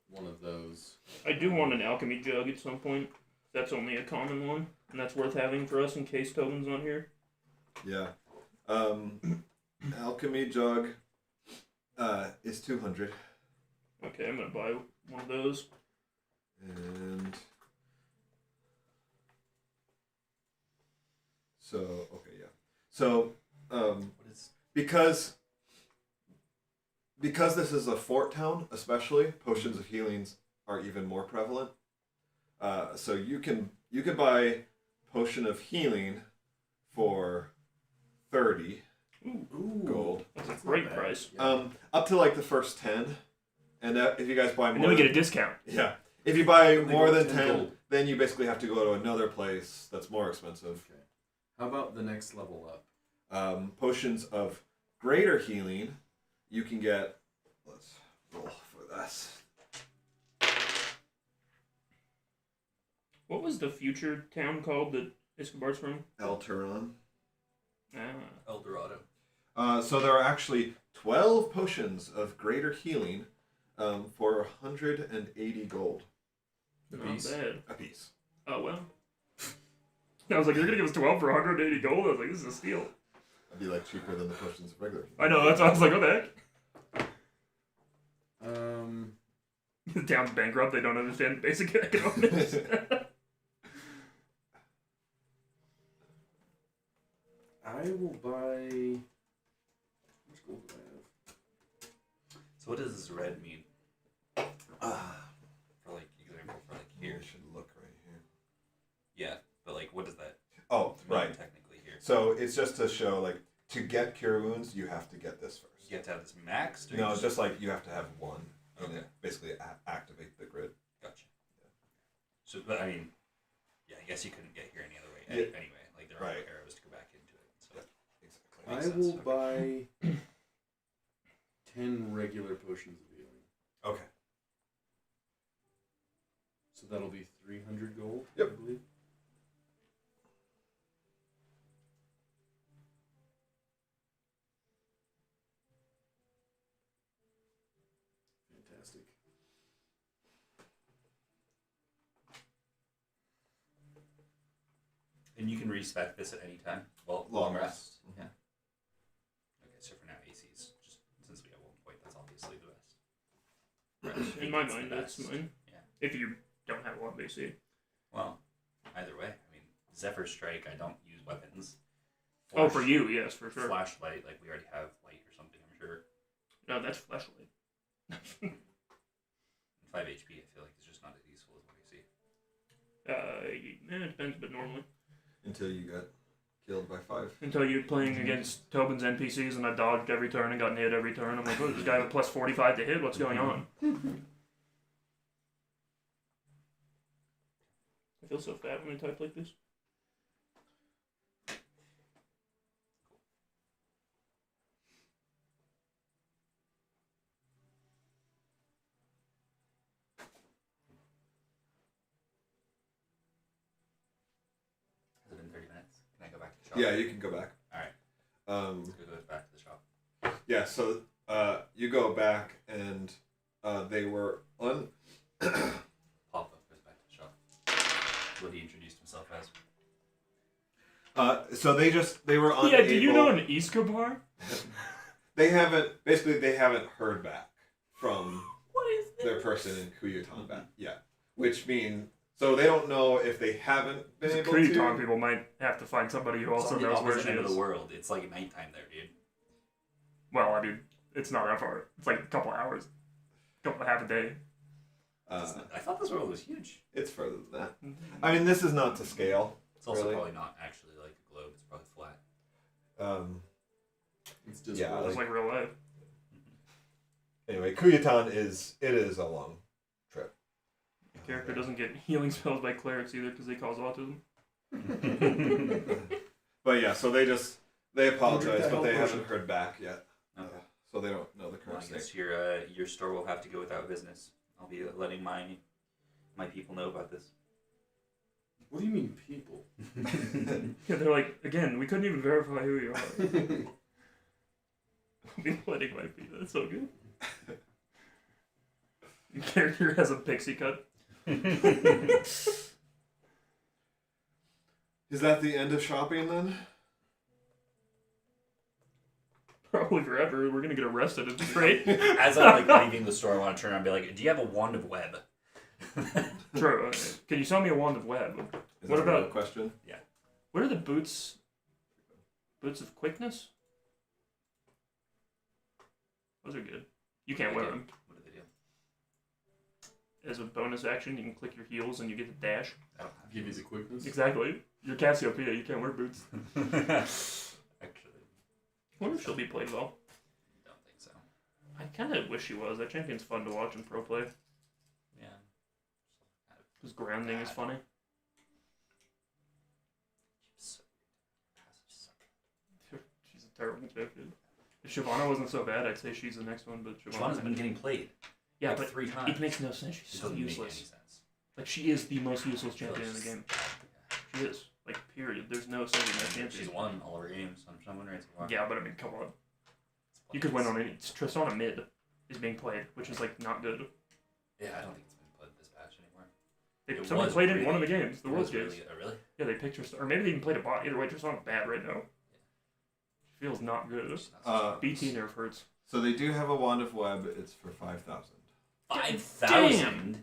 Speaker 4: one of those.
Speaker 2: I do want an alchemy jug at some point. That's only a common one, and that's worth having for us in case Tobin's not here.
Speaker 1: Yeah. Alchemy jug is 200.
Speaker 2: Okay, I'm gonna buy one of those.
Speaker 1: And so, okay, yeah. So,
Speaker 3: What is?
Speaker 1: because this is a fort town, especially potions of healings are even more prevalent. So you can buy potion of healing for 30
Speaker 2: Ooh,
Speaker 1: gold.
Speaker 2: that's a
Speaker 4: That's
Speaker 2: great
Speaker 4: not bad.
Speaker 2: price.
Speaker 4: Yeah.
Speaker 1: Up to like the first 10, and if you guys buy more,
Speaker 2: And then we get a
Speaker 1: than-
Speaker 2: discount.
Speaker 1: yeah. If you buy
Speaker 4: Then they
Speaker 1: more
Speaker 4: go
Speaker 1: than
Speaker 4: 10
Speaker 1: 10,
Speaker 4: gold.
Speaker 1: then you basically have to go to another place that's more expensive.
Speaker 4: Okay. How about the next level up?
Speaker 1: Potions of greater healing, you can get. Let's roll for this.
Speaker 2: What was the future town called that Escobar's from?
Speaker 1: El Turon.
Speaker 2: Ah,
Speaker 3: El Dorado.
Speaker 1: So there are actually 12 potions of greater healing for 180 gold
Speaker 2: not
Speaker 4: piece.
Speaker 2: bad.
Speaker 1: a piece.
Speaker 2: Oh well. I was like, you're gonna give us 12 for 180 gold? I was like, this is a steal.
Speaker 1: That'd be like cheaper than the potions of regular.
Speaker 2: I know, that's why I was like, what the heck? The town's bankrupt, they don't understand basic economics.
Speaker 4: I will buy. How much gold do I have?
Speaker 3: So what does this red mean? For like example, for like
Speaker 1: Here
Speaker 3: here.
Speaker 1: should look right here.
Speaker 3: Yeah, but like what does that
Speaker 1: Oh,
Speaker 3: mean
Speaker 1: right.
Speaker 3: technically here?
Speaker 1: So it's just to show, like, to get cure wounds, you have to get this first.
Speaker 3: You have to have this maxed? Or
Speaker 1: No,
Speaker 3: you
Speaker 1: it's just like you have to have one, and
Speaker 3: Okay.
Speaker 1: it basically activate the grid.
Speaker 3: Gotcha. So, but I mean, yeah, I guess you couldn't get here any other way
Speaker 1: Yeah.
Speaker 3: anyway. Like there are
Speaker 1: Right.
Speaker 3: arrows to go back into it. So
Speaker 1: Yep. Exactly.
Speaker 3: Makes
Speaker 4: I
Speaker 3: sense,
Speaker 4: will
Speaker 3: okay.
Speaker 4: buy 10 regular potions of healing.
Speaker 1: Okay.
Speaker 4: So that'll be 300 gold,
Speaker 1: Yep.
Speaker 4: I believe. Fantastic.
Speaker 3: and you can respec this at any time. Well,
Speaker 1: Long rest.
Speaker 3: Yeah. Okay, so for now AC's just since we have 1 point, that's obviously the best. Right,
Speaker 2: In my
Speaker 3: it's the
Speaker 2: mind, that's
Speaker 3: best.
Speaker 2: mine.
Speaker 3: Yeah.
Speaker 2: If you don't have a lot of AC.
Speaker 3: Well, either way, I mean, Zephyr Strike, I don't use weapons.
Speaker 2: Oh, for you, yes, for sure.
Speaker 3: Flashlight, like we already have light or something, I'm sure.
Speaker 2: No, that's flashlight.
Speaker 3: And 5 HP, I feel like it's just not as useful as what I see.
Speaker 2: It depends, but normally.
Speaker 1: Until you got killed by 5.
Speaker 2: Until you're playing against Tobin's NPCs and I dodged every turn and got hit every turn. I'm like, oh, this guy with plus 45 to hit, what's going on? I feel so fat when I type like this.
Speaker 3: Has it been 30 minutes? Can I go back to the shop?
Speaker 1: Yeah, you can go back.
Speaker 3: Alright.
Speaker 1: Um,
Speaker 3: Let's go back to the shop.
Speaker 1: yeah, so you go back and they were
Speaker 3: Papa goes back to the shop. What he introduced himself as.
Speaker 1: so they were unable.
Speaker 2: Yeah, do you know an Escobar?
Speaker 1: They haven't heard back from
Speaker 8: What is this?
Speaker 1: their person in Kuyutan back yet, which means so they don't know if they haven't been able
Speaker 2: Cretan
Speaker 1: to.
Speaker 2: people might have to find somebody who
Speaker 3: It's
Speaker 2: also
Speaker 3: on the
Speaker 2: knows where
Speaker 3: opposite
Speaker 2: she
Speaker 3: end of
Speaker 2: is.
Speaker 3: the world. It's like nighttime there, dude.
Speaker 2: Well, I mean, It's not that far. It's like a couple hours, half a day.
Speaker 3: I thought this world was huge.
Speaker 1: It's further than that. I mean, this is not to scale.
Speaker 3: It's also
Speaker 1: really.
Speaker 3: probably not actually like a globe. It's probably flat.
Speaker 4: It's just
Speaker 1: Yeah,
Speaker 2: It's like real life.
Speaker 1: Anyway, Kuyatan is a long trip.
Speaker 2: The character doesn't get healing spells by clerics either because they cause autism.
Speaker 1: But yeah, so they apologize,
Speaker 4: that
Speaker 1: but they
Speaker 4: health
Speaker 1: haven't heard back yet.
Speaker 3: Okay.
Speaker 1: So they don't know the
Speaker 3: Well,
Speaker 1: current
Speaker 3: I guess
Speaker 1: state.
Speaker 3: your store will have to go without business. I'll be letting my people know about this.
Speaker 4: What do you mean, people?
Speaker 2: Yeah, they're like, again, we couldn't even verify who you are. I'll be letting my feet. That's so good. Your character has a pixie cut.
Speaker 1: Is that the end of shopping then?
Speaker 2: Probably forever. We're gonna get arrested at this rate.
Speaker 3: As I'm like leaving the store, I want to turn around and be like, "Do you have a wand of web?"
Speaker 2: True. Can you sell me a wand of web?
Speaker 1: Is
Speaker 2: What
Speaker 1: that a real
Speaker 2: about-
Speaker 1: question?
Speaker 2: What are the boots? Boots of quickness? Those are good. You can't wear them.
Speaker 3: What do they do?
Speaker 2: As a bonus action, you can click your heels and you get to dash.
Speaker 3: I don't have
Speaker 4: Give you the quickness.
Speaker 2: Exactly. You're Cassiopeia. You can't wear boots.
Speaker 3: Actually,
Speaker 2: I wonder if she'll be played well.
Speaker 3: don't think so.
Speaker 2: I kind of wish she was. That champion's fun to watch in pro play.
Speaker 3: Yeah.
Speaker 2: His grounding is funny. She's a terrible champion. If Shyvana wasn't so bad, I'd say she's the next one, but
Speaker 3: Shyvana's been getting played.
Speaker 2: yeah,
Speaker 3: like
Speaker 2: but
Speaker 3: 3 times.
Speaker 2: it makes no sense. She's
Speaker 3: It
Speaker 2: so
Speaker 3: doesn't make
Speaker 2: useless.
Speaker 3: any sense.
Speaker 2: Like, she is the most useless champion in the game. She is. Like, period. There's no saving that champion.
Speaker 3: She's won all her games. I'm wondering so far.
Speaker 2: Yeah, but I mean, come on. You could win on any. Tristana mid is being played, which is, like, not good.
Speaker 3: Yeah, I don't think it's been played this patch anymore. It
Speaker 2: Somebody
Speaker 3: was
Speaker 2: played it in
Speaker 3: really-
Speaker 2: one of the games, the
Speaker 3: It
Speaker 2: Worlds
Speaker 3: was
Speaker 2: games.
Speaker 3: really, really?
Speaker 2: Yeah, they picked Tristana. Or maybe they even played a bot. Either way, Tristana's bad right now. She feels not good.
Speaker 3: She's not
Speaker 2: BT nerf hurts.
Speaker 1: So they do have a wand of web. It's for 5,000.
Speaker 3: 5,000?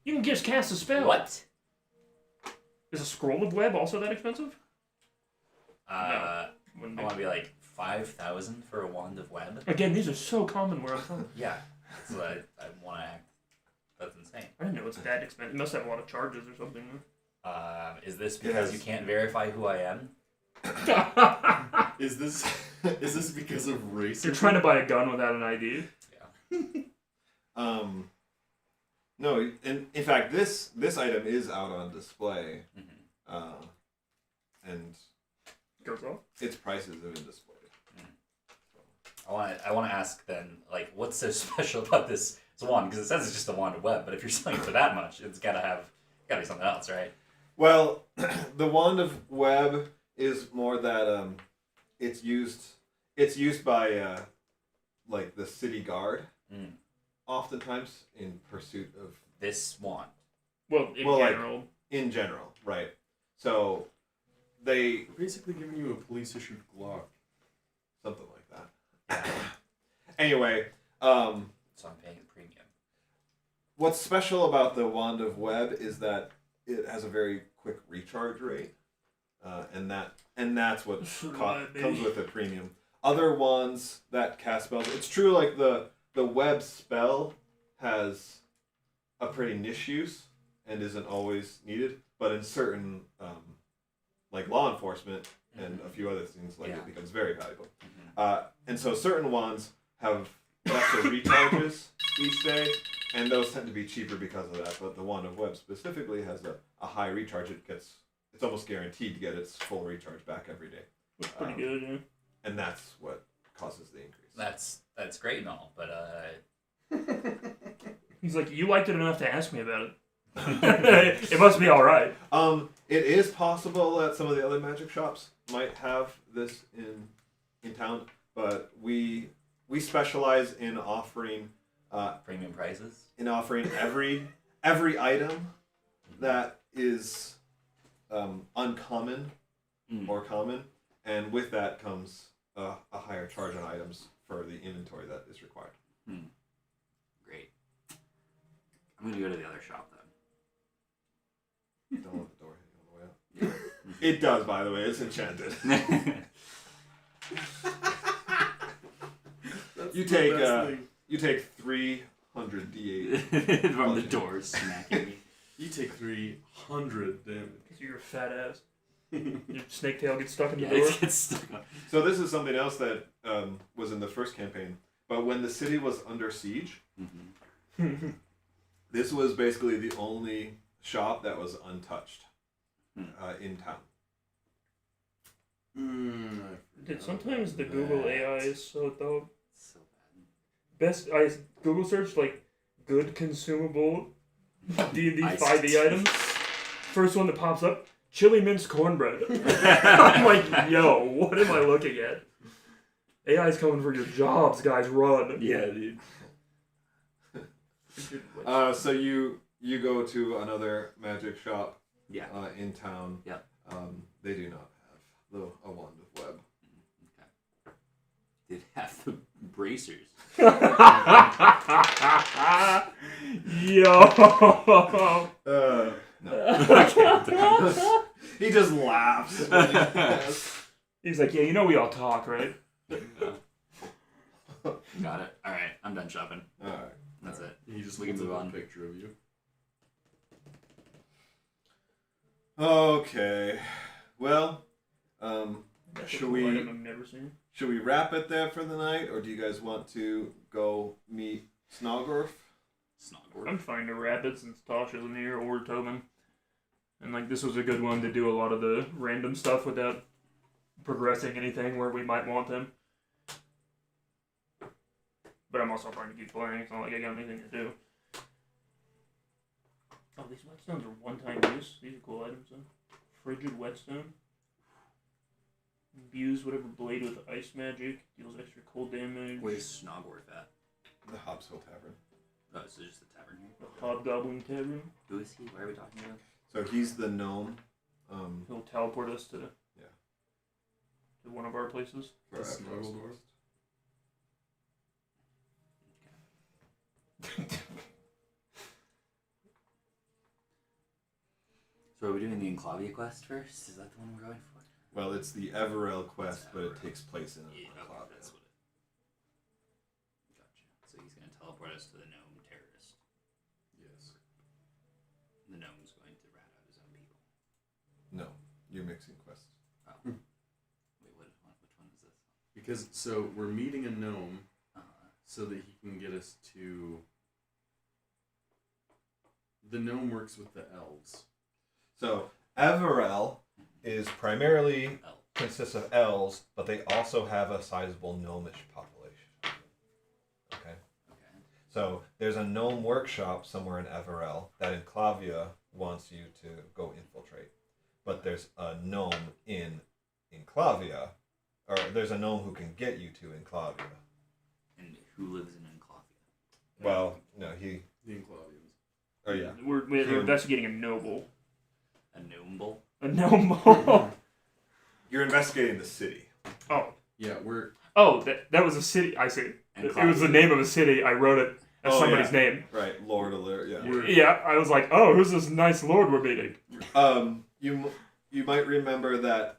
Speaker 2: You can just cast a spell.
Speaker 3: What?
Speaker 2: Is a scroll of web also that expensive?
Speaker 3: I
Speaker 2: Wouldn't be.
Speaker 3: want to be like 5,000 for a wand of web.
Speaker 2: Again, these are so common where I'm from.
Speaker 3: Yeah, that's what I want to act. That's insane.
Speaker 2: I didn't know it's that expensive. It must have a lot of charges or something.
Speaker 3: Is this because
Speaker 1: Yes.
Speaker 3: you can't verify who I am?
Speaker 4: Is this because of racism?
Speaker 2: You're trying to buy a gun without an ID.
Speaker 1: No, in fact, this item is out on display, and
Speaker 2: Goes off.
Speaker 1: its prices have been displayed.
Speaker 3: I want to ask then, like, what's so special about this wand? Because it says it's just a wand of web, but if you're selling it for that much, it's gotta be something else, right?
Speaker 1: Well, the wand of web is more that it's used by like the city guard, oftentimes in pursuit of
Speaker 3: This wand.
Speaker 2: Well, in
Speaker 1: Well,
Speaker 2: general.
Speaker 1: in general, right? So they
Speaker 4: They're basically giving you a police issued Glock.
Speaker 1: something like that. Anyway,
Speaker 3: So I'm paying the premium.
Speaker 1: what's special about the wand of web is that it has a very quick recharge rate, and that's what comes with a premium. Other wands that cast spells, it's true. Like the web spell has a pretty niche use and isn't always needed, but in certain like law enforcement and a few other things, like it becomes very valuable. And so certain wands have lesser recharges each day, and those tend to be cheaper because of that. But the wand of web specifically has a high recharge. It's almost guaranteed to get its full recharge back every day.
Speaker 2: That's pretty good, yeah.
Speaker 1: And that's what causes the increase.
Speaker 3: That's great and all, but
Speaker 2: He's like, you liked it enough to ask me about it. It must be alright.
Speaker 1: It is possible that some of the other magic shops might have this in town, but we specialize in offering
Speaker 3: premium prices.
Speaker 1: every item that is uncommon or common, and with that comes a higher charge on items for the inventory that is required.
Speaker 3: Great. I'm gonna go to the other shop then.
Speaker 1: Don't let the door hit you on the way out. It does, by the way. It's enchanted.
Speaker 4: That
Speaker 1: You
Speaker 4: the
Speaker 1: take
Speaker 4: best thing.
Speaker 1: you take 300 d8.
Speaker 3: From the doors smacking me.
Speaker 4: You take 300 damage.
Speaker 2: Because you're a fat ass. Your snake tail gets stuck in the
Speaker 3: Yeah,
Speaker 2: door.
Speaker 3: it gets stuck on.
Speaker 1: So this is something else that was in the first campaign. But when the city was under siege,
Speaker 3: Mm-hmm.
Speaker 1: this was basically the only shop that was untouched
Speaker 3: Hmm.
Speaker 1: in town.
Speaker 2: Dude, sometimes the Google AI is so dope.
Speaker 3: So bad.
Speaker 2: I Google searched like good consumable D&D
Speaker 3: Iced
Speaker 2: 5e items. First one that pops up, chili minced cornbread. I'm like, yo, what am I looking at? AI's coming for your jobs, guys. Run.
Speaker 3: Yeah, dude.
Speaker 1: So you go to another magic shop
Speaker 3: Yeah.
Speaker 1: in town.
Speaker 3: Yeah.
Speaker 1: They do not have a wand of web.
Speaker 3: Did have the bracers.
Speaker 2: Yo.
Speaker 1: No.
Speaker 3: Okay.
Speaker 1: He just laughs.
Speaker 2: He's like, yeah, you know we all talk, right?
Speaker 3: Got it. All right, I'm done shopping.
Speaker 1: All right.
Speaker 3: That's it.
Speaker 4: He just
Speaker 3: We can
Speaker 4: looks
Speaker 3: move
Speaker 4: at
Speaker 3: on.
Speaker 4: a picture of you.
Speaker 1: Okay. Well,
Speaker 2: That's
Speaker 1: Should
Speaker 2: a cool
Speaker 1: we-
Speaker 2: item I've never seen.
Speaker 1: should we wrap it there for the night, or do you guys want to go meet Snogorf?
Speaker 2: I'm fine to wrap it since Tosh isn't here or Tobin. And like this was a good one to do a lot of the random stuff without progressing anything where we might want them. But I'm also trying to keep playing. It's not like I got anything to do. Oh, these whetstones are one-time use. These are cool items, though. Frigid whetstone. Imbues whatever blade with ice magic. Deals extra cold damage.
Speaker 3: Where's Snogworth at?
Speaker 1: The Hobbs Hill Tavern.
Speaker 3: Oh, so just the tavern here.
Speaker 2: The Hobgoblin Tavern.
Speaker 3: Who is he? Why are we talking about?
Speaker 1: So he's the gnome.
Speaker 2: He'll teleport us to
Speaker 1: Yeah.
Speaker 2: to one of our places.
Speaker 1: For
Speaker 4: The
Speaker 1: Everest.
Speaker 4: Snuggledorf.
Speaker 3: So are we doing the Enclavia quest first? Is that the one we're going for?
Speaker 1: Well, it's the Everell quest, but it
Speaker 3: Everell.
Speaker 1: takes place in
Speaker 3: Yeah,
Speaker 1: a
Speaker 3: okay,
Speaker 1: cloud.
Speaker 3: that's what it. Gotcha. So he's gonna teleport us to the gnome terrorist.
Speaker 4: Yes.
Speaker 3: The gnome's going to rat out his own people.
Speaker 1: No, you're mixing quests.
Speaker 3: Oh. Wait, which one is this?
Speaker 4: Because so we're meeting a gnome
Speaker 3: Uh,
Speaker 4: so that he can get us to. The gnome works with the elves.
Speaker 1: So Everell is primarily
Speaker 3: L.
Speaker 1: consists of elves, but they also have a sizable gnomish population. Okay.
Speaker 3: Okay.
Speaker 1: So there's a gnome workshop somewhere in Everell that Enclavia wants you to go infiltrate. But there's a gnome in Enclavia, or there's a gnome who can get you to Enclavia.
Speaker 3: And who lives in Enclavia?
Speaker 1: Well, no, he.
Speaker 4: The Enclavians.
Speaker 1: Oh yeah.
Speaker 2: We're investigating a noble.
Speaker 3: A gnome.
Speaker 2: A noble.
Speaker 1: You're investigating the city.
Speaker 2: Oh.
Speaker 4: Yeah, we're.
Speaker 2: Oh, that was a city. I see. It was the name of a city. I wrote it as somebody's name.
Speaker 1: Right, Lord Alert. Yeah.
Speaker 2: Yeah, I was like, oh, who's this nice lord we're meeting?
Speaker 1: You might remember that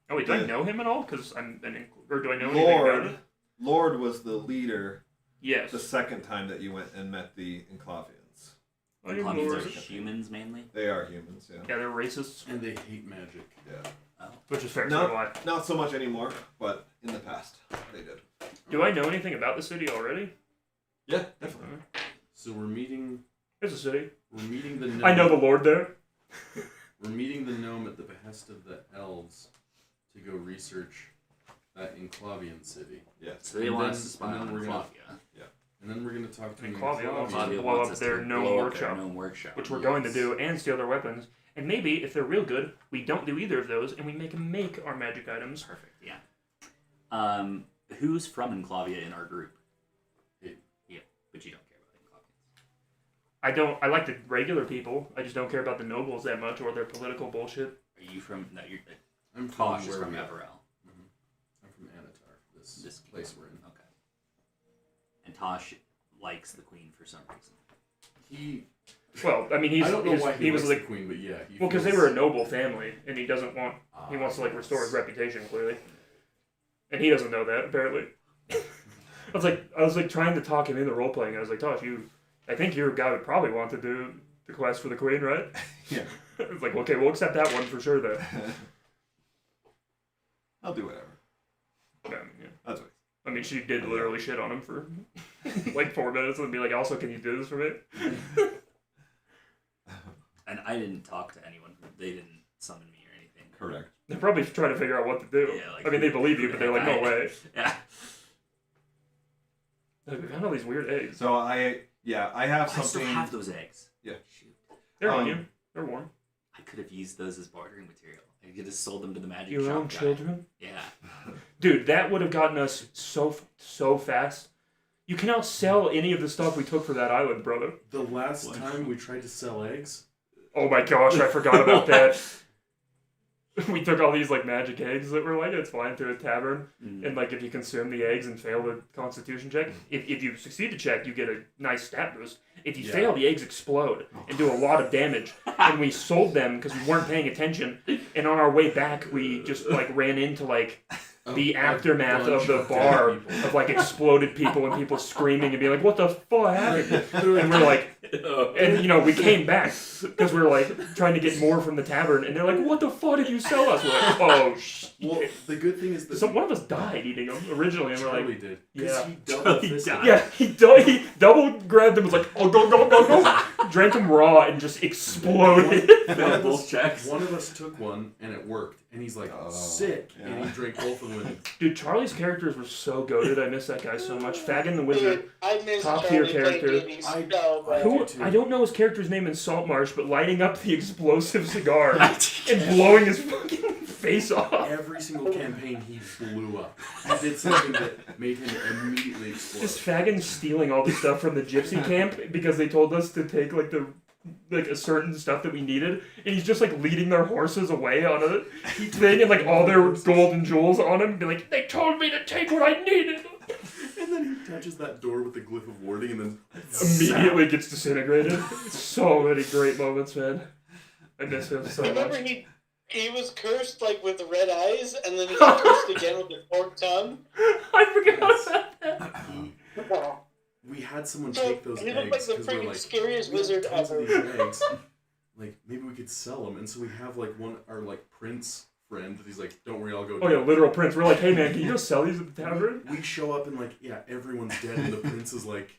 Speaker 2: Oh wait, do I know him at all? Because or do I know anything about it?
Speaker 1: Lord was the leader
Speaker 2: Yes.
Speaker 1: the second time that you went and met the Enclavians.
Speaker 2: Oh, your
Speaker 3: Enclavians
Speaker 2: lord.
Speaker 3: are humans mainly.
Speaker 1: They are humans, yeah.
Speaker 2: Yeah, they're racists,
Speaker 4: And they hate magic.
Speaker 1: Yeah.
Speaker 3: Oh.
Speaker 2: which is fair.
Speaker 1: No.
Speaker 2: So do I.
Speaker 1: Not so much anymore, but in the past they did.
Speaker 2: Do I know anything about the city already?
Speaker 1: Yeah, definitely.
Speaker 4: So we're meeting.
Speaker 2: There's a city.
Speaker 4: We're meeting the gnome.
Speaker 2: I know the lord there.
Speaker 4: We're meeting the gnome at the behest of the elves to go research that Enclavian city.
Speaker 1: Yeah.
Speaker 3: So they
Speaker 4: And
Speaker 3: want
Speaker 4: then-
Speaker 3: us to spy
Speaker 4: and
Speaker 3: on
Speaker 4: then we're gonna-
Speaker 3: Enclavia.
Speaker 4: And then we're going to talk to an
Speaker 2: Enclavia wants to
Speaker 3: Enclavia
Speaker 2: blow
Speaker 3: wants
Speaker 2: up
Speaker 3: us
Speaker 2: their
Speaker 3: to
Speaker 2: gnome
Speaker 3: blow up
Speaker 2: workshop.
Speaker 3: their gnome workshop.
Speaker 2: Which we're going to
Speaker 4: Yes.
Speaker 2: do, and steal their weapons. And maybe, if they're real good, we don't do either of those, and we make them make our magic items.
Speaker 3: Perfect. Yeah. Who's from Enclavia in our group?
Speaker 4: Hey.
Speaker 3: Yeah, but you don't care about Enclavians.
Speaker 2: I like the regular people. I just don't care about the nobles that much, or their political bullshit.
Speaker 3: Are you from? No, you're.
Speaker 4: I'm from
Speaker 3: Tosh is
Speaker 4: where
Speaker 3: from
Speaker 4: we are.
Speaker 3: Everell.
Speaker 4: I'm from Anatar, this
Speaker 3: This
Speaker 4: place we're in.
Speaker 3: Okay. And Tosh likes the queen for some reason.
Speaker 4: He.
Speaker 2: Well, I mean,
Speaker 4: I don't know why he
Speaker 2: was
Speaker 4: likes
Speaker 2: like,
Speaker 4: the queen, but yeah. He
Speaker 2: well, because they
Speaker 4: feels-
Speaker 2: were a noble family, and he doesn't want. He wants to like restore his reputation, clearly. And he doesn't know that, apparently. I was like trying to talk him into role playing. I was like, Tosh, I think you're a guy would probably want to do the quest for the queen, right?
Speaker 1: Yeah.
Speaker 2: It's like, okay, we'll accept that one for sure, then.
Speaker 1: I'll do whatever.
Speaker 2: Yeah.
Speaker 1: That's what.
Speaker 2: I mean, she did literally shit on him for like 4 minutes and be like, also, can you do this for me?
Speaker 3: And I didn't talk to anyone. They didn't summon me or anything.
Speaker 1: Correct.
Speaker 2: They're probably trying to figure out what to do.
Speaker 3: Yeah, like,
Speaker 2: I mean, they believe you, but they're like, no way.
Speaker 3: Yeah.
Speaker 2: Like, we found all these weird eggs.
Speaker 1: So I have
Speaker 3: I still
Speaker 1: something.
Speaker 3: have those eggs.
Speaker 1: Yeah.
Speaker 3: Shoot.
Speaker 2: They're on
Speaker 1: Um,
Speaker 2: you. They're warm.
Speaker 3: I could have used those as bartering material. I could have sold them to the magic
Speaker 2: Your
Speaker 3: shop
Speaker 2: own
Speaker 3: guy.
Speaker 2: children?
Speaker 3: Yeah.
Speaker 2: Dude, that would have gotten us so fast. You cannot sell any of the stuff we took for that island, brother.
Speaker 4: The last time we tried to sell eggs,
Speaker 2: Oh my gosh, I forgot about that. We took all these like magic eggs that were like, it's fine to a tavern. And like if you consume the eggs and fail the constitution check, if you succeed the check, you get a nice stat boost. If you fail, the eggs explode and do a lot of damage. And we sold them because we weren't paying attention. And on our way back, we just like ran into like the aftermath of the bar of like exploded people and people screaming and being like, what the fuck happened? And we're like, and you know, we came back because we were like trying to get more from the tavern and they're like, what the fuck did you sell us? We're like, oh shit.
Speaker 4: well, the good thing is that
Speaker 2: So one of us died eating them originally and we're
Speaker 4: Charlie
Speaker 2: like,
Speaker 4: did.
Speaker 2: yeah.
Speaker 4: He double fisted.
Speaker 2: yeah, he double grabbed them, was like, oh, go, drank them raw and just exploded.
Speaker 3: Failed both checks.
Speaker 4: One of us took one and it worked, and he's like, sick, and he drank both of them.
Speaker 2: Dude, Charlie's characters were so goated. I miss that guy so much. Fagin the Wizard.
Speaker 7: Dude, I miss
Speaker 2: top
Speaker 7: Charlie
Speaker 2: tier
Speaker 7: playing
Speaker 2: character.
Speaker 7: D&D
Speaker 4: I-
Speaker 7: so much.
Speaker 2: Who,
Speaker 4: too.
Speaker 2: I don't know his character's name in Saltmarsh, but lighting up the explosive cigar and blowing his fucking face off.
Speaker 4: Every single campaign, he blew up. He did something that made him immediately explode.
Speaker 2: Just Fagin stealing all the stuff from the gypsy camp because they told us to take like a certain stuff that we needed, and he's just like leading their horses away on a thing and like all their gold and jewels on him and be like, they told me to take what I needed.
Speaker 4: And then he touches that door with the glyph of warding, and then
Speaker 2: Immediately gets disintegrated. So many great moments, man. I miss him so
Speaker 7: Remember
Speaker 2: much.
Speaker 7: he was cursed like with the red eyes, and then he got cursed again with the forked tongue.
Speaker 2: I forgot about that.
Speaker 4: we had someone
Speaker 7: So,
Speaker 4: take those
Speaker 7: he
Speaker 4: eggs
Speaker 7: looked like the
Speaker 4: 'cause we're
Speaker 7: freaking
Speaker 4: like,
Speaker 7: scariest
Speaker 4: we have
Speaker 7: wizard
Speaker 4: tons of
Speaker 7: ever.
Speaker 4: these eggs. Like maybe we could sell them, and so we have like our like prince friend that he's like, don't worry, I'll go.
Speaker 2: Oh
Speaker 4: do
Speaker 2: yeah,
Speaker 4: it."
Speaker 2: literal prince. We're like, hey man, can you go sell these at the tavern?
Speaker 4: We show up and like, yeah, everyone's dead, and the prince is like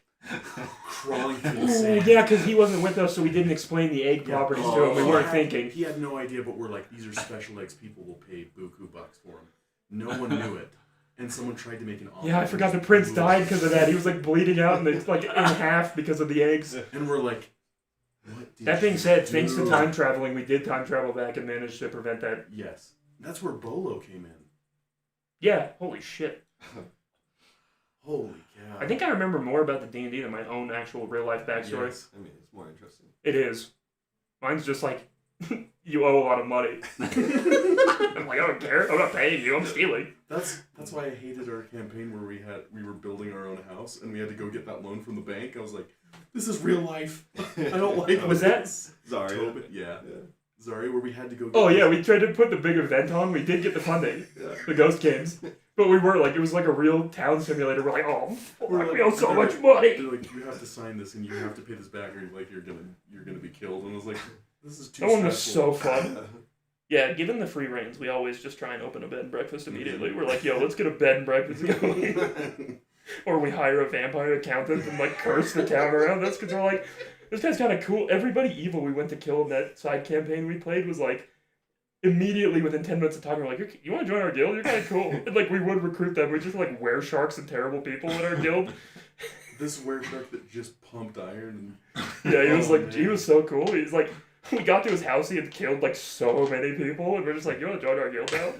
Speaker 4: crawling through the
Speaker 2: Ooh,
Speaker 4: sand.
Speaker 2: yeah, because he wasn't with us, so we didn't explain the egg properties to him. We
Speaker 4: He
Speaker 2: weren't
Speaker 4: had-
Speaker 2: thinking.
Speaker 4: He had no idea, but we're like, these are special eggs. People will pay buku bucks for them. No one knew it, and someone tried to make an offer.
Speaker 2: Yeah, I forgot the prince died because of that. He was like bleeding out and it's like in half because of the eggs.
Speaker 4: And we're like, what did
Speaker 2: That being
Speaker 4: you
Speaker 2: said, thanks to
Speaker 4: do?
Speaker 2: time traveling, we did time travel back and managed to prevent that.
Speaker 4: Yes. That's where Bolo came in.
Speaker 2: Yeah, holy shit.
Speaker 4: Holy cow.
Speaker 2: I think I remember more about the D&D than my own actual real life backstory.
Speaker 4: Yes.
Speaker 1: I mean, it's more interesting.
Speaker 2: It is. Mine's just like, you owe a lot of money. I'm like, I don't care. I'm not paying you. I'm stealing.
Speaker 4: That's why I hated our campaign where we were building our own house and we had to go get that loan from the bank. I was like, this is real life. I don't like
Speaker 2: Was that-
Speaker 4: this.
Speaker 1: Sorry.
Speaker 4: Tobin, yeah. Zari, where we had to go get
Speaker 2: Oh yeah, we tried to put the big event on. We did get the funding, the Ghost Games, but we were like, it was like a real town simulator. We're like, oh, fuck,
Speaker 4: We're like-
Speaker 2: we owe so much
Speaker 4: They're
Speaker 2: money.
Speaker 4: like, you have to sign this and you have to pay this back or like you're gonna be killed. And I was like, this is too
Speaker 2: That one was
Speaker 4: stressful.
Speaker 2: so fun. Yeah, given the free reigns, we always just try and open a bed and breakfast immediately. We're like, yo, let's get a bed and breakfast going. Or we hire a vampire accountant and like curse the town around us because we're like, this guy's kind of cool. Everybody evil we went to kill in that side campaign we played was like, immediately within 10 minutes of talking, we're like, you want to join our guild? You're kind of cool. And like, we would recruit them. We just like were sharks and terrible people in our guild.
Speaker 4: This were-shark that just pumped iron and
Speaker 2: Yeah, he was
Speaker 4: Oh,
Speaker 2: like,
Speaker 4: man.
Speaker 2: he was so cool. He's like, we got to his house, he had killed like so many people, and we're just like, you want to join our guild now?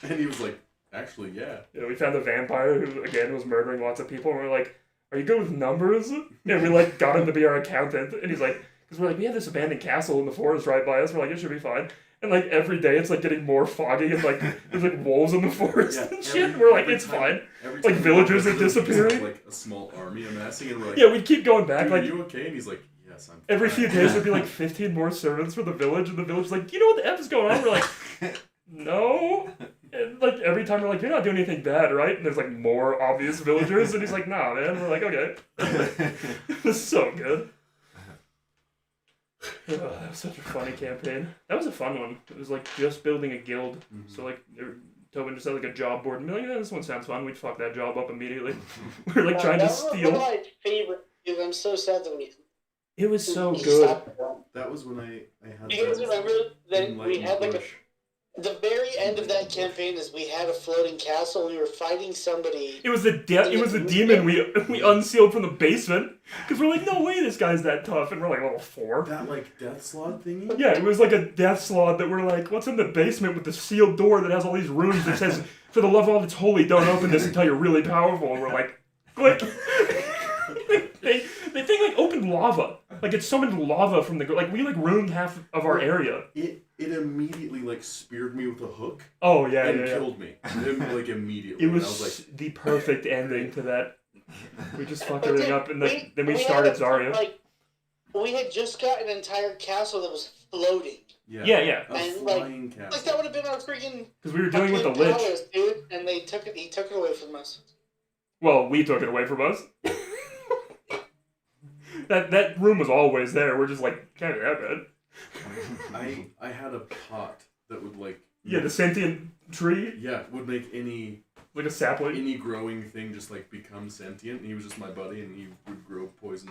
Speaker 4: and he was like, actually, yeah.
Speaker 2: Yeah, we found a vampire who, again, was murdering lots of people, and we're like, are you good with numbers? And we like got him to be our accountant, and he's like, because we're like, we have this abandoned castle in the forest right by us, we're like, it should be fine. And like every day it's like getting more foggy and like there's like wolves in the forest
Speaker 4: Yeah,
Speaker 2: and shit. We're like, it's fine.
Speaker 4: Every
Speaker 2: Like,
Speaker 4: time
Speaker 2: villagers
Speaker 4: we
Speaker 2: are
Speaker 4: go, there's
Speaker 2: disappearing.
Speaker 4: Like a small army amassing, and we're like,
Speaker 2: Yeah, we'd keep going back.
Speaker 4: dude,
Speaker 2: Like
Speaker 4: are you okay? And he's like, yes, I'm
Speaker 2: every
Speaker 4: fine."
Speaker 2: few days there'd be like 15 more servants for the village, and the village's like, do you know what the F is going on? We're like, no. And like every time we're like, you're not doing anything bad, right? And there's like more obvious villagers, and he's like, nah, man. We're like, okay. This is so good. Oh, that was such a funny campaign. That was a fun one. It was like just building a guild. So like Tobin just had like a job board and be like, yeah, this one sounds fun. We'd fuck that job up immediately. We were like trying to
Speaker 7: That was one
Speaker 2: steal.
Speaker 7: of my favorite. Dude, I'm so sad that we.
Speaker 2: It was so
Speaker 7: we
Speaker 2: good.
Speaker 7: stopped that.
Speaker 4: That was when I had.
Speaker 7: Do you guys
Speaker 4: that
Speaker 7: remember that we
Speaker 4: enlightened
Speaker 7: had like
Speaker 4: push.
Speaker 7: the very end of that campaign is we had a floating castle and we were fighting somebody.
Speaker 2: It was the demon we unsealed from the basement because we're like, no way, this guy's that tough, and we're like level 4.
Speaker 4: That like death slot thingy.
Speaker 2: Yeah, it was like a death slot that we're like, what's in the basement with the sealed door that has all these runes that says, for the love of all that's holy, don't open this until you're really powerful. And we're like, click. They think like opened lava. Like it summoned lava from the like we like ruined half of our area.
Speaker 4: It immediately like speared me with a hook
Speaker 2: Oh yeah,
Speaker 4: and
Speaker 2: yeah, yeah.
Speaker 4: killed me. Like immediately.
Speaker 2: It
Speaker 4: And
Speaker 2: was,
Speaker 4: I was like,
Speaker 2: the perfect ending to that. We just fucked
Speaker 7: But
Speaker 2: everything up, and then we started
Speaker 7: had
Speaker 2: Zarya.
Speaker 7: Like, we had just got an entire castle that was floating.
Speaker 2: Yeah.
Speaker 4: A
Speaker 7: And, like-
Speaker 4: flying castle.
Speaker 7: Like that would have been our freaking.
Speaker 2: Because we were dealing with the
Speaker 7: Twin
Speaker 2: lich.
Speaker 7: Towers, dude, and they took it. He took it away from us.
Speaker 2: Well, we took it away from us. That room was always there. We're just like, can't be that bad.
Speaker 4: I had a pot that would like.
Speaker 2: Yeah, the sentient tree,
Speaker 4: Yeah, would make any
Speaker 2: like a sapling.
Speaker 4: growing thing just like become sentient. And he was just my buddy, and he would grow poison